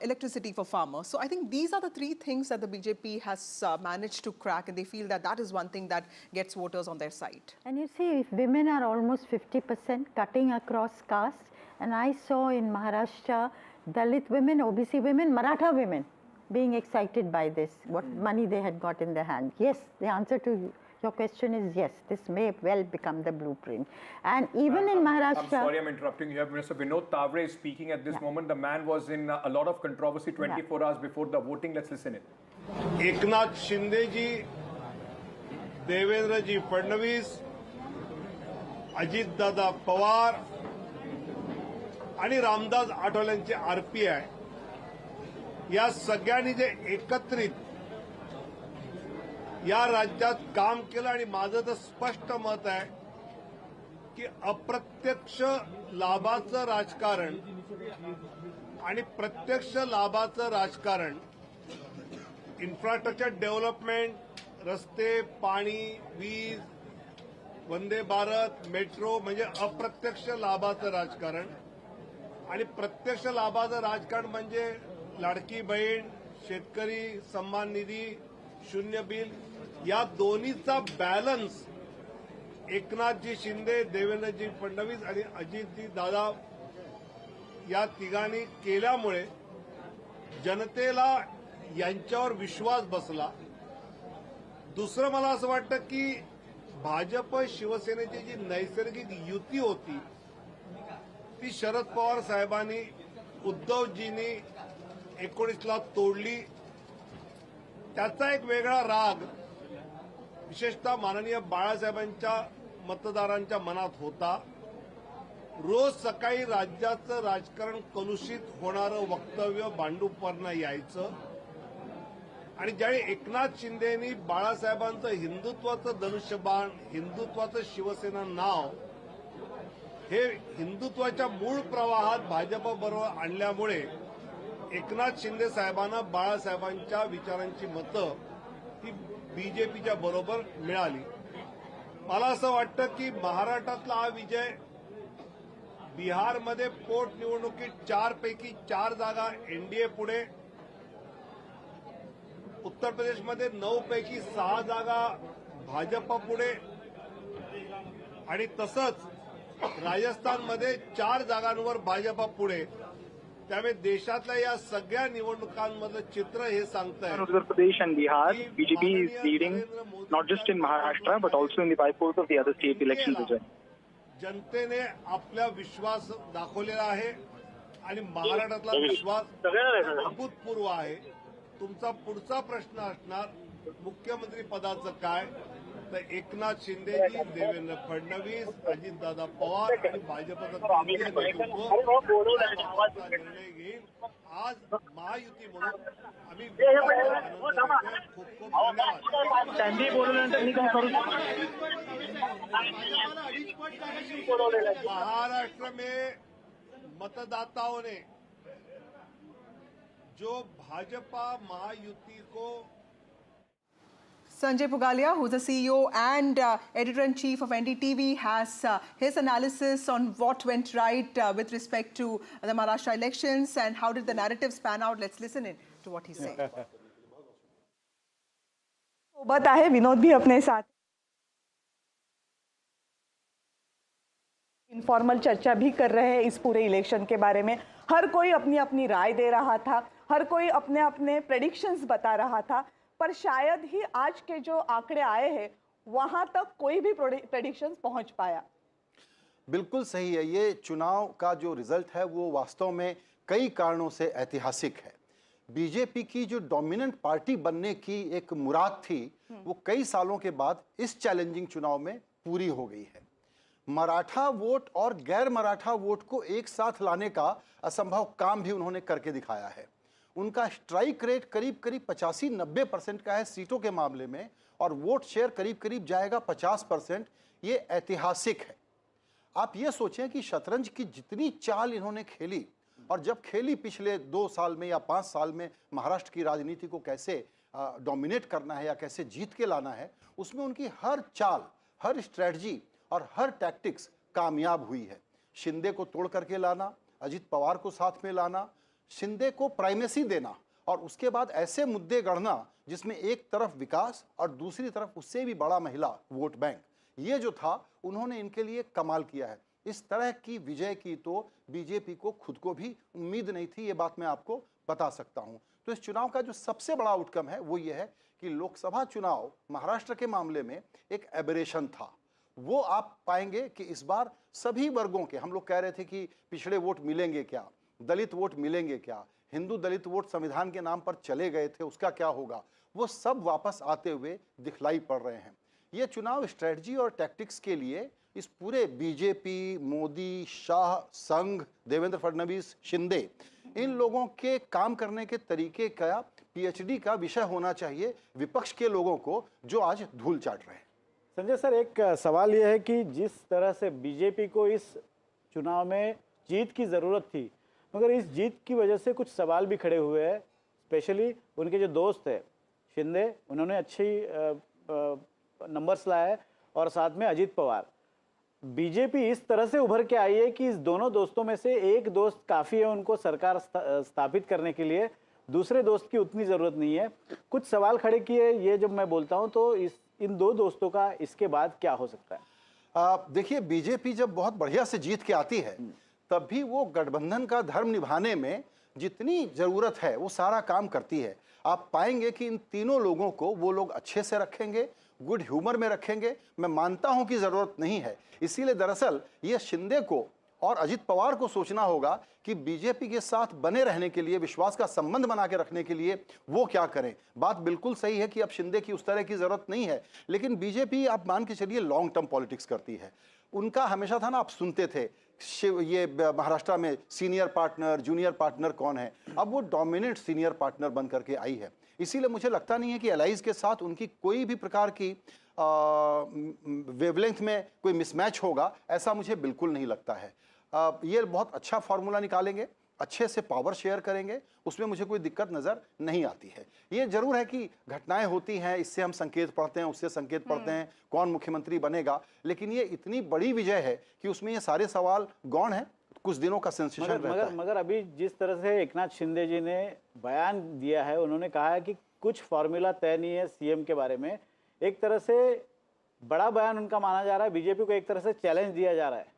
electricity for farmers. So I think these are the three things that the BJP has managed to crack, and they feel that that is one thing that gets voters on their side. And you see, if women are almost 50% cutting across caste, and I saw in Maharashtra, Dalit women, OBC women, Maratha women being excited by this, what money they had got in their hand. Yes, the answer to your question is yes, this may well become the blueprint. And even in Maharashtra... I'm sorry I'm interrupting you. Mr. Vinod Tavre is speaking at this moment. The man was in a lot of controversy 24 hours before the voting. Let's listen in. Eknath Shinde जी, देवेंद्र जी फडणवीस, अजितदादा पवार आणि Ramdas आठवलेंचे RPI या सगळ्यांनी जे एकत्रित या राज्यात काम केलं आणि माझं तर स्पष्ट मत आहे की अप्रत्यक्ष लाभाचं राजकारण आणि प्रत्यक्ष लाभाचं राजकारण, इन्फ्रास्ट्रक्चर डेव्हलपमेंट, रस्ते, पाणी, वीज, वंदे भारत, मेट्रो म्हणजे अप्रत्यक्ष लाभाचं राजकारण, आणि प्रत्यक्ष लाभाचं राजकारण म्हणजे लाडकी बहीण, शेतकरी सन्मान निधी, शून्य बिल, या दोन्हीचा बॅलन्स एकनाथजी शिंदे, देवेंद्रजी फडणवीस आणि अजितजी दादा या तिघांनी केल्यामुळे जनतेला यांच्यावर विश्वास बसला. दुसरं मला असं वाटतं की भाजप शिवसेनेची जी नैसर्गिक युती होती ती शरद पवार साहेबांनी, उद्धवजींनी 19ला तोडली. त्याचा एक वेगळा राग विशेषतः माननीय बाळासाहेबांच्या मतदारांच्या मनात होता. रोज सकाळी राज्याचं राजकारण कलुषित होणारं वक्तव्य भांडूपवरनं यायचं, आणि ज्यावेळी एकनाथ शिंदेनी बाळासाहेबांचं हिंदुत्वाचं धनुष्यबाण, हिंदुत्वाचं शिवसेना नाव हे हिंदुत्वाच्या मूळ प्रवाहात भाजपबरोबर आणल्यामुळे एकनाथ शिंदे साहेबांना बाळासाहेबांच्या विचारांची मतं ही बीजेपीच्या बरोबर मिळाली. मला असं वाटतं की महाराष्ट्रातला हा विजय, बिहारमध्ये पोटनिवडणुकीत 4 पैकी 4 जागा एनडीए पुढे, उत्तर प्रदेशमध्ये 9 पैकी 6 जागा भाजप पुढे, आणि तसंच राजस्थानमध्ये 4 जागांवर भाजप पुढे. त्यामुळे देशातल्या या सगळ्या निवडणुकांमधलं चित्र हे सांगतंय. Uttar Pradesh and Bihar, BJP is leading not just in Maharashtra but also in the bypolls of the other state elections as well. जनतेने आपला विश्वास दाखवलेला आहे आणि महाराष्ट्रातला विश्वास अभूतपूर्व आहे. तुमचा पुढचा प्रश्न असणार मुख्यमंत्री पदाचं काय, तर एकनाथ शिंदेजी, देवेंद्र फडणवीस, अजितदादा पवार आणि भाजपचा केंद्रीय नेतृत्व निर्णय घेईल. आज महायुती म्हणून आम्ही खूप खूप धन्यवाद. त्यांनी बोलल्यानंतर मी काय करू महाराष्ट्र में मतदाताओं ने जो भाजपा महायुति को Sanjay Pugalia, who's the CEO and editor-in-chief of NDTV, has his analysis on what went right with respect to the Maharashtra elections and how did the narratives pan out. Let's listen in to what he said. सोबत आहे विनोद भी अपने साथ. Informal चर्चा भी कर रहे हैं इस पूरे इलेक्शन के बारे में. हर कोई अपनी अपनी राय दे रहा था, हर कोई अपने अपने प्रेडिक्शंस बता रहा था, पर शायद ही आज के जो आंकड़े आए हैं वहां तक कोई भी प्रेडिक्शंस पहुंच पाया. बिल्कुल सही है. ये चुनाव का जो रिजल्ट है वो वास्तव में कई कारणों से ऐतिहासिक है. बीजेपी की जो डोमिनेंट पार्टी बनने की एक मुराद थी वो कई सालों के बाद इस चैलेंजिंग चुनाव में पूरी हो गई है. मराठा वोट और गैर मराठा वोट को एक साथ लाने का असंभव काम भी उन्होंने करके दिखाया है. उनका स्ट्राइक रेट करीब करीब 85-90% का है सीटों के मामले में, और वोट शेयर करीब करीब जाएगा 50%. ये ऐतिहासिक है. आप ये सोचें कि शतरंज की जितनी चाल इन्होंने खेली और जब खेली पिछले 2 साल में या 5 साल में महाराष्ट्र की राजनीति को कैसे डोमिनेट करना है या कैसे जीत के लाना है, उसमें उनकी हर चाल, हर स्ट्रेटजी और हर टैक्टिक्स कामयाब हुई है। शिंदे को तोड़ करके लाना, अजित पवार को साथ में लाना, शिंदे को प्राइमेसी देना और उसके बाद ऐसे मुद्दे गढ़ना जिसमें एक तरफ विकास और दूसरी तरफ उससे भी बड़ा महिला वोट बैंक, ये जो था उन्होंने इनके लिए कमाल किया है। इस तरह की विजय की तो बीजेपी को खुद को भी उम्मीद नहीं थी, ये बात मैं आपको बता सकता हूं। तो इस चुनाव का जो सबसे बड़ा आउटकम है वो ये है कि लोकसभा चुनाव महाराष्ट्र के मामले में एक एबरेशन था। वो आप पाएंगे कि इस बार सभी वर्गों के, हम लोग कह रहे थे कि पिछड़े वोट मिलेंगे क्या, दलित वोट मिलेंगे क्या, हिंदू दलित वोट संविधान के नाम पर चले गए थे उसका क्या होगा, वो सब वापस आते हुए दिखलाई पड़ रहे हैं। ये चुनाव स्ट्रेटजी और टैक्टिक्स के लिए इस पूरे बीजेपी, मोदी, शाह, संघ, देवेंद्र फडणवीस, शिंदे, इन लोगों के काम करने के तरीके का पीएचडी का विषय होना चाहिए विपक्ष के लोगों को जो आज धूल चाट रहे हैं। संजय सर, एक सवाल यह है कि जिस तरह से बीजेपी को इस चुनाव में जीत की ज़रूरत थी, मगर इस जीत की वजह से कुछ सवाल भी खड़े हुए हैं। स्पेशली उनके जो दोस्त है शिंदे, उन्होंने अच्छी नंबर्स लाए हैं और साथ में अजित पवार। बीजेपी इस तरह से उभर के आई है कि इस दोनों दोस्तों में से एक दोस्त काफ़ी है उनको सरकार स्थापित करने के लिए, दूसरे दोस्त की उतनी ज़रूरत नहीं है। कुछ सवाल खड़े किए, ये जब मैं बोलता हूँ तो इन दो दोस्तों का इसके बाद क्या हो सकता है? देखिए, बीजेपी जब बहुत बढ़िया से जीत के आती है तब भी वो गठबंधन का धर्म निभाने में जितनी ज़रूरत है वो सारा काम करती है। आप पाएंगे कि इन तीनों लोगों को वो लोग अच्छे से रखेंगे, गुड ह्यूमर में रखेंगे। मैं मानता हूं कि ज़रूरत नहीं है, इसीलिए दरअसल ये शिंदे को और अजित पवार को सोचना होगा कि बीजेपी के साथ बने रहने के लिए, विश्वास का संबंध बना के रखने के लिए वो क्या करें। बात बिल्कुल सही है कि अब शिंदे की उस तरह की ज़रूरत नहीं है, लेकिन बीजेपी आप मान के चलिए लॉन्ग टर्म पॉलिटिक्स करती है। उनका हमेशा था ना, आप सुनते थे ये महाराष्ट्र में सीनियर पार्टनर, जूनियर पार्टनर कौन है, अब वो डोमिनेंट सीनियर पार्टनर बन करके आई है। इसीलिए मुझे लगता नहीं है कि एलाइज के साथ उनकी कोई भी प्रकार की वेवलेंथ में कोई मिसमैच होगा, ऐसा मुझे बिल्कुल नहीं लगता है। ये बहुत अच्छा फार्मूला निकालेंगे, अच्छे से पावर शेयर करेंगे, उसमें मुझे कोई दिक्कत नज़र नहीं आती है। ये जरूर है कि घटनाएं होती हैं, इससे हम संकेत पढ़ते हैं, उससे संकेत पढ़ते हैं कौन मुख्यमंत्री बनेगा, लेकिन ये इतनी बड़ी विजय है कि उसमें ये सारे सवाल गौण हैं, कुछ दिनों का सेंसेशन रहता है। मगर अभी जिस तरह से एकनाथ शिंदे जी ने बयान दिया है, उन्होंने कहा है कि कुछ फॉर्मूला तय नहीं है सीएम के बारे में। एक तरह से बड़ा बयान उनका माना जा रहा है, बीजेपी को एक तरह से चैलेंज दिया जा रहा है।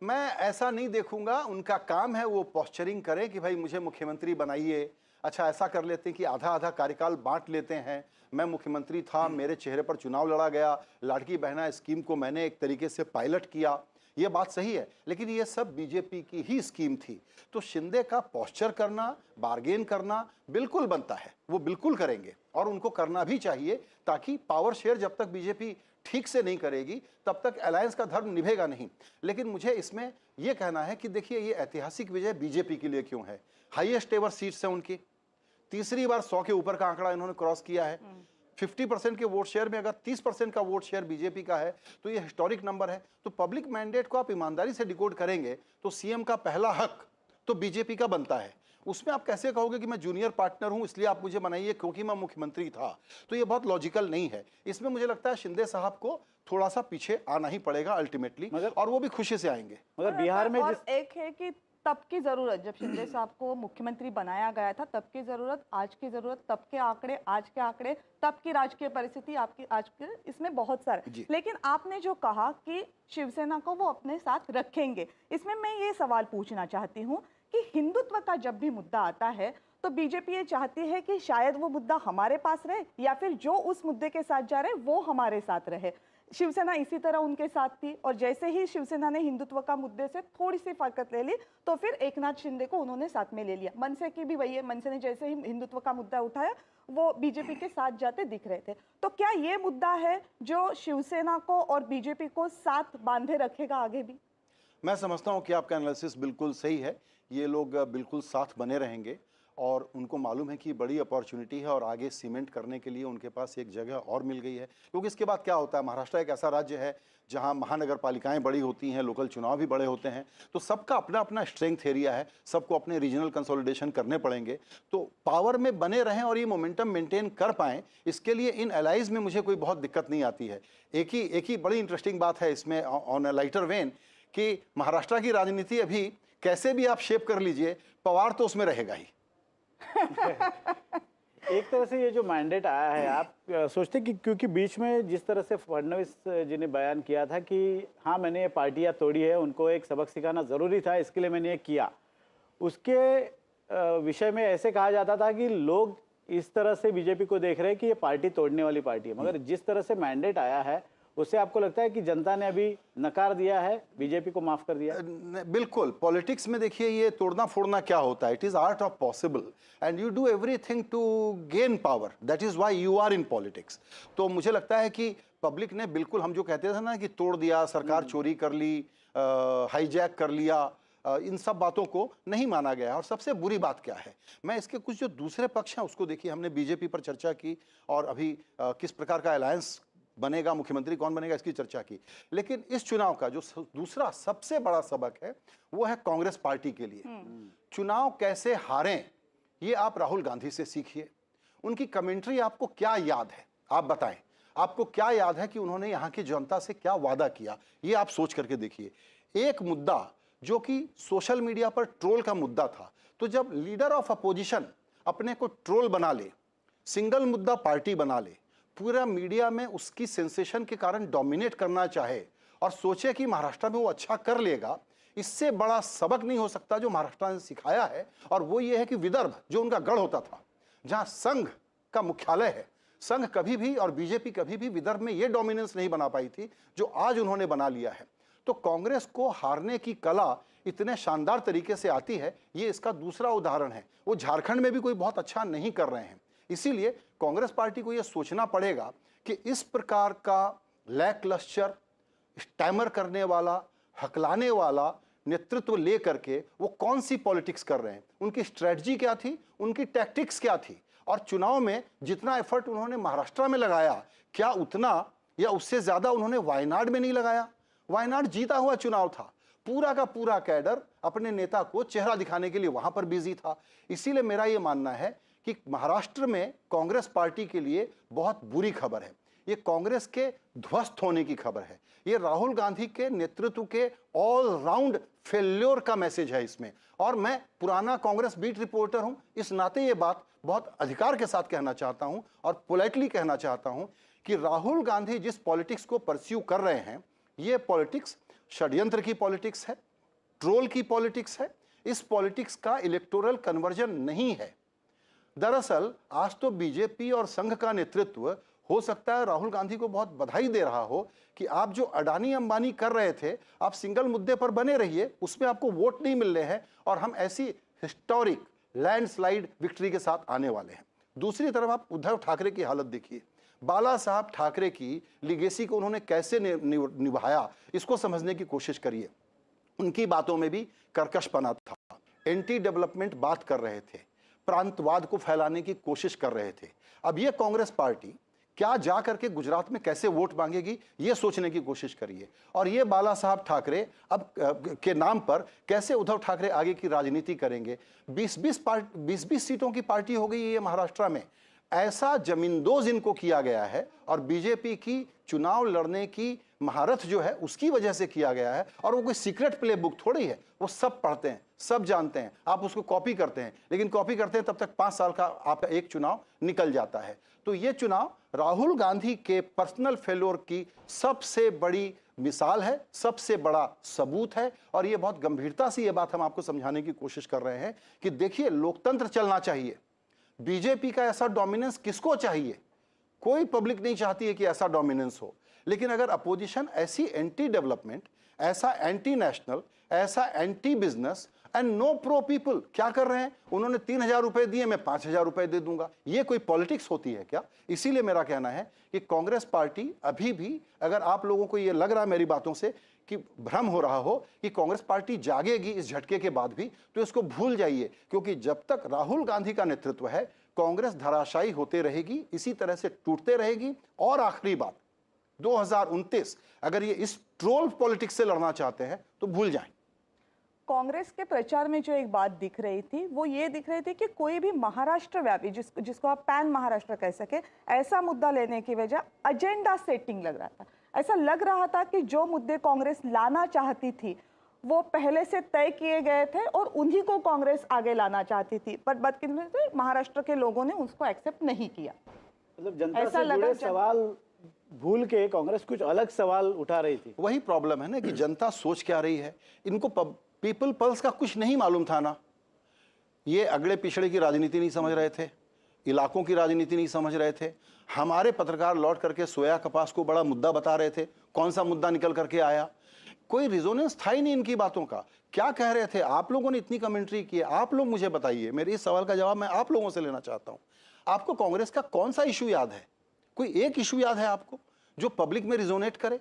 मैं ऐसा नहीं देखूंगा, उनका काम है वो पोस्चरिंग करें कि भाई मुझे मुख्यमंत्री बनाइए। अच्छा, ऐसा कर लेते हैं कि आधा आधा कार्यकाल बांट लेते हैं, मैं मुख्यमंत्री था, मेरे चेहरे पर चुनाव लड़ा गया, लाड़की बहना स्कीम को मैंने एक तरीके से पायलट किया, ये बात सही है, लेकिन ये सब बीजेपी की ही स्कीम थी। तो शिंदे का पोस्चर करना, बार्गेन करना बिल्कुल बनता है, वो बिल्कुल करेंगे और उनको करना भी चाहिए, ताकि पावर शेयर जब तक बीजेपी ठीक से नहीं करेगी तब तक अलायंस का धर्म निभेगा नहीं। लेकिन मुझे इसमें यह कहना है कि देखिए, ये ऐतिहासिक विजय बीजेपी के लिए क्यों है। हाईएस्ट एवर सीट्स है उनकी, तीसरी बार 100 के ऊपर का आंकड़ा इन्होंने क्रॉस किया है। 50% के वोट शेयर में अगर 30% का वोट शेयर बीजेपी का है तो ये हिस्टोरिक नंबर है। तो पब्लिक मैंडेट को आप ईमानदारी से डिकोड करेंगे तो सीएम का पहला हक तो बीजेपी का बनता है। उसमें आप कैसे कहोगे कि मैं जूनियर पार्टनर हूं इसलिए आप मुझे बनाइए क्योंकि मैं मुख्यमंत्री था, तो ये बहुत लॉजिकल नहीं है। इसमें मुझे लगता है शिंदे साहब को थोड़ा सा पीछे आना ही पड़ेगा अल्टीमेटली, और वो भी खुशी से आएंगे। मगर बिहार में एक है कि तब की जरूरत, जब शिंदे साहब को मुख्यमंत्री बनाया गया था तब की जरूरत, आज की जरूरत, तब के आंकड़े, आज के आंकड़े, तब की राजकीय परिस्थिति, आपकी आज के, इसमें बहुत सारे। लेकिन आपने जो कहा कि शिवसेना को वो अपने साथ रखेंगे, इसमें मैं ये सवाल पूछना चाहती हूँ कि हिंदुत्व का जब भी मुद्दा आता है तो बीजेपी ये चाहती है कि शायद वो मुद्दा हमारे पास रहे या फिर जो उस मुद्दे के साथ जा रहे वो हमारे साथ रहे। शिवसेना इसी तरह उनके साथ थी और जैसे ही शिवसेना ने हिंदुत्व का मुद्दे से थोड़ी सी फरकत ले ली तो फिर एकनाथ शिंदे को उन्होंने साथ में ले लिया। मनसे की भी वही है, मनसे ने जैसे ही हिंदुत्व का मुद्दा उठाया वो बीजेपी के साथ जाते दिख रहे थे। तो क्या ये मुद्दा है जो शिवसेना को और बीजेपी को साथ बांधे रखेगा आगे भी? मैं समझता हूं कि आपका एनालिसिस बिल्कुल सही है, ये लोग बिल्कुल साथ बने रहेंगे और उनको मालूम है कि बड़ी अपॉर्चुनिटी है और आगे सीमेंट करने के लिए उनके पास एक जगह और मिल गई है। क्योंकि इसके बाद क्या होता है, महाराष्ट्र एक ऐसा राज्य है जहां महानगर पालिकाएं बड़ी होती हैं, लोकल चुनाव भी बड़े होते हैं, तो सबका अपना अपना स्ट्रेंथ एरिया है, सबको अपने रीजनल कंसोलिडेशन करने पड़ेंगे। तो पावर में बने रहें और ये मोमेंटम मेंटेन कर पाएं, इसके लिए इन एलाइज में मुझे कोई बहुत दिक्कत नहीं आती है। एक ही बड़ी इंटरेस्टिंग बात है इसमें ऑन अ लाइटर वेन कि महाराष्ट्र की राजनीति अभी कैसे भी आप शेप कर लीजिए, पवार तो उसमें रहेगा ही। एक तरह से ये जो मैंडेट आया है, आप सोचते कि क्योंकि बीच में जिस तरह से फडणवीस जी ने बयान किया था कि हाँ मैंने ये पार्टियाँ तोड़ी है, उनको एक सबक सिखाना ज़रूरी था, इसके लिए मैंने ये किया, उसके विषय में ऐसे कहा जाता था कि लोग इस तरह से बीजेपी को देख रहे हैं कि ये पार्टी तोड़ने वाली पार्टी है। मगर जिस तरह से मैंडेट आया है उससे आपको लगता है कि जनता ने अभी नकार दिया है, बीजेपी को माफ कर दिया? बिल्कुल। पॉलिटिक्स में देखिए ये तोड़ना फोड़ना क्या होता है, it is art of possible and you do everything to gain power, that is why you are in politics. तो मुझे लगता है कि पब्लिक ने बिल्कुल, हम जो कहते थे ना कि तोड़ दिया, सरकार चोरी कर ली, हाईजैक कर लिया, इन सब बातों को नहीं माना गया। और सबसे बुरी बात क्या है, मैं इसके कुछ जो दूसरे पक्ष हैं उसको देखिए, हमने बीजेपी पर चर्चा की और अभी किस प्रकार का अलायंस बनेगा, मुख्यमंत्री कौन बनेगा, इसकी चर्चा की। लेकिन इस चुनाव का जो दूसरा सबसे बड़ा सबक है वो है कांग्रेस पार्टी के लिए। चुनाव कैसे हारें ये आप राहुल गांधी से सीखिए। उनकी कमेंट्री आपको क्या याद है, आप बताएं, आपको क्या याद है कि उन्होंने यहाँ की जनता से क्या वादा किया, ये आप सोच करके देखिए। एक मुद्दा जो कि सोशल मीडिया पर ट्रोल का मुद्दा था, तो जब लीडर ऑफ अपोजिशन अपने को ट्रोल बना ले, सिंगल मुद्दा पार्टी बना ले, पूरा मीडिया में उसकी सेंसेशन के कारण डोमिनेट करना चाहे और सोचे कि महाराष्ट्र में वो अच्छा कर लेगा, इससे बड़ा सबक नहीं हो सकता जो महाराष्ट्र ने सिखाया है। और वो ये है कि विदर्भ जो उनका गढ़ होता था, जहां संघ का मुख्यालय है, संघ कभी भी और बीजेपी कभी भी विदर्भ में ये डोमिनेंस नहीं बना पाई थी जो आज उन्होंने बना लिया है। तो कांग्रेस को हारने की कला इतने शानदार तरीके से आती है, ये इसका दूसरा उदाहरण है। वो झारखंड में भी कोई बहुत अच्छा नहीं कर रहे हैं, इसीलिए कांग्रेस पार्टी को यह सोचना पड़ेगा कि इस प्रकार का लैकलस्टर, स्टैमर करने वाला, हकलाने वाला नेतृत्व लेकर के वो कौन सी पॉलिटिक्स कर रहे हैं, उनकी स्ट्रेटजी क्या थी, उनकी टैक्टिक्स क्या थी। और चुनाव में जितना एफर्ट उन्होंने महाराष्ट्र में लगाया, क्या उतना या उससे ज्यादा उन्होंने वायनाड में नहीं लगाया? वायनाड जीता हुआ चुनाव था, पूरा का पूरा कैडर अपने नेता को चेहरा दिखाने के लिए वहां पर बिजी था। इसीलिए मेरा यह मानना है कि महाराष्ट्र में कांग्रेस पार्टी के लिए बहुत बुरी खबर है, ये कांग्रेस के ध्वस्त होने की खबर है, ये राहुल गांधी के नेतृत्व के ऑल राउंड फेल्योर का मैसेज है इसमें। और मैं पुराना कांग्रेस बीट रिपोर्टर हूं, इस नाते ये बात बहुत अधिकार के साथ कहना चाहता हूं और पोलाइटली कहना चाहता हूं कि राहुल गांधी जिस पॉलिटिक्स को परस्यू कर रहे हैं, ये पॉलिटिक्स षड्यंत्र की पॉलिटिक्स है, ट्रोल की पॉलिटिक्स है, इस पॉलिटिक्स का इलेक्टोरल कन्वर्जन नहीं है। दरअसल आज तो बीजेपी और संघ का नेतृत्व हो सकता है राहुल गांधी को बहुत बधाई दे रहा हो कि आप जो अडानी अंबानी कर रहे थे, आप सिंगल मुद्दे पर बने रहिए, उसमें आपको वोट नहीं मिल रहे हैं और हम ऐसी हिस्टोरिक लैंडस्लाइड विक्ट्री के साथ आने वाले हैं। दूसरी तरफ आप उद्धव ठाकरे की हालत देखिए, बाला साहब ठाकरे की लिगेसी को उन्होंने कैसे निभाया, इसको समझने की कोशिश करिए। उनकी बातों में भी कर्कशपना था, एंटी डेवलपमेंट बात कर रहे थे, प्रांतवाद को फैलाने की कोशिश कर रहे थे। अब ये कांग्रेस पार्टी क्या जा करके गुजरात में कैसे वोट मांगेगी, ये सोचने की कोशिश करिए। और ये बाला साहब ठाकरे अब के नाम पर कैसे उद्धव ठाकरे आगे की राजनीति करेंगे। 20-20 सीटों की पार्टी हो गई है महाराष्ट्र में, ऐसा जमींदोज इनको किया गया है और बीजेपी की चुनाव लड़ने की महारथ जो है उसकी वजह से किया गया है। और वो कोई सीक्रेट प्ले बुक थोड़ी है, वो सब पढ़ते हैं, सब जानते हैं, आप उसको कॉपी करते हैं, लेकिन कॉपी करते हैं तब तक 5 साल का आपका एक चुनाव निकल जाता है। तो ये चुनाव राहुल गांधी के पर्सनल फेल्योर की सबसे बड़ी मिसाल है, सबसे बड़ा सबूत है। और ये बहुत गंभीरता से ये बात हम आपको समझाने की कोशिश कर रहे हैं कि देखिए, लोकतंत्र चलना चाहिए, बीजेपी का ऐसा डोमिनेंस किसको चाहिए? कोई पब्लिक नहीं चाहती है कि ऐसा डोमिनेंस हो, लेकिन अगर अपोजिशन ऐसी एंटी डेवलपमेंट, ऐसा एंटी नेशनल, ऐसा anti business and no pro people क्या कर रहे हैं, उन्होंने 3000 रुपए दिए, मैं 5000 रुपए दे दूंगा, ये कोई पॉलिटिक्स होती है क्या? इसीलिए मेरा कहना है कि कांग्रेस पार्टी अभी भी, अगर आप लोगों को ये लग रहा है मेरी बातों से कि भ्रम हो रहा हो कि कांग्रेस पार्टी जागेगी इस झटके के बाद भी, तो इसको भूल जाइए, क्योंकि जब तक राहुल गांधी का नेतृत्व है कांग्रेस धराशायी होते रहेगी, इसी तरह से टूटते रहेगी। और आखिरी बात, 2029 अगर ये इस ट्रोल पॉलिटिक्स से लड़ना चाहते हैं तो भूल जाएं। कांग्रेस के प्रचार में जो एक बात दिख रही थी वो ये दिख रही थी कि कोई भी महाराष्ट्र व्यापी जिसको आप पैन महाराष्ट्र कह सके ऐसा मुद्दा लेने की वजह एजेंडा सेटिंग लग रहा था। ऐसा लग रहा था कि जो मुद्दे कांग्रेस लाना चाहती थी वो पहले से तय किए गए थे और उन्हीं को कांग्रेस आगे लाना चाहती थी, पर बदकिस्मती महाराष्ट्र के लोगों ने उसको एक्सेप्ट नहीं किया। मतलब जनता से जुड़े सवाल भूल के कांग्रेस कुछ अलग सवाल उठा रही थी। वही प्रॉब्लम है ना कि जनता सोच क्या रही है। इनको पीपल पल्स का कुछ नहीं मालूम था ना। ये अगड़े पिछड़े की राजनीति नहीं समझ रहे थे, इलाकों की राजनीति नहीं समझ रहे थे। हमारे पत्रकार लौट करके सोया कपास को बड़ा मुद्दा बता रहे थे, कौन सा मुद्दा निकल करके आया, कोई रिजोनेंस था ही नहीं इनकी बातों का। क्या कह रहे थे आप लोगों ने इतनी कमेंट्री की, आप लोग मुझे बताइए। मेरे इस सवाल का जवाब मैं आप लोगों से लेना चाहता हूं। आपको कांग्रेस का कौन सा इशू याद है? कोई एक इशू याद है आपको जो पब्लिक में रिजोनेट करे?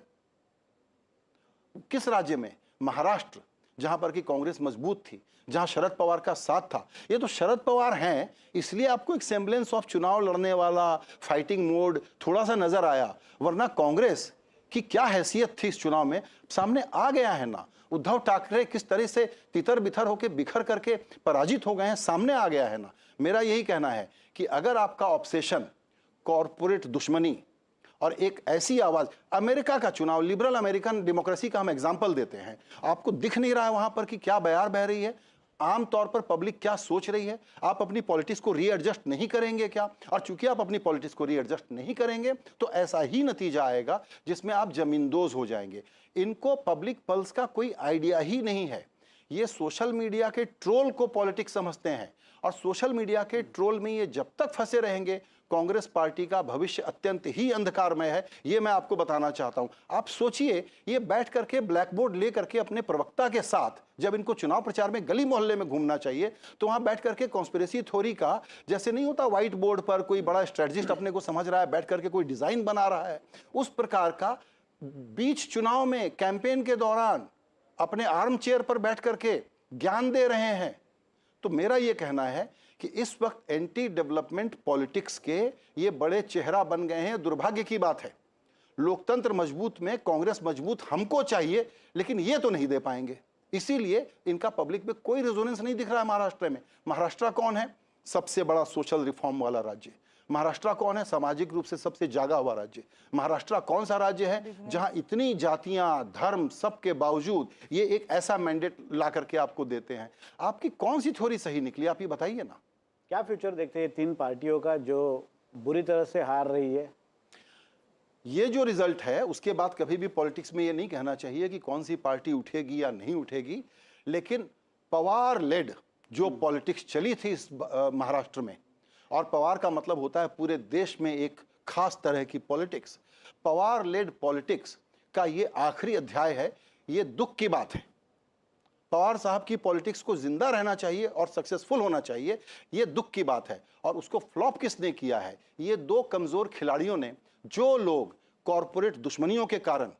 किस राज्य में? महाराष्ट्र, जहां पर की कांग्रेस मजबूत थी, जहां शरद पवार का साथ था। ये तो शरद पवार हैं, इसलिए आपको एक सेम्बलेंस ऑफ चुनाव लड़ने वाला फाइटिंग मोड थोड़ा सा नजर आया, वरना कांग्रेस की क्या हैसियत थी इस चुनाव में सामने आ गया है ना। उद्धव ठाकरे किस तरह से तितर बितर होकर बिखर करके पराजित हो गए हैं, सामने आ गया है ना। मेरा यही कहना है कि अगर आपका ऑब्सेशन कॉरपोरेट दुश्मनी और एक ऐसी आवाज, अमेरिका का चुनाव, लिबरल अमेरिकन डेमोक्रेसी का हम एग्जाम्पल देते हैं, आपको दिख नहीं रहा है वहां पर कि क्या बयार बह रही है, आमतौर पर पब्लिक क्या सोच रही है? आप अपनी पॉलिटिक्स को रीएडजस्ट नहीं करेंगे क्या? और चूंकि आप अपनी पॉलिटिक्स को रीएडजस्ट नहीं करेंगे तो ऐसा ही नतीजा आएगा जिसमें आप जमींदोज हो जाएंगे। इनको पब्लिक पल्स का कोई आइडिया ही नहीं है। ये सोशल मीडिया के ट्रोल को पॉलिटिक्स समझते हैं और सोशल मीडिया के ट्रोल में ये जब तक फंसे रहेंगे कांग्रेस पार्टी का भविष्य अत्यंत ही अंधकारमय है। ये मैं आपको बताना चाहता हूं। आप सोचिए, ये बैठ करके ब्लैक बोर्ड ले करके अपने प्रवक्ता के साथ जब इनको चुनाव प्रचार में गली मोहल्ले में घूमना चाहिए तो वहां बैठ करके कॉन्स्पिरेसी थ्योरी का, जैसे नहीं होता व्हाइट बोर्ड पर कोई बड़ा स्ट्रेटजिस्ट अपने को समझ रहा है, बैठ करके कोई डिजाइन बना रहा है, उस प्रकार का बीच चुनाव में कैंपेन के दौरान अपने आर्म चेयर पर बैठ करके ज्ञान दे रहे हैं। तो मेरा यह कहना है कि इस वक्त एंटी डेवलपमेंट पॉलिटिक्स के ये बड़े चेहरा बन गए हैं। दुर्भाग्य की बात है, लोकतंत्र मजबूत में कांग्रेस मजबूत हमको चाहिए, लेकिन ये तो नहीं दे पाएंगे। इसीलिए इनका पब्लिक में कोई रेजोनेंस नहीं दिख रहा है। महाराष्ट्र में, महाराष्ट्र कौन है? सबसे बड़ा सोशल रिफॉर्म वाला राज्य। महाराष्ट्र कौन है? सामाजिक रूप से सबसे जागा हुआ राज्य। महाराष्ट्र कौन सा राज्य है जहां इतनी जातियां, धर्म, सबके बावजूद ये एक ऐसा मैंडेट ला करके आपको देते हैं? आपकी कौन सी थ्योरी सही निकली, आप ये बताइए ना। क्या फ्यूचर देखते हैं तीन पार्टियों का जो बुरी तरह से हार रही है? ये जो रिजल्ट है उसके बाद कभी भी पॉलिटिक्स में ये नहीं कहना चाहिए कि कौन सी पार्टी उठेगी या नहीं उठेगी, लेकिन पवार लेड जो पॉलिटिक्स चली थी इस महाराष्ट्र में, और पवार का मतलब होता है पूरे देश में एक खास तरह की पॉलिटिक्स, पवार लेड पॉलिटिक्स का ये आखिरी अध्याय है। ये दुख की बात है। पवार साहब की पॉलिटिक्स को जिंदा रहना चाहिए और सक्सेसफुल होना चाहिए, ये दुख की बात है। और उसको फ्लॉप किसने किया है? ये दो कमजोर खिलाड़ियों ने, जो लोग कॉरपोरेट दुश्मनियों के कारण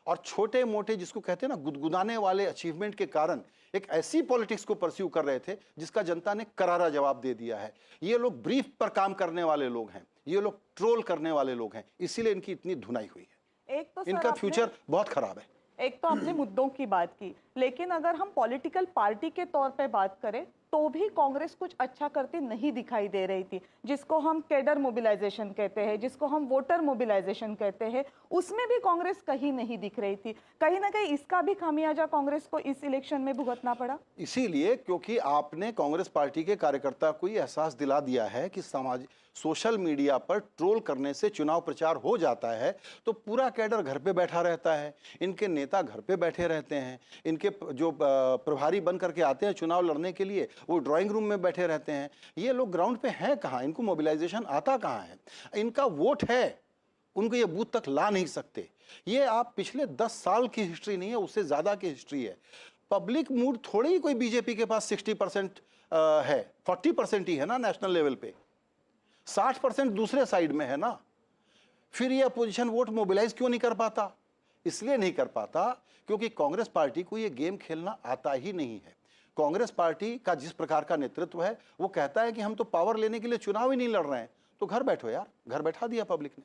और छोटे मोटे जिसको कहते हैं ना गुदगुदाने वाले अचीवमेंट के कारण एक ऐसी पॉलिटिक्स को परस्यू कर रहे थे जिसका जनता ने करारा जवाब दे दिया है। ये लोग ब्रीफ पर काम करने वाले लोग हैं, ये लोग ट्रोल करने वाले लोग हैं, इसीलिए इनकी इतनी धुनाई हुई है। एक तो इनका फ्यूचर बहुत खराब है। एक तो आपने मुद्दों की बात की, लेकिन अगर हम पॉलिटिकल पार्टी के तौर पे बात करें तो भी कांग्रेस कुछ अच्छा करती नहीं दिखाई दे रही थी। जिसको हम कैडर मोबिलाइजेशन कहते हैं, जिसको हम वोटर मोबिलाइजेशन कहते हैं, उसमें भी कांग्रेस कहीं नहीं दिख रही थी। कहीं ना कहीं इसका भी खामियाजा कांग्रेस को इस इलेक्शन में भुगतना पड़ा। इसीलिए क्योंकि आपने कांग्रेस पार्टी के कार्यकर्ता को ये एहसास दिला दिया है कि सोशल मीडिया पर ट्रोल करने से चुनाव प्रचार हो जाता है, तो पूरा कैडर घर पे बैठा रहता है, इनके नेता घर पे बैठे रहते हैं, इनके जो प्रभारी बन करके आते हैं चुनाव लड़ने के लिए वो ड्राइंग रूम में बैठे रहते हैं। ये लोग ग्राउंड पे हैं कहाँ? इनको मोबिलाइजेशन आता कहाँ है? इनका वोट है, उनको ये बूथ तक ला नहीं सकते। ये आप पिछले 10 साल की हिस्ट्री नहीं है, उससे ज्यादा की हिस्ट्री है। पब्लिक मूड थोड़ी ही कोई बीजेपी के पास 60% है, 40% ही है ना नेशनल लेवल पे, 60% दूसरे साइड में है ना। फिर ये अपोजिशन वोट मोबिलाइज क्यों नहीं कर पाता? इसलिए नहीं कर पाता क्योंकि कांग्रेस पार्टी को ये गेम खेलना आता ही नहीं है। कांग्रेस पार्टी का जिस प्रकार का नेतृत्व है वो कहता है कि हम तो पावर लेने के लिए चुनाव ही नहीं लड़ रहे हैं, तो घर बैठो यार, घर बैठा दिया पब्लिक ने।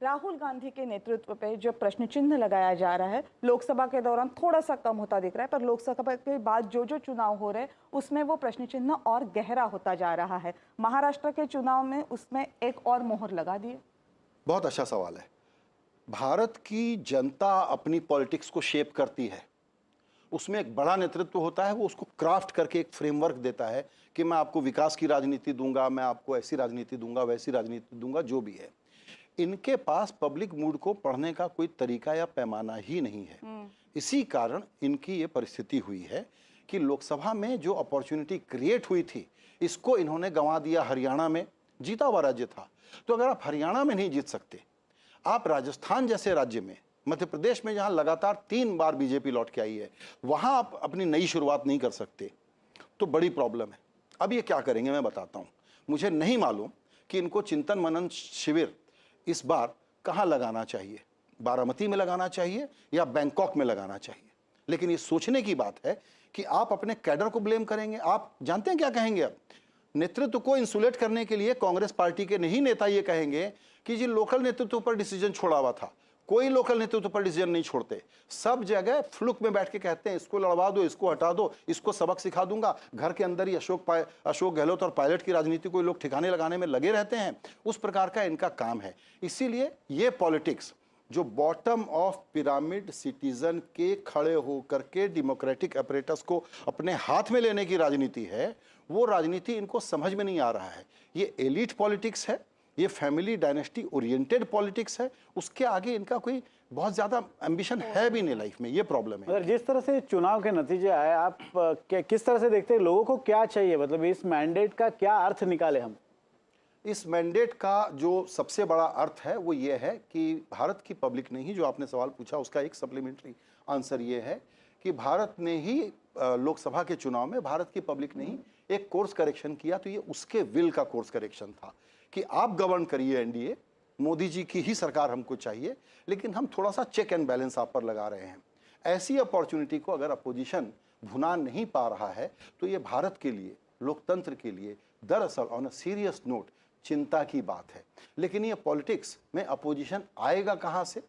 राहुल गांधी के नेतृत्व पे जो प्रश्न चिन्ह लगाया जा रहा है लोकसभा के दौरान थोड़ा सा कम होता दिख रहा है, पर लोकसभा के बाद जो जो चुनाव हो रहे हैं उसमें वो प्रश्न चिन्ह और गहरा होता जा रहा है। महाराष्ट्र के चुनाव में उसमें एक और मोहर लगा दी। बहुत अच्छा सवाल है। भारत की जनता अपनी पॉलिटिक्स को शेप करती है, उसमें एक बड़ा नेतृत्व होता है, वो उसको क्राफ्ट करके एक फ्रेमवर्क देता है कि मैं आपको विकास की राजनीति दूंगा, मैं आपको ऐसी राजनीति दूंगा, वैसी राजनीति दूंगा, जो भी है। इनके पास पब्लिक मूड को पढ़ने का कोई तरीका या पैमाना ही नहीं है। इसी कारण इनकी ये परिस्थिति हुई है कि लोकसभा में जो अपॉर्चुनिटी क्रिएट हुई थी इसको इन्होंने गंवा दिया। हरियाणा में जीता हुआ राज्य था, तो अगर आप हरियाणा में नहीं जीत सकते, आप राजस्थान जैसे राज्य में, मध्य प्रदेश में जहां लगातार 3 बार बीजेपी लौट के आई है, वहां आप अपनी नई शुरुआत नहीं कर सकते, तो बड़ी प्रॉब्लम है। अब ये क्या करेंगे मैं बताता हूं। मुझे नहीं मालूम कि इनको चिंतन मनन शिविर इस बार कहां लगाना चाहिए, बारामती में लगाना चाहिए या बैंकॉक में लगाना चाहिए। लेकिन ये सोचने की बात है कि आप अपने कैडर को ब्लेम करेंगे। आप जानते हैं क्या कहेंगे? अब नेतृत्व को इंसुलेट करने के लिए कांग्रेस पार्टी के नहीं नेता ये कहेंगे कि जी लोकल नेतृत्व पर डिसीजन छोड़ा हुआ था। कोई लोकल नेतृत्व पर डिसीजन नहीं छोड़ते, सब जगह फ्लुक में बैठ के कहते हैं इसको लड़वा दो, इसको हटा दो, इसको सबक सिखा दूंगा। घर के अंदर ही अशोक गहलोत और पायलट की राजनीति को लोग ठिकाने लगाने में लगे रहते हैं। उस प्रकार का इनका काम है। इसीलिए ये पॉलिटिक्स जो बॉटम ऑफ पिरामिड सिटीजन के खड़े होकर के डेमोक्रेटिक अपरेटस को अपने हाथ में लेने की राजनीति है, वो राजनीति इनको समझ में नहीं आ रहा है। ये एलीट पॉलिटिक्स है, ये फैमिली डायनेस्टी ओरिएंटेड पॉलिटिक्स है। उसके आगे इनका कोई बहुत ज्यादा एम्बिशन है भी नहीं लाइफ में। ये प्रॉब्लम है। अगर जिस तरह से चुनाव के नतीजे आए, आप किस तरह से देखते हैं? लोगों को क्या चाहिए, मतलब इस मैंडेट का क्या अर्थ निकाले हम? इस मैंडेट का जो सबसे बड़ा अर्थ है वो ये है कि भारत की पब्लिक ने ही, जो आपने सवाल पूछा उसका एक सप्लीमेंट्री आंसर ये है कि भारत ने ही लोकसभा के चुनाव में भारत की पब्लिक ने ही एक कोर्स करेक्शन किया। तो ये उसके विल का कोर्स करेक्शन था कि आप गवर्न करिए एनडीए, मोदी जी की ही सरकार हमको चाहिए, लेकिन हम थोड़ा सा चेक एंड बैलेंस आप पर लगा रहे हैं। ऐसी अपॉर्चुनिटी को अगर अपोजिशन भुना नहीं पा रहा है तो ये भारत के लिए, लोकतंत्र के लिए दरअसल ऑन अ सीरियस नोट चिंता की बात है। लेकिन ये पॉलिटिक्स में अपोजिशन आएगा कहाँ से?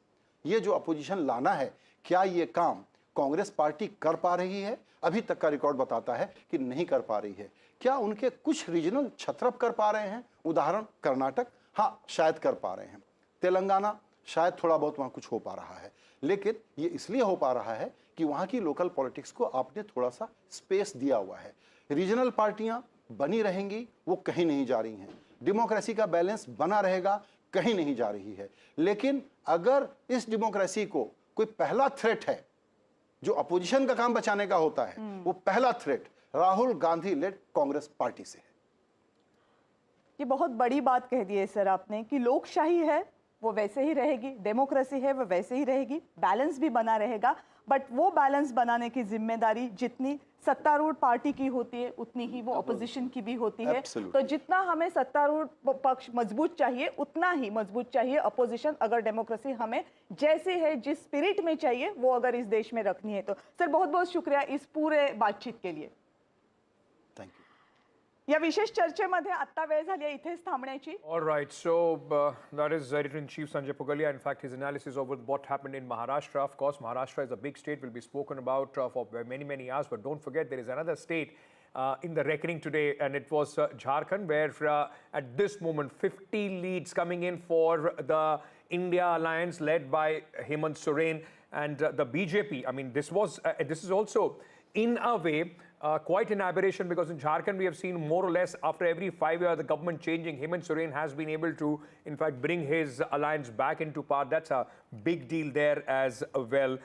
ये जो अपोजिशन लाना है, क्या ये काम कांग्रेस पार्टी कर पा रही है? अभी तक का रिकॉर्ड बताता है कि नहीं कर पा रही है। क्या उनके कुछ रीजनल छत्रप कर पा रहे हैं? उदाहरण कर्नाटक, हाँ शायद कर पा रहे हैं। तेलंगाना शायद थोड़ा बहुत वहाँ कुछ हो पा रहा है, लेकिन ये इसलिए हो पा रहा है कि वहाँ की लोकल पॉलिटिक्स को आपने थोड़ा सा स्पेस दिया हुआ है। रीजनल पार्टियां बनी रहेंगी, वो कहीं नहीं जा रही हैं। डेमोक्रेसी का बैलेंस बना रहेगा, कहीं नहीं जा रही है। लेकिन अगर इस डेमोक्रेसी को कोई पहला थ्रेट है, जो अपोजिशन का काम बचाने का होता है, वो पहला threat Rahul Gandhi led Congress party से है। ये बहुत बड़ी बात कह दी है सर आपने कि लोकशाही है वो वैसे ही रहेगी, डेमोक्रेसी है वो वैसे ही रहेगी, बैलेंस भी बना रहेगा। बट वो बैलेंस बनाने की जिम्मेदारी जितनी सत्तारूढ़ पार्टी की होती है उतनी ही वो ऑपोजिशन की भी होती है। तो जितना हमें सत्तारूढ़ पक्ष मजबूत चाहिए उतना ही मजबूत चाहिए अपोजिशन, अगर डेमोक्रेसी हमें जैसे है जिस स्पिरिट में चाहिए वो अगर इस देश में रखनी है तो। सर बहुत बहुत शुक्रिया इस पूरे बातचीत के लिए। या विशेष चर्चेमध्ये आता वेळ झाली आहे इथेच थांबण्याची। All right, so that is Editor-in-Chief Sanjay Pugalia. In fact, his analysis over what happened in Maharashtra. Of course, Maharashtra is a big state, will be spoken about for many hours. But don't forget, there is another state in the reckoning today, and it was Jharkhand, where at this moment 50 leads coming in for the India Alliance led by Hemant Soren and the BJP. I mean, this is also in a way quite an aberration, because in Jharkhand we have seen more or less after every 5 years the government changing, Hemant Soren has been able to in fact bring his alliance back into power. That's a big deal there as well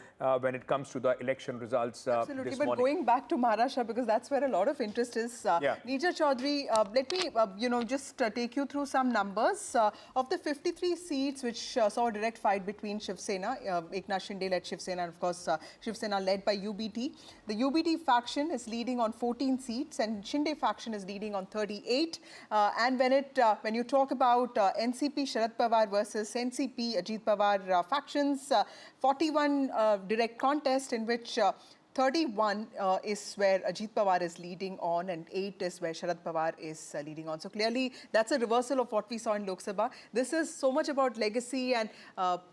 when it comes to the election results Absolutely, this but morning. going back to Maharashtra, because that's where a lot of interest is. Neerja Chaudhary, let me just take you through some numbers. Of the 53 seats which saw a direct fight between Shiv Sena, Eknath Shinde led Shiv Sena, and of course Shiv Sena led by UBT. The UBT faction is leading leading on 14 seats and Shinde faction is leading on 38. And when you talk about NCP Sharad Pawar versus NCP Ajit Pawar factions, 41 direct contest in which 31 is where Ajit Pawar is leading on and 8 is where Sharad Pawar is leading on. So clearly that's a reversal of what we saw in Lok Sabha. This is so much about legacy and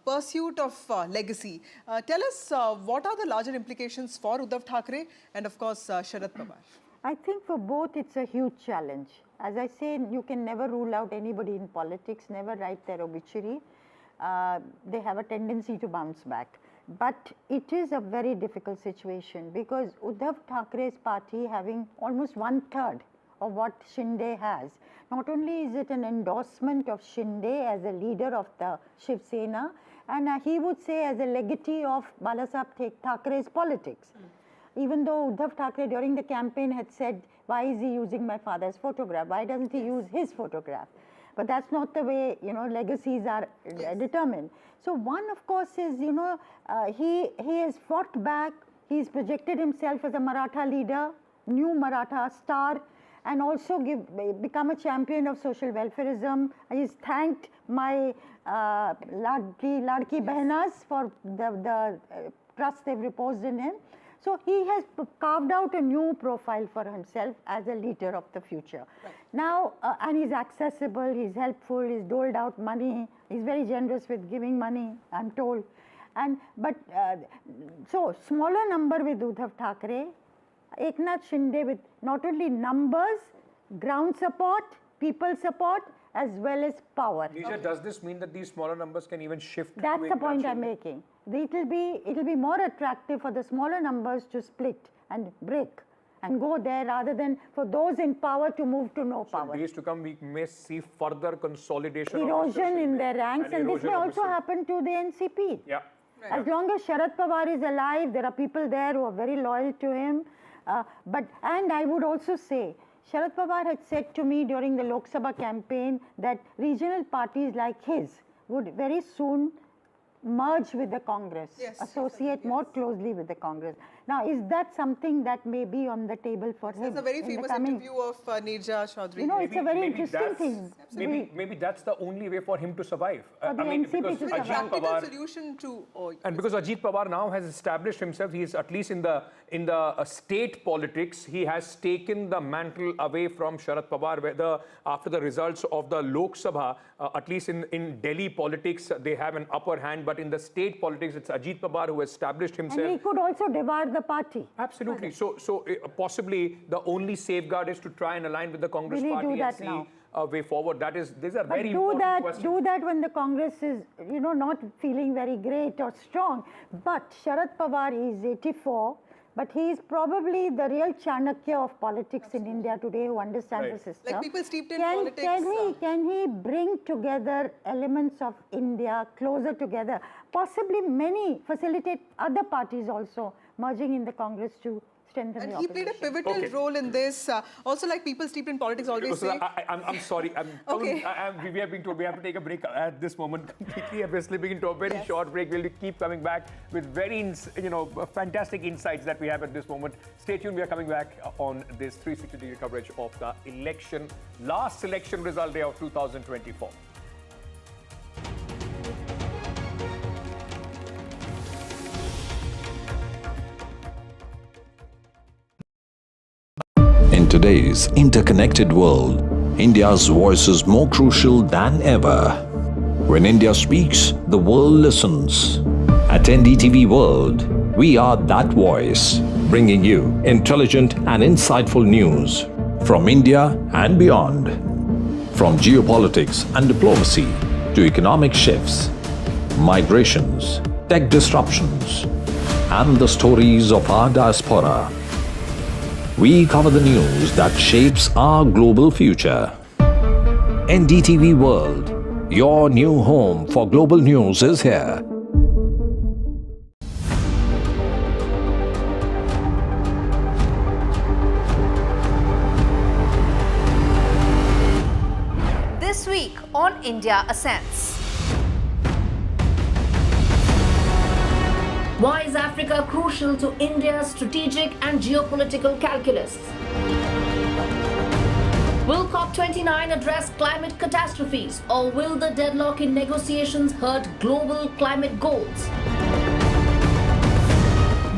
pursuit of legacy. Tell us what are the larger implications for Uddhav Thackeray and of course Sharad Pawar? I think for both it's a huge challenge. As I say, you can never rule out anybody in politics, never write their obituary. They have a tendency to bounce back. But it is a very difficult situation because Uddhav Thackre's party having almost 1/3 of what Shinde has. Not only is it an endorsement of Shinde as a leader of the Shiv Sena, and he would say as a legatee of Balasaheb Thackeray's politics. Even though Uddhav Thackeray during the campaign had said, why is he using my father's photograph? Why doesn't he use his photograph? But that's not the way, legacies are determined. So one, of course, is, he has fought back. He's projected himself as a Maratha leader, new Maratha star, and also become a champion of social welfareism. He's thanked my Ladki Behnas for the trust they've reposed in him. So he has carved out a new profile for himself as a leader of the future. Right. Now, and he's accessible, he's helpful, he's doled out money, he's very generous with giving money, I'm told. So smaller number with Uddhav Thackeray, Eknath Shinde with not only numbers, ground support, people support, as well as power. Nisha, does this mean that these smaller numbers can even shift? That's the point I'm making. It'll be more attractive for the smaller numbers to split and break and go there rather than for those in power to move to no power. In days to come, we may see further consolidation. Erosion in their ranks, and this may also happen to the NCP. Yeah. Right. As long as Sharad Pawar is alive, there are people there who are very loyal to him. And I would also say, Sharad Pawar had said to me during the Lok Sabha campaign that regional parties like his would very soon merge with the Congress, associate more closely with the Congress. Now, is that something that may be on the table for him? There's a very famous interview of Nirja Chaudhary. It's a very interesting thing. Maybe that's the only way for him to survive. For the NCP to survive. Practical solution to... And because Ajit Pawar now has established himself, he is at least in the state politics, he has taken the mantle away from Sharad Pawar, whether after the results of the Lok Sabha, at least in Delhi politics, they have an upper hand, but in the state politics, it's Ajit Pawar who established himself. And he could also devour the party. Absolutely. So possibly the only safeguard is to try and align with the Congress party and see a way forward. These are very important questions. Do that when the Congress is, not feeling very great or strong. But Sharad Pawar is 84. But he is probably the real Chanakya of politics in India today who understands the system. Like people steeped in politics. Can he bring together elements of India closer together? Possibly facilitate other parties also merging in the Congress to strengthen the opposition. And he played a pivotal role in this. Also, like people steeped in politics always say... I'm sorry. We are being told we have to take a break at this moment completely. We're slipping into a very short break. We'll keep coming back with very, fantastic insights that we have at this moment. Stay tuned. We are coming back on this 360-degree coverage of the last election result day of 2024. In today's interconnected world, India's voice is more crucial than ever. When India speaks, the world listens. At NDTV World, we are that voice, bringing you intelligent and insightful news from India and beyond. From geopolitics and diplomacy to economic shifts, migrations, tech disruptions, and the stories of our diaspora. We cover the news that shapes our global future. NDTV World, your new home for global news is here. This week on, India Ascends. Why is Africa crucial to India's strategic and geopolitical calculus? Will COP29 address climate catastrophes, or will the deadlock in negotiations hurt global climate goals?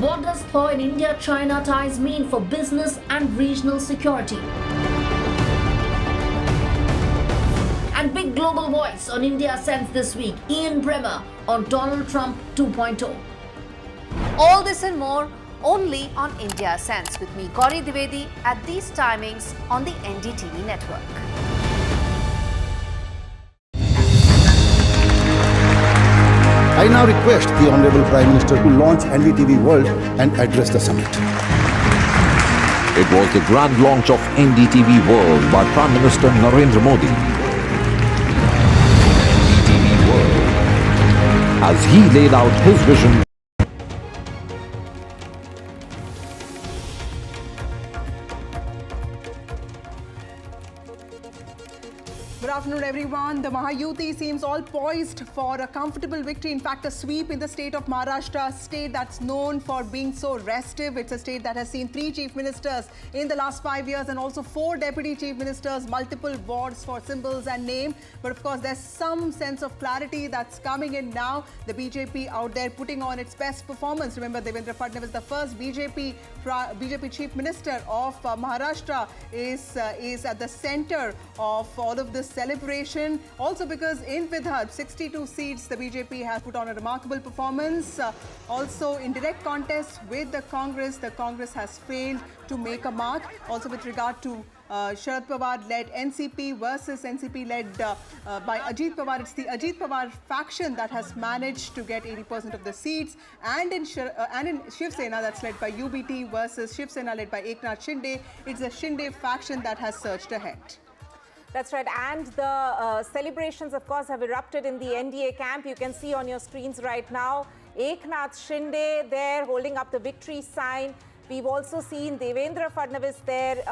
What does thaw in India-China ties mean for business and regional security? And big global voice on India Sense this week, Ian Bremmer on Donald Trump 2.0. All this and more only on India Sense with me, Gauri Dwivedi, at these timings on the NDTV network. I now request the Honorable Prime Minister to launch NDTV World and address the summit. It was the grand launch of NDTV World by Prime Minister Narendra Modi. NDTV World, as he laid out his vision. Good afternoon, everyone. The Mahayuti seems all poised for a comfortable victory. In fact, a sweep in the state of Maharashtra, a state that's known for being so restive. It's a state that has seen 3 chief ministers in the last 5 years and also 4 deputy chief ministers, multiple wards for symbols and name. But of course, there's some sense of clarity that's coming in now. The BJP out there putting on its best performance. Remember, Devendra Fadnavis, the first BJP chief minister of Maharashtra, is at the center of all of this celebration. Also because in Vidarbha, 62 seats, the BJP has put on a remarkable performance. Also in direct contest with the Congress has failed to make a mark. Also with regard to Sharad Pawar-led NCP versus NCP-led by Ajit Pawar. It's the Ajit Pawar faction that has managed to get 80% of the seats. And in Shiv Sena, that's led by UBT versus Shiv Sena led by Eknath Shinde, it's the Shinde faction that has surged ahead. That's right, and the celebrations, of course, have erupted in the NDA camp. You can see on your screens right now, Eknath Shinde there holding up the victory sign. We've also seen Devendra Fadnavis there,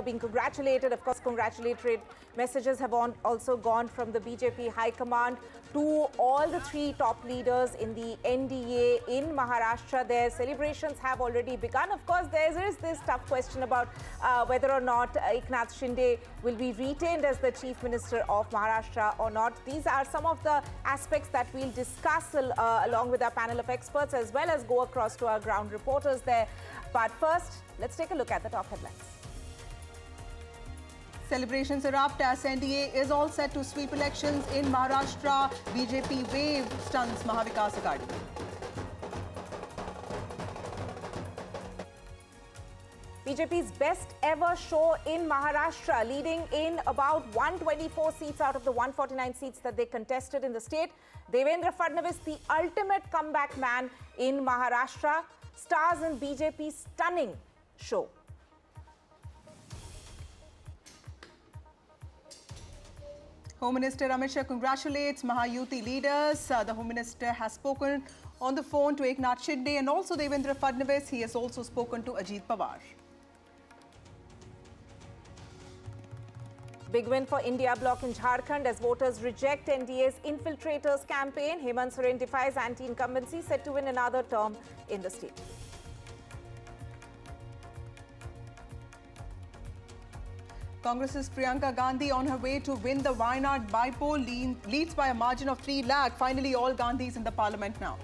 being congratulated. Of course, congratulatory messages have also gone from the BJP High Command to all the 3 top leaders in the NDA in Maharashtra. Their celebrations have already begun. Of course, there is this tough question about whether or not Eknath Shinde will be retained as the Chief Minister of Maharashtra or not. These are some of the aspects that we'll discuss along with our panel of experts, as well as go across to our ground reporters there. But first, let's take a look at the top headlines. Celebrations erupt as NDA is all set to sweep elections in Maharashtra. BJP wave stuns Vikas Aghadi. BJP's best ever show in Maharashtra, leading in about 124 seats out of the 149 seats that they contested in the state. Devendra Fadnavis, the ultimate comeback man in Maharashtra, stars in BJP's stunning show. Home Minister Amit Shah congratulates Mahayuti leaders. The Home Minister has spoken on the phone to Eknath Shinde and also Devendra Fadnavis. He has also spoken to Ajit Pawar. Big win for India bloc in Jharkhand as voters reject NDA's infiltrators campaign. Hemant Soren defies anti-incumbency, set to win another term in the state. Congress's Priyanka Gandhi on her way to win the Wayanad Bypoll leads by a margin of 3 lakh. Finally, all Gandhis in the parliament now.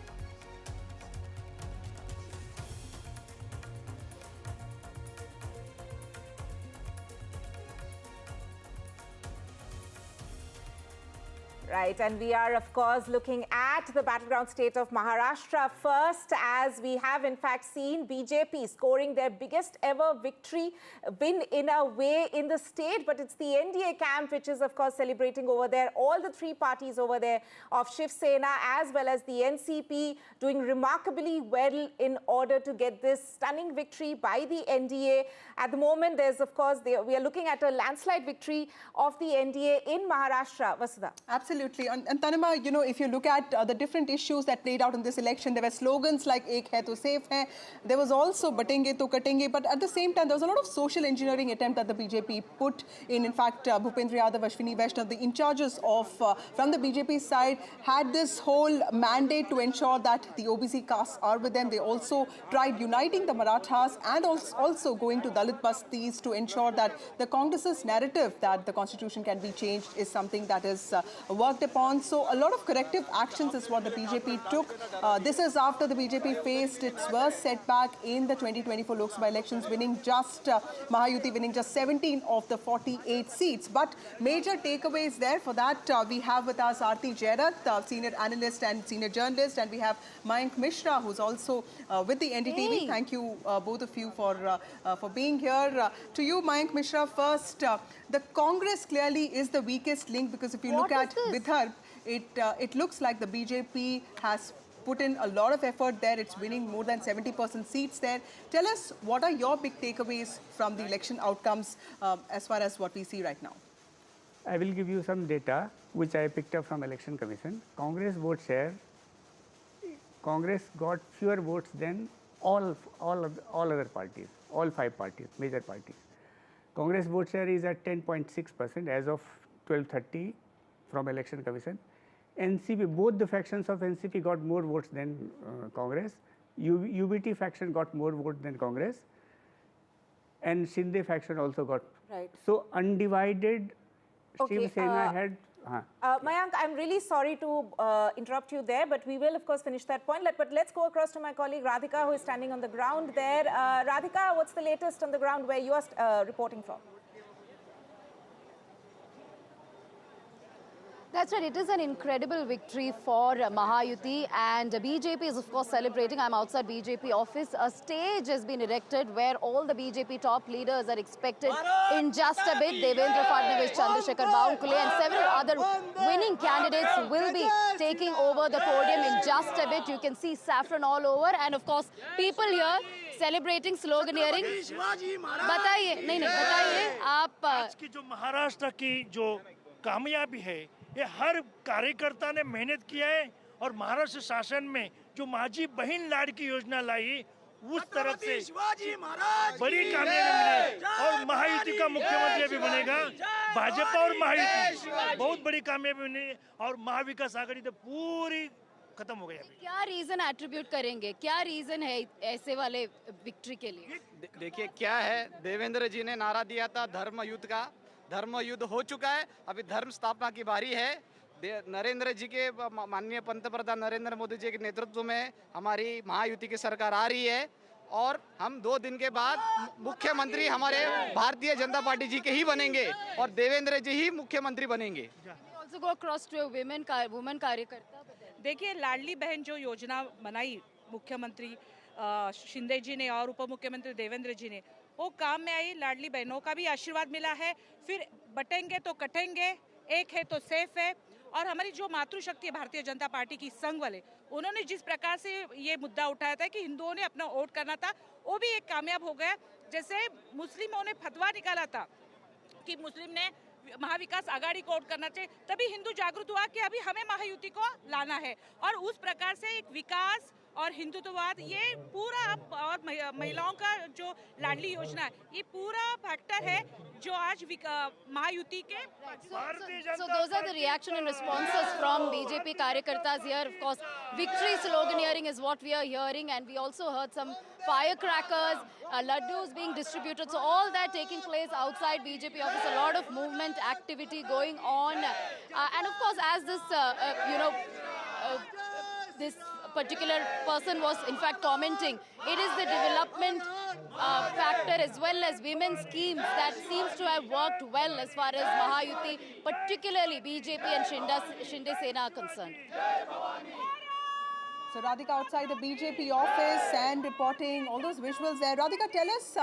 Right, and we are, of course, looking at the battleground state of Maharashtra first, as we have, in fact, seen BJP scoring their biggest ever victory, win in a way in the state. But it's the NDA camp which is, of course, celebrating over there. All the 3 parties over there of Shiv Sena as well as the NCP doing remarkably well in order to get this stunning victory by the NDA. At the moment, there's, of course, we are looking at a landslide victory of the NDA in Maharashtra. Vasudha. Absolutely. absolutely. And Tanima, you know, if you look at the different issues that played out in this election, there were slogans like "Ek hai to safe hai." There was also "Batenge to katenge." But at the same time, there was a lot of social engineering attempt that the BJP put in. In fact, Bhupendra Yadav, Ashwini Vaishnav, the in charges of from the BJP side, had this whole mandate to ensure that the OBC castes are with them. They also tried uniting the Marathas and also going to Dalit bastis to ensure that the Congress's narrative that the constitution can be changed is something that is worked upon. So a lot of corrective actions is what the BJP took. This is after the BJP faced its worst setback in the 2024 Lok Sabha elections, Mahayuti winning just 17 of the 48 seats. But major takeaways there. For that, we have with us Aarti Jairat, senior analyst and senior journalist, and we have Mayank Mishra, who's also with the NDTV. Hey. Thank you, both of you, for being here. To you, Mayank Mishra, first, the Congress clearly is the weakest link, because if you look at Vidarbha, it looks like the BJP has put in a lot of effort there. It's winning more than 70% seats there. Tell us, what are your big takeaways from the election outcomes as far as what we see right now? I will give you some data which I picked up from Election Commission. Congress vote share, Congress got fewer votes than all other parties, all 5 parties, major parties. Congress vote share is at 10.6% as of 12:30 from Election Commission. NCP, both the factions of NCP got more votes than Congress. UBT faction got more votes than Congress, and Shinde faction also got. Right. So undivided, Okay, Shiv Sena had. Mayank, I'm really sorry to interrupt you there, but we will, of course, finish that point. But let's go across to my colleague Radhika, who is standing on the ground there. Radhika, what's the latest on the ground where you are reporting from? That's right. It is an incredible victory for Mahayuti, and BJP is, of course, celebrating. I'm outside BJP office. A stage has been erected where all the BJP top leaders are expected in just a bit. Devendra Fadnavis, Chandrasekhar Baumkule, and several other winning candidates will be taking over the podium in just a bit. You can see saffron all over, and of course, people here celebrating, sloganeering. बताइए, नहीं, बताइए आप आज की जो महाराष्ट्र की जो कामयाबी है, ये हर कार्यकर्ता ने मेहनत किया है, और महाराष्ट्र शासन में जो माझी बहन लाड़की योजना लाई, उस तरफ से बड़ी कामयाबी मिली, और महायुति का मुख्यमंत्री भी बनेगा भाजपा और महायुति, बहुत बड़ी कामयाबी मिली, और महाविकास आघाड़ी तो पूरी खत्म हो गई। क्या रीजन एट्रीब्यूट करेंगे, क्या रीजन है ऐसे वाले विक्ट्री के लिए? देखिए क्या है, देवेंद्र जी ने नारा दिया था धर्म युद्ध का, धर्म युद्ध हो चुका है, अभी धर्म स्थापना की बारी है। नरेंद्र जी के, माननीय पंतप्रधान नरेंद्र मोदी जी के नेतृत्व में हमारी महायुति की सरकार आ रही है, और हम 2 दिन के बाद मुख्यमंत्री हमारे भारतीय जनता पार्टी जी के ही बनेंगे, और देवेंद्र जी ही मुख्यमंत्री बनेंगे। Also go across to a women कार्यकर्ता। देखिए, लाडली बहन जो योजना बनाई मुख्यमंत्री शिंदे जी ने और उप मुख्यमंत्री देवेंद्र जी ने, वो काम में आई। लाडली बहनों का भी आशीर्वाद मिला है। फिर बटेंगे तो कटेंगे, एक है तो सेफ है, और हमारी जो मातृशक्ति है भारतीय जनता पार्टी की संघ वाले, उन्होंने जिस प्रकार से ये मुद्दा उठाया था कि हिंदुओं ने अपना वोट करना था, वो भी एक कामयाब हो गया। जैसे मुस्लिमों ने फतवा निकाला था कि मुस्लिम ने महाविकास आघाड़ी को वोट करना चाहिए, तभी हिंदू जागृत हुआ कि अभी हमें महायुति को लाना है, और उस प्रकार से एक विकास और हिंदुत्ववाद, ये पूरा, और महिलाओं का जो लाडली योजना है, ये पूरा फैक्टर है जो आज महायुति के। So those are the reaction and responses from BJP कार्यकर्ताs here. Of course, victory sloganeering is what we are hearing, and we also heard some firecrackers, laddus being distributed. So all that taking place outside BJP office, a lot of movement activity going on, and of course, as this, this particular person was in fact commenting, it is the development factor as well as women's schemes that seems to have worked well as far as Mahayuti, particularly BJP and Shinde Sena are concerned. So Radhika outside the BJP office and reporting all those visuals there. Radhika, tell us,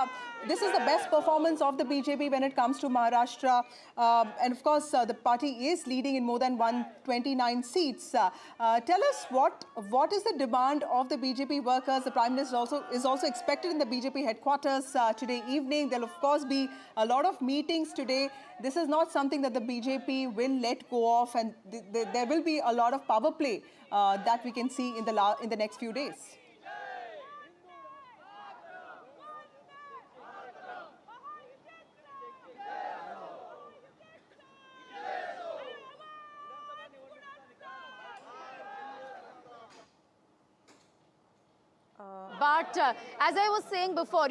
this is the best performance of the BJP when it comes to Maharashtra. And of course, the party is leading in more than 129 seats. Tell us what is the demand of the BJP workers? The Prime Minister is also expected in the BJP headquarters today evening. There will of course be a lot of meetings today. This is not something that the BJP will let go of, and there will be a lot of power play that we can see in the next few days. But as I was saying before,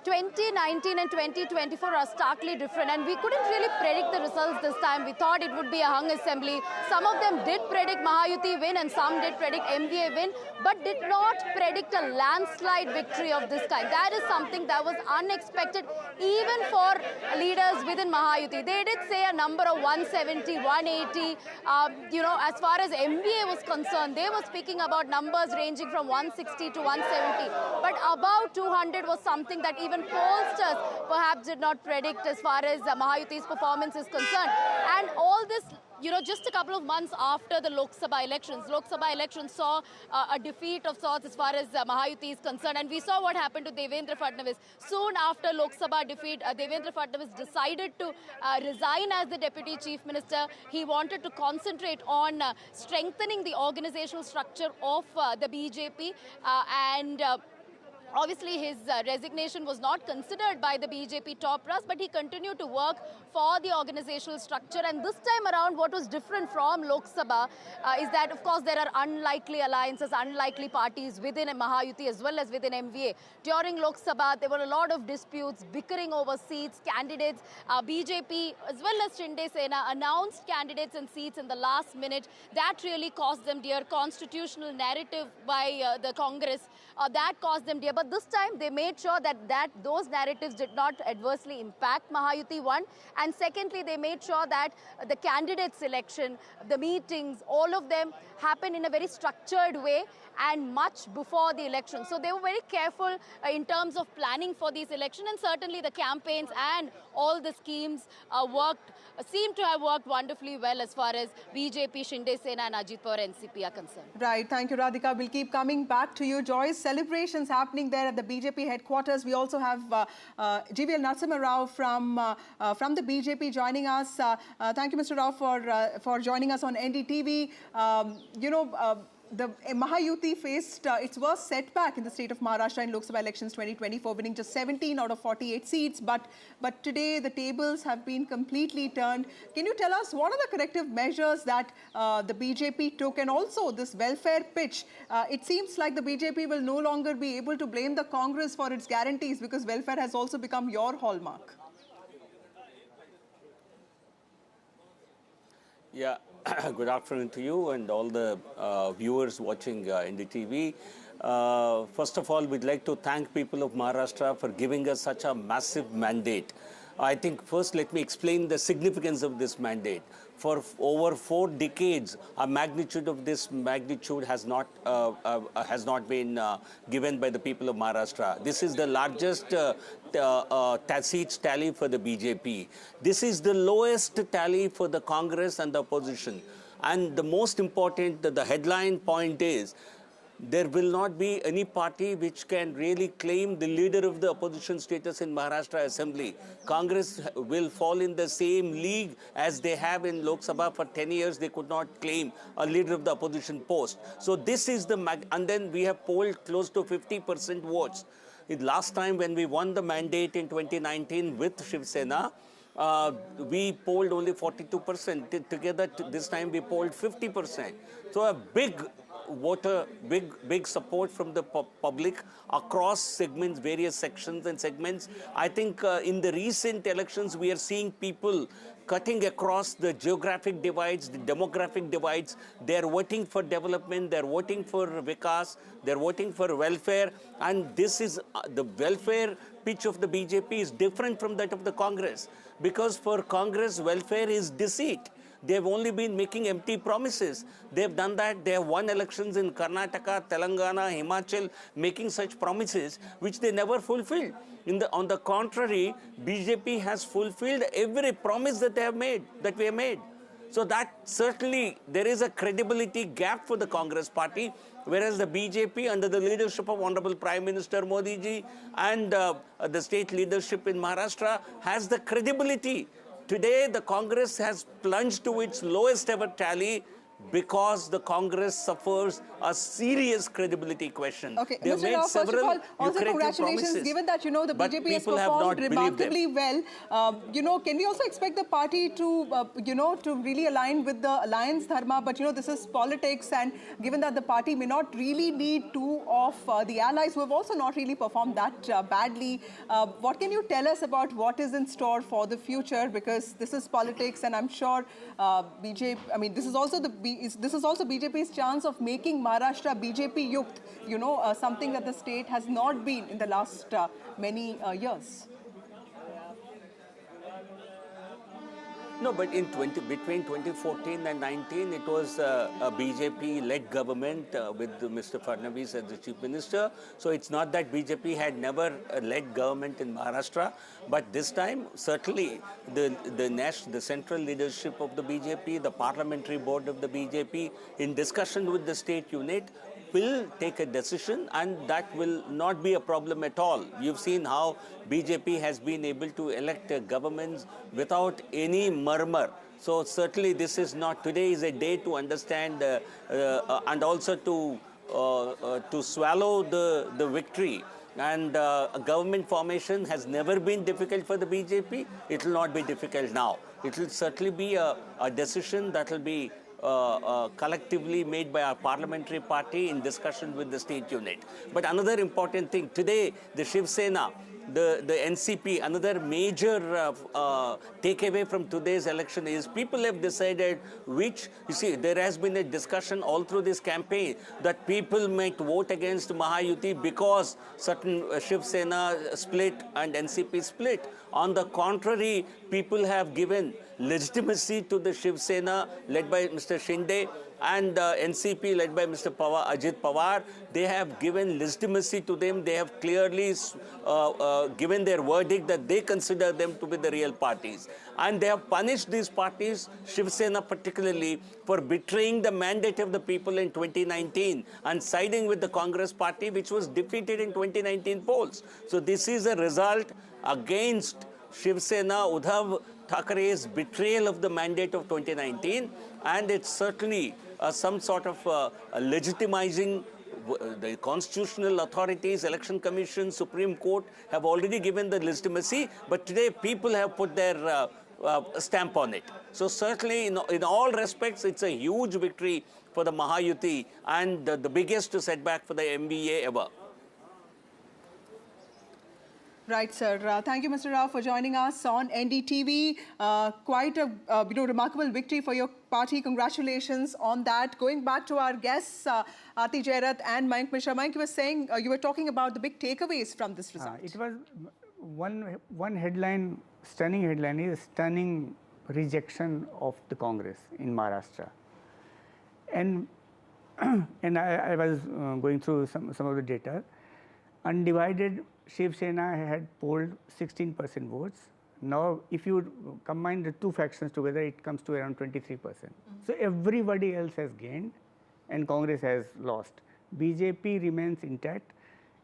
2019 and 2024 are starkly different, and we couldn't really predict the results this time. We thought it would be a hung assembly. Some of them did predict Mahayuti win and some did predict MVA win, but did not predict a landslide victory of this kind. That is something that was unexpected even for leaders within Mahayuti. They did say a number of 170, 180. As far as MVA was concerned, they were speaking about numbers ranging from 160 to 170. But above 200 was something that even pollsters perhaps did not predict as far as Mahayuti's performance is concerned. And all this, just a couple of months after the Lok Sabha elections saw a defeat of sorts as far as Mahayuti is concerned. And we saw what happened to Devendra Fadnavis. Soon after Lok Sabha defeat, Devendra Fadnavis decided to resign as the Deputy Chief Minister. He wanted to concentrate on strengthening the organizational structure of the BJP obviously, his resignation was not considered by the BJP top brass, but he continued to work for the organizational structure. And this time around, what was different from Lok Sabha is that, of course, there are unlikely alliances, unlikely parties within Mahayuti as well as within MVA. During Lok Sabha, there were a lot of disputes, bickering over seats, candidates. BJP as well as Shinde Sena announced candidates and seats in the last minute. That really cost them dear. Constitutional narrative by the Congress, that cost them dear. But this time, they made sure that those narratives did not adversely impact Mahayuti, one. And secondly, they made sure that the candidate selection, the meetings, all of them happen in a very structured way and much before the election. So they were very careful in terms of planning for these elections, and certainly the campaigns and all the schemes seem to have worked wonderfully well as far as BJP, Shinde Sena and Ajit Pawar NCP are concerned. Right. Thank you, Radhika. We'll keep coming back to you. Joyce, celebrations happening there at the BJP headquarters. We also have GVL Narasimha Rao from the BJP joining us. Thank you, Mr. Rao, for joining us on NDTV. The Mahayuti faced its worst setback in the state of Maharashtra in Lok Sabha elections 2024, winning just 17 out of 48 seats. But today the tables have been completely turned. Can you tell us what are the corrective measures that the BJP took, and also this welfare pitch? It seems like the BJP will no longer be able to blame the Congress for its guarantees, because welfare has also become your hallmark. Yeah. Good afternoon to you and all the viewers watching NDTV. First of all, we'd like to thank people of Maharashtra for giving us such a massive mandate. I think first let me explain the significance of this mandate. For over 4 decades, a magnitude of this magnitude has not been given by the people of Maharashtra. This is the largest seats tally for the BJP. This is the lowest tally for the Congress and the opposition. And the most important, the headline point is, there will not be any party which can really claim the leader of the opposition status in Maharashtra Assembly. Congress will fall in the same league as they have in Lok Sabha. For 10 years, they could not claim a leader of the opposition post. So this is and then we have polled close to 50% votes. Last time when we won the mandate in 2019 with Shiv Sena, we polled only 42%. Together, this time we polled 50%. So a big voter, big support from the public across segments, various sections and segments. I think in the recent elections, we are seeing people cutting across the geographic divides, the demographic divides. They're voting for development, they're voting for Vikas, they're voting for welfare. And this is the welfare pitch of the BJP is different from that of the Congress. Because for Congress, welfare is deceit. they've only been making empty promises. They've done that. They have won elections in Karnataka, Telangana, Himachal, making such promises which they never fulfilled. On the contrary, BJP has fulfilled every promise that we have made. So that certainly there is a credibility gap for the Congress party, whereas the BJP under the leadership of Honorable Prime Minister Modi ji and the state leadership in Maharashtra has the credibility. Today the Congress has plunged to its lowest ever tally because the Congress suffers a serious credibility question. Okay, they have Mr. made Rao, first of several all, also lucrative congratulations, promises, given that, you know, the but BJP has people have not performed believed them. remarkably well. You know, can we also expect the party to, you know, to really align with the alliance dharma? But, you know, this is politics, and given that the party may not really need two of the allies who have also not really performed that badly, what can you tell us about what is in store for the future? Because this is politics, and I'm sure BJP, I mean, this is also BJP's chance of making Maharashtra BJP yukt, you know, something that the state has not been in the last many years. No, but between 2014 and 19, it was a BJP-led government with Mr. Fadnavis as the chief minister. So it's not that BJP had never led government in Maharashtra, but this time certainly the central leadership of the BJP, the parliamentary board of the BJP, in discussion with the state unit, will take a decision, and that will not be a problem at all. You've seen how BJP has been able to elect governments without any murmur. So certainly this is not, today is a day to understand and also to swallow the victory. And a government formation has never been difficult for the BJP. It will not be difficult now. It will certainly be a decision that will be collectively made by our parliamentary party in discussion with the state unit. But another important thing, today the Shiv Sena, the NCP, another major takeaway from today's election is people have decided which, you see, there has been a discussion all through this campaign that people might vote against Mahayuti because certain Shiv Sena split and NCP split. On the contrary, people have given legitimacy to the Shiv Sena led by Mr. Shinde and NCP led by Mr. Ajit Pawar. They have given legitimacy to them. They have clearly given their verdict that they consider them to be the real parties. And they have punished these parties, Shiv Sena particularly, for betraying the mandate of the people in 2019 and siding with the Congress party, which was defeated in 2019 polls. So this is a result against Shiv Sena, Uddhav Thackeray's betrayal of the mandate of 2019, and it's certainly some sort of legitimizing. The constitutional authorities, Election Commission, Supreme Court have already given the legitimacy, but today people have put their stamp on it. So certainly in all respects, it's a huge victory for the Mahayuti and the biggest setback for the MBA ever. Right, sir. Thank you, Mr. Rao, for joining us on NDTV. Quite a remarkable victory for your party. Congratulations on that. Going back to our guests, Aarti Jairat and Mayank Mishra. Mayank, you were saying you were talking about the big takeaways from this result. It was one headline, stunning headline is stunning rejection of the Congress in Maharashtra. And I was going through some of the data. Undivided Shiv Sena had polled 16% votes. Now, if you combine the two factions together, it comes to around 23%. So everybody else has gained and Congress has lost. BJP remains intact.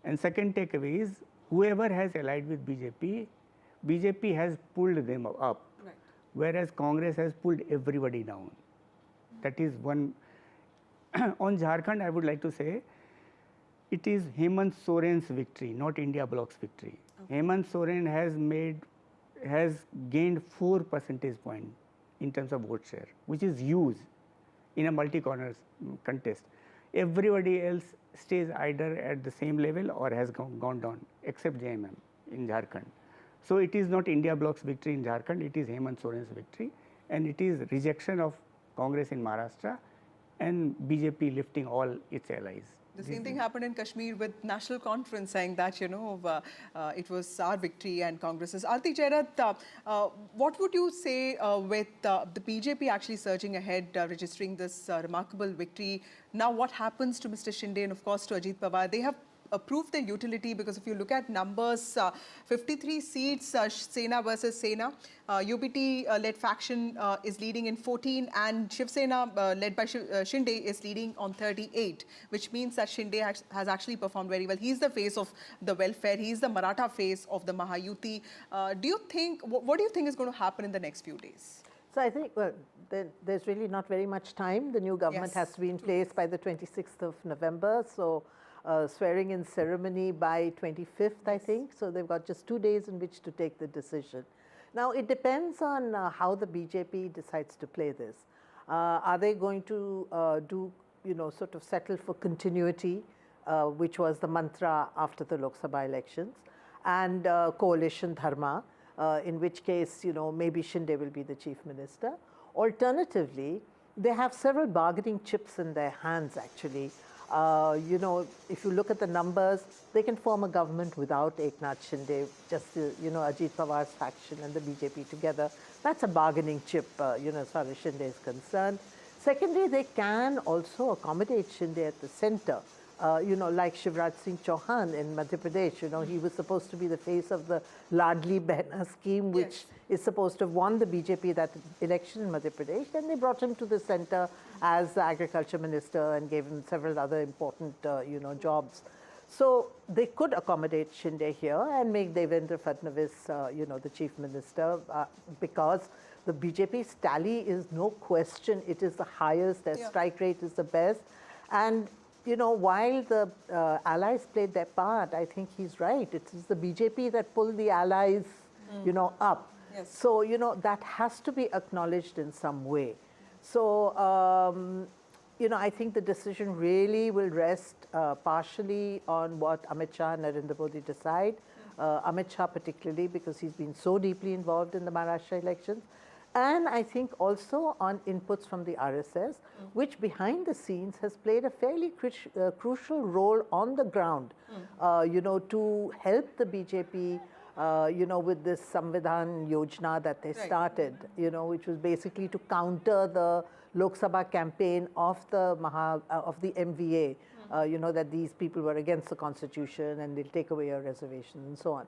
And second takeaway is whoever has allied with BJP, BJP has pulled them up, right, whereas Congress has pulled everybody down. That is one. On Jharkhand, I would like to say, it is Hemant Soren's victory, not India Bloc's victory. Okay. Hemant Soren has gained 4 percentage points in terms of vote share, which is huge in a multi-corner contest. Everybody else stays either at the same level or has gone down, except JMM in Jharkhand. So it is not India Bloc's victory in Jharkhand, it is Hemant Soren's victory, and it is rejection of Congress in Maharashtra and BJP lifting all its allies. The same thing happened in Kashmir with National Conference saying that, it was our victory and Congress's. Aarti Jairat, what would you say with the BJP actually surging ahead, registering this remarkable victory? Now, what happens to Mr. Shinde and, of course, to Ajit Pawar? They have proved their utility because if you look at numbers, 53 seats, Sena versus Sena. UBT-led faction is leading in 14 and Shiv Sena led by Shinde is leading on 38, which means that Shinde has actually performed very well. He's the face of the welfare. He's the Maratha face of the Mahayuti. What do you think is going to happen in the next few days? So I think, well, there's really not very much time. The new government has to be in place by the 26th of November. So swearing in ceremony by 25th, I think. So they've got just 2 days in which to take the decision. Now, it depends on how the BJP decides to play this. Are they going to sort of settle for continuity, which was the mantra after the Lok Sabha elections, and coalition dharma, in which case, maybe Shinde will be the chief minister. Alternatively, they have several bargaining chips in their hands, actually. If you look at the numbers, they can form a government without Eknath Shinde, just, Ajit Pawar's faction and the BJP together. That's a bargaining chip, as far as Shinde is concerned. Secondly, they can also accommodate Shinde at the center. Like Shivraj Singh Chauhan in Madhya Pradesh, he was supposed to be the face of the Ladli Behna scheme, which is supposed to have won the BJP that election in Madhya Pradesh. Then they brought him to the center as the agriculture minister and gave him several other important, jobs. So they could accommodate Shinde here and make Devendra Fadnavis, the chief minister, because the BJP's tally is no question. It is the highest. Their strike rate is the best. And while the allies played their part, I think he's right. It is the BJP that pulled the allies, up. Yes. So, that has to be acknowledged in some way. So, I think the decision really will rest partially on what Amit Shah and Narendra Modi decide. Amit Shah particularly because he's been so deeply involved in the Maharashtra elections. And I think also on inputs from the RSS, which behind the scenes has played a fairly crucial role on the ground, to help the BJP, with this Samvidhan Yojana that they started, which was basically to counter the Lok Sabha campaign of the MVA, that these people were against the constitution and they'll take away your reservation and so on.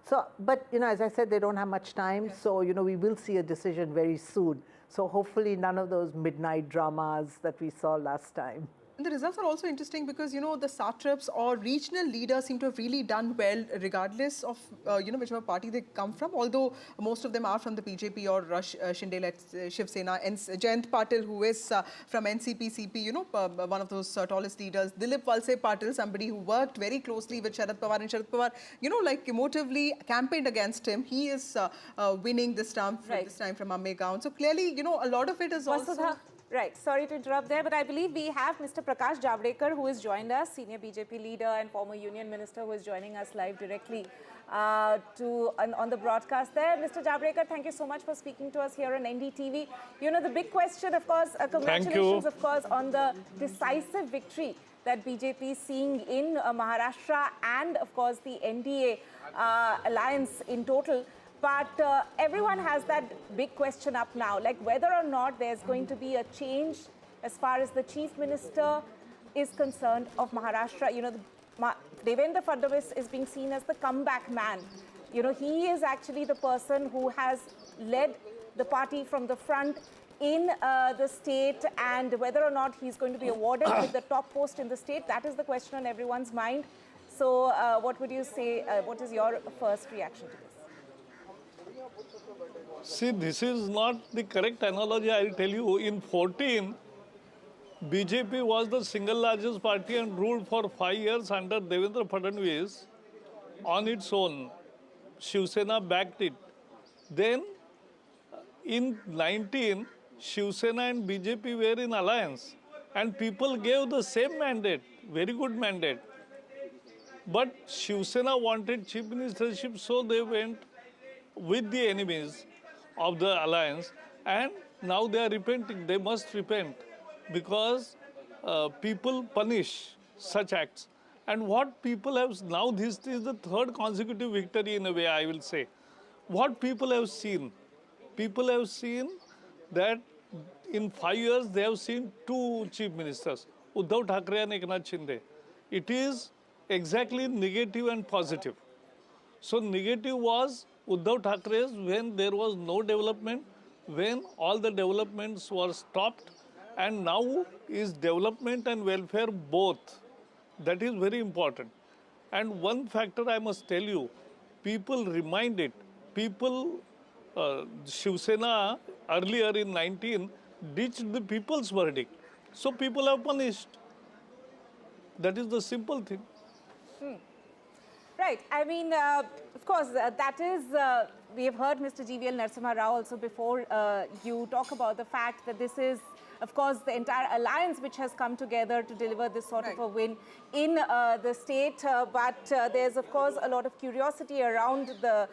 So, but, as I said, they don't have much time. So, we will see a decision very soon. So hopefully none of those midnight dramas that we saw last time. And the results are also interesting because, the satraps or regional leaders seem to have really done well regardless of, whichever party they come from, although most of them are from the BJP or Shinde-led Shiv Sena. And Jayant Patil, who is from NCP-CP, one of those tallest leaders. Dilip Valse Patil, somebody who worked very closely with Sharad Pawar. And Sharad Pawar, emotively campaigned against him. He is winning this time from Ammegaon. So clearly, a lot of it is also... Right, sorry to interrupt there, but I believe we have Mr. Prakash Javadekar who has joined us, senior BJP leader and former union minister who is joining us live directly on the broadcast there. Mr. Javadekar, thank you so much for speaking to us here on NDTV. The big question, of course, congratulations, of course, on the decisive victory that BJP is seeing in Maharashtra and, of course, the NDA alliance in total. But everyone has that big question up now, like whether or not there's going to be a change as far as the chief minister is concerned of Maharashtra. Devendra Fadnavis is being seen as the comeback man. He is actually the person who has led the party from the front in the state, and whether or not he's going to be awarded with the top post in the state, that is the question on everyone's mind. So what would you say, what is your first reaction to this? See, this is not the correct analogy. I'll tell you, in 14, BJP was the single largest party and ruled for 5 years under Devendra Fadnavis on its own. Shiv Sena backed it. Then, in 19, Shiv Sena and BJP were in alliance, and people gave the same mandate, very good mandate. But Shiv Sena wanted chief ministership, so they went with the enemies of the alliance, and now they are repenting. They must repent. because people punish such acts. And what people have now, this is the third consecutive victory in a way, I will say. What people have seen that in 5 years they have seen two chief ministers, Uddhav Thackeray and Eknath Shinde. It is exactly negative and positive. So negative was Uddhav Thackeray's when there was no development, when all the developments were stopped, and now is development and welfare both. That is very important. And one factor I must tell you, people remind it. People, Shiv Sena earlier in 19 ditched the people's verdict. So people have punished. That is the simple thing. Right. I mean, of course, that is, we have heard Mr. GVL Narasimha Rao also before you talk about the fact that this is, of course, the entire alliance which has come together to deliver this sort of a win in the state. But there's, of course, a lot of curiosity around the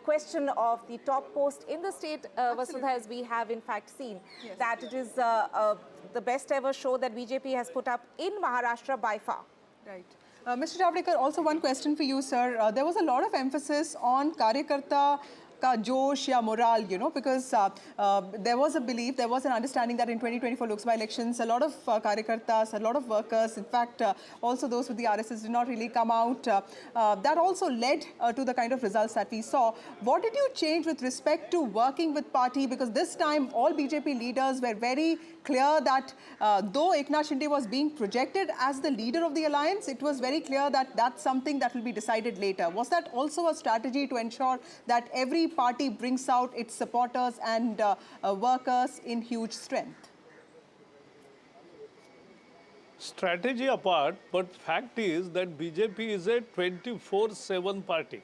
question of the top post in the state, Vasudha, as we have in fact seen, that it is the best ever show that BJP has put up in Maharashtra by far. Right. Mr. Javadekar, also one question for you, sir. There was a lot of emphasis on Karyakarta ka josh ya morale, you know, because there was a belief, there was an understanding that in 2024 Lok Sabha elections, a lot of Karyakartas, a lot of workers, in fact, also those with the RSS did not really come out. That also led to the kind of results that we saw. What did you change with respect to working with party? Because this time, all BJP leaders were very clear that though Eknath Shinde was being projected as the leader of the alliance, it was very clear that that's something that will be decided later. Was that also a strategy to ensure that every party brings out its supporters and workers in huge strength? Strategy apart, but fact is that BJP is a 24/7 party.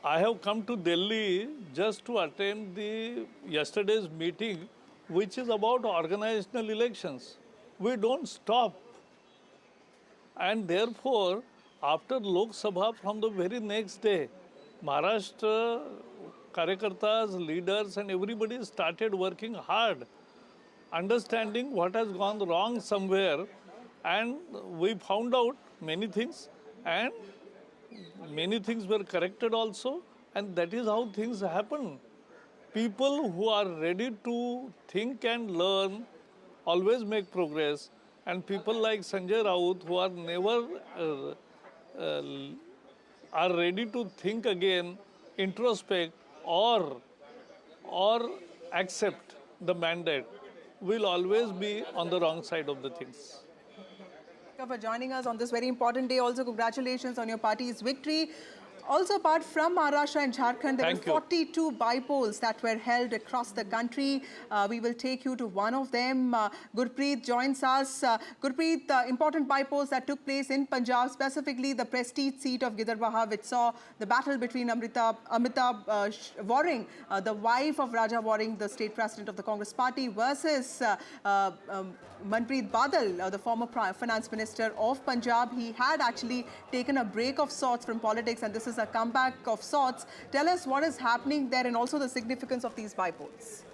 I have come to Delhi just to attend the yesterday's meeting, which is about organizational elections. We don't stop. And therefore, after Lok Sabha, from the very next day, Maharashtra Karyakartas, leaders and everybody started working hard, understanding what has gone wrong somewhere, and we found out many things, and many things were corrected also, and that is how things happen. People who are ready to think and learn always make progress, and people like Sanjay Raut who are never are ready to think again, introspect, or accept the mandate, will always be on the wrong side of the things. Thank you for joining us on this very important day. Also, congratulations on your party's victory. Also, apart from Maharashtra and Jharkhand, there were 42 bypolls that were held across the country. We will take you to one of them. Gurpreet joins us. Gurpreet, important bypolls that took place in Punjab, specifically the prestige seat of Gidarbaha, which saw the battle between Amita Waring, the wife of Raja Waring, the state president of the Congress party, versus Manpreet Badal, the former finance minister of Punjab. He had actually taken a break of sorts from politics, and this is a comeback of sorts. Tell us what is happening there and also the significance of these bypolls.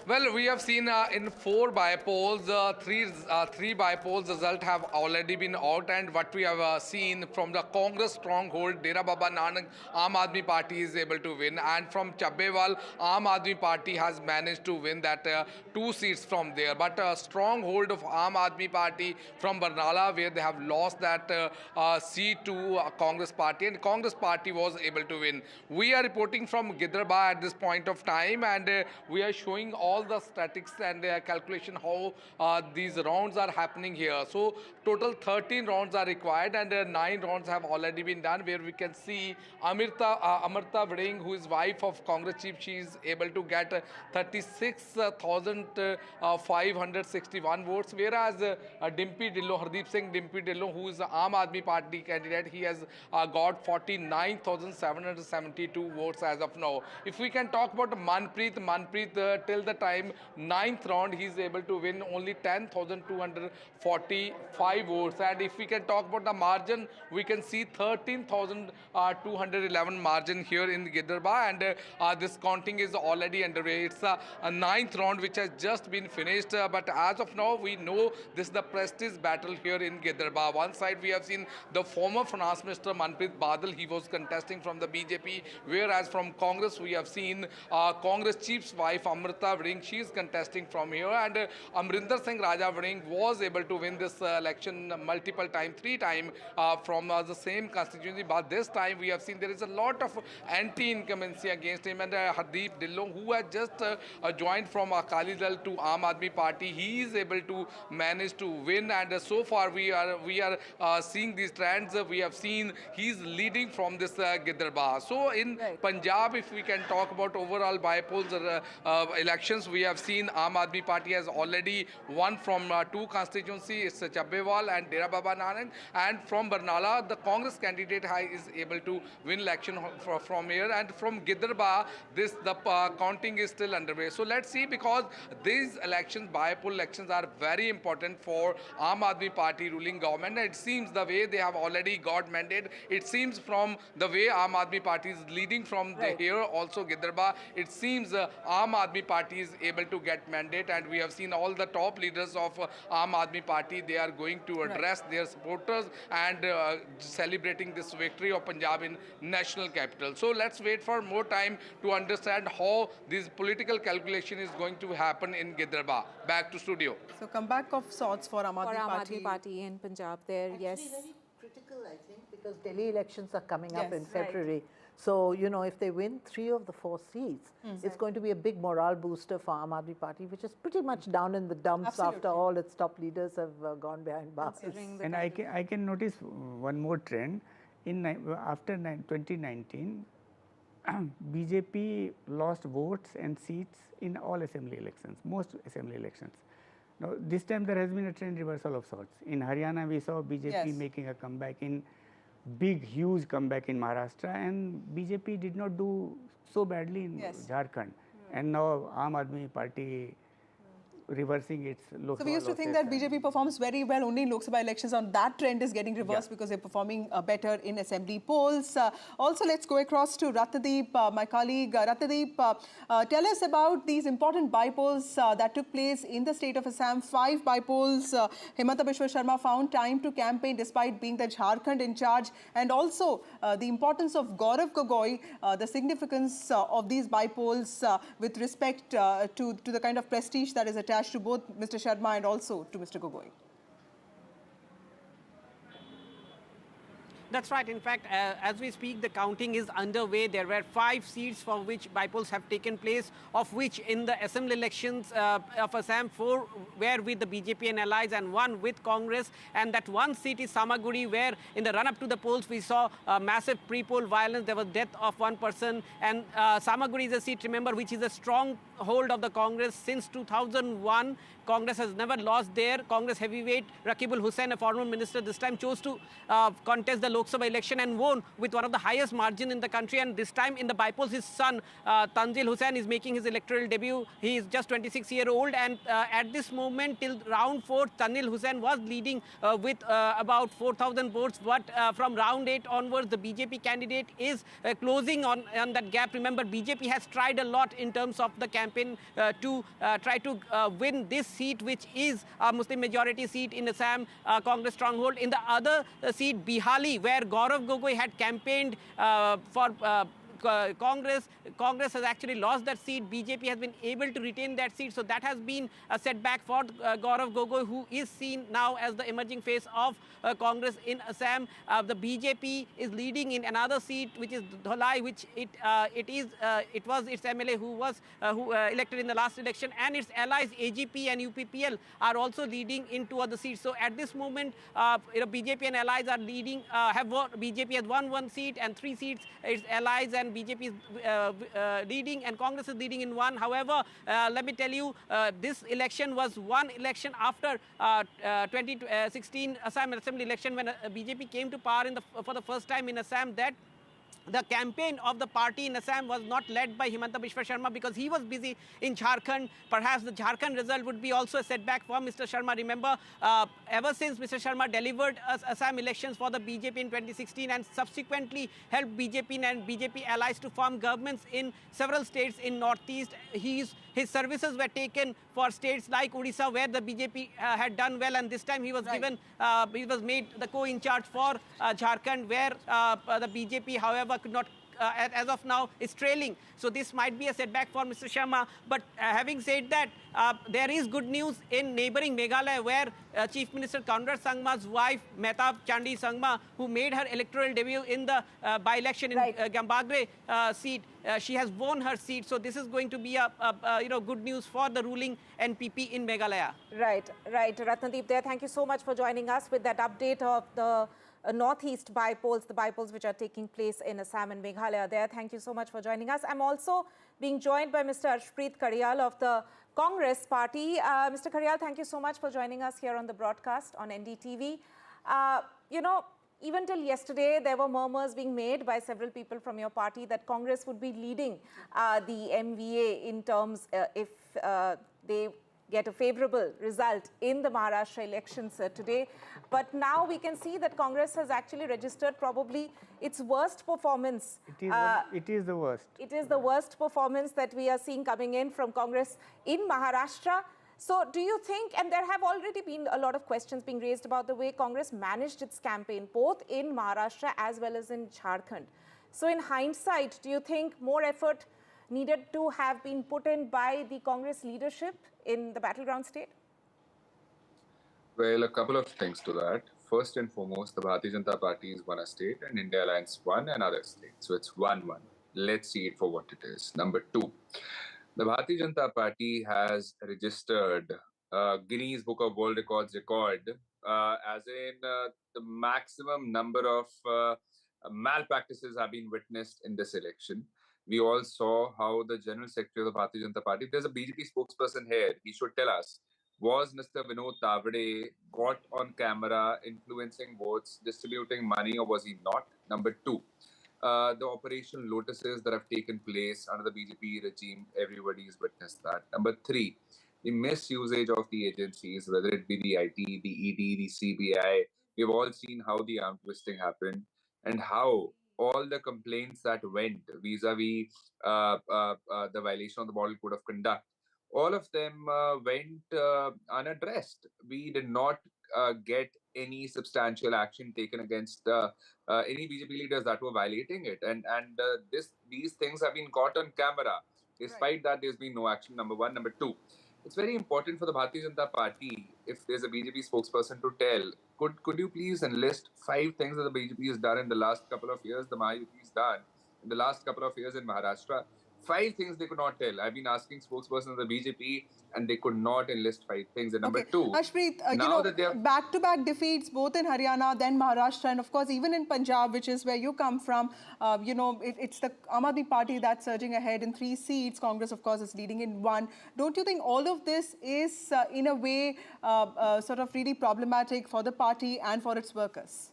Well, we have seen in 4 bypolls, three bypolls result have already been out, and what we have seen from the Congress stronghold, Dera Baba Nanak, Aam Aadmi Party is able to win, and from Chabbewal, Aam Aadmi Party has managed to win that 2 seats from there. But a stronghold of Aam Aadmi Party from Barnala, where they have lost that seat to Congress Party, and Congress Party was able to win. We are reporting from Gidarbaha at this point of time, and we are showing all the statistics and calculation how these rounds are happening here. So total 13 rounds are required, and 9 rounds have already been done, where we can see Amarta Vring, who is wife of Congress chief, she is able to get 36,561 votes, whereas Dimpy Dhillon, Hardeep Singh Dimpy Dhillon, who is the Aam Aadmi Party candidate, he has got 49,772 votes as of now. If we can talk about Manpreet till the time time, 9th round, he is able to win only 10,245 votes. And if we can talk about the margin, we can see 13,211 margin here in Giderba, and this counting is already underway. It's a 9th round which has just been finished, but as of now, we know this is the prestige battle here in Giderba. One side, we have seen the former Finance Minister Manpreet Badal, he was contesting from the BJP, whereas from Congress, we have seen Congress chief's wife Amrita Vring, she is contesting from here, and Amrinder Singh Raja Vring was able to win this election multiple times, 3 times from the same constituency, but this time we have seen there is a lot of anti-incumbency against him, and Hardeep Dillon, who has just joined from Akali Dal to Aam Aadmi Party, he is able to manage to win, and so far we are seeing these trends. We have seen he's leading from this Giderba. So in Punjab, if we can talk about overall bypolls elections, we have seen Aam Aadmi Party has already won from 2 constituencies, it's Chabbewal and Dera Baba Nanak, and from Barnala, the Congress candidate is able to win election from here, and from Giderba, the counting is still underway. So let's see, because these elections, bypoll elections, are very important for Aam Aadmi Party ruling government. It seems the way they have already got mandate, it seems from the way Aam Aadmi Party is leading from here, also Giderba, it seems Aam Aadmi Party is able to get mandate, and we have seen all the top leaders of Aam Aadmi Party, they are going to address their supporters and celebrating this victory of Punjab in national capital. So let's wait for more time to understand how this political calculation is going to happen in Giderba. Back to studio. So comeback of sorts for Aam Aadmi Party in Punjab there, yes. Very critical, I think, because Delhi elections are coming up in February. So, you know, if they win 3 of the 4 seats, it's going to be a big morale booster for Aam Aadmi Party, which is pretty much down in the dumps after all its top leaders have gone behind bars. And I can notice one more trend. After 2019, BJP lost votes and seats in all assembly elections, most assembly elections. Now, this time there has been a trend reversal of sorts. In Haryana, we saw BJP making a comeback, in huge comeback in Maharashtra, and BJP did not do so badly in Jharkhand. And now Aam Aadmi Party reversing its Lok Sabha. So we used to think that BJP performs very well only in Lok Sabha elections, and that trend is getting reversed because they're performing better in assembly polls. Also, let's go across to Ratnadeep, my colleague. Ratnadeep, tell us about these important bypolls that took place in the state of Assam. 5 bypolls. Himanta Biswa Sharma found time to campaign despite being the Jharkhand in charge, and also the importance of Gaurav Gogoi, the significance of these bypolls with respect to the kind of prestige that is attached to both Mr. Sharma and also to Mr. Gogoi. That's right. In fact, as we speak, the counting is underway. There were 5 seats for which bypolls have taken place, of which in the assembly elections of Assam, 4 were with the BJP and allies and 1 with Congress. And that 1 seat is Samaguri, where in the run-up to the polls, we saw massive pre-poll violence. There was death of 1 person. And Samaguri is a seat, remember, which is a strong hold of the Congress since 2001. Congress has never lost there. Congress heavyweight Rakibul Hussain, a former minister, this time chose to contest the Lok Sabha election and won with one of the highest margin in the country. And this time in the bypolls, his son, Tanzil Hussain, is making his electoral debut. He is just 26-year-old. And at this moment, till round 4, Tanzil Hussain was leading with about 4,000 votes. But from round 8 onwards, the BJP candidate is closing on that gap. Remember, BJP has tried a lot in terms of the campaign to try to win this seat, which is a Muslim majority seat in Assam, Congress stronghold. In the other seat, Bihali, where Gaurav Gogoi had campaigned for Congress has actually lost that seat. BJP has been able to retain that seat. So that has been a setback for Gaurav Gogoi, who is seen now as the emerging face of Congress in Assam. The BJP is leading in another seat, which is Dholai, which it was its MLA who was elected in the last election, and its allies AGP and UPPL are also leading in 2 other seats. So at this moment, BJP and allies are leading. BJP has won 1 seat and 3 seats. Its allies and BJP is leading, and Congress is leading in 1. However, let me tell you, this election was one election after 2016 Assam Assembly election, when BJP came to power for the first time in Assam. That the campaign of the party in Assam was not led by Himanta Biswa Sharma because he was busy in Jharkhand. Perhaps the Jharkhand result would be also a setback for Mr. Sharma. Remember, ever since Mr. Sharma delivered Assam elections for the BJP in 2016 and subsequently helped BJP and BJP allies to form governments in several states in Northeast, his services were taken for states like Odisha, where the BJP had done well, and this time he was given, he was made the co-in-charge for Jharkhand, where the BJP, however, could not, as of now, is trailing. So this might be a setback for Mr. Sharma. But having said that, there is good news in neighboring Meghalaya, where Chief Minister Conrad Sangma's wife, Mehtab Chandi Sangma, who made her electoral debut in the by-election in Gambagre seat, she has won her seat. So this is going to be a good news for the ruling NPP in Meghalaya. Right. Ratnadeep there, thank you so much for joining us with that update of the Northeast Bypolls, the Bypolls which are taking place in Assam and Meghalaya there. Thank you so much for joining us. I'm also being joined by Mr. Arshpreet Karyal of the Congress Party. Mr. Karyal, thank you so much for joining us here on the broadcast on NDTV. Even till yesterday, there were murmurs being made by several people from your party that Congress would be leading the MVA in terms if they get a favorable result in the Maharashtra elections today. But now we can see that Congress has actually registered probably its worst performance. It is the worst. It is the worst performance that we are seeing coming in from Congress in Maharashtra. So do you think, and there have already been a lot of questions being raised about the way Congress managed its campaign, both in Maharashtra as well as in Jharkhand. So in hindsight, do you think more effort needed to have been put in by the Congress leadership in the battleground state? Well, a couple of things to that. First and foremost, the Bharatiya Janata Party is one state and India Alliance one another state. So it's 1-1. Let's see it for what it is. Number two, the Bharatiya Janata Party has registered Guinness Book of World Records record as in the maximum number of malpractices have been witnessed in this election. We all saw how the General Secretary of the Bharatiya Janata Party, there's a BJP spokesperson here, he should tell us, was Mr. Vinod Tavade caught on camera influencing votes, distributing money, or was he not? Number two, the Operation Lotuses that have taken place under the BJP regime, everybody's witnessed that. Number three, the misusage of the agencies, whether it be the IT, the ED, the CBI. We've all seen how the arm twisting happened and how all the complaints that went vis-a-vis the violation of the Model Code of Conduct, all of them went unaddressed. We did not get any substantial action taken against any BJP leaders that were violating it. And these things have been caught on camera. Despite that, there's been no action, number one. Number two, it's very important for the Bharatiya Janata Party, if there's a BJP spokesperson to tell, could you please enlist 5 things that the BJP has done in the last couple of years, the Mahayuti has done in the last couple of years in Maharashtra? 5 things they could not tell. I've been asking spokespersons of the BJP and they could not enlist 5 things. And number two, Arshpreet, now that back-to-back defeats both in Haryana, then Maharashtra, and of course even in Punjab, which is where you come from, it's the Aam Aadmi Party that's surging ahead in 3 seats. Congress, of course, is leading in 1. Don't you think all of this is, in a way, sort of really problematic for the party and for its workers?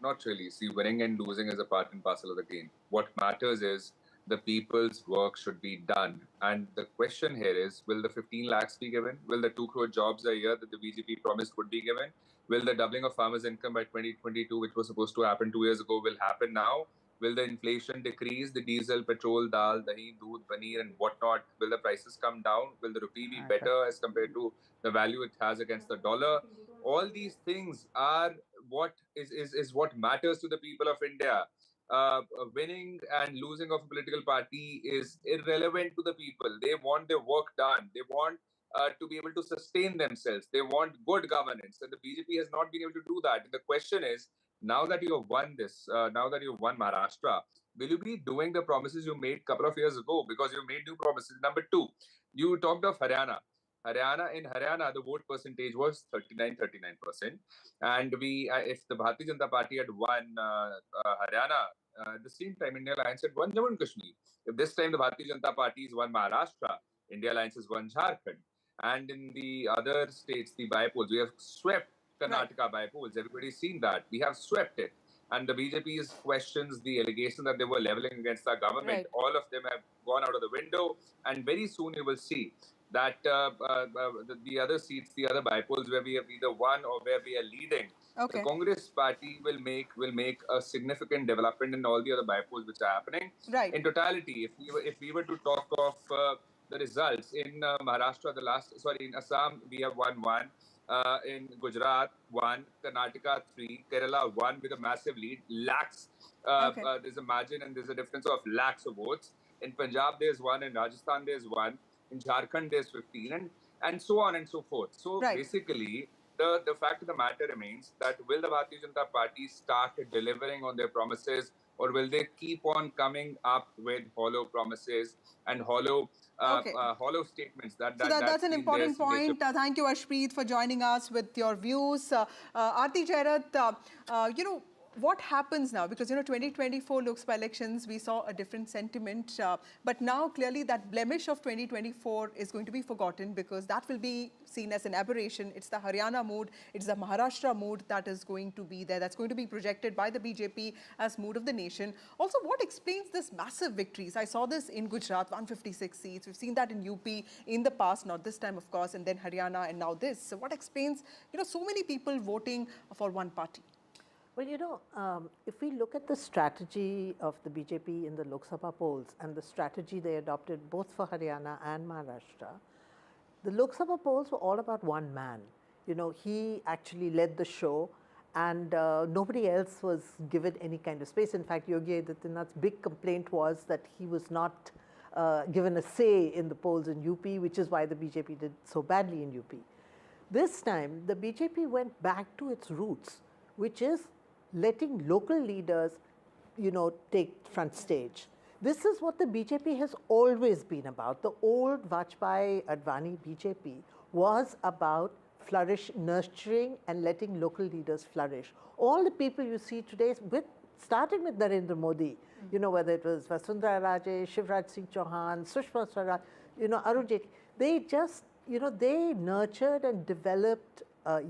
Not really. See, winning and losing is a part and parcel of the game. What matters is the people's work should be done. And the question here is, will the 15 lakhs be given? Will the 2 crore jobs a year that the BJP promised would be given? Will the doubling of farmers' income by 2022, which was supposed to happen 2 years ago, will happen now? Will the inflation decrease? The diesel, petrol, dal, dahi, doodh, paneer and whatnot, will the prices come down? Will the rupee be better as compared to the value it has against the dollar? All these things are what is what matters to the people of India. Winning and losing of a political party is irrelevant to the people. They want their work done. They want to be able to sustain themselves. They want good governance. And the BJP has not been able to do that. And the question is, now that you have won this, now that you've won Maharashtra, will you be doing the promises you made a couple of years ago? Because you made new promises. Number two, you talked of Haryana. In Haryana, the vote percentage was 39%. And if the Bharatiya Janata Party had won Haryana, at the same time, India Alliance had won Jammu and Kashmir. If this time the Bharatiya Janata Party has won Maharashtra, India Alliance has won Jharkhand. And in the other states, the Bypolls, we have swept Karnataka Bypolls. Everybody's seen that. We have swept it. And the BJP's questions, the allegation that they were leveling against our government, Right. all of them have gone out of the window. And very soon you will see that the other seats, the other bypolls where we have either won or where we are leading, Okay. the Congress party will make a significant development in all the other bypolls which are happening. Right. In totality, if we were to talk of the results in Maharashtra, in Assam, we have won one. In Gujarat, 1, Karnataka, 3, Kerala, 1 with a massive lead. Lakhs, Okay. there's a margin and there's a difference of lakhs of votes. In Punjab, there's 1. In Rajasthan, there's 1. In Jharkhand, there's 15, and so on and so forth. So Right. basically, the fact of the matter remains that will the Bharatiya Janata Party start delivering on their promises, or will they keep on coming up with hollow promises and hollow Okay. hollow statements? That's That's an been important their signature. point. Thank you, Ashpreet, for joining us with your views. Aarti Jairat, what happens now? Because, 2024 Lok Sabha elections, we saw a different sentiment. But now, clearly, that blemish of 2024 is going to be forgotten because that will be seen as an aberration. It's the Haryana mood, it's the Maharashtra mood that is going to be there. That's going to be projected by the BJP as mood of the nation. Also, what explains this massive victories? I saw this in Gujarat, 156 seats. We've seen that in UP in the past, not this time, of course, and then Haryana and now this. So what explains, so many people voting for one party? Well, if we look at the strategy of the BJP in the Lok Sabha polls and the strategy they adopted both for Haryana and Maharashtra, the Lok Sabha polls were all about one man. He actually led the show and nobody else was given any kind of space. In fact, Yogi Adityanath's big complaint was that he was not given a say in the polls in UP, which is why the BJP did so badly in UP. This time, the BJP went back to its roots, which is letting local leaders, take front stage. This is what the BJP has always been about. The old Vajpayee-Advani BJP was about nurturing and letting local leaders flourish. All the people you see today, starting with Narendra Modi, whether it was Vasundhara Raje, Shivraj Singh Chauhan, Sushma Swaraj, Arun Jaitley, they just, they nurtured and developed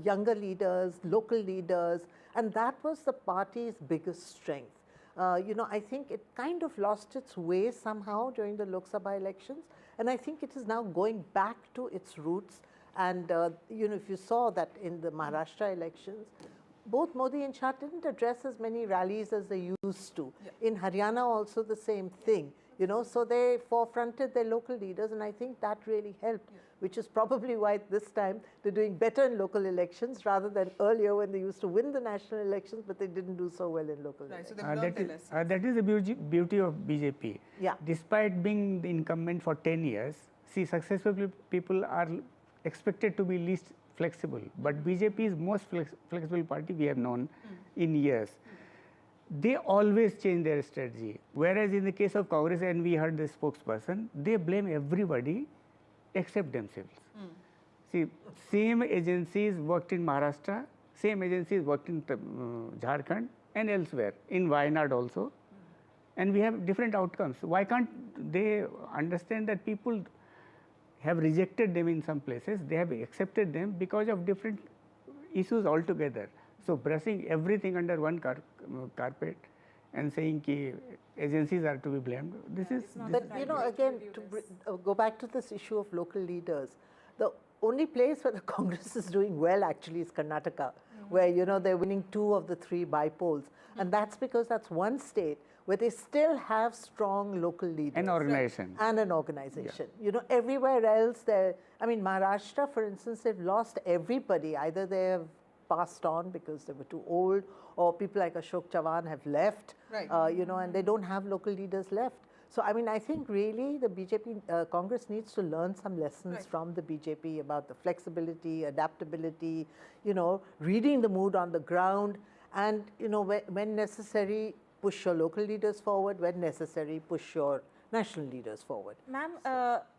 younger leaders, local leaders, and that was the party's biggest strength. I think it kind of lost its way somehow during the Lok Sabha elections, and I think it is now going back to its roots. And, if you saw that in the Maharashtra elections, both Modi and Shah didn't address as many rallies as they used to. Yeah. In Haryana also the same thing, so they forefronted their local leaders, and I think that really helped. Yeah. Which is probably why this time they're doing better in local elections rather than earlier when they used to win the national elections, but they didn't do so well in local elections. So that is the beauty of BJP. Yeah. Despite being the incumbent for 10 years, successful people are expected to be least flexible. But BJP is most flexible party we have known in years. They always change their strategy. Whereas in the case of Congress, and we heard the spokesperson, they blame everybody except themselves. Same agencies worked in Maharashtra, same agencies worked in Jharkhand and elsewhere, in Wayanad also. And we have different outcomes. Why can't they understand that people have rejected them in some places, they have accepted them because of different issues altogether. So brushing everything under one carpet and saying that agencies are to be blamed, this is... But, again, to go back to this issue of local leaders, the only place where the Congress is doing well actually is Karnataka, where, they're winning 2 of the 3 bypolls. And that's because that's one state where they still have strong local leaders. An organization. And an organization. Yeah. Everywhere else, Maharashtra, for instance, they've lost everybody. Either they have passed on because they were too old, or people like Ashok Chavan have left, right. And they don't have local leaders left. So, I think really the BJP, Congress needs to learn some lessons from the BJP about the flexibility, adaptability, reading the mood on the ground, and, when necessary, push your local leaders forward, when necessary, push your national leaders forward. Ma'am,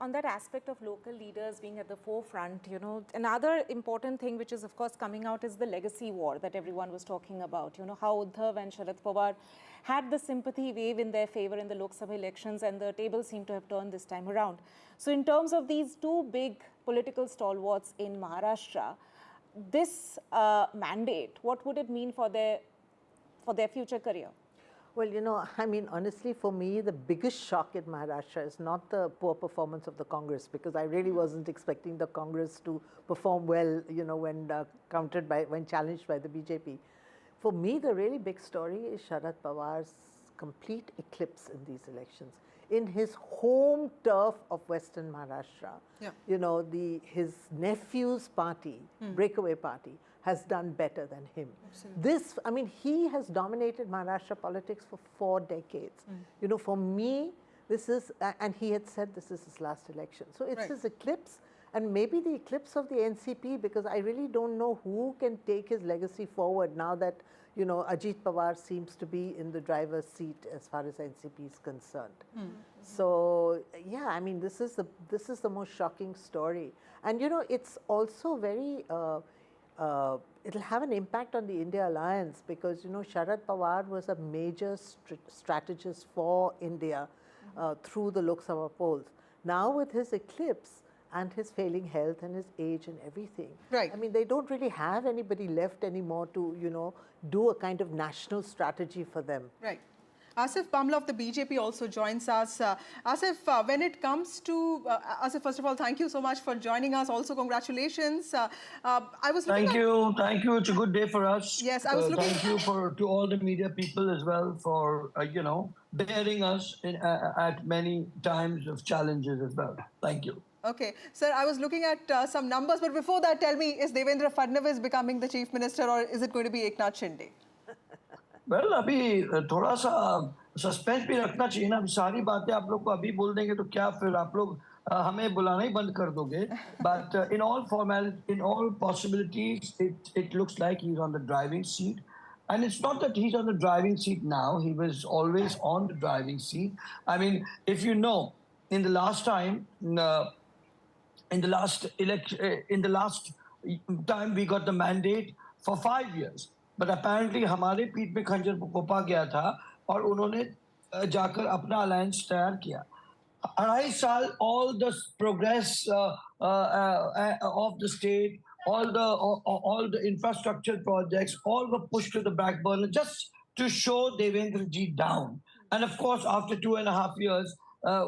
on that aspect of local leaders being at the forefront, another important thing which is of course coming out is the legacy war that everyone was talking about. How Uddhav and Sharad Pawar had the sympathy wave in their favor in the Lok Sabha elections, and the tables seem to have turned this time around. So in terms of these 2 big political stalwarts in Maharashtra, this mandate, what would it mean for for their future career? Well, you know, I mean, honestly, for me, the biggest shock in Maharashtra is not the poor performance of the Congress, because I really wasn't expecting the Congress to perform well, you know, when challenged by the BJP. For me, the really big story is Sharad Pawar's complete eclipse in these elections. In his home turf of Western Maharashtra, you know, his nephew's party, breakaway party, has done better than him. This, I mean, he has dominated Maharashtra politics for 4 decades. You know, for me, this is, and he had said this is his last election. So it's his eclipse, and maybe the eclipse of the NCP, because I really don't know who can take his legacy forward now that, you know, Ajit Pawar seems to be in the driver's seat as far as NCP is concerned. So, yeah, I mean, this is the most shocking story. And, you know, it's also very, it'll have an impact on the India alliance, because, you know, Sharad Pawar was a major strategist for India through the Lok Sabha polls. Now with his eclipse and his failing health and his age and everything, I mean, they don't really have anybody left anymore to, you know, do a kind of national strategy for them. Right. Asif Pamla of the BJP also joins us. Asif, when it comes to, Asif, first of all, thank you so much for joining us. Also, congratulations. I was Thank you. It's a good day for us. Yes, I was looking. Thank you to all the media people as well for, you know, bearing us at many times of challenges as well. Thank you. Okay. Sir, I was looking at some numbers, but before that, tell me, is Devendra Fadnavis becoming the chief minister, or is it going to be Eknath Shinde? Well, अभी थोड़ा सा suspense भी रखना चाहिए ना. सारी बातें आप लोग को अभी बोल देंगे तो क्या फिर आप लोग हमें बुलाना ही बंद कर दोगे. But in all possibilities, it looks like he's on the driving seat. And it's not that he's on the driving seat now. He was always on the driving seat. I mean, if you know, in the last time, in the last time we got the mandate for 5 years. But apparently हमारे पीठ पे खंजर पोपा गया था और उन्होंने जाकर अपना अलायंस तैयार किया. 2.5 साल, all the progress of the state, all the infrastructure projects, all were pushed to the back burner just to show Devendra ji down. And of course, after 2.5 years,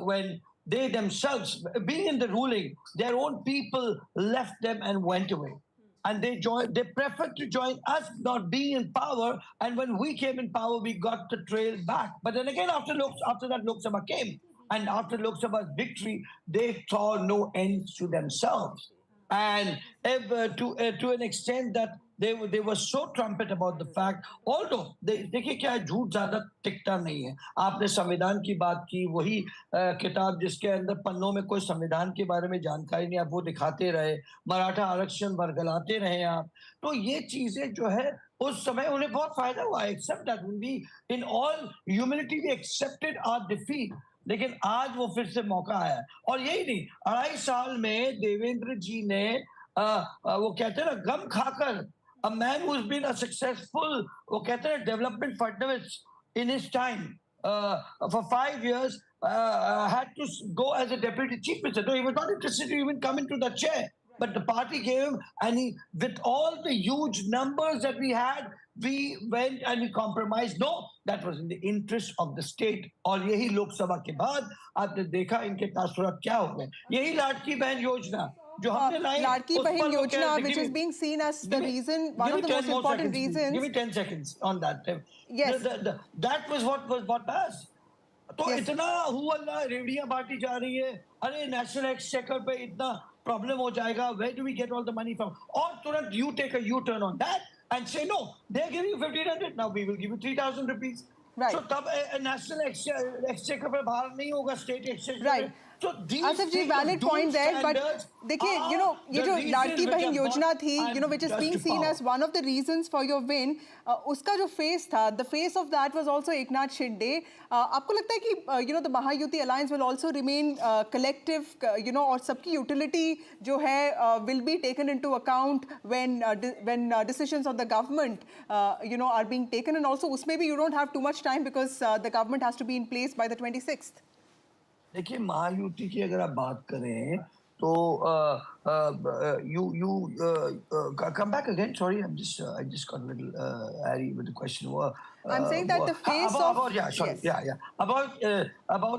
when they themselves, being in the ruling, their own people left them and went away. And they preferred to join us not being in power. And when we came in power, we got the trail back. But then again, after that, Lok Sabha came. And after Lok Sabha's victory, they saw no end to themselves. And to an extent that they were so trumpet about the fact, although देखिए क्या झूठ ज़्यादा टिकता नहीं है. आपने संविधान की बात की, वही किताब जिसके अंदर पन्नों में कोई संविधान के बारे में जानकारी नहीं, आप वो दिखाते रहे. मराठा आरक्षण वर्गलाते रहे आप. तो ये चीजें जो है उस समय उन्हें बहुत फायदा हुआ. Except that we, in all humility, we accepted our defeat. लेकिन आज वो फिर से मौका आया. और यही नहीं, 2.5 साल में देवेंद्र जी ने वो कहते हैं ना गम खाकर, a man who's been a successful, वो कहते हैं development Fadnavis in his time for 5 years had to go as a deputy chief minister. No, he was not interested to even come into the chair. But the party gave him, and with all the huge numbers that we had, we went and we compromised. No, that was in the interest of the state. और यही लोकसभा के बाद आपने देखा इनके तासुरात क्या हो गए. यही लाडकी बहन योजना जो हमने लाई, लाडकी बहन योजना, which is being seen as the reason, one of the most important reasons. Give me 10 seconds on that. Yes. That was what was passed. तो इतना हुआ रेवड़ियां बांटी जा रही है. अरे नेशनल एक्सचेकर पे इतना problem हो जाएगा. Where do we get all the money from? Or तुरंत you take a U-turn on that and say no, they're giving you 1,500. Now we will give you 3,000 rupees. Right. So तब national exchequer पे भार नहीं होगा, state exchequer. Right. So these Asif ji, valid point there, but देखिए, you know, ये जो लाडकी बहन योजना थी, you know, which is being seen as one of the reasons for your win, उसका जो face था, the face of that was also Eknath Shinde. आपको लगता है कि, you know, the Mahayuti alliance will also remain collective, you know, और सबकी utility जो है will be taken into account when decisions of the government, you know, are being taken, and also उसमें भी you don't have too much time because the government has to be in place by the 26th. देखिए महायुति की अगर आप बात करें तो come back again. Sorry, I just got a little airy with the question. I'm saying that the face about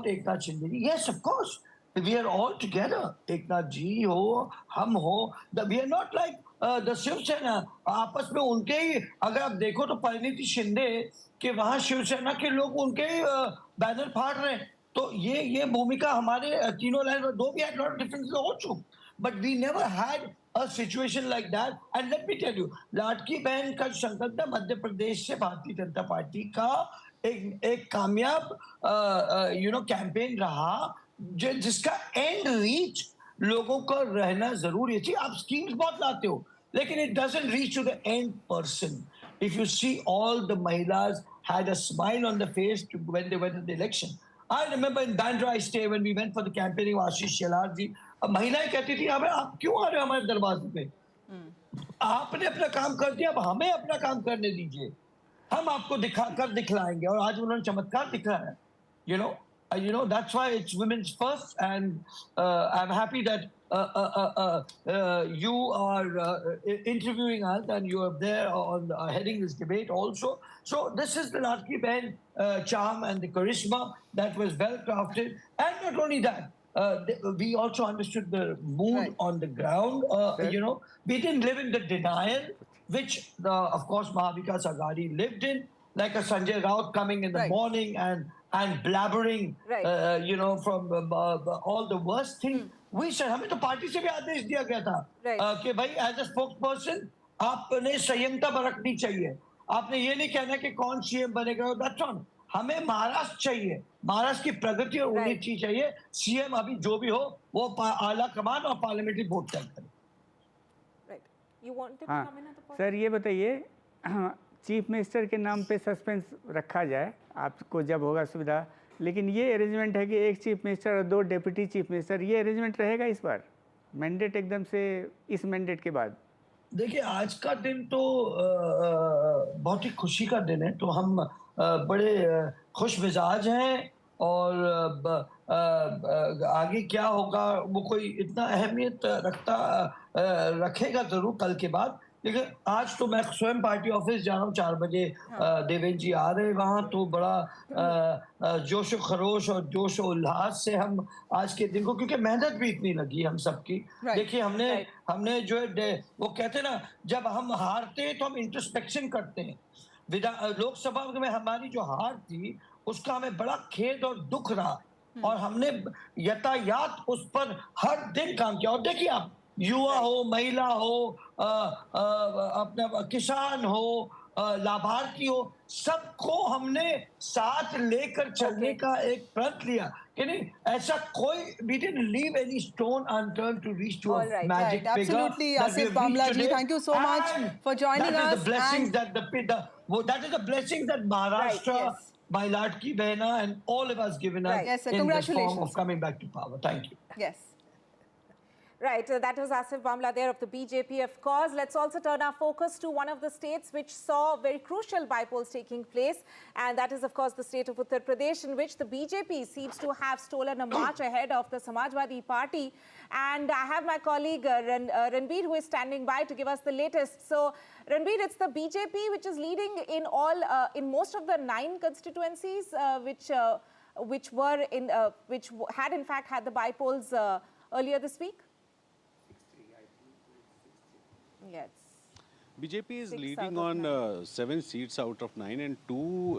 Eknath Shinde. Yes, of course. We are all together. Eknath ji ho, hum ho. We are not like the Shiv Sena. आपस में उनके ही अगर आप देखो तो परिणीति शिंदे के वहाँ शिवसेना के लोग उनके ही बैनर फाड़ रहे हैं. तो ये भूमिका हमारे तीनों लाइन में दो भी had a lot of differences also. But we never had a situation like that. And let me tell you, लाडकी बहन का संकल्प था मध्य प्रदेश से भारतीय जनता पार्टी का एक कामयाब कैंपेन रहा जिसका एंड रीच लोगों को रहना जरूरी है. आप स्कीम्स बहुत लाते हो लेकिन it doesn't reach to the end person. If you see, all the Mahilas had a smile on the face when they went to the election. I remember in Bandra I stay when we went for the campaigning of Ashish Shelar ji. महिलाएं कहती थी आप क्यों आ रहे हो हमारे दरवाजे पे? आपने अपना काम कर दिया, अब हमें अपना काम करने दीजिए. हम आपको दिखलाएंगे और आज उन्होंने चमत्कार दिखाया. That's why it's women's first, and I'm happy that you are interviewing us and you are there on heading this debate also. So this is the Ladki Behan charm and the charisma that was well crafted. And not only that, we also understood the mood on the ground. We didn't live in the denial, which of course Vikas Aghadi lived in, like a Sanjay Raut coming in the morning and blabbering, from all the worst thing. We said, हमें तो party से भी आदेश दिया गया था कि भाई as a spokes person आपने संयमता बरतनी चाहिए. आपने ये नहीं कहना कि कौन सीएम बनेगा. That's on. हमें महाराष्ट्र चाहिए, महाराष्ट्र की प्रगति और उन्नति चाहिए. सीएम अभी जो भी हो वो आला कमान और पार्लियामेंट्री वोट तय करे. सर ये बताइए, चीफ मिनिस्टर के नाम पे सस्पेंस रखा जाए आपको जब होगा सुविधा, लेकिन ये अरेंजमेंट है कि एक चीफ मिनिस्टर और 2 डेप्यूटी चीफ मिनिस्टर, ये अरेंजमेंट रहेगा इस बार मैंडेट एकदम से इस मैंडेट के बाद? देखिए आज का दिन तो बहुत ही खुशी का दिन है, तो हम बड़े खुश मिजाज हैं और आगे क्या होगा वो कोई इतना अहमियत रखेगा जरूर कल के बाद. लेकिन आज तो मैं स्वयं पार्टी ऑफिस जा रहा हूँ 4 बजे. देवेंद्र जी आ रहे हैं वहाँ, तो बड़ा जोश खरोश और जोश उल्लास से हम आज के दिन को, क्योंकि मेहनत भी इतनी लगी हम सबकी. देखिए हमने जो है वो कहते हैं ना, जब हम हारते हैं तो हम इंट्रोस्पेक्शन करते हैं. लोकसभा में हमारी जो हार थी उसका हमें बड़ा खेद और दुख रहा और हमने यातायात उस पर हर दिन काम किया. और देखिए आप युवा हो, महिला हो, अपना किसान हो, लाभार्थी हो, सबको हमने साथ लेकर चलने का एक प्रण लिया कि नहीं ऐसा कोई. We didn't leave any stone unturned to reach to a magic figure. Absolutely, Asif Bamla ji, thank you so much for joining us. That is the blessings that the blessings that Maharashtra, my Ladki Behna, and all of us given us in the form of coming back to power. Thank you. Yes. Right, that was Asif Bamla there of the BJP, of course. Let's also turn our focus to one of the states which saw very crucial bypolls taking place, and that is, of course, the state of Uttar Pradesh, in which the BJP seems to have stolen a march ahead of the Samajwadi Party. And I have my colleague Ranbir, who is standing by to give us the latest. So, Ranbir, it's the BJP which is leading in in most of the 9 constituencies which had in fact had the bypolls earlier this week. Yes. BJP is leading on 7 seats out of 9, and 2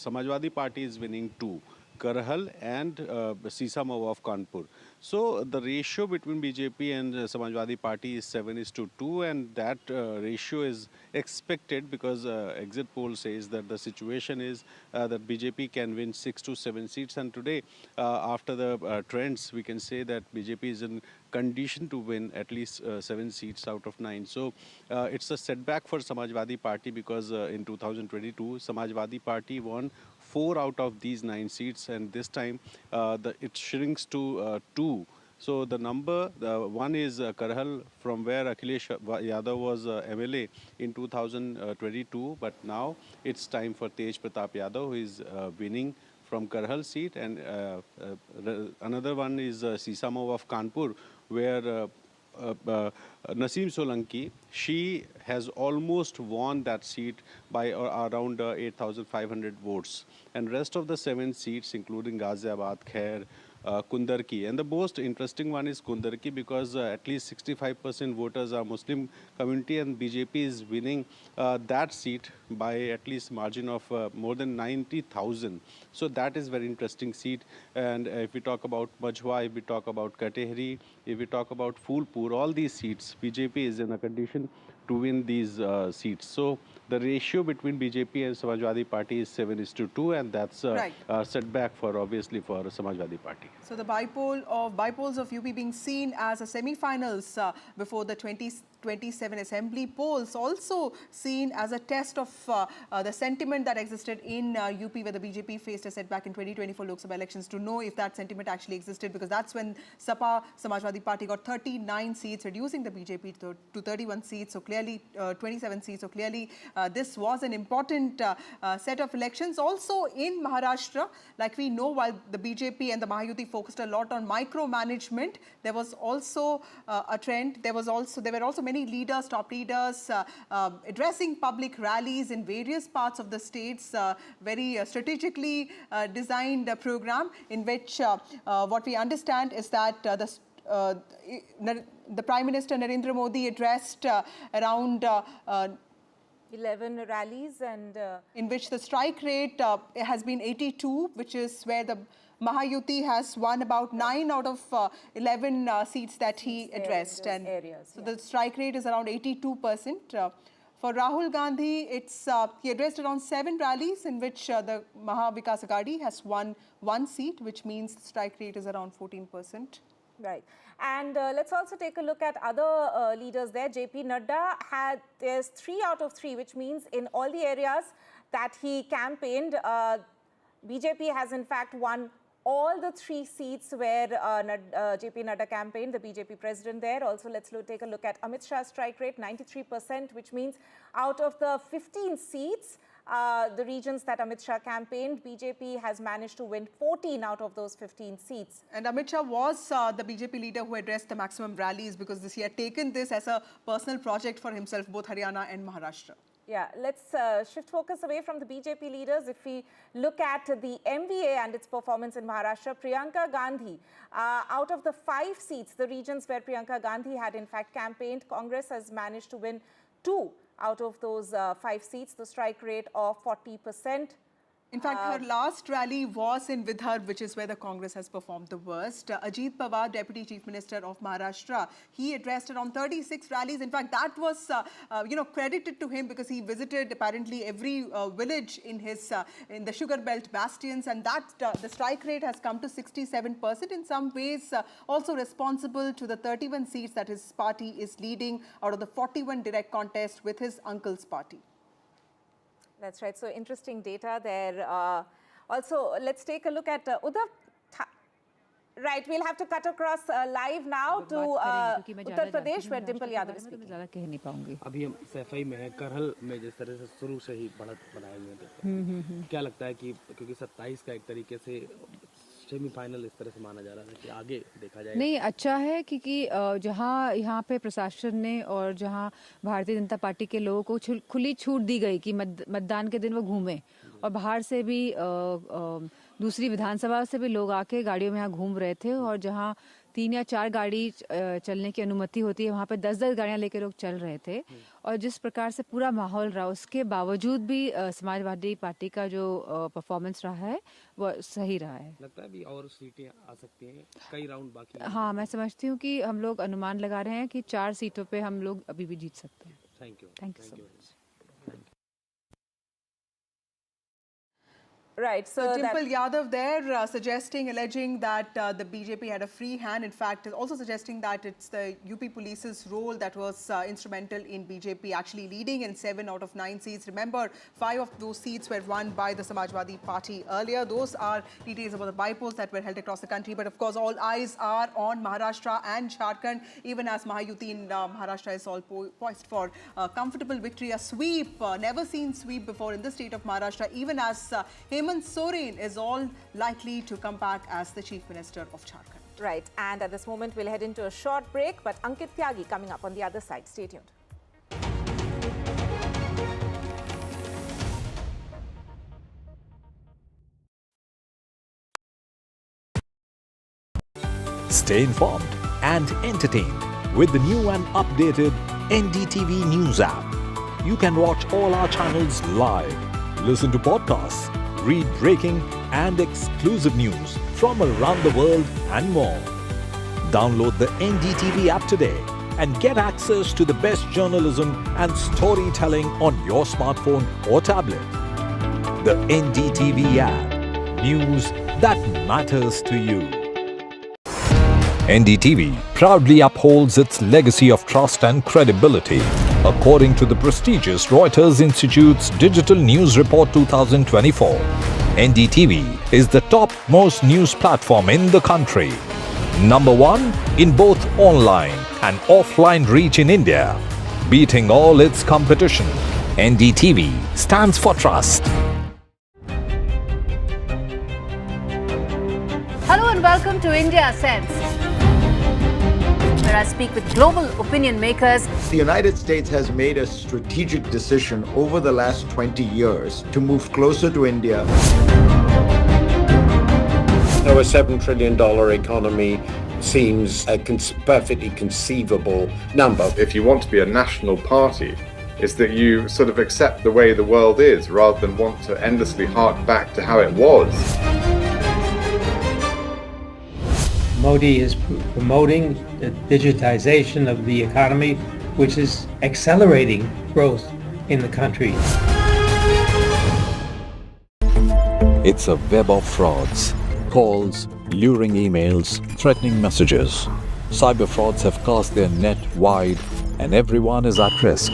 Samajwadi Party is winning 2, Karhal and Sisamau of Kanpur. So the ratio between BJP and Samajwadi Party is 7:2, and that ratio is expected because exit poll says that the situation is that BJP can win 6 to 7 seats, and today after the trends we can say that BJP is in condition to win at least 7 seats out of 9. So it's a setback for Samajwadi Party because in 2022 Samajwadi Party won 4 out of these 9 seats, and this time it shrinks to 2. So the number, one is Karhal, from where Akhilesh Yadav was MLA in 2022, but now it's time for Tej Pratap Yadav, who is winning from Karhal seat, and another one is Sisamau of Kanpur, where Naseem Solanki, she has almost won that seat by around 8,500 votes. And rest of the 7 seats, including Ghaziabad, Khair, Kundarki. And the most interesting one is Kundarki because at least 65% voters are Muslim community, and BJP is winning that seat by at least margin of more than 90,000. So that is very interesting seat. And if we talk about Majhwa, if we talk about Katehri, if we talk about Phulpur, all these seats, BJP is in a condition to win these seats. So the ratio between BJP and Samajwadi Party is 7:2, and that's a setback for obviously for Samajwadi Party. So the bypolls of UP being seen as a semi-finals before the 2027 assembly polls, also seen as a test of the sentiment that existed in UP, where the BJP faced a setback in 2024 Lok Sabha elections, to know if that sentiment actually existed, because that's when Sapa, Samajwadi Party, got 39 seats, reducing the BJP to 31 seats, so clearly 27 seats. So clearly this was an important set of elections. Also in Maharashtra, like we know, while the BJP and the Mahayuti focused a lot on micromanagement, there was also a trend. There were also many leaders, top leaders, addressing public rallies in various parts of the states, very strategically designed program in which what we understand is that the Prime Minister Narendra Modi addressed around 11 rallies, and in which the strike rate has been 82, which is where the Mahayuti has won about 9 out of 11 seats that he addressed. And so the strike rate is around 82%. For Rahul Gandhi, he addressed around 7 rallies in which the Maha Vikas Aghadi has won 1 seat, which means the strike rate is around 14%. Right. And let's also take a look at other leaders there. JP Nadda there's 3 out of 3, which means in all the areas that he campaigned, BJP has in fact won all the 3 seats where JP Nadda campaigned, the BJP president there. Also, let's take a look at Amit Shah's strike rate, 93%, which means out of the 15 seats, the regions that Amit Shah campaigned, BJP has managed to win 14 out of those 15 seats. And Amit Shah was the BJP leader who addressed the maximum rallies, because he had taken this as a personal project for himself, both Haryana and Maharashtra. Yeah, let's shift focus away from the BJP leaders. If we look at the MVA and its performance in Maharashtra, Priyanka Gandhi, out of the 5 seats, the regions where Priyanka Gandhi had in fact campaigned, Congress has managed to win 2 out of those 5 seats, the strike rate of 40%. In fact, her last rally was in Vidarbha, which is where the Congress has performed the worst. Ajit Pawar, Deputy Chief Minister of Maharashtra, he addressed around 36 rallies. In fact, that was credited to him because he visited apparently every village in the sugar belt bastions, and that the strike rate has come to 67%. In some ways, also responsible to the 31 seats that his party is leading out of the 41 direct contest with his uncle's party. That's right. So interesting data there. Also, let's take a look at Uddhav. Right, we'll have to cut across live now to Uttar Pradesh, where Dimple Yadav is speaking. अभी हम सफाई में है, करहल में जिस तरह से शुरू से ही बढ़त बनाए हुए हैं, क्या लगता है कि क्योंकि 27 का एक तरीके से सेमीफाइनल इस तरह से माना जा रहा है कि आगे देखा जाए? नहीं, अच्छा है क्योंकि जहां यहाँ पे प्रशासन ने और जहां भारतीय जनता पार्टी के लोगों को खुली छूट दी गई कि मतदान के दिन वो घूमें, और बाहर से भी दूसरी विधानसभा से भी लोग आके गाड़ियों में यहाँ घूम रहे थे, और जहाँ 3 या 4 गाड़ी चलने की अनुमति होती है वहाँ पे 10-10 गाड़ियाँ लेके लोग चल रहे थे, और जिस प्रकार से पूरा माहौल रहा उसके बावजूद भी समाजवादी पार्टी का जो परफॉर्मेंस रहा है वो सही रहा है। लगता है अभी और सीटें आ सकती हैं, कई राउंड बाकी हैं। हाँ, मैं समझती हूँ कि हम लोग अनुमान लगा रहे हैं कि 4 सीटों पे हम लोग अभी भी जीत सकते हैं। Thank you so much. Right, so Dimple Yadav there alleging that the BJP had a free hand. In fact, also suggesting that it's the UP police's role that was instrumental in BJP actually leading in 7 out of 9 seats. Remember, 5 of those seats were won by the Samajwadi Party earlier. Those are details about the bypolls that were held across the country. But of course, all eyes are on Maharashtra and Jharkhand, even as Mahayuti in Maharashtra is all poised for a comfortable victory, a sweep, never seen sweep before in the state of Maharashtra, even as Hemant Soren is all likely to come back as the Chief Minister of Jharkhand. Right, and at this moment we'll head into a short break, but Ankit Tyagi coming up on the other side. Stay tuned. Stay informed and entertained with the new and updated NDTV News app. You can watch all our channels live, listen to podcasts, read breaking and exclusive news from around the world and more. Download the NDTV app today and get access to the best journalism and storytelling on your smartphone or tablet. The NDTV app. News that matters to you. NDTV proudly upholds its legacy of trust and credibility. According to the prestigious Reuters Institute's Digital News Report 2024, NDTV is the topmost news platform in the country. #1 in both online and offline reach in India, beating all its competition. NDTV stands for trust. Hello and welcome to India Sense, where I speak with global opinion makers. The United States has made a strategic decision over the last 20 years to move closer to India. So a $7 trillion economy seems a perfectly conceivable number. If you want to be a national party, it's that you sort of accept the way the world is rather than want to endlessly hark back to how it was. Modi is promoting the digitization of the economy, which is accelerating growth in the country. It's a web of frauds, calls, luring emails, threatening messages. Cyber frauds have cast their net wide and everyone is at risk.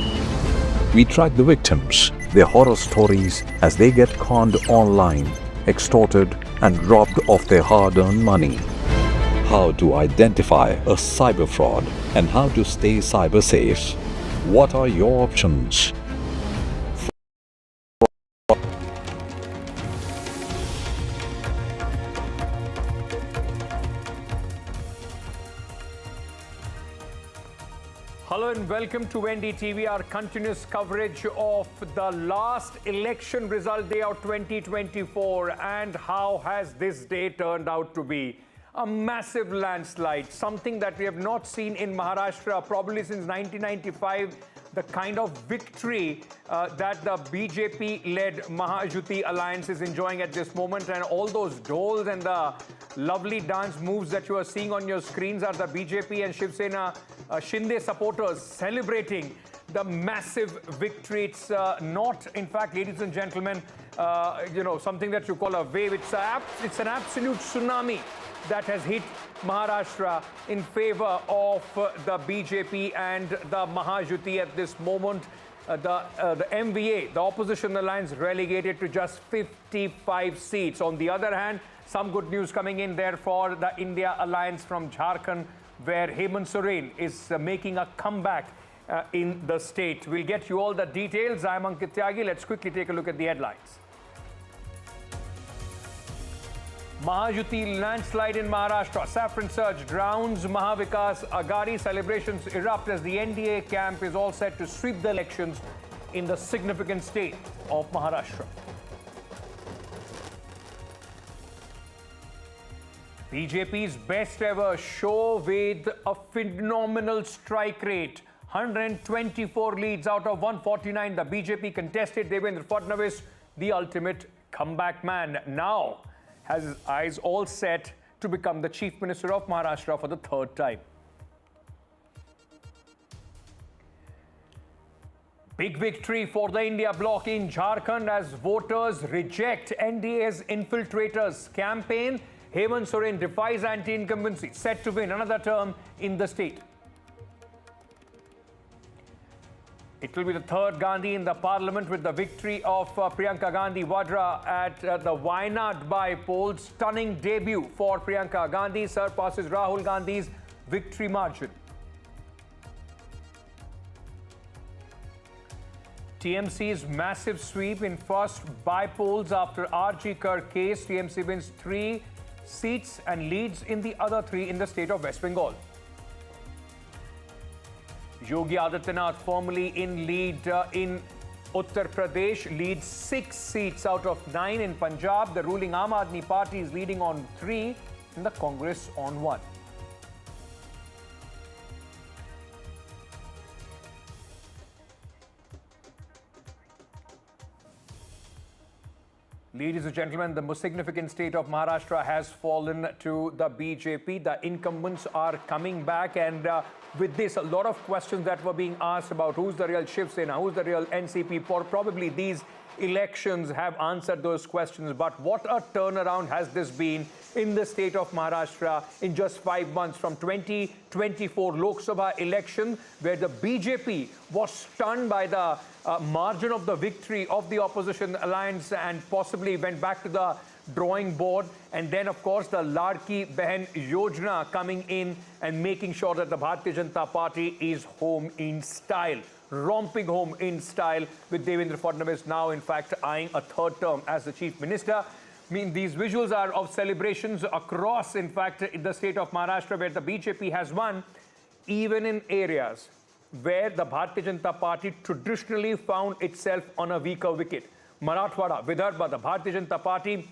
We track the victims, their horror stories as they get conned online, extorted and robbed of their hard-earned money. How to identify a cyber fraud and how to stay cyber safe. What are your options? Hello and welcome to NDTV, our continuous coverage of the last election result day of 2024. And how has this day turned out to be? A massive landslide, something that we have not seen in Maharashtra probably since 1995. The kind of victory that the BJP-led Mahayuti alliance is enjoying at this moment, and all those doles and the lovely dance moves that you are seeing on your screens are the BJP and Shiv Sena Shinde supporters celebrating the massive victory. It's not, in fact, ladies and gentlemen, something that you call a wave. It's an absolute tsunami that has hit Maharashtra in favor of the BJP and the Mahayuti at this moment. The MVA, the opposition alliance, relegated to just 55 seats. On the other hand, some good news coming in there for the India alliance from Jharkhand, where Hemant Soren is making a comeback in the state. We'll get you all the details. I'm Ankit Tyagi. Let's quickly take a look at the headlines. Mahayuti landslide in Maharashtra. Saffron surge drowns Maha Vikas Aghadi. Celebrations erupt as the NDA camp is all set to sweep the elections in the significant state of Maharashtra. BJP's best ever show with a phenomenal strike rate. 124 leads out of 149. The BJP contested Devendra Fadnavis, the ultimate comeback man. Now has his eyes all set to become the Chief Minister of Maharashtra for the third time. Big victory for the India bloc in Jharkhand as voters reject NDA's infiltrators campaign. Hemant Soren defies anti-incumbency, set to win another term in the state. It will be the third Gandhi in the parliament with the victory of Priyanka Gandhi Vadra at the Wayanad Bypolls. Stunning debut for Priyanka Gandhi, surpasses Rahul Gandhi's victory margin. TMC's massive sweep in first Bypolls after RG Kar case. TMC wins 3 seats and leads in the other 3 in the state of West Bengal. Yogi Adityanath firmly in lead in Uttar Pradesh, leads 6 seats out of 9 in Punjab. The ruling Aam Aadmi Party is leading on 3 and the Congress on 1. Ladies and gentlemen, the most significant state of Maharashtra has fallen to the BJP. The incumbents are coming back, and with this, a lot of questions that were being asked about who's the real Shiv Sena, who's the real NCP, probably these elections have answered those questions. But what a turnaround has this been in the state of Maharashtra in just 5 months, from 2024 Lok Sabha election, where the BJP was stunned by the margin of the victory of the opposition alliance and possibly went back to the drawing board. And then, of course, the Ladki Behan Yojana coming in and making sure that the Bharatiya Janata Party is home in style, romping home in style, with Devendra Fadnavis now, in fact, eyeing a 3rd term as the Chief Minister. I mean, these visuals are of celebrations across, in fact, in the state of Maharashtra, where the BJP has won, even in areas where the Bharatiya Janata Party traditionally found itself on a weaker wicket. Marathwada, Vidarbha, the Bharatiya Janata Party,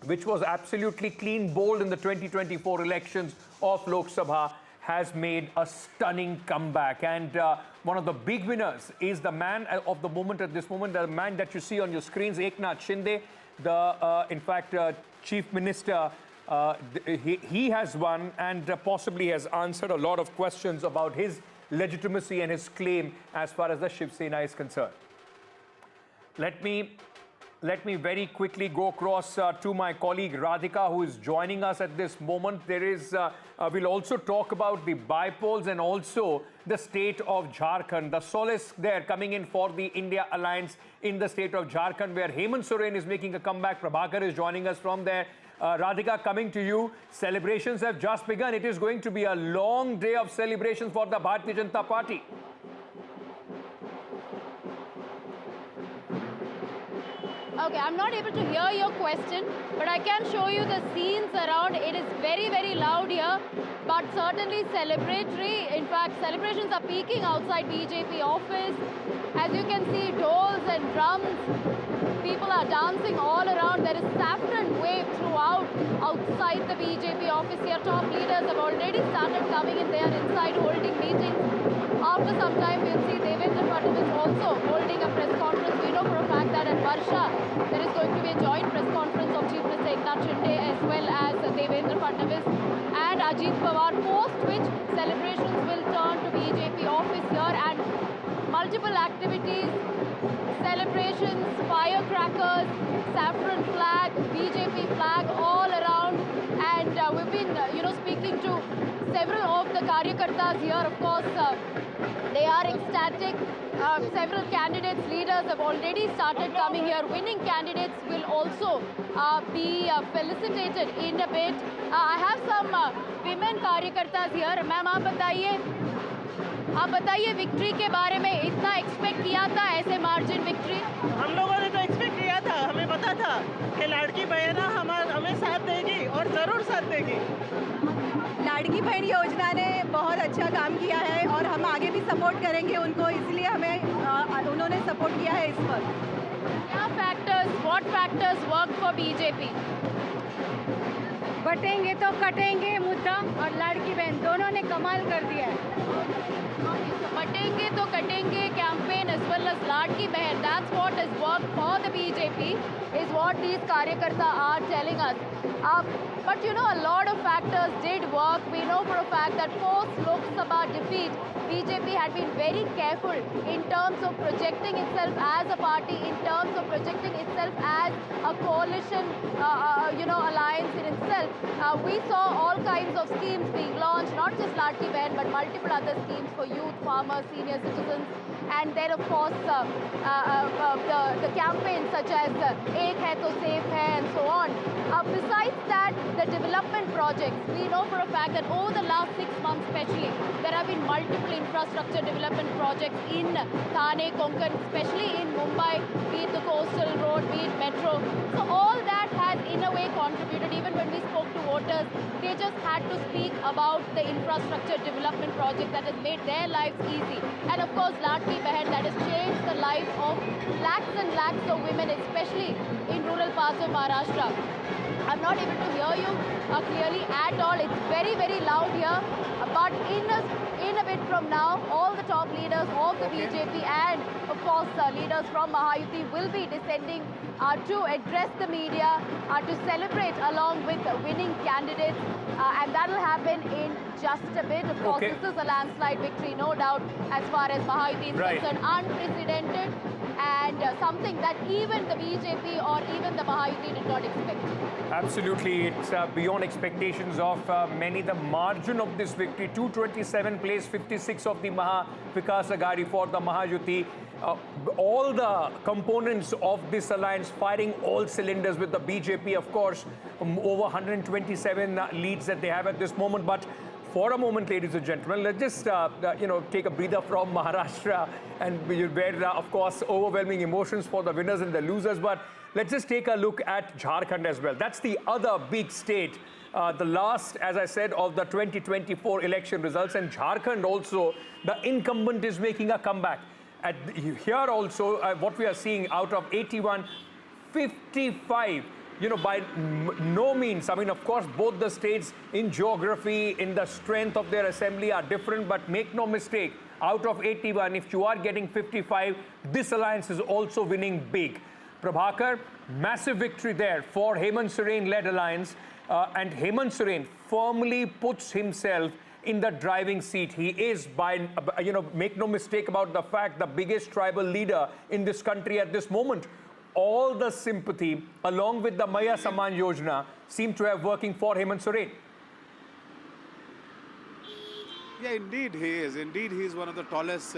which was absolutely clean bowled in the 2024 elections of Lok Sabha, has made a stunning comeback. And one of the big winners is the man of the moment at this moment, the man that you see on your screens, Eknath Shinde, the, in fact, Chief Minister. He has won and possibly has answered a lot of questions about his legitimacy and his claim as far as the Shiv Sena is concerned. Let me very quickly go across to my colleague Radhika, who is joining us at this moment. There is, we'll also talk about the Bypolls and also the state of Jharkhand. The solace there coming in for the India Alliance in the state of Jharkhand, where Hemant Soren is making a comeback. Prabhakar is joining us from there. Radhika, coming to you. Celebrations have just begun. It is going to be a long day of celebrations for the Bharatiya Janata Party. Okay, I'm not able to hear your question, but I can show you the scenes around. It is very, very loud here, but certainly celebratory. In fact, celebrations are peaking outside BJP office. As you can see, doors and drums. People are dancing all around. There is saffron wave throughout outside the BJP office here. Top leaders have already started coming in. They are inside holding meetings. After some time, we'll see Devendra Fadnavis also holding a press conference. We know for a fact that at Varsha, there is going to be a joint press conference of Chief Minister Eknath Shinde as well as Devendra Fadnavis and Ajit Pawar, post which celebrations will turn to BJP office here, and multiple activities, celebrations, firecrackers, saffron flag, BJP flag all around. And we've been, speaking to several of the karyakartas here. Of course, they are ecstatic. Several candidates, leaders have already started coming here. Winning candidates will also be felicitated in a bit. I have some women karyakartas here. Ma'am, आप बताइए victory के बारे में. इतना expect किया था ऐसे margin victory? हम लोगों ने तो एक्सपेक्ट किया था. हमें पता था कि लाड़की बहन हमें साथ देगी और ज़रूर साथ देगी. लाड़की बहन योजना ने बहुत अच्छा काम किया है और हम आगे भी सपोर्ट करेंगे उनको, इसलिए उन्होंने सपोर्ट किया है इस पर. क्या factors, what factors work for BJP? बटेंगे तो कटेंगे मुद्दा और लाड़की बहन दोनों ने कमाल कर दिया है. बटेंगे तो कटेंगे campaign as well as Ladki Behan, that's what has worked for the BJP, is what these karyakarta are telling us. But a lot of factors did work. We know for a fact that post Lok Sabha defeat, BJP had been very careful in terms of projecting itself as a party, in terms of projecting itself as a coalition, alliance in itself. We saw all kinds of schemes being launched, not just Ladki Behan, but multiple other schemes for youth, farmers, senior citizens. And then, of course, the campaigns such as Ek Hai To Safe Hai and so on. Besides that, the development projects, we know for a fact that over the last 6 months especially, there have been multiple infrastructure development projects in Thane, Konkan, especially in Mumbai, be it the coastal road, be it metro. So all that has in a way contributed. Even when we spoke to voters, they just had to speak about the infrastructure development project that has made their lives easy. And of course, Ladki Behan, that has changed the lives of lakhs and lakhs of women, especially in rural parts of Maharashtra. I'm not able to hear you clearly at all. It's very, very loud here. But in a bit from now, all the top leaders of the BJP and, of course, leaders from Mahayuti will be descending to address the media, to celebrate along with winning candidates. And that will happen in just a bit. Of course, this is a landslide victory, no doubt, as far as Mahayuti is concerned. Unprecedented and something that even the BJP or even the Mahayuti did not expect. Absolutely, it's beyond expectations of many. The margin of this victory, 227 plays 56 of the Maha, Vikas Aghadi for the Mahayuti. All the components of this alliance firing all cylinders with the BJP, of course, over 127 leads that they have at this moment. But for a moment, ladies and gentlemen, let's just take a breather from Maharashtra, and where, of course, overwhelming emotions for the winners and the losers. But let's just take a look at Jharkhand as well. That's the other big state, the last, as I said, of the 2024 election results. And Jharkhand also, the incumbent is making a comeback. Here also, what we are seeing out of 81, 55. By no means, I mean, of course, both the states in geography, in the strength of their assembly are different, but make no mistake, out of 81, if you are getting 55, this alliance is also winning big. Prabhakar, massive victory there for Hemant Soren-led alliance, and Hemant Soren firmly puts himself in the driving seat. He is, make no mistake about the fact, the biggest tribal leader in this country at this moment. All the sympathy, along with the Maya Samman Yojana, seem to have working for Hemant Soren. Yeah, indeed he is. Indeed, he is one of the tallest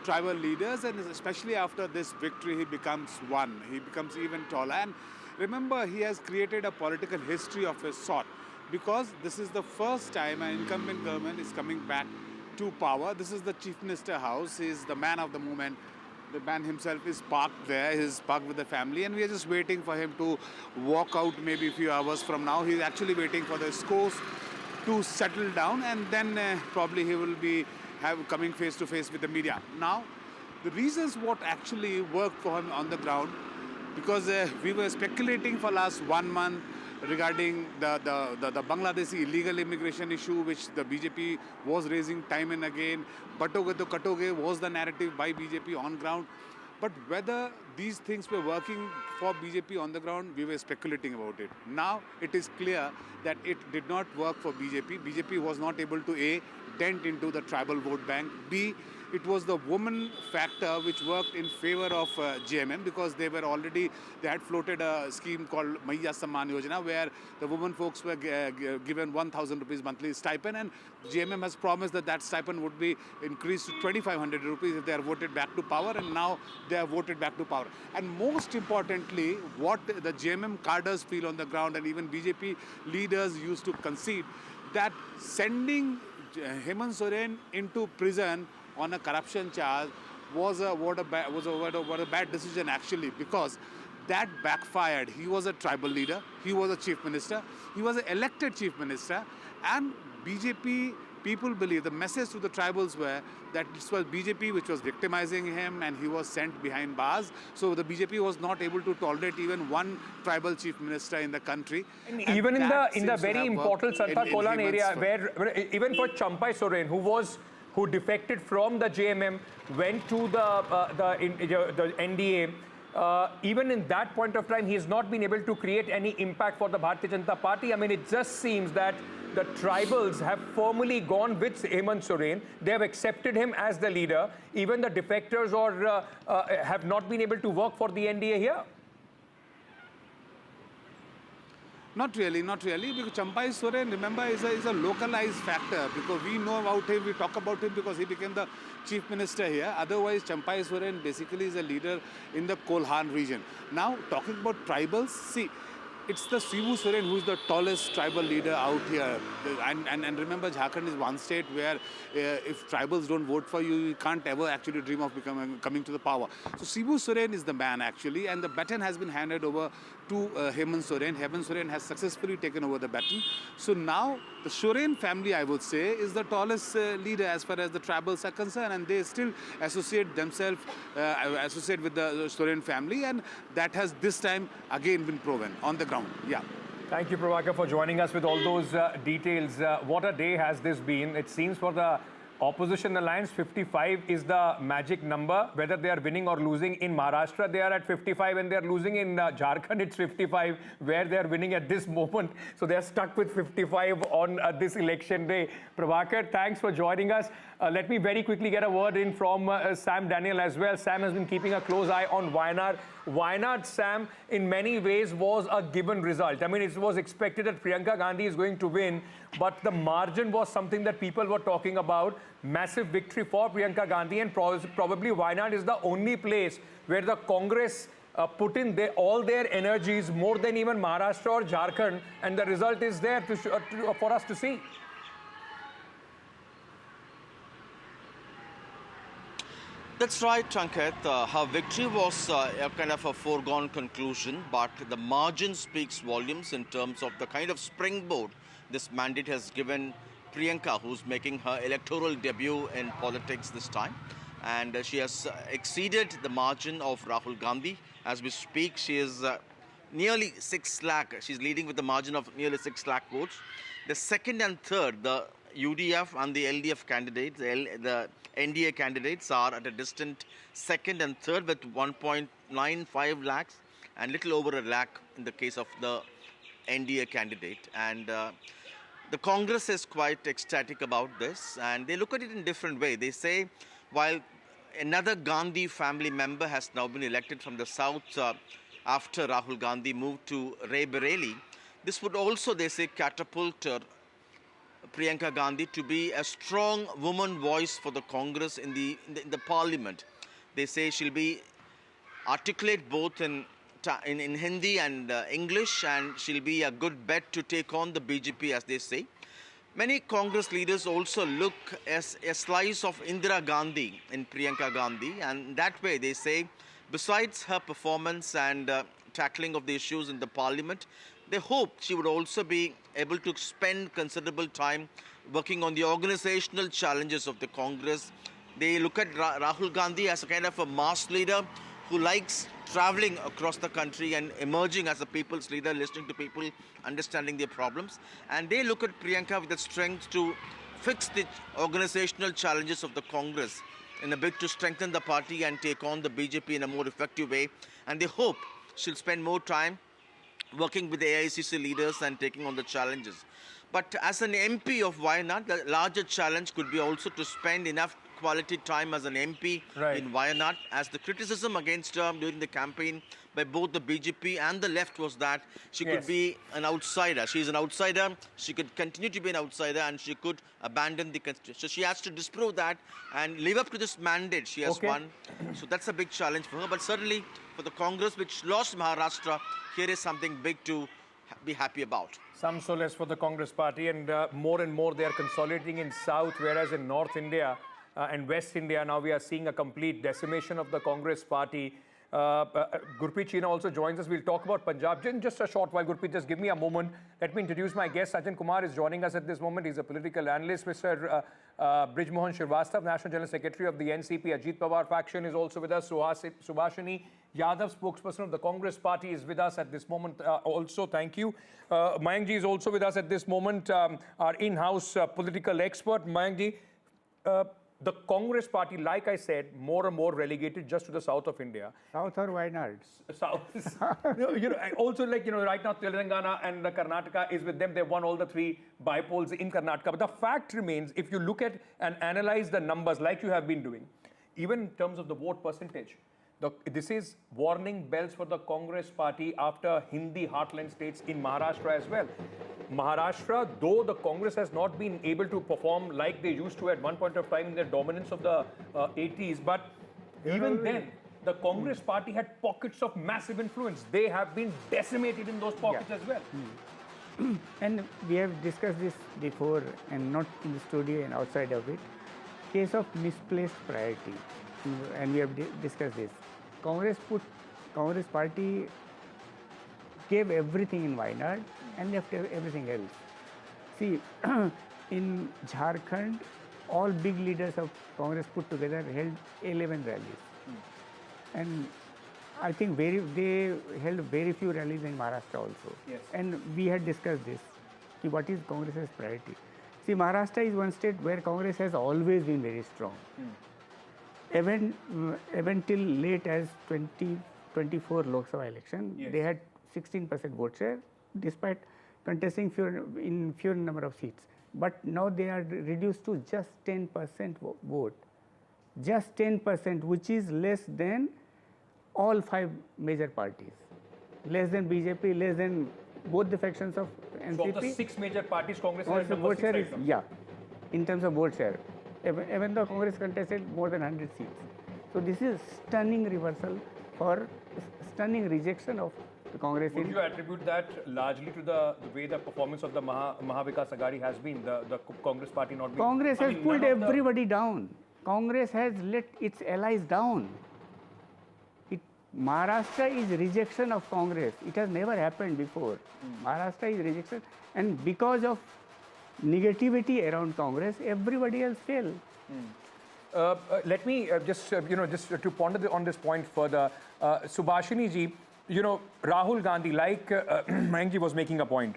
tribal leaders, and especially after this victory, he becomes one. He becomes even taller. And remember, he has created a political history of his sort, because this is the first time an incumbent government is coming back to power. This is the Chief Minister house. He is the man of the moment. The man himself is parked there. He's parked with the family, and we are just waiting for him to walk out maybe a few hours from now. He's actually waiting for the scores to settle down, and then probably he will be coming face to face with the media. Now, the reasons what actually worked for him on the ground, because we were speculating for last 1 month regarding the Bangladeshi illegal immigration issue, which the BJP was raising time and again. Batoge to Katoge was the narrative by BJP on ground. But whether these things were working for BJP on the ground, we were speculating about it. Now it is clear that it did not work for BJP. BJP was not able to A, dent into the tribal vote bank, B, it was the woman factor which worked in favor of JMM, because they had floated a scheme called Maya Samman Yojana, where the women folks were given 1,000 rupees monthly stipend, and JMM has promised that stipend would be increased to 2,500 rupees if they are voted back to power, and now they are voted back to power. And most importantly, what the JMM cadres feel on the ground, and even BJP leaders used to concede, that sending Hemant Soren into prison on a corruption charge was a bad decision actually, because that backfired. He was a tribal leader, he was a chief minister, he was an elected chief minister, and BJP people believe, the message to the tribals were that this was BJP which was victimizing him, and he was sent behind bars. So the BJP was not able to tolerate even one tribal chief minister in the country. And even in the very important Sarta Kolan area, where even for Champai Soren, who defected from the JMM, went to the NDA, even in that point of time, he has not been able to create any impact for the Bharatiya Janata Party. I mean, it just seems that the tribals have firmly gone with Hemant Soren. They have accepted him as the leader. Even the defectors have not been able to work for the NDA here. Not really, because Champai Soren, remember, is a localized factor, because we know about him, we talk about him because he became the chief minister here. Otherwise, Champai Soren basically is a leader in the Kolhan region. Now, talking about tribals, see, it's the Shibu Soren who's the tallest tribal leader out here. And remember, Jharkhand is one state where if tribals don't vote for you, you can't ever actually dream of coming to the power. So Shibu Soren is the man actually, and the baton has been handed over to Hemant Soren. Hemant Soren has successfully taken over the baton. So now the Soren family, I would say, is the tallest leader as far as the tribals are concerned, and they still associate themselves with the Soren family, and that has this time again been proven on the ground. Yeah. Thank you, Prabhakar, for joining us with all those details. What a day has this been. It seems for the opposition alliance, 55 is the magic number. Whether they are winning or losing in Maharashtra, they are at 55, and they are losing in Jharkhand, it's 55, where they are winning at this moment. So they are stuck with 55 on this election day. Prabhakar, thanks for joining us. Let me very quickly get a word in from Sam Daniel as well. Sam has been keeping a close eye on Wayanad. Wayanad, Sam, in many ways was a given result. I mean, it was expected that Priyanka Gandhi is going to win, but the margin was something that people were talking about. Massive victory for Priyanka Gandhi, and probably Wayanad is the only place where the Congress put in all their energies more than even Maharashtra or Jharkhand, and the result is there for us to see. That's right, Ankit. Her victory was a kind of a foregone conclusion, but the margin speaks volumes in terms of the kind of springboard this mandate has given Priyanka, who's making her electoral debut in politics this time. And she has exceeded the margin of Rahul Gandhi. As we speak, she is nearly 6 lakh. She's leading with a margin of nearly 6 lakh votes. The second and third, the UDF and the LDF candidates, the NDA candidates are at a distant second and third with 1.95 lakhs and little over a lakh in the case of the NDA candidate. And the Congress is quite ecstatic about this, and they look at it in a different way. They say, while another Gandhi family member has now been elected from the south after Rahul Gandhi moved to Raebareli, this would also, they say, catapult Priyanka Gandhi to be a strong woman voice for the Congress in the parliament. They say she'll be articulate both in Hindi and English, and she'll be a good bet to take on the BJP, as they say. Many Congress leaders also look as a slice of Indira Gandhi in Priyanka Gandhi, and that way they say, besides her performance and tackling of the issues in the parliament, they hope she would also be able to spend considerable time working on the organizational challenges of the Congress. They look at Rahul Gandhi as a kind of a mass leader who likes traveling across the country and emerging as a people's leader, listening to people, understanding their problems. And they look at Priyanka with the strength to fix the organizational challenges of the Congress in a bid to strengthen the party and take on the BJP in a more effective way. And they hope she'll spend more time working with the AICC leaders and taking on the challenges. But as an MP of Wayanad, the larger challenge could be also to spend enough quality time as an MP in Wayanad, as the criticism against her during the campaign by both the BJP and the left was that she could be an outsider. She's an outsider, she could continue to be an outsider, and she could abandon the constitution. So she has to disprove that and live up to this mandate she has won. So that's a big challenge for her. But certainly for the Congress, which lost Maharashtra, here is something big to be happy about. Some solace for the Congress party, and more they are consolidating in South, whereas in North India and West India, now we are seeing a complete decimation of the Congress party. Gurpreet China also joins us. We'll talk about Punjab in just a short while. Gurpreet, just give me a moment. Let me introduce my guest. Sajjan Kumar is joining us at this moment. He's a political analyst. Mr. Brij Mohan Srivastava, National General Secretary of the NCP Ajit Pawar faction, is also with us. Subhashini Yadav, spokesperson of the Congress party, is with us at this moment also. Thank you. Mayankji is also with us at this moment, our in-house political expert. Mayankji, the Congress party, like I said, more and more relegated just to the south of India. South or Wayanad? South. Also, right now Telangana and Karnataka is with them. They won all the 3 bypolls in Karnataka. But the fact remains, if you look at and analyze the numbers like you have been doing, even in terms of the vote percentage, this is warning bells for the Congress party after Hindi heartland states in Maharashtra as well. Maharashtra, though the Congress has not been able to perform like they used to at one point of time in their dominance of the 80s, but even then, the Congress party had pockets of massive influence. They have been decimated in those pockets as well. And we have discussed this before, and not in the studio and outside of it. Case of misplaced priority, and we have discussed this. Congress party gave everything in Wayanad and left everything else. See, in Jharkhand, all big leaders of Congress put together held 11 rallies. And I think they held very few rallies in Maharashtra also. Yes. And we had discussed this, what is Congress's priority. See, Maharashtra is one state where Congress has always been very strong. Even till late as 2024 Lok Sabha election, they had 16% vote share, despite contesting fewer number of seats. But now they are reduced to just 10% vote. Just 10%, which is less than all 5 major parties. Less than BJP, less than both the factions of NCP. So of the 6 major parties, Congress has number vote 6 share right is, now. yeah, in terms of vote share. Even though Congress contested more than 100 seats. So this is stunning reversal for stunning rejection of the Congress. Would you attribute that largely to the way the performance of the Vikas Aghadi has been, the Congress party not being... Congress has pulled everybody down. Congress has let its allies down. Maharashtra is rejection of Congress. It has never happened before. Maharashtra is rejection, and because of negativity around Congress, everybody else fell. Let me just to ponder on this point further. Subhashini ji, Rahul Gandhi, like Mayank ji was making a point.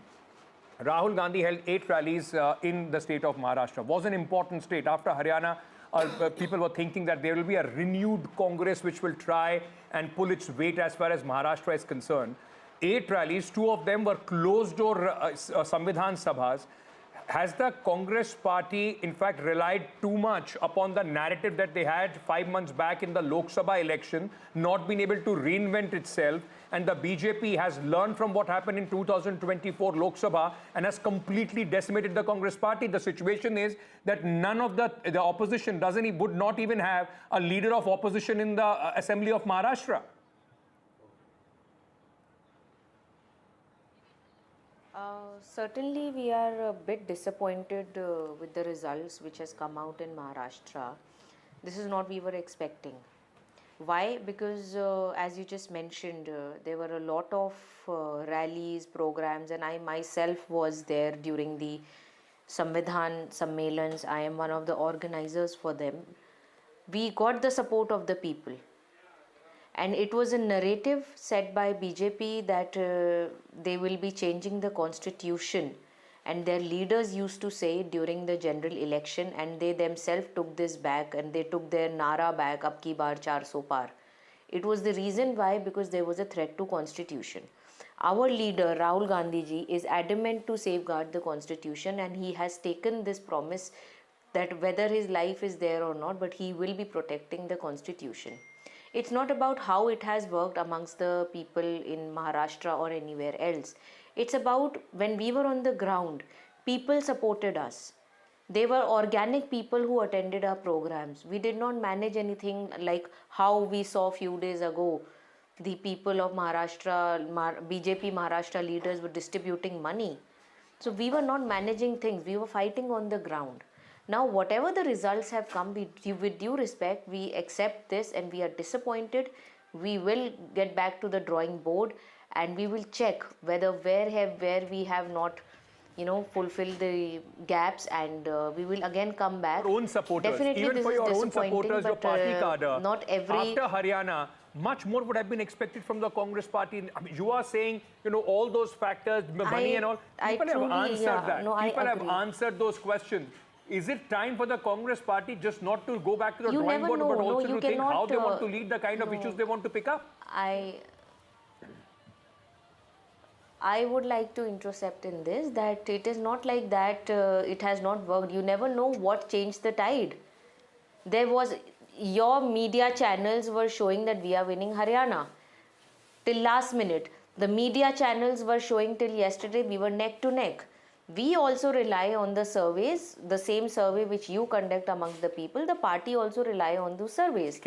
Rahul Gandhi held 8 rallies in the state of Maharashtra. Was an important state. After Haryana, people were thinking that there will be a renewed Congress which will try and pull its weight as far as Maharashtra is concerned. 8 rallies, 2 of them were closed-door Samvidhan Sabhas. Has the Congress party, in fact, relied too much upon the narrative that they had 5 months back in the Lok Sabha election, not been able to reinvent itself, and the BJP has learned from what happened in 2024 Lok Sabha and has completely decimated the Congress party? The situation is that none of the opposition would not even have a leader of opposition in the Assembly of Maharashtra. Certainly, we are a bit disappointed with the results which has come out in Maharashtra. This is not we were expecting. Why? Because as you just mentioned, there were a lot of rallies, programs, and I myself was there during the Samvidhan Sammelans. I am one of the organizers for them. We got the support of the people. And it was a narrative set by BJP that they will be changing the constitution. And their leaders used to say during the general election, and they themselves took this back and they took their Nara back, Ab ki baar 400 par. It was the reason why, because there was a threat to constitution. Our leader, Rahul Gandhi ji, is adamant to safeguard the constitution, and he has taken this promise that whether his life is there or not, but he will be protecting the constitution. It's not about how it has worked amongst the people in Maharashtra or anywhere else. It's about when we were on the ground, people supported us. They were organic people who attended our programs. We did not manage anything like how we saw a few days ago. The people of Maharashtra, BJP Maharashtra leaders were distributing money. So we were not managing things. We were fighting on the ground. Now, whatever the results have come, with due respect, we accept this and we are disappointed. We will get back to the drawing board and we will check where we have not, fulfilled the gaps, and we will again come back. Your own supporters, definitely even this for is your own supporters, your party cadre, not every... after Haryana, much more would have been expected from the Congress party. I mean, you are saying, all those factors, money and all. People have answered that. People have answered those questions. Is it time for the Congress party just not to go back to the drawing board, but also to think how they want to lead the kind of issues they want to pick up? I would like to intercept in this, that it is not like that it has not worked. You never know what changed the tide. Your media channels were showing that we are winning Haryana. Till last minute. The media channels were showing till yesterday we were neck to neck. We also rely on the surveys, the same survey which you conduct amongst the people. The party also rely on those surveys.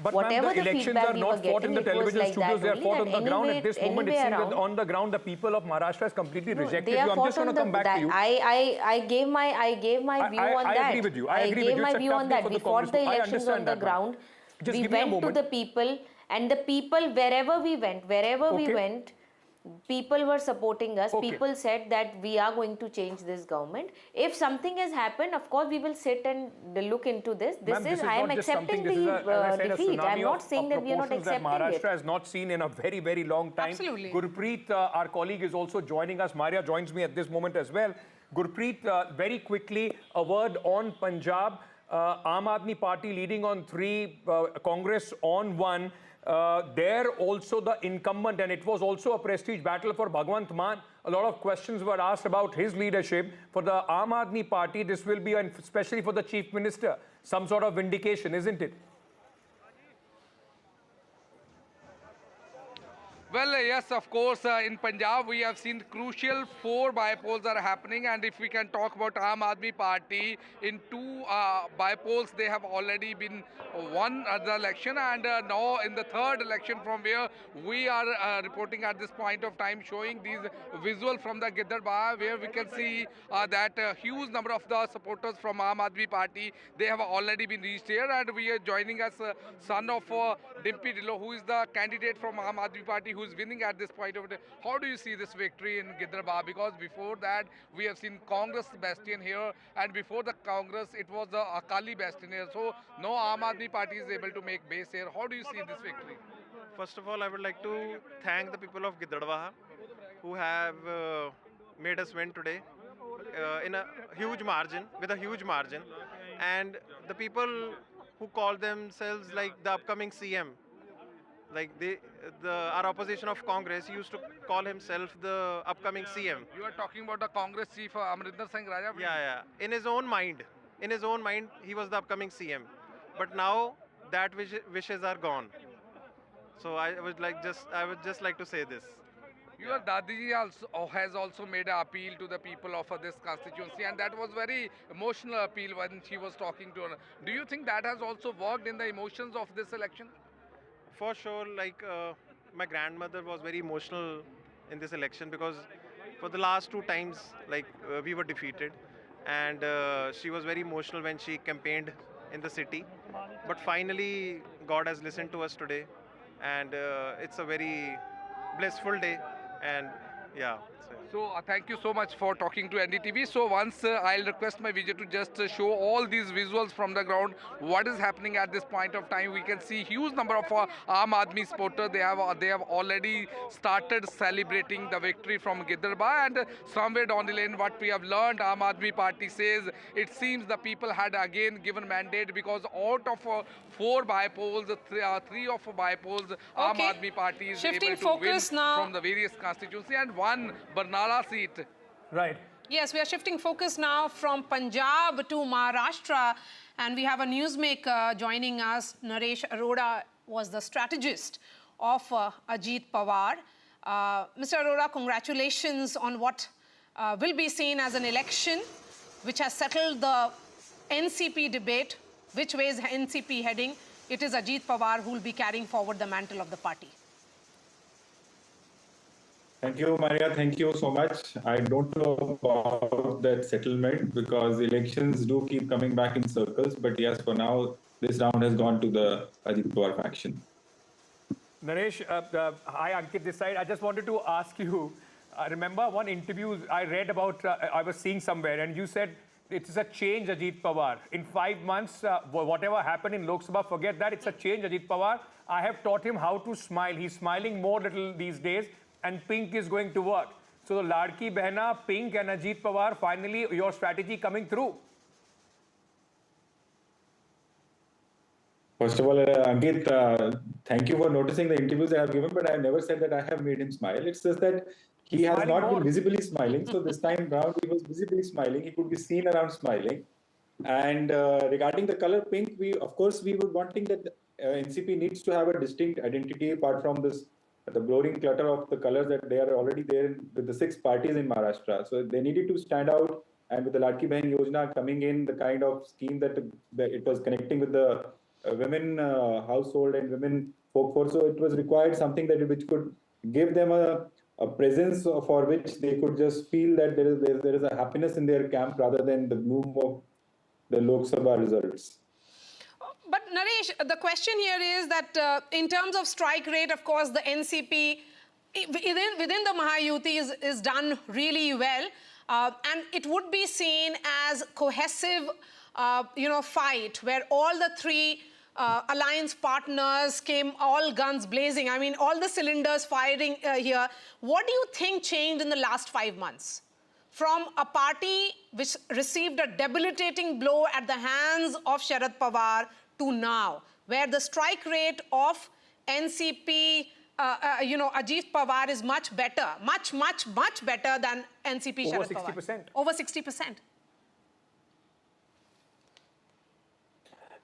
But whatever the elections feedback are we not were fought in getting, the it was television like studios, that they are only. fought And on the ground. anyway, At this moment, it anyway seems that around, on the ground, the people of Maharashtra has completely rejected they are you. I'm just fought going to on come back to you. I gave my view on that. I agree with you. I agree gave with you. my It's a view tough on day that. for We the fought the Congress. I elections on understand the that, ma'am. ground. Just We give me a went to moment. the people, and the people, wherever we went, people were supporting us. Okay. People said that we are going to change this government. If something has happened, of course, we will sit and look into this. Ma'am, I am not just something. accepting This is, the as I said, a defeat. I am tsunami not of saying that we are not proportions that accepting Maharashtra it. has not seen in a very, very long time. Absolutely. Gurpreet, our colleague, is also joining us. Maria joins me at this moment as well. Gurpreet, very quickly, a word on Punjab. Aam Aadmi Party leading on 3, Congress on 1. There also the incumbent, and it was also a prestige battle for Bhagwant Mann. A lot of questions were asked about his leadership. For the Aam Aadmi Party, this will be, especially for the Chief Minister, some sort of vindication, isn't it? Well, yes, of course, in Punjab we have seen crucial 4 bypolls are happening, and if we can talk about Aam Aadmi Party, in 2 bypolls they have already been won the election, and now in the 3rd election from where we are reporting at this point of time, showing these visuals from the Giddarbah, where we can see that a huge number of the supporters from Aam Aadmi Party, they have already been reached here, and we are joining us son of Dimpy Dillo, who is the candidate from Aam Aadmi Party, who is winning at this point of time. How do you see this victory in Giddarbah? Because before that, we have seen Congress bastion here, and before the Congress, it was the Akali bastion here. So, no Aam Aadmi Party is able to make base here. How do you see this victory? First of all, I would like to thank the people of Giddarbah who have made us win today in a huge margin, with a huge margin. And the people who call themselves like the upcoming CM, like our opposition of Congress used to call himself the upcoming CM. You are talking about the Congress chief, Amrinder Singh Raja? Yeah. In his own mind, he was the upcoming CM. But now that wishes are gone. So I would just like to say this. Your Dadiji has also made an appeal to the people of this constituency, and that was very emotional appeal when she was talking to her. Do you think that has also worked in the emotions of this election? For sure, my grandmother was very emotional in this election because for the last 2 times, we were defeated, and she was very emotional when she campaigned in the city. But finally, God has listened to us today, and it's a very blissful day, and yeah. So thank you so much for talking to NDTV. So once I'll request my video to just show all these visuals from the ground, what is happening at this point of time. We can see huge number of Aam Aadmi supporters. They have already started celebrating the victory from Giddarbah, and somewhere down the lane, what we have learned, Aam Aadmi Party says it seems the people had again given mandate, because out of 4 bypolls, 3 of bypolls, Aam Aadmi Party is able to win from the various constituencies, and 1 Barnala seat. Right. Yes, we are shifting focus now from Punjab to Maharashtra, and we have a newsmaker joining us. Naresh Arora was the strategist of Ajit Pawar. Mr. Arora, congratulations on what will be seen as an election which has settled the NCP debate. Which way is NCP heading? It is Ajit Pawar who will be carrying forward the mantle of the party. Thank you, Maria. Thank you so much. I don't know about that settlement because elections do keep coming back in circles. But yes, for now, this round has gone to the Ajit Pawar faction. Naresh, hi Ankit this side. I just wanted to ask you, remember one interview I read about, I was seeing somewhere, and you said it is a change, Ajit Pawar. In 5 months, whatever happened in Lok Sabha, forget that. It's a change, Ajit Pawar. I have taught him how to smile. He's smiling more little these days, and Pink is going to work. So Ladki Behna, Pink and Ajit Pawar, finally your strategy coming through. First of all, Ankit, thank you for noticing the interviews I have given, but I never said that I have made him smile. It's just that he has not been visibly smiling. So this time round, he was visibly smiling. He could be seen around smiling. And regarding the color pink, of course, we were wanting that NCP needs to have a distinct identity apart from this the blurring clutter of the colors that they are already there with the 6 parties in Maharashtra. So they needed to stand out, and with the Ladki Bahin Yojana coming in, the kind of scheme that it was connecting with the women household and women workforce. So it was required something that which could give them a presence for which they could just feel that there is a happiness in their camp rather than the gloom of the Lok Sabha results. But Naresh, the question here is that in terms of strike rate, of course, the NCP within the Mahayuti is done really well. And it would be seen as cohesive, fight where all the 3 alliance partners came all guns blazing. I mean, all the cylinders firing here. What do you think changed in the last 5 months? From a party which received a debilitating blow at the hands of Sharad Pawar to now, where the strike rate of NCP, Ajit Pawar is much better, much better than NCP Sharad Pawar. Over 60%. Over 60%.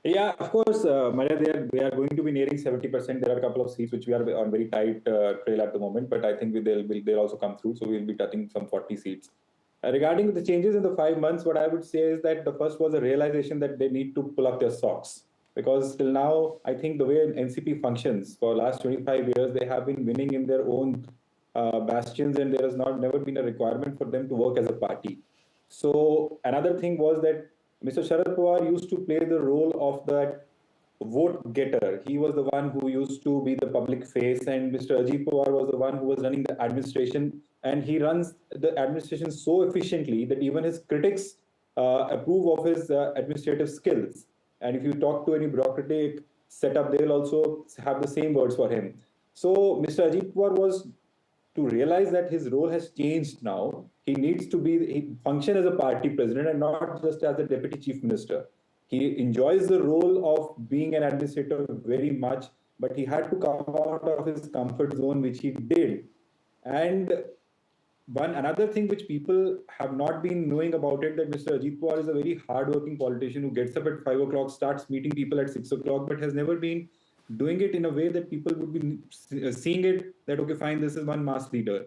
Yeah, of course, Maria, they are going to be nearing 70%. There are a couple of seats which we are on very tight trail at the moment, but I think they'll also come through. So we'll be touching some 40 seats. Regarding the changes in the 5 months, what I would say is that the first was a realization that they need to pull up their socks. Because till now, I think the way NCP functions for the last 25 years, they have been winning in their own bastions, and there has never been a requirement for them to work as a party. So another thing was that Mr. Sharad Pawar used to play the role of that vote getter. He was the one who used to be the public face, and Mr. Ajit Pawar was the one who was running the administration. And he runs the administration so efficiently that even his critics approve of his administrative skills. And if you talk to any bureaucratic setup, they will also have the same words for him. So Mr. Ajit Pawar was to realize that his role has changed now. He needs to function as a party president and not just as a deputy chief minister. He enjoys the role of being an administrator very much, but he had to come out of his comfort zone, which he did. And another thing which people have not been knowing about it, that Mr. Ajit Pawar is a very hardworking politician who gets up at 5 o'clock, starts meeting people at 6 o'clock, but has never been doing it in a way that people would be seeing it, that, okay, fine, this is one mass leader.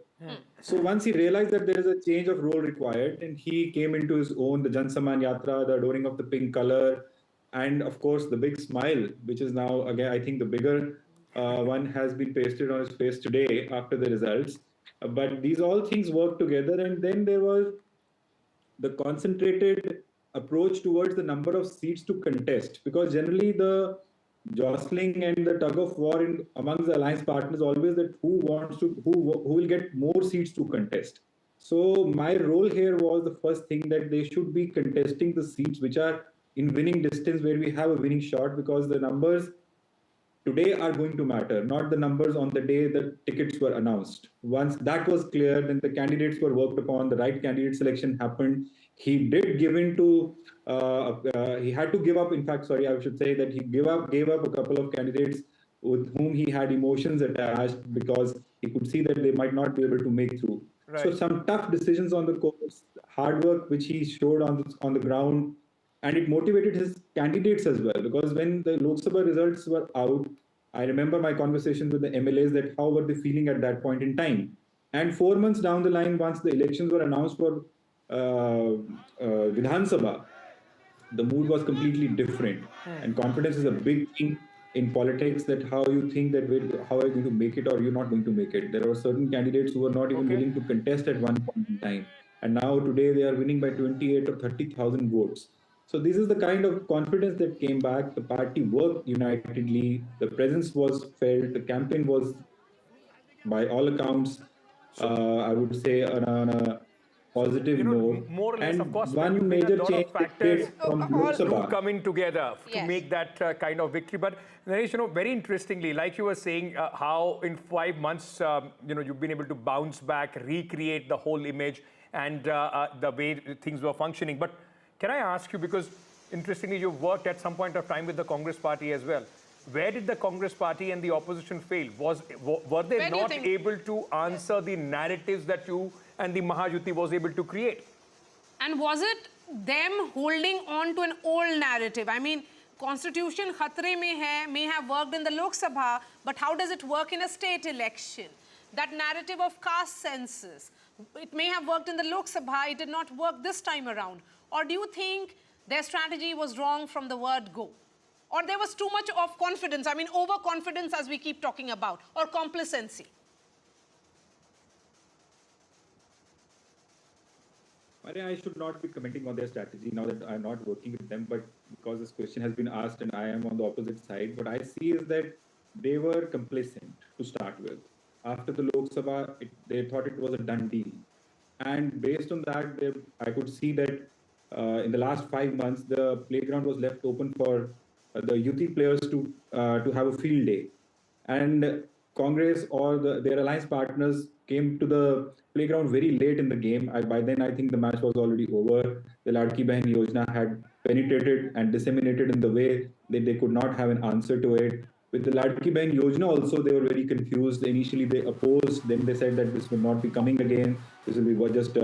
So once he realized that there is a change of role required, and he came into his own, the Jan Samman Yatra, the adoring of the pink color, and of course the big smile, which is now, again, I think the bigger one has been pasted on his face today after the results. But these all things work together, and then there was the concentrated approach towards the number of seats to contest, because generally the jostling and the tug of war amongst the alliance partners always that who will get more seats to contest. So my role here was the first thing that they should be contesting the seats which are in winning distance, where we have a winning shot, because the numbers today are going to matter, not the numbers on the day the tickets were announced. Once that was clear, then the candidates were worked upon, the right candidate selection happened. He did give in to, he had to give up, in fact, sorry, I should say that he gave up a couple of candidates with whom he had emotions attached, because he could see that they might not be able to make through. Right. So some tough decisions on the course, hard work which he showed on the ground, and it motivated his candidates as well, because when the Lok Sabha results were out, I remember my conversations with the MLAs that how were they feeling at that point in time. And 4 months down the line, once the elections were announced for Vidhan Sabha, the mood was completely different. And confidence is a big thing in politics, that how you think that how are you going to make it or you're not going to make it. There were certain candidates who were not even willing to contest at one point in time. And now today they are winning by 28 or 30,000 votes. So this is the kind of confidence that came back. The party worked unitedly. The presence was felt. The campaign was, by all accounts, I would say, on a positive note. More or less, of course, one major change factors from Lok Sabha coming together to make that kind of victory. But Naresh, very interestingly, like you were saying, how in 5 months, you've been able to bounce back, recreate the whole image and the way things were functioning. But can I ask you, because interestingly, you worked at some point of time with the Congress party as well. Where did the Congress party and the opposition fail? Were they not able to answer the narratives that you and the Mahayuti was able to create? And was it them holding on to an old narrative? I mean, Constitution khatre mein hai, may have worked in the Lok Sabha, but how does it work in a state election? That narrative of caste census, it may have worked in the Lok Sabha, it did not work this time around. Or do you think their strategy was wrong from the word go? Or there was too much of confidence, I mean overconfidence as we keep talking about, or complacency? I should not be commenting on their strategy now that I'm not working with them, but because this question has been asked and I am on the opposite side, what I see is that they were complacent to start with. After the Lok Sabha, they thought it was a done deal. And based on that, I could see that in the last 5 months, the playground was left open for the youth players to have a field day. And Congress or their alliance partners came to the playground very late in the game. By then, I think the match was already over. The Ladki Bahin Yojana had penetrated and disseminated in the way that they could not have an answer to it. With the Ladki Bahin Yojana also, they were very confused. Initially, they opposed. Then they said that this will not be coming again. This will be just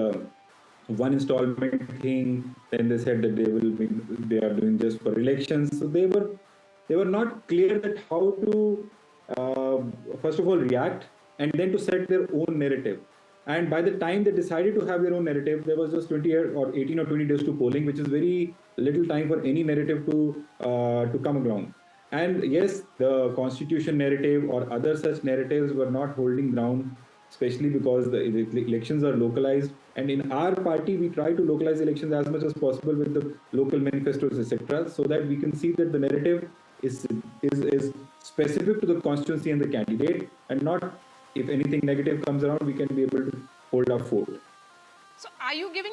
one installment thing. Then they said that they are doing just for elections. So they were not clear that how to first of all react and then to set their own narrative. And by the time they decided to have their own narrative, there was just 20 or 18 or 20 days to polling, which is very little time for any narrative to come along. And yes, the constitution narrative or other such narratives were not holding ground, especially because the elections are localized. And in our party, we try to localize elections as much as possible with the local manifestos, etc., so that we can see that the narrative is specific to the constituency and the candidate, and not, if anything negative comes around, we can be able to hold our fort. So are you giving,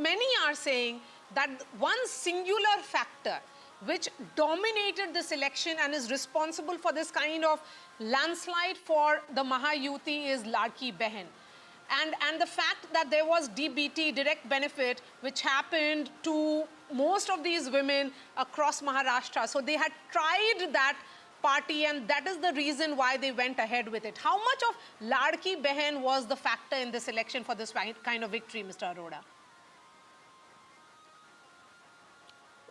many are saying that one singular factor which dominated this election and is responsible for this kind of landslide for the Mahayuti is Ladki Bahin. And the fact that there was DBT, direct benefit, which happened to most of these women across Maharashtra. So they had tried that party, and that is the reason why they went ahead with it. How much of Ladki Bahin was the factor in this election for this kind of victory, Mr. Arora?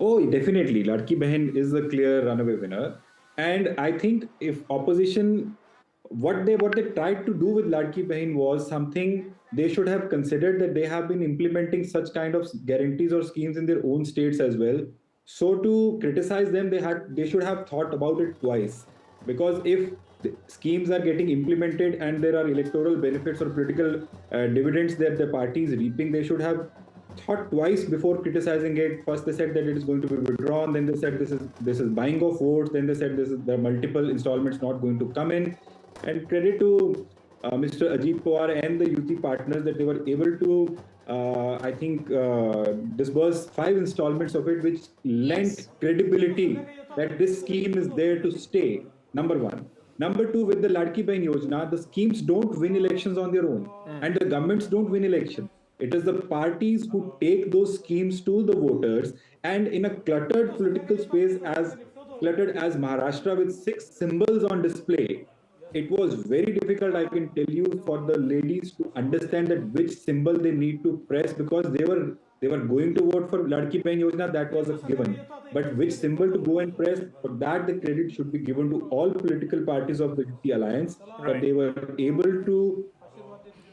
Oh, definitely. Ladki Bahin is the clear runaway winner. And I think if opposition, what they tried to do with Ladki Bahin was something they should have considered, that they have been implementing such kind of guarantees or schemes in their own states as well. So to criticize them, they should have thought about it twice. Because if the schemes are getting implemented and there are electoral benefits or political dividends that the party is reaping, they should have thought twice before criticizing it. First they said that it is going to be withdrawn, then they said this is buying of votes, then they said there are multiple installments not going to come in. And credit to Mr. Ajit Pawar and the UT partners that they were able to disburse 5 installments of it, which lent credibility that this scheme is there to stay, number one. Number two, with the Ladki Bahin Yojana, the schemes don't win elections on their own, and the governments don't win elections. It is the parties who take those schemes to the voters, and in a cluttered political space as cluttered as Maharashtra with 6 symbols on display, it was very difficult, I can tell you, for the ladies to understand that which symbol they need to press, because they were going to vote for Ladki Bahin Yojana, that was a given. But which symbol to go and press, for that the credit should be given to all political parties of the UT alliance, that they were able to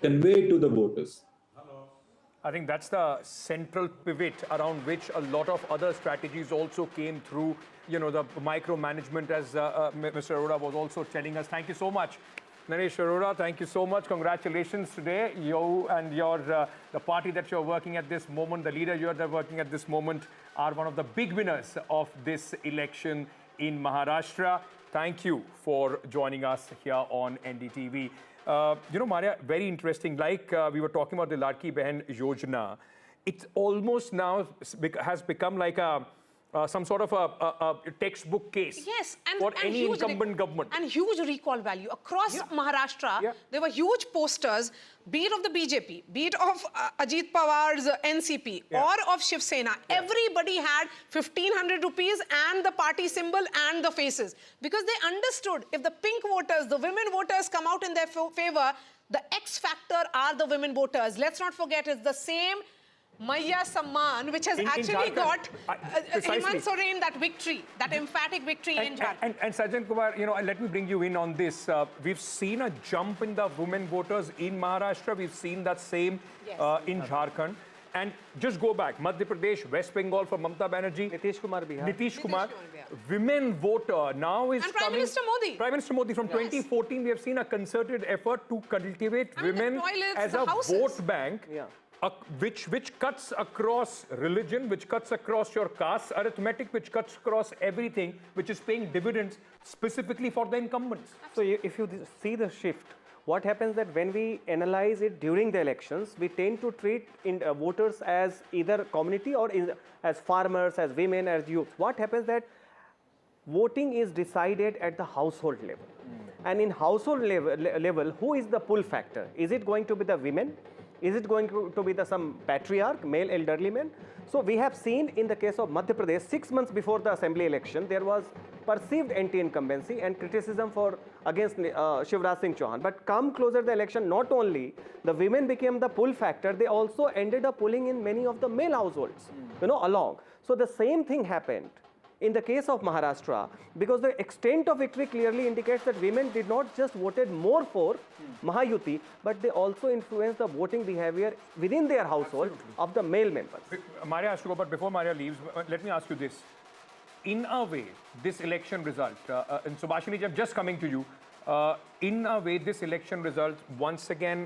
convey to the voters. I think that's the central pivot around which a lot of other strategies also came through. The micromanagement, as Mr. Arora was also telling us. Thank you so much, Naresh Arora. Thank you so much. Congratulations today. You and the party that you're working at this moment, the leader you're working at this moment, are one of the big winners of this election in Maharashtra. Thank you for joining us here on NDTV. Maria, very interesting. Like we were talking about the Ladki Bahin Yojana, it almost now has become like some sort of a textbook case for any incumbent government. And huge recall value. Across Maharashtra, there were huge posters, be it of the BJP, be it of Ajit Pawar's NCP, or of Shiv Sena. Everybody had 1,500 rupees and the party symbol and the faces. Because they understood, if the pink voters, the women voters come out in their favor, the X factor are the women voters. Let's not forget, it's the same Maya Samman, which has In actually Jharkhand. got Precisely. Hemant Soren that victory, that emphatic victory in Jharkhand. And Sajjan Kumar, let me bring you in on this. We've seen a jump in the women voters in Maharashtra. We've seen that same in Jharkhand. And just go back, Madhya Pradesh, West Bengal for Mamata Banerjee. Nitish Kumar. Women voter now is And Prime coming. Minister Modi. Prime Minister Modi. From 2014, we have seen a concerted effort to cultivate women the toilets, as the a houses. vote bank. Which cuts across religion, which cuts across your caste arithmetic, which cuts across everything, which is paying dividends specifically for the incumbents. So if you see the shift, what happens that when we analyze it during the elections, we tend to treat voters as either community or as farmers, as women, as youth. What happens that voting is decided at the household level. And in household level, who is the pull factor? Is it going to be the women? Is it going to be some patriarch, male elderly men? So we have seen in the case of Madhya Pradesh, 6 months before the assembly election, there was perceived anti-incumbency and criticism against Shivraj Singh Chauhan. But come closer to the election, not only the women became the pull factor, they also ended up pulling in many of the male households, along. So the same thing happened in the case of Maharashtra, because the extent of victory clearly indicates that women did not just voted more for Mahayuti, but they also influenced the voting behavior within their household of the male members. Maria has to go, but before Maria leaves, let me ask you this. In a way, this election result, and Subhashini, just coming to you, in a way, this election result once again